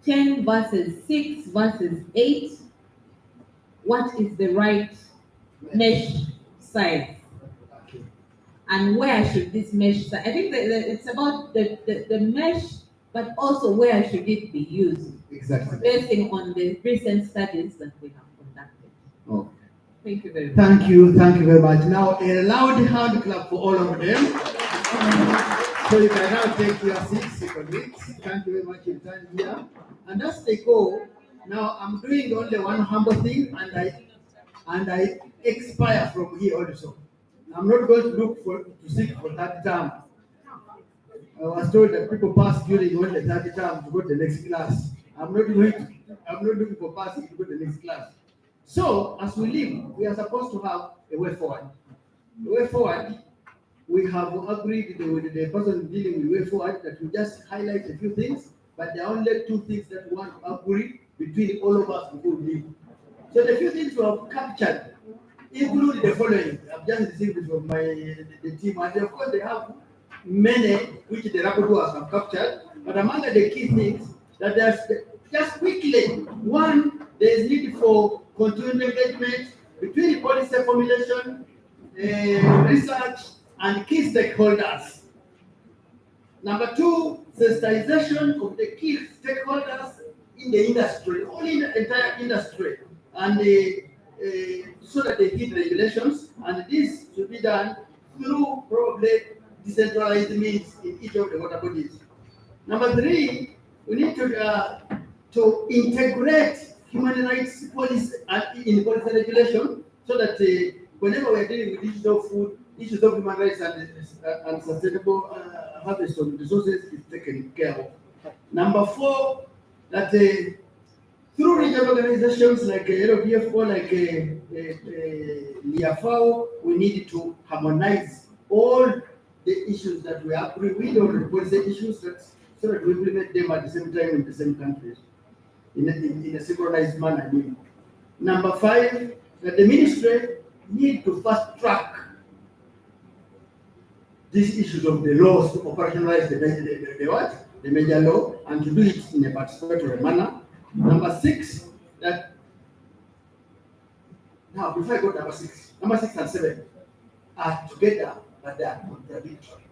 10 verses 6 verses 8. What is the right mesh size? And where should this mesh size? I think that it's about the mesh, but also where should it be used? Exactly. Basing on the recent studies that we have conducted. Okay. Thank you very much. Thank you very much. Now a loud hand clap for all of them. So you can now take your seats, colleagues. Thank you very much for your time here. And as they go, now I'm doing only one humble thing, and I expire from here also. I'm not going to look to seek for that term. I was told that people pass during only 30 term to go to the next class. I'm not looking for passing to go to the next class. So as we leave, we are supposed to have a way forward. The way forward, we have agreed with the person dealing with way forward that we just highlight a few things, but there are only 2 things that we want to agree between all of us before we leave. So the few things we have captured include the following. I've just received it from the team, and of course they have many which the rapporteurs have captured, but among the key things that there's just quickly, one, there is need for continued engagement between policy formulation, research, and key stakeholders. Number 2, sensitization of the key stakeholders in the industry, only in the entire industry, and so that they hit regulations, and this should be done through probably decentralized means in each of the water bodies. Number 3, we need to integrate human rights policy in policy regulation, so that whenever we are dealing with issues of food, issues of human rights and sustainable harvest of resources is taken care of. Number 4, that through regional organizations like LOPFO, like LIAFAO, we need to harmonize all the issues that we agree with, or the policy issues, so that we implement them at the same time in the same countries, in a synchronized manner. Number 5, that the ministry need to fast track these issues of the laws to operationalize the major law, and to do it in a participatory manner. Number 6, that now before I go to number 6 and 7 are together, but they are contradictory.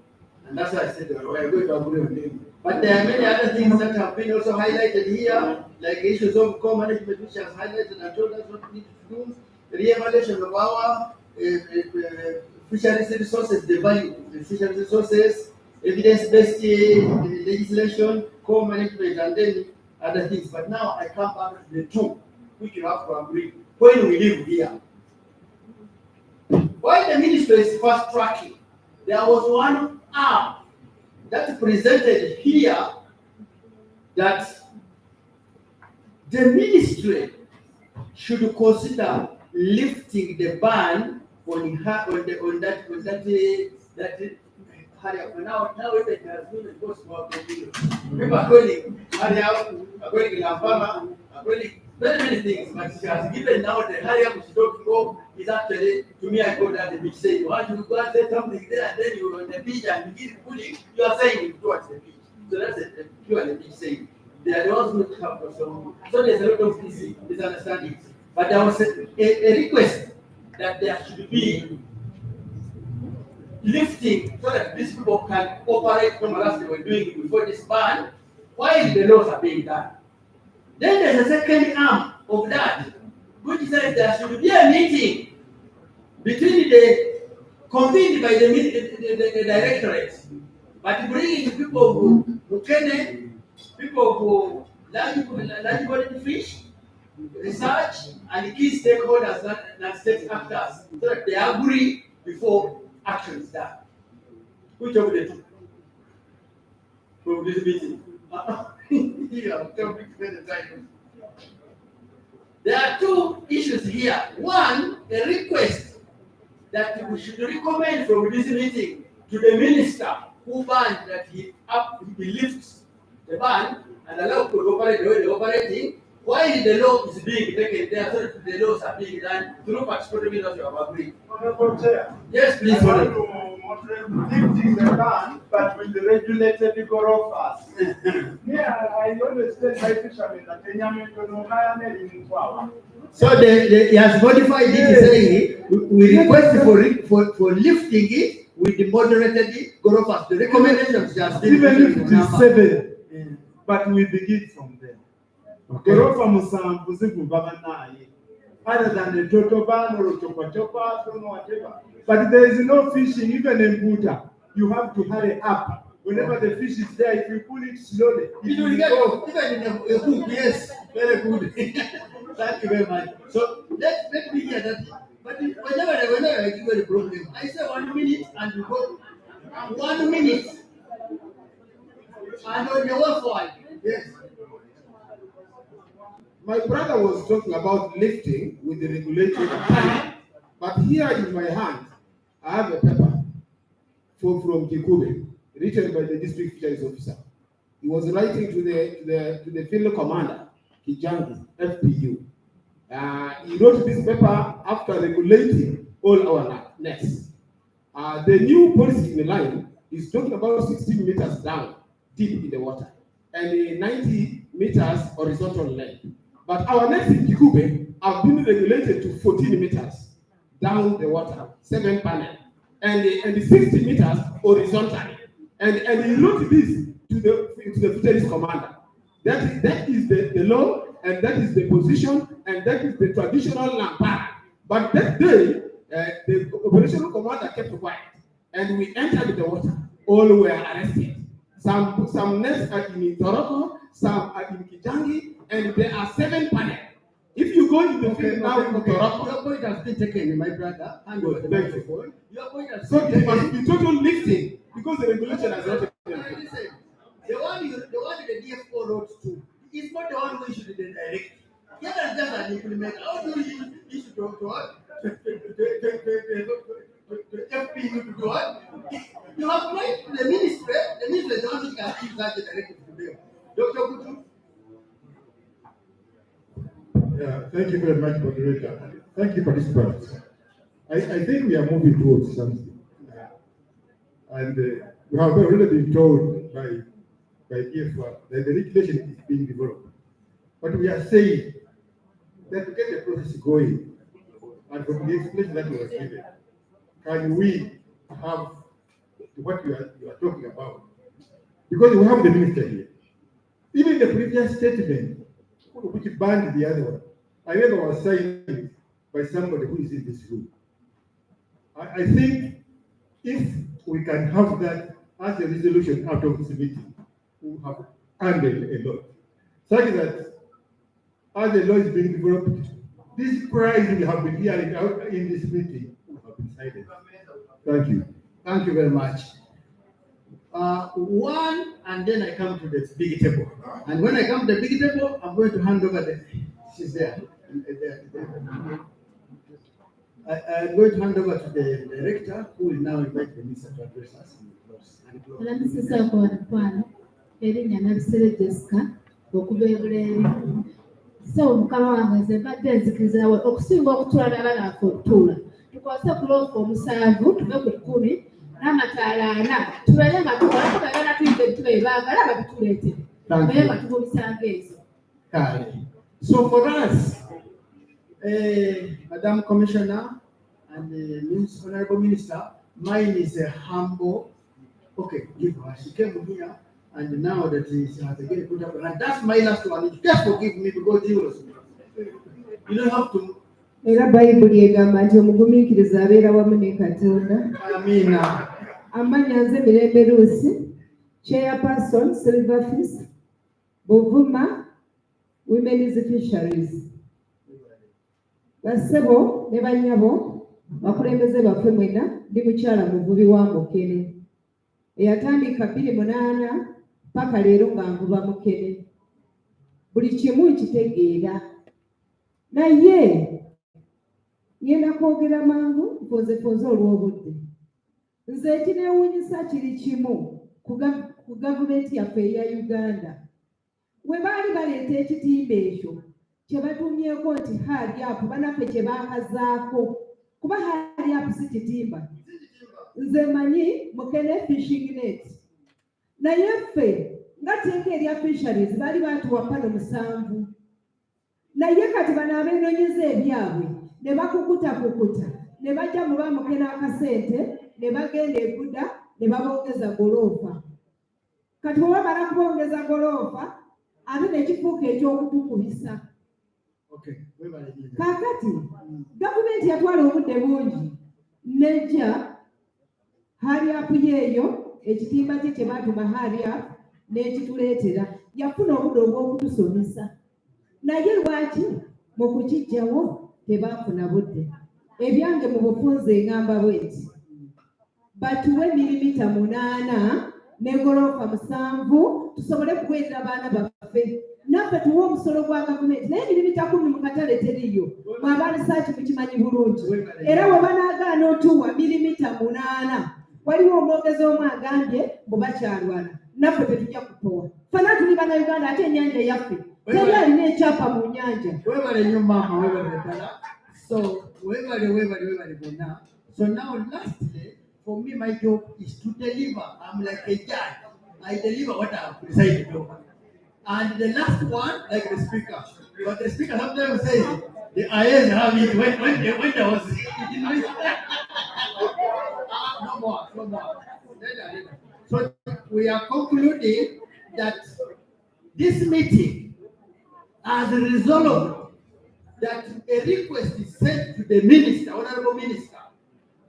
And that's why I said we are going to agree on them. But there are many other things that have been also highlighted here, like issues of co-management, which has highlighted and told us what we need to do, the re-evaluation of our fisheries resources, the value of the fisheries resources, evidence-based legislation, co-management, and then other things. But now I come back to the 2, which you have to agree when we live here. While the ministry is fast tracking, there was one arm that presented here that the ministry should consider lifting the ban on that hurry up. Now it has been supposed to work. Remember, going, hurry up, going in Alabama, going very many things, but she has given now the hurry up, she don't go, is actually, to me, I call that the beach saying, once you go and say something there, and then you're on the beach and begin pulling, you are saying it towards the beach. So that's a pure the beach saying. They are the ones who have so there's a lot of misunderstandings. But there was a request that there should be lifting so that these people can operate normal as they were doing it before this ban, while the laws are being done. Then there's a second arm of that, which says there should be a meeting between the convened by the directorates, but bringing people who Mukene, people who large bodied fish, research, and key stakeholders and state actors, so that they agree before action is done. Which of the two? From this meeting. Yeah, tell me the time. There are two issues here. One, a request that we should recommend from this meeting to the minister who banned that he lifts the ban and allow people to operate the way they're operating, while the law is being taken there, so that the laws are being done through participatory means you have agreed. Honorable Chair. Yes, please. I want to moderate lifting the ban, but with the regulated legal offers. Yeah, I always tell my fishermen that so he has modified it, saying we request for lifting it with the moderated growth. The recommendations just even if it is 7, but we begin from there. Gorofa musambu zikumbaba naye, other than the total ban or chopa, don't know whatever. But there is no fishing, even in Buddha. You have to hurry up. Whenever the fish is there, if you pull it slowly, it will go. Even in a hook, yes, very good. Thank you very much. So let me hear that. But whenever I give you a problem, I say 1 minute and you go 1 minute. And on your way forward, yes. My brother was talking about lifting with the regulated ban, but here in my hand, I have a paper from Kikube, written by the district fisheries officer. He was writing to the field commander, Kijangi, FPU. He wrote this paper after regulating all our nets. The new policy in the line is talking about 16 meters down, deep in the water, and 90 meters horizontal length. But our nets in Kikube have been regulated to 14 meters down the water, 7 panel, and 60 meters horizontally. And he wrote this to the fisheries commander. That is the law, and that is the position, and that is the traditional lampara. But that day, the operational commander kept quiet, and we entered the water. All were arrested. Some nets are in Toroko, some are in Kijangi, and there are 7 panels. If you go in the field now in Toroko, your point has been taken, my brother. And good, thank you. Your point has So been it taken. must be total lifting because the regulation has not been. Listen, the one the DFO wrote to is not the one who issued the direct. He has just an implementer. How do you issue to what? To FPU to do what? You have right to the ministry. The ministry is the one who can give that directive to them. Dr. Kutu. Yeah, thank you very much, moderator. Thank you, participants. I think we are moving towards something. And we have already been told by EFA that the regulation is being developed. But we are saying that to get the process going, and from the explanation that was given, can we have what you are talking about? Because we have the minister here. Even the previous statement, which banned the other one, I remember was signed by somebody who is in this room. I think if we can have that as a resolution out of this meeting, we have handled a lot. Such that as the law is being developed, this prize we have been hearing out in this meeting have been cited. Thank you. Thank you very much. One, and then I come to the big table. And when I come to the big table, I'm going to hand over she's there. I'm going to hand over to the director, who will now invite the minister to address us and close. Olamisizzaako wanatwala erinnya Nabisere Jessica okuva e Buleeri. So mukama wange nze mbadde nzikiriza okusinga okutwala abaana baffe okutuula. Tukwase kuloofa 7 tuve ku 10 n'amataala 4 tubeere nga tukola tubeera tuyinza ebituba ebaagala babituleetere. Naye nga tububisanga ezo. Kale. So for us, Madam Commissioner and Honorable Minister, mine is a humble, okay, give her. She came here and now that she has again put up her hand. That's my last one. Just forgive me because you don't have to. Era Bayibuli egamba nti omugumiikiriza abeera wamu ne Katonda. Amina. Amannya nze Mirembe Luusi, Chairperson Silverfish, Buvuma Women's Fisheries. Bassebo ne bannyabo bakulembeze baffe mwena ndi mukyala muvubi wa Mukene. Eyatandika 28 paka leero nga nvuba Mukene. Buli kimu nkitegeera. Naye ngenda kwogera mangu mpozepoze olw'obudde. Nze ekineewuunyisa kiri kimu ku gavumenti yaffe eya Uganda. We baali baleeta ekitimba ekyo kye batumyeko nti haliapu banaffe kye baakazaako kuba haliapu si kitimba. Nze manyi Mukene fishing net. Naye ffe nga tteeka erya Fisheries baali baatuwa pano 7. Naye kati bano abeenonyeza ebyabwe ne bakukutakukuta ne bajja mu Bamukene akasente ne bagenda Ebuda ne babongeza goloofa. Kati bwe bamala kubongeza goloofa ate ne kifuuka ekyokutukubisa. Kaakati gavumenti yatwala obudde bungi nejja haliapu yeeyo ekitimba kye baatuma haliapu n'ekituleetera yafuna obudde obw'okutusomesa. Naye lwaki mu kukijjawo tebaafuna budde? Ebyange mu bufunze ngamba bweti batuwe milimita 8 ne goloofa 7 tusobole kuweerera abaana baffe. Naffe tuwe omusolo gwa gavumenti naye milimita 10 mu katale teriyo. Mwabaali saaki mukimanyi bulungi. Era we banaagaana otuwa milimita 8 waliwo omwogezi omu agambye mbu bakyalwana. Naffe tetujja kutowa. Fana tuli bannayuganda ate ennyanja yaffe teri alina ekyapa mu nnyanja. Webale nnyo maama, webale ddala. So webale bonna. So now lastly, for me my job is to deliver. I'm like a judge. I deliver what I have decided to. And the last one, like the speaker. But the speaker sometimes says, the ayes have it when there was no more. So we are concluding that this meeting has resolved that a request is sent to the minister, honorable minister,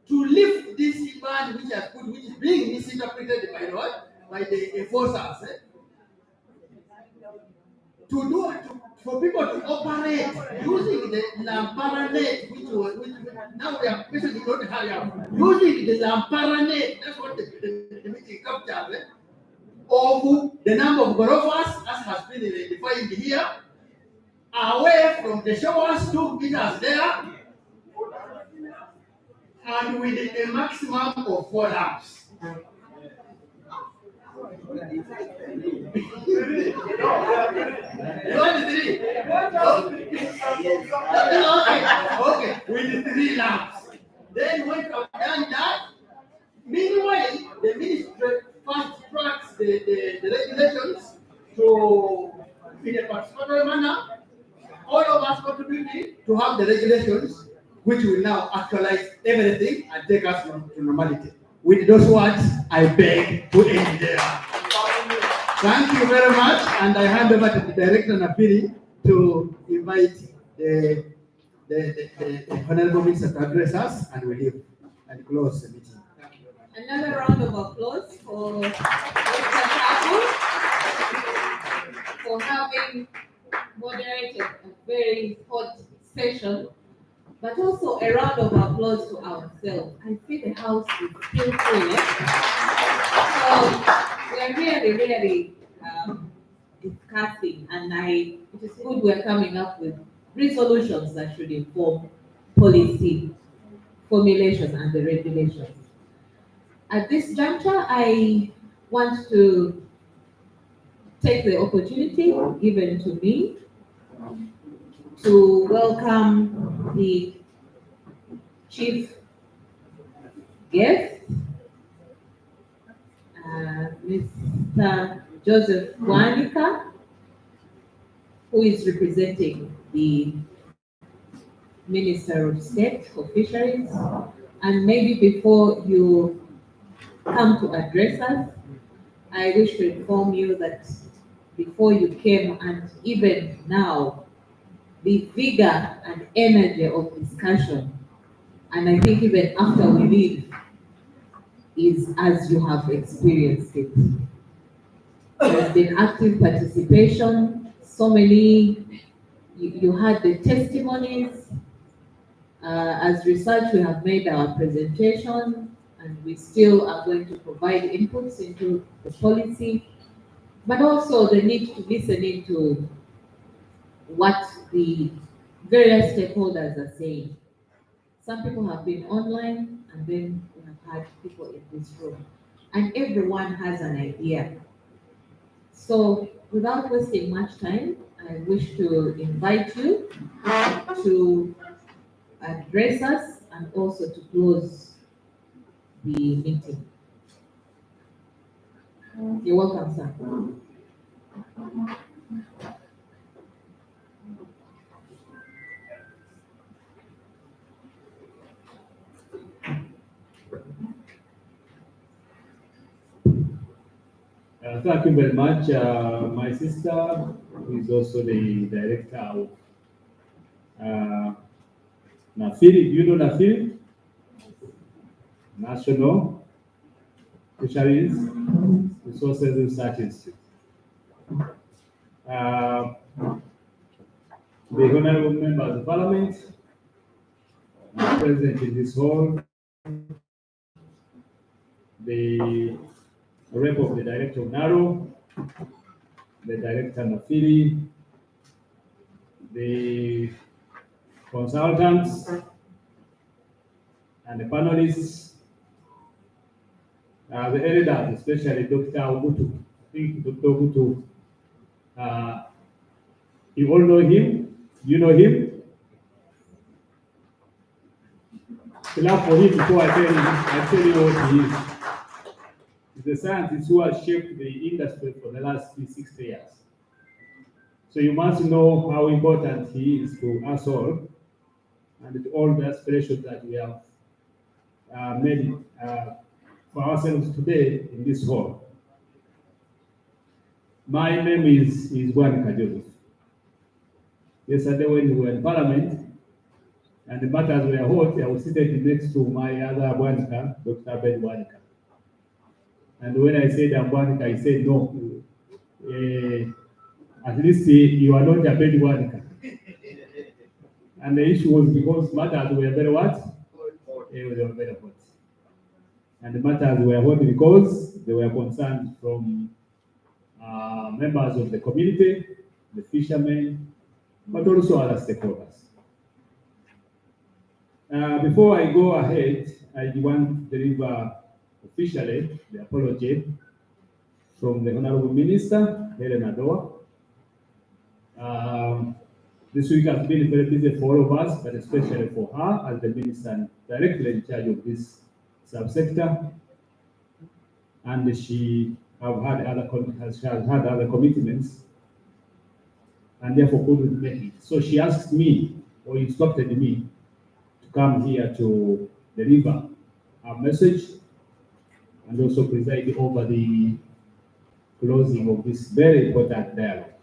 to lift this ban which is being misinterpreted by the enforcers. For people to operate using the Lampara net, which now we are basically going to have using the Lampara net. That's what the meeting captured. Of the number of gorofas, as has been defined here, away from the showers, 2 meters there, and with a maximum of 4 lamps. Okay, with 3 lamps. Then when we have done that, meanwhile, the ministry fast tracks the regulations to, in a participatory manner, all of us contributing to have the regulations, which will now actualize everything and take us to normality. With those words, I beg to end there. Thank you very much, and I hand over to the Director Napiri to invite the Honorable Minister to address us, and we leave and close the meeting. Another round of applause for Mr. Tabu for having moderated a very hot session, but also a round of applause to ourselves. I see the house is still full. So we're really discussing, and it is good we're coming up with resolutions that should inform policy formulations and the regulations. At this juncture, I want to take the opportunity given to me to welcome the chief guest, Mr. Joseph Wanika, who is representing the Minister of State for Fisheries. And maybe before you come to address us, I wish to inform you that before you came and even now, the vigor and energy of discussion, and I think even after we leave, is as you have experienced it. There's been active participation, so many, you had the testimonies. As research, we have made our presentation, and we still are going to provide inputs into the policy, but also the need to listen into what the various stakeholders are saying. Some people have been online, and then we have had people in this room, and everyone has an idea. So without wasting much time, I wish to invite you to address us and also to close the meeting. You're welcome, sir. Thank you very much. My sister, who is also the director of NAFIRI. Do you know NAFIRI? National Fisheries Resources Research Institute. The honorable members of parliament present in this hall, the rep of the director of NARO, the director of NAFIRI, the consultants, and the panelists, the elders, especially Dr. Ogutu. I think Dr. Ogutu, you all know him? You know him? Clap for him before I tell you what he is. He's a scientist who has shaped the industry for the last 60 years. So you must know how important he is to us all and to all the aspirations that we have made for ourselves today in this hall. My name is Wanika Joseph. Yesterday when we were in Parliament and the matters were hot, I was seated next to my other Wanika, Dr. Ben Wanika. And when I said I'm Wanika, he said, no, at least you are not a Ben Wanika. And the issue was because matters were very what? They were very hot. And the matters were hot because they were concerned from members of the community, the fishermen, but also other stakeholders. Before I go ahead, I want to deliver officially the apology from the Honorable Minister, Helen Adoa. This week has been very busy for all of us, but especially for her as the Minister directly in charge of this subsector. And she has had other commitments and therefore couldn't make it. So she asked me, or instructed me, to come here to deliver our message and also preside over the closing of this very important dialogue.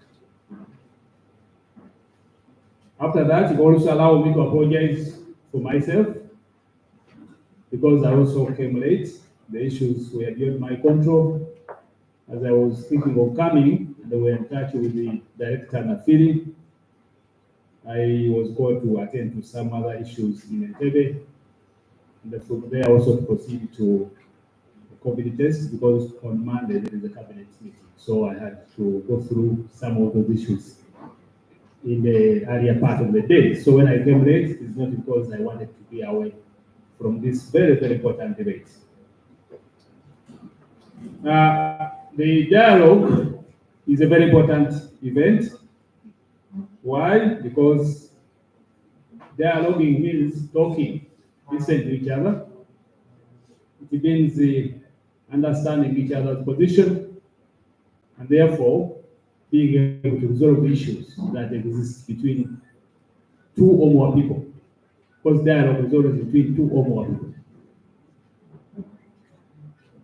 After that, you also allow me to apologize for myself because I also came late. The issues were beyond my control. As I was thinking of coming, and they were in touch with the director NAFIRI. I was called to attend to some other issues in Entebbe, and from there also to proceed to the COVID test because on Monday there is a cabinet meeting. So I had to go through some of those issues in the earlier part of the day. So when I came late, it's not because I wanted to be away from this very, very important debate. The dialogue is a very important event. Why? Because dialoguing means talking, listen to each other. It means understanding each other's position, and therefore being able to resolve issues that exist between two or more people. Because dialogue is always between two or more people.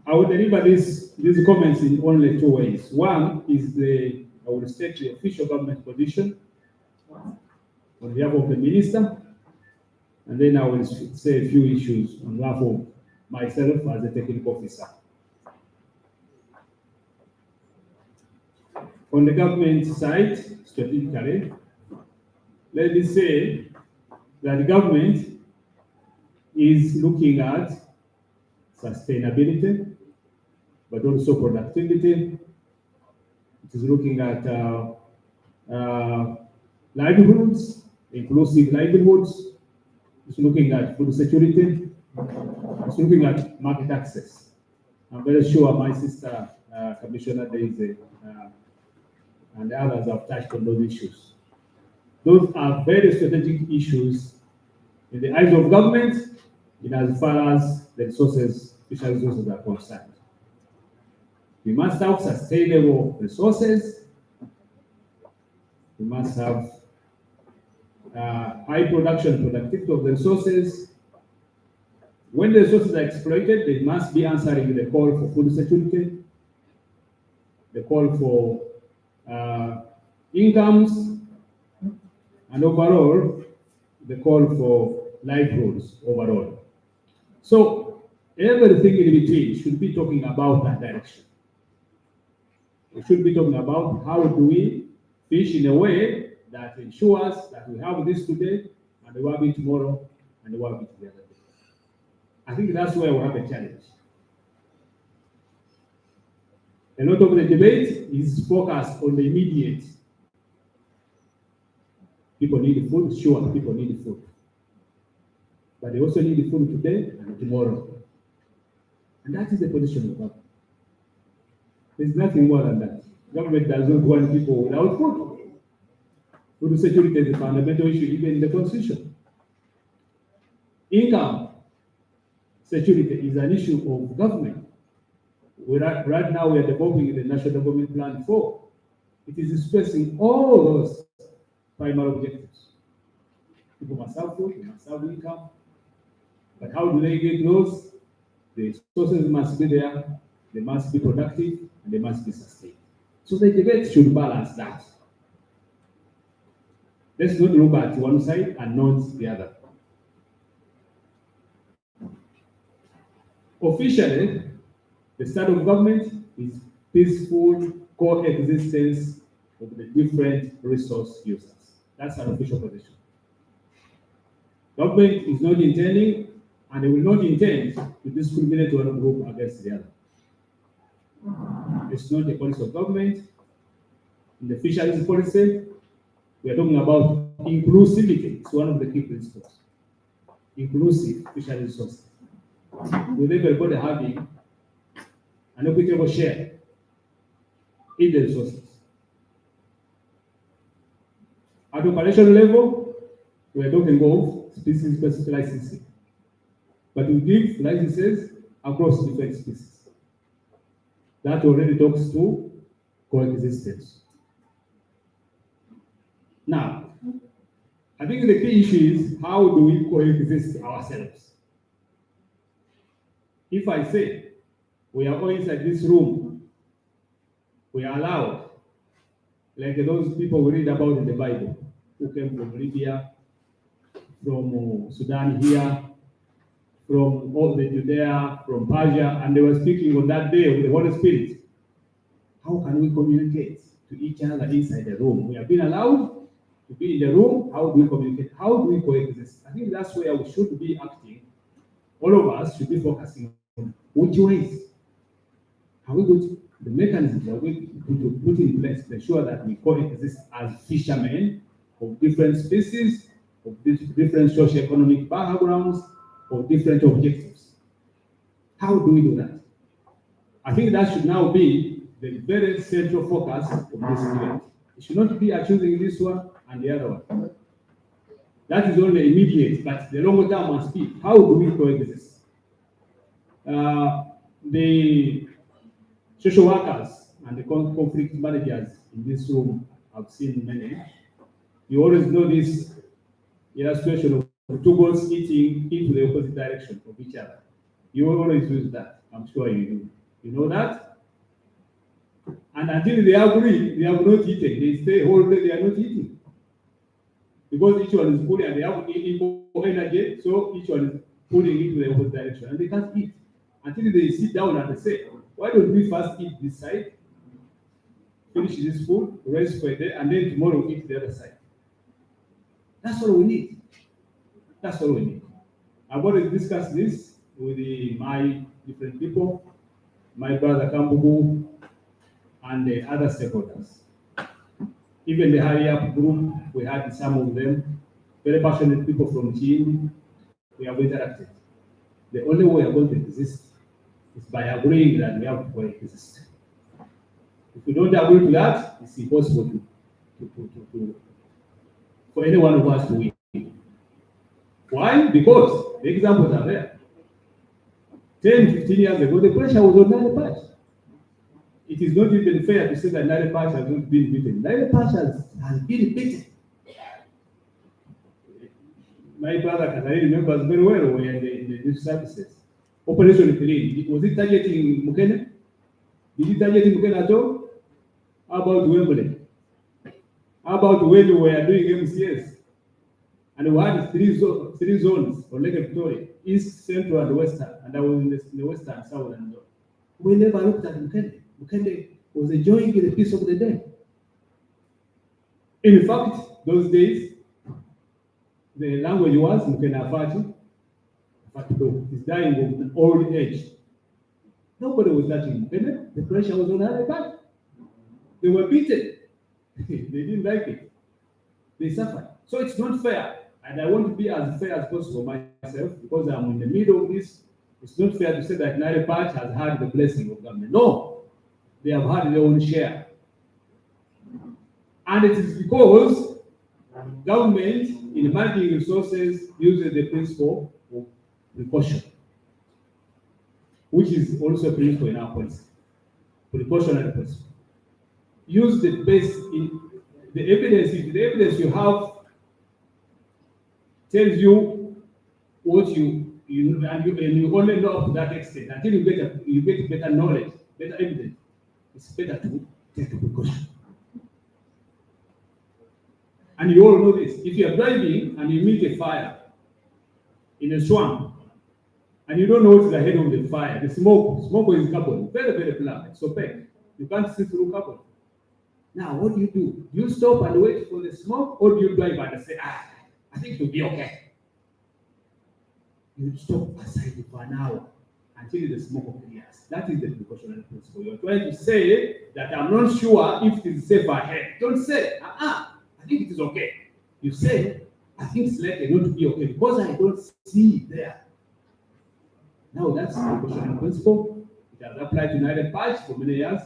I will deliver these comments in only two ways. One is I will state the official government position on behalf of the minister, and then I will say a few issues on behalf of myself as a technical officer. On the government side, strategically, let me say that the government is looking at sustainability, but also productivity. It is looking at livelihoods, inclusive livelihoods. It's looking at food security. It's looking at market access. I'm very sure my sister, Commissioner Daisy, and others have touched on those issues. Those are very strategic issues in the eyes of government in as far as the resources, fishery resources are concerned. We must have sustainable resources. We must have high production productivity of the resources. When the resources are exploited, they must be answering the call for food security, the call for incomes, and overall, the call for livelihoods overall. So everything in between should be talking about that direction. We should be talking about how do we fish in a way that ensures that we have this today, and we have it tomorrow, and we have it the other day. I think that's where we have a challenge. A lot of the debate is focused on the immediate. People need food, sure, people need food. But they also need food today and tomorrow. And that is the position of government. There's nothing more than that. Government does not want people without food. Food security is a fundamental issue even in the constitution. Income security is an issue of government. Right now we are developing the National Development Plan 4. It is expressing all those primary objectives. People must have food, they must have income. But how do they get those? The resources must be there, they must be productive, and they must be sustained. So the debate should balance that. Let's not look at one side and not the other. Officially, the style of government is peaceful coexistence of the different resource users. That's an official position. Government is not intending, and it will not intend to discriminate one group against the other. It's not the policy of government. In the fisheries policy, we are talking about inclusivity. It's one of the key principles. Inclusive fisheries resources. With everybody having an equitable share in the resources. At operational level, we are talking of species-specific licensing. But we give licenses across different species. That already talks to coexistence. Now, I think the key issue is how do we coexist ourselves? If I say we are all inside this room, we are allowed, like those people we read about in the Bible, who came from Libya, from Sudan here, from all the Judea, from Persia, and they were speaking on that day of the Holy Spirit. How can we communicate to each other inside the room? We have been allowed to be in the room. How do we communicate? How do we coexist? I think that's where we should be acting. All of us should be focusing on which ways are we going to, the mechanisms are we going to put in place to ensure that we coexist as fishermen of different species, of different socio-economic backgrounds, of different objectives. How do we do that? I think that should now be the very central focus of this event. It should not be choosing this one and the other one. That is only immediate, but the longer term must be, how do we coexist? The social workers and the conflict managers in this room, I've seen many. You always know this illustration of two goats eating into the opposite direction of each other. You always use that. I'm sure you do. You know that? And until they agree, they have not eaten. They stay whole day, they are not eating. Because each one is pulling and they have equal energy, so each one is pulling into the opposite direction. And they can't eat until they sit down and they say, why don't we first eat this side, finish this food, rest for a day, and then tomorrow eat the other side. That's all we need. That's all we need. I've already discussed this with my different people, my brother Kambugu, and the other stakeholders. Even the Hurry Up group, we had some of them, very passionate people from Chile. We have interacted. The only way we are going to exist is by agreeing that we have to coexist. If we don't agree to that, it's impossible for any one of us to win. Why? Because the examples are there. 10, 15 years ago, the pressure was on Nile Patch. It is not even fair to say that Nile Patch has not been beaten. Nile Patch has been beaten. My brother Katari remembers very well when in the news services. Operation Clean, was it targeting Mukene? Did it target Mukene at all? How about Wembley? How about when we were doing MCS? And we had three zones on Lake Victoria, East, Central, and Western, and I was in the Western, Southern zone. We never looked at Mukene. Mukene was enjoying the peace of the day. In fact, those days, the language was Mukene Afachi. He's dying of an old age. Nobody was touching Mukene. The pressure was on other back. They were beaten. They didn't like it. They suffered. So it's not fair. And I want to be as fair as possible myself because I'm in the middle of this. It's not fair to say that Nile Patch has had the blessing of government. No, they have had their own share. And it is because government, in managing resources, uses the principle of precaution, which is also a principle in our policy. Precautionary principle. Use the best in the evidence. If the evidence you have tells you what you only know up to that extent until you get better knowledge, better evidence. It's better to take a precaution. And you all know this. If you are driving and you meet a fire in a swamp, and you don't know what is ahead of the fire, the smoke is carbon, very, very black, it's opaque. You can't see through carbon. Now, what do? Do you stop and wait for the smoke, or do you drive and say, I think you'll be okay? You stop aside for an hour until the smoke clears. That is the precautionary principle. You're trying to say that I'm not sure if it is safe ahead. Don't say, I think it is okay. You say, I think it's likely not to be okay because I don't see it there. Now that's the precautionary principle. It has applied to Nile Patch for many years.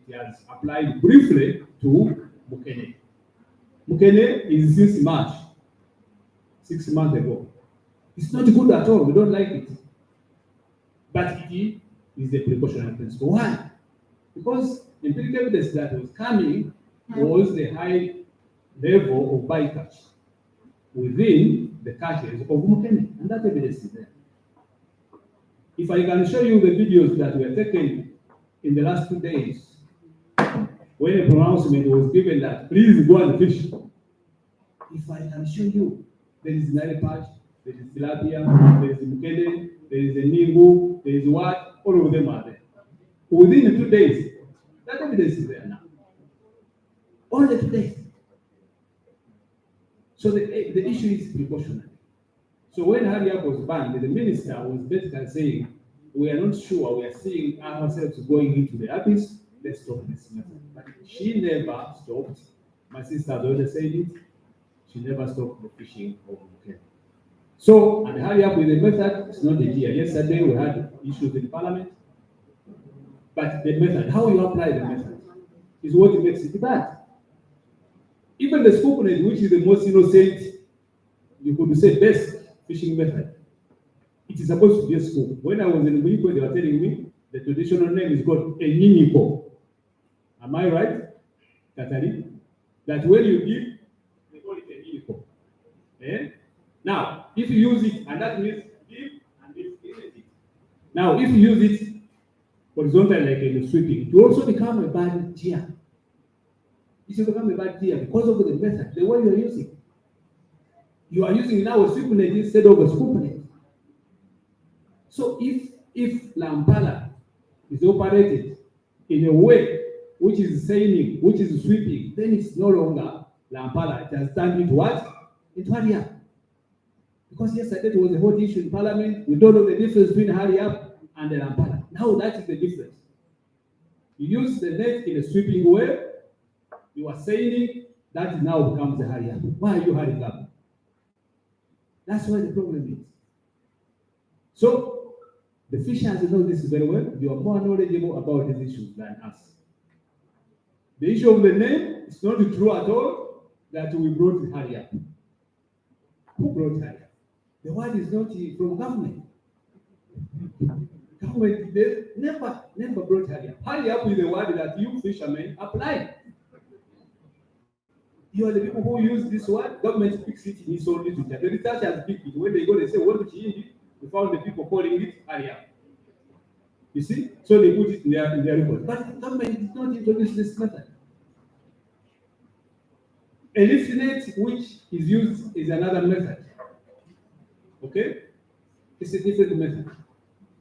It has applied briefly to Mukene. Mukene is since March, 6 months ago. It's not good at all. We don't like it. But it is the precautionary principle. Why? Because the empirical evidence that was coming was the high level of bycatch within the catches of Mukene. And that evidence is there. If I can show you the videos that were taken in the last 2 days, when a pronouncement was given that please go and fish. If I can show you, there is Nile Patch, there is tilapia, there is Mukene, there is a Ningu, there is what, all of them are there. Within 2 days, that evidence is there now. Only 2 days. So the issue is precautionary. So when Hurry Up was banned, the minister was basically saying, we are not sure, we are seeing ourselves going into the abyss, let's stop this matter. But she never stopped. My sister has already said it. She never stopped the fishing of Mukene. So, and hurry up with the method, it's not the deal. Yesterday we had issues in Parliament, but the method, how you apply the method, is what makes it bad. Even the scoop net, which is the most innocent, you could say best fishing method, it is supposed to be a scoop. When I was in Mwiko, they were telling me the traditional name is called a niniko. Am I right, Katari? That when you give, they call it a niniko. Eh? Now, if you use it, and that means give and give, isn't it? Now, if you use it horizontally, like in sweeping, it will also become a bad deer. It will become a bad deer because of the method, the way you are using. You are using now a sweep net instead of a scoop net. So if Lampala is operated in a way which is seining, which is sweeping, then it's no longer Lampala. It has turned into what? Into hurry up. Because yesterday it was a hot issue in Parliament. We don't know the difference between hurry up and the Lampala. Now that is the difference. You use the net in a sweeping way, you are seining, that now becomes a hurry up. Why are you hurrying up? That's where the problem is. So, the fishers know this very well. You are more knowledgeable about these issues than us. The issue of the name is not true at all that we brought the hurry up. Who brought hurry up? The word is not from government. Government they never brought hurry up. Hurry up is the word that you fishermen apply. You are the people who use this word. Government picks it in its own literature. The researchers pick it. When they go, they say, what to change it? We found the people calling it hurry up. You see? So they put it in their report. But the government did not introduce this method. A lift net, which is used, is another method. Okay? It's a different method.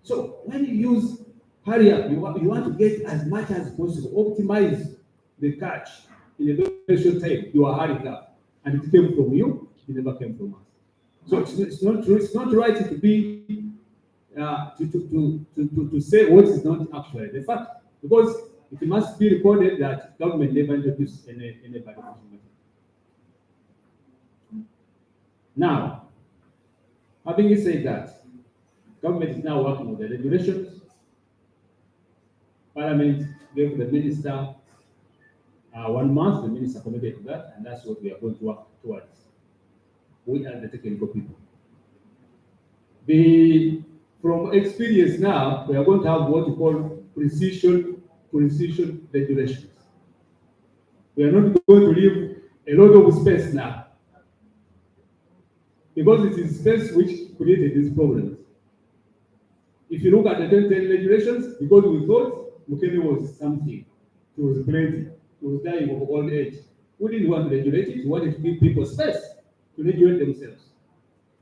So when you use hurry up, you want to get as much as possible, optimize the catch in a very short time. You are hurrying up. And it came from you, it never came from us. So it's not true. It's not right to be to say what is not actually the fact, because it must be recorded that government never introduced any beneficial method. Now, having said that, government is now working on the regulations. Parliament gave the minister 1 month. The minister committed to that, and that's what we are going to work towards. We are the technical people. From experience now, we are going to have what we call precision regulations. We are not going to leave a lot of space now, because it is space which created these problems. If you look at the 2010 regulations, because we thought Mukene was something, he was plenty, he was dying of old age. We didn't want to regulate it, we wanted to give people space to regulate themselves.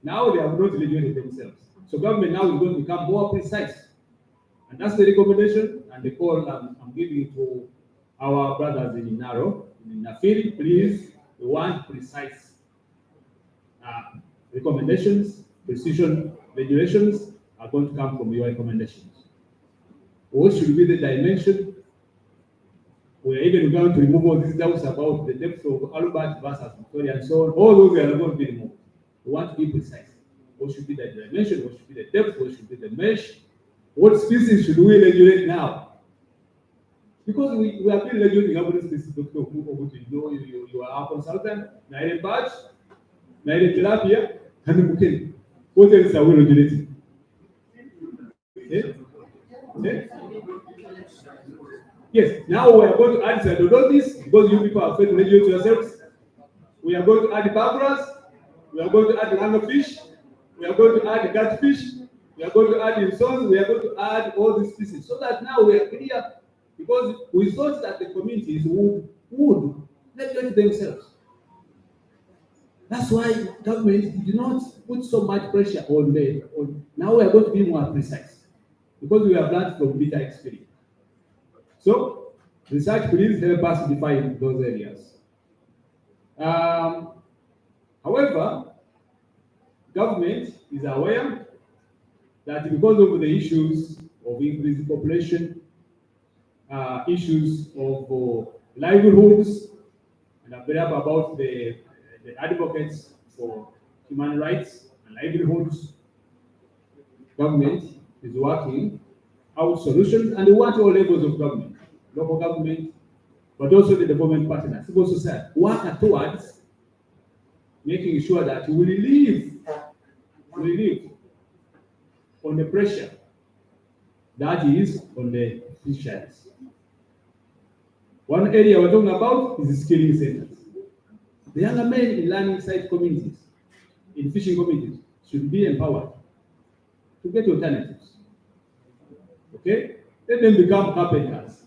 Now they have not regulated themselves. So government now is going to become more precise. And that's the recommendation and the call I'm giving to our brothers in Naro, in Nafiri. Please, we want precise recommendations, precision regulations are going to come from your recommendations. What should be the dimension? We are even going to remove all these doubts about the depth of Albert versus Victoria and so on. All those are going to be removed. We want to be precise. What should be the dimension? What should be the depth? What should be the mesh? What species should we regulate now? Because we have been regulating every species. Dr. You are our consultant, Naire Batch, Naire Tilapia, and Mukene. What else are we regulating? Yes, now we are going to add Sadodotis, because you people are afraid to regulate yourselves. We are going to add Barbaras, we are going to add Langofish, we are going to add catfish, we are going to add insons, we are going to add all these species, so that now we are clear, because we thought that the communities would regulate themselves. That's why government did not put so much pressure on them. Now we are going to be more precise, because we have learned from bitter experience. So, research, please help us define those areas. However, government is aware that because of the issues of increasing population, issues of livelihoods, and I'm very happy about the advocates for human rights and livelihoods. Government is working out solutions, and we want all levels of government, local government, but also the development partners, civil society, work towards making sure that we relieve on the pressure that is on the fisheries. One area we're talking about is the skilling centers. The younger men in learning site communities, in fishing communities, should be empowered to get alternatives. Okay? Let them become carpenters.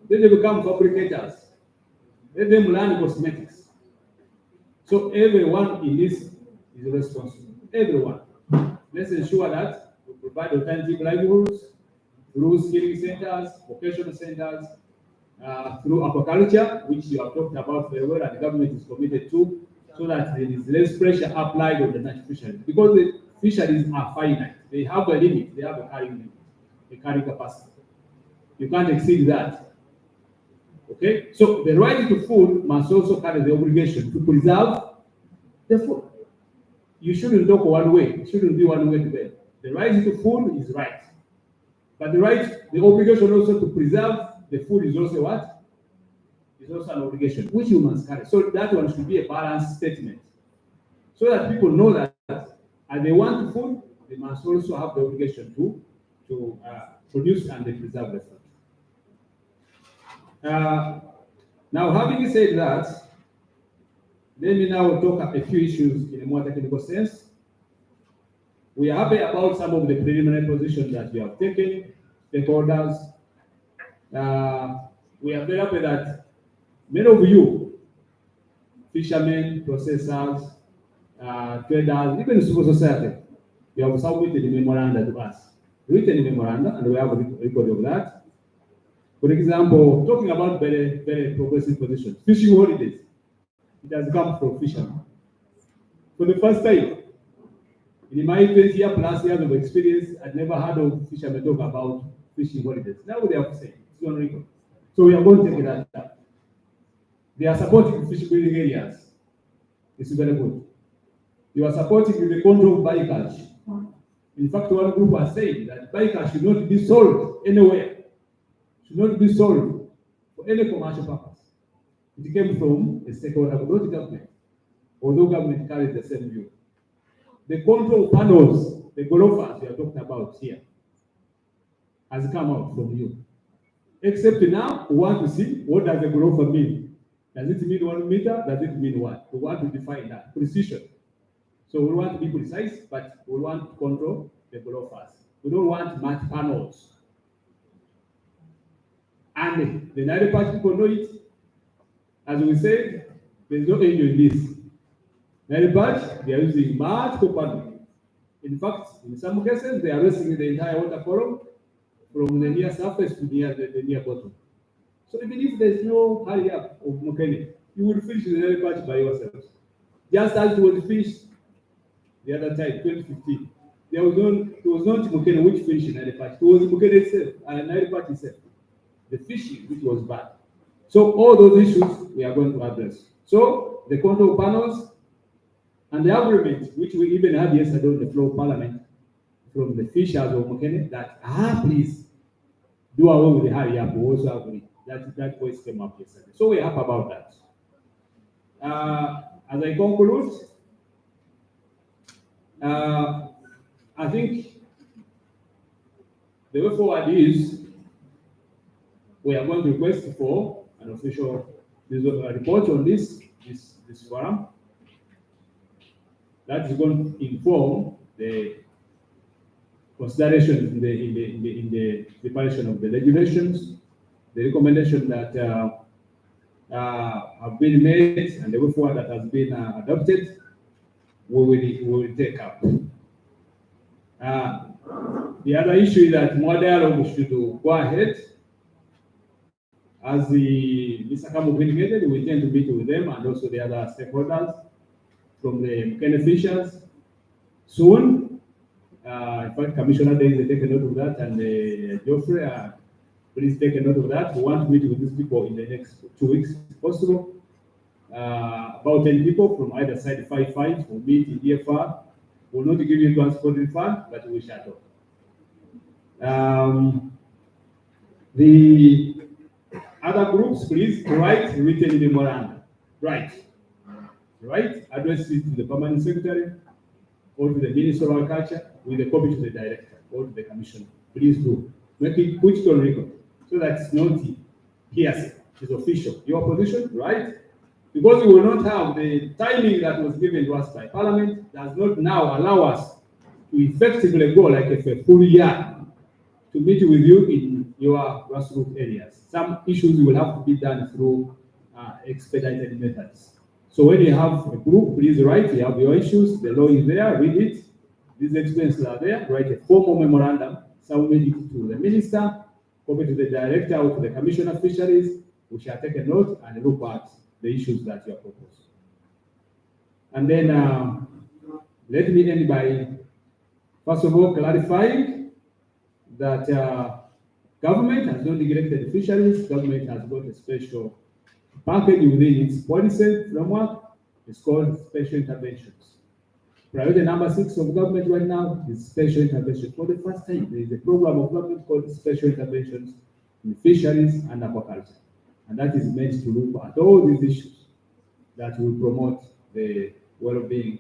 Let them become fabricators. Let them learn cosmetics. So everyone in this is responsible. Everyone. Let's ensure that we provide alternative livelihoods through skilling centers, vocational centers, through aquaculture, which you have talked about very well, and the government is committed to, so that there is less pressure applied on the natural fisheries. Because the fisheries are finite. They have a limit. They have a carrying limit, a carrying capacity. You can't exceed that. Okay? So the right to food must also carry the obligation to preserve the food. You shouldn't talk one way. It shouldn't be one way to bed. The right to food is right. But the obligation also to preserve the food is also what? Is also an obligation, which you must carry. So that one should be a balanced statement. So that people know that as they want food, they must also have the obligation to produce and preserve the food. Now, having said that, let me now talk about a few issues in a more technical sense. We are happy about some of the preliminary positions that we have taken, stakeholders. We are very happy that many of you, fishermen, processors, traders, even civil society, you have submitted a memoranda to us. Written memoranda, and we have a record of that. For example, talking about very, very progressive positions, fishing holidays. It has come from fishermen. For the first time, in my 20 plus years of experience, I'd never heard of fishermen talk about fishing holidays. Now they have said it's on record. So we are going to take that up. They are supporting fish breeding areas. It's very good. You are supporting the control of bycatch. In fact, one group has said that bycatch should not be sold anywhere. Should not be sold for any commercial purpose. It came from a stakeholder, not government, although government carries the same view. The control panels, the golfers we are talking about here, has come out from you. Except now, we want to see what does the golfer mean. Does it mean 1 meter? Does it mean what? We want to define that. Precision. So we want to be precise, but we want to control the golfers. We don't want match panels. And the Nile Patch people know it. As we said, there's no end in this. Nile Patch, they are using multiple panels. In fact, in some cases, they are raising the entire water column from the near surface to the near bottom. So even if there's no hurry up of Mokene, you will finish the Nile Patch by yourselves. Just as it was finished the other time, 2015. There was not Mokene which finished Nile Patch. It was Mokene itself, and Nile Patch itself. The fishing which was bad. So all those issues we are going to address. So the control panels and the agreement which we even had yesterday on the floor of Parliament from the fishers of Mokene that please do away with the hurry up. We also agree. That voice came up yesterday. So we're happy about that. As I conclude, I think the way forward is we are going to request for an official report on this forum that is going to inform the considerations in the preparation of the regulations, the recommendation that have been made, and the way forward that has been adopted, we will take up. The other issue is that more dialogue should go ahead. As Mr. Kamu indicated, we intend to meet with them and also the other stakeholders from the Mokene fishers soon. In fact, Commissioner Daisy take a note of that, and Geoffrey, please take a note of that. We want to meet with these people in the next 2 weeks, if possible. About 10 people from either side, 5 will meet in DFR We'll not give you transport refund, but we shall talk. The other groups, please write written memorandum. Write, address it to the permanent secretary or to the Minister of Agriculture with a copy to the director or to the commissioner. Please do. Make it, put it on record so that it's not hearsay. It's official. Your position, right? Because we will not have the timing that was given to us by Parliament, does not now allow us to effectively go like a full year to meet with you in your grassroots areas. Some issues will have to be done through expedited methods. So when you have a group, please write, you have your issues, the law is there, read it, these expenses are there, write a formal memorandum, submit it to the minister, copy to the director or to the commissioner of fisheries, we shall take a note and look at the issues that you are proposing. And then let me end by, first of all, clarifying that government has not neglected fisheries. Government has got a special package within its policy framework. It's called special interventions. Priority number 6 of government right now is special intervention. For the first time, there is a program of government called special interventions in fisheries and aquaculture. And that is meant to look at all these issues that will promote the well-being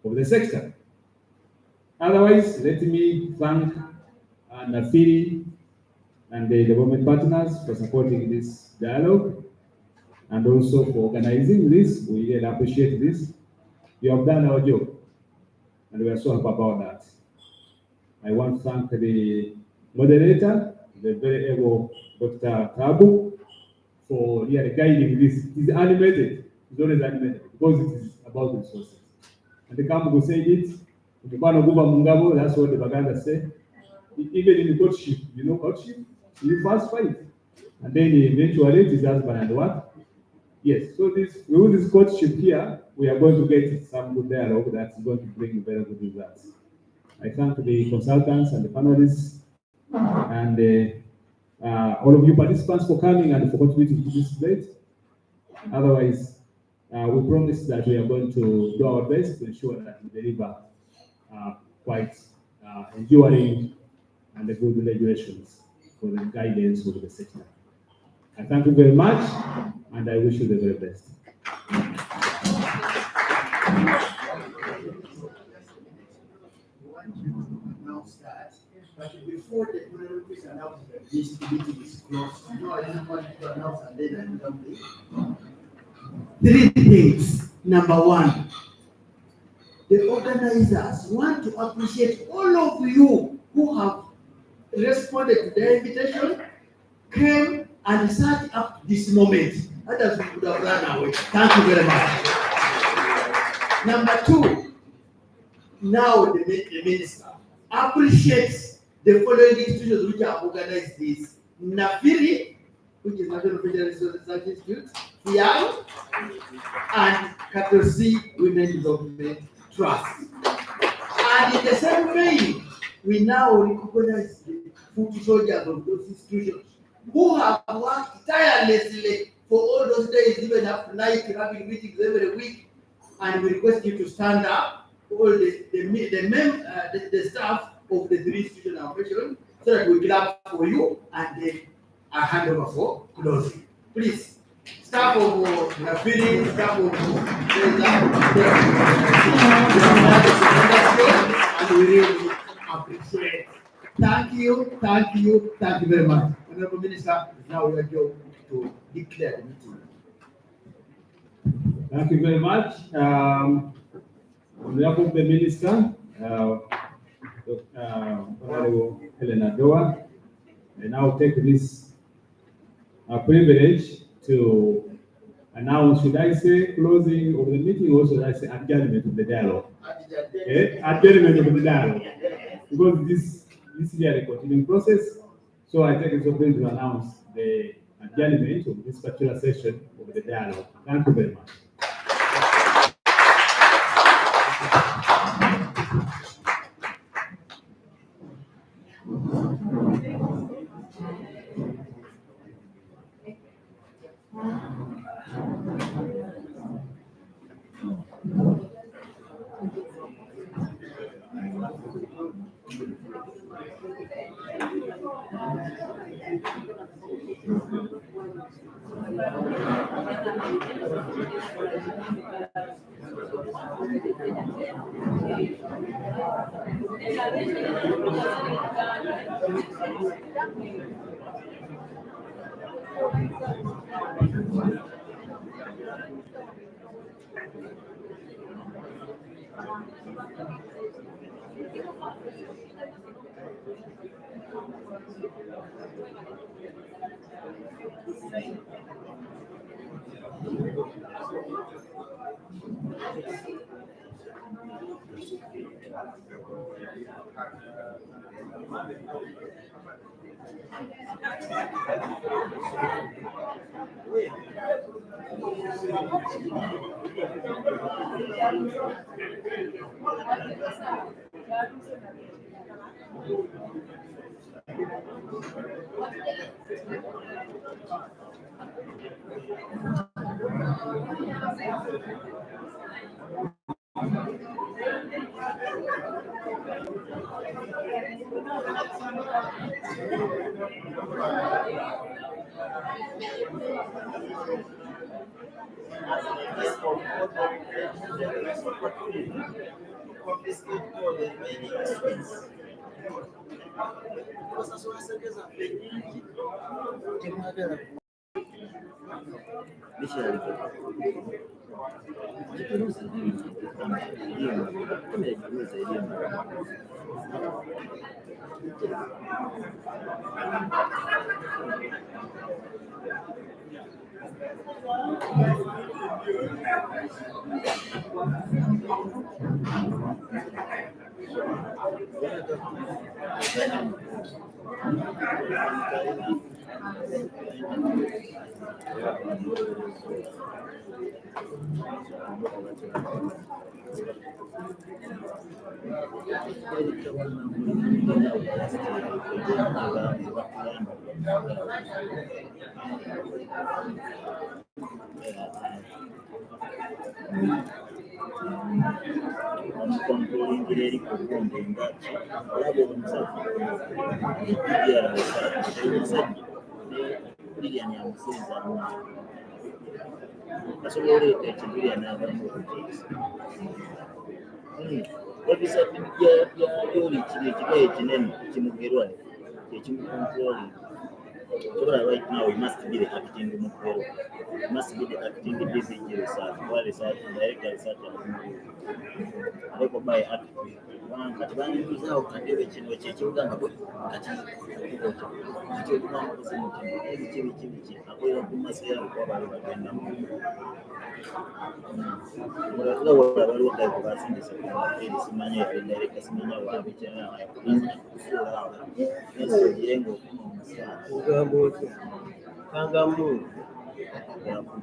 of the sector. Otherwise, let me thank Nafiri and the development partners for supporting this dialogue and also for organizing this. We really appreciate this. You have done our job, and we are so happy about that. I want to thank the moderator, the very able Dr. Tabu, for really guiding this. It is animated, it's always animated, because it is about resources. And the Kamugu said it, that's what the Baganda say. Even in the courtship, you know courtship, you first fight. And then eventually it is husband and what? Yes, so with this courtship here, we are going to get some good dialogue that's going to bring very good results. I thank the consultants and the panelists and all of you participants for coming and for contributing to this debate. Otherwise, we promise that we are going to do our best to ensure that we deliver quite enduring and good regulations for the guidance of the sector. I thank you very much, and I wish you the very best. But before the honorable is announced that this meeting is closed, I just want to announce and then I do 3 things. Number 1, the organizers want to appreciate all of you who have responded to their invitation, came and sat up this moment. Others we would have run away. Thank you very much. Number 2, now the minister appreciates the following institutions which have organized this: NAFIRI, which is National Fisheries Research Institute, FIAL, and Capital Women Development Trust. And in the same vein, we now recognize the foot soldiers of those institutions who have worked tirelessly for all those days, even after night, having meetings every week. And we request you to stand up, all the staff of the 3 institutions are mentioned, so that we clap for you and then a hand over for closing. Please, staff of Nafiri, staff of and we really appreciate. Thank you very much. Honorable Minister, now your job to declare the meeting. Thank you very much. On behalf of the Minister, Honorable Helena Doa, I now take this privilege to announce, should I say closing of the meeting, or should I say adjournment of the dialogue? Adjournment of the dialogue. Because this is a continuing process, so I take this opportunity to announce the adjournment of this particular session of the dialogue. Thank you very much. Right now, it must be the acting Mukero. It must be the acting DCG research, or research, director research. Ariko by act. Kati banyizaho kadebe kino kyekigamba bwe kati kati okugamba kuzimuti kibi akola ku masera kwa bali bagenda mu mulaga wala bali wakaye ku basindisa ku mafiri simanya director simanya wabi kyana kusura yesu yengo ugambo kangamu kangamu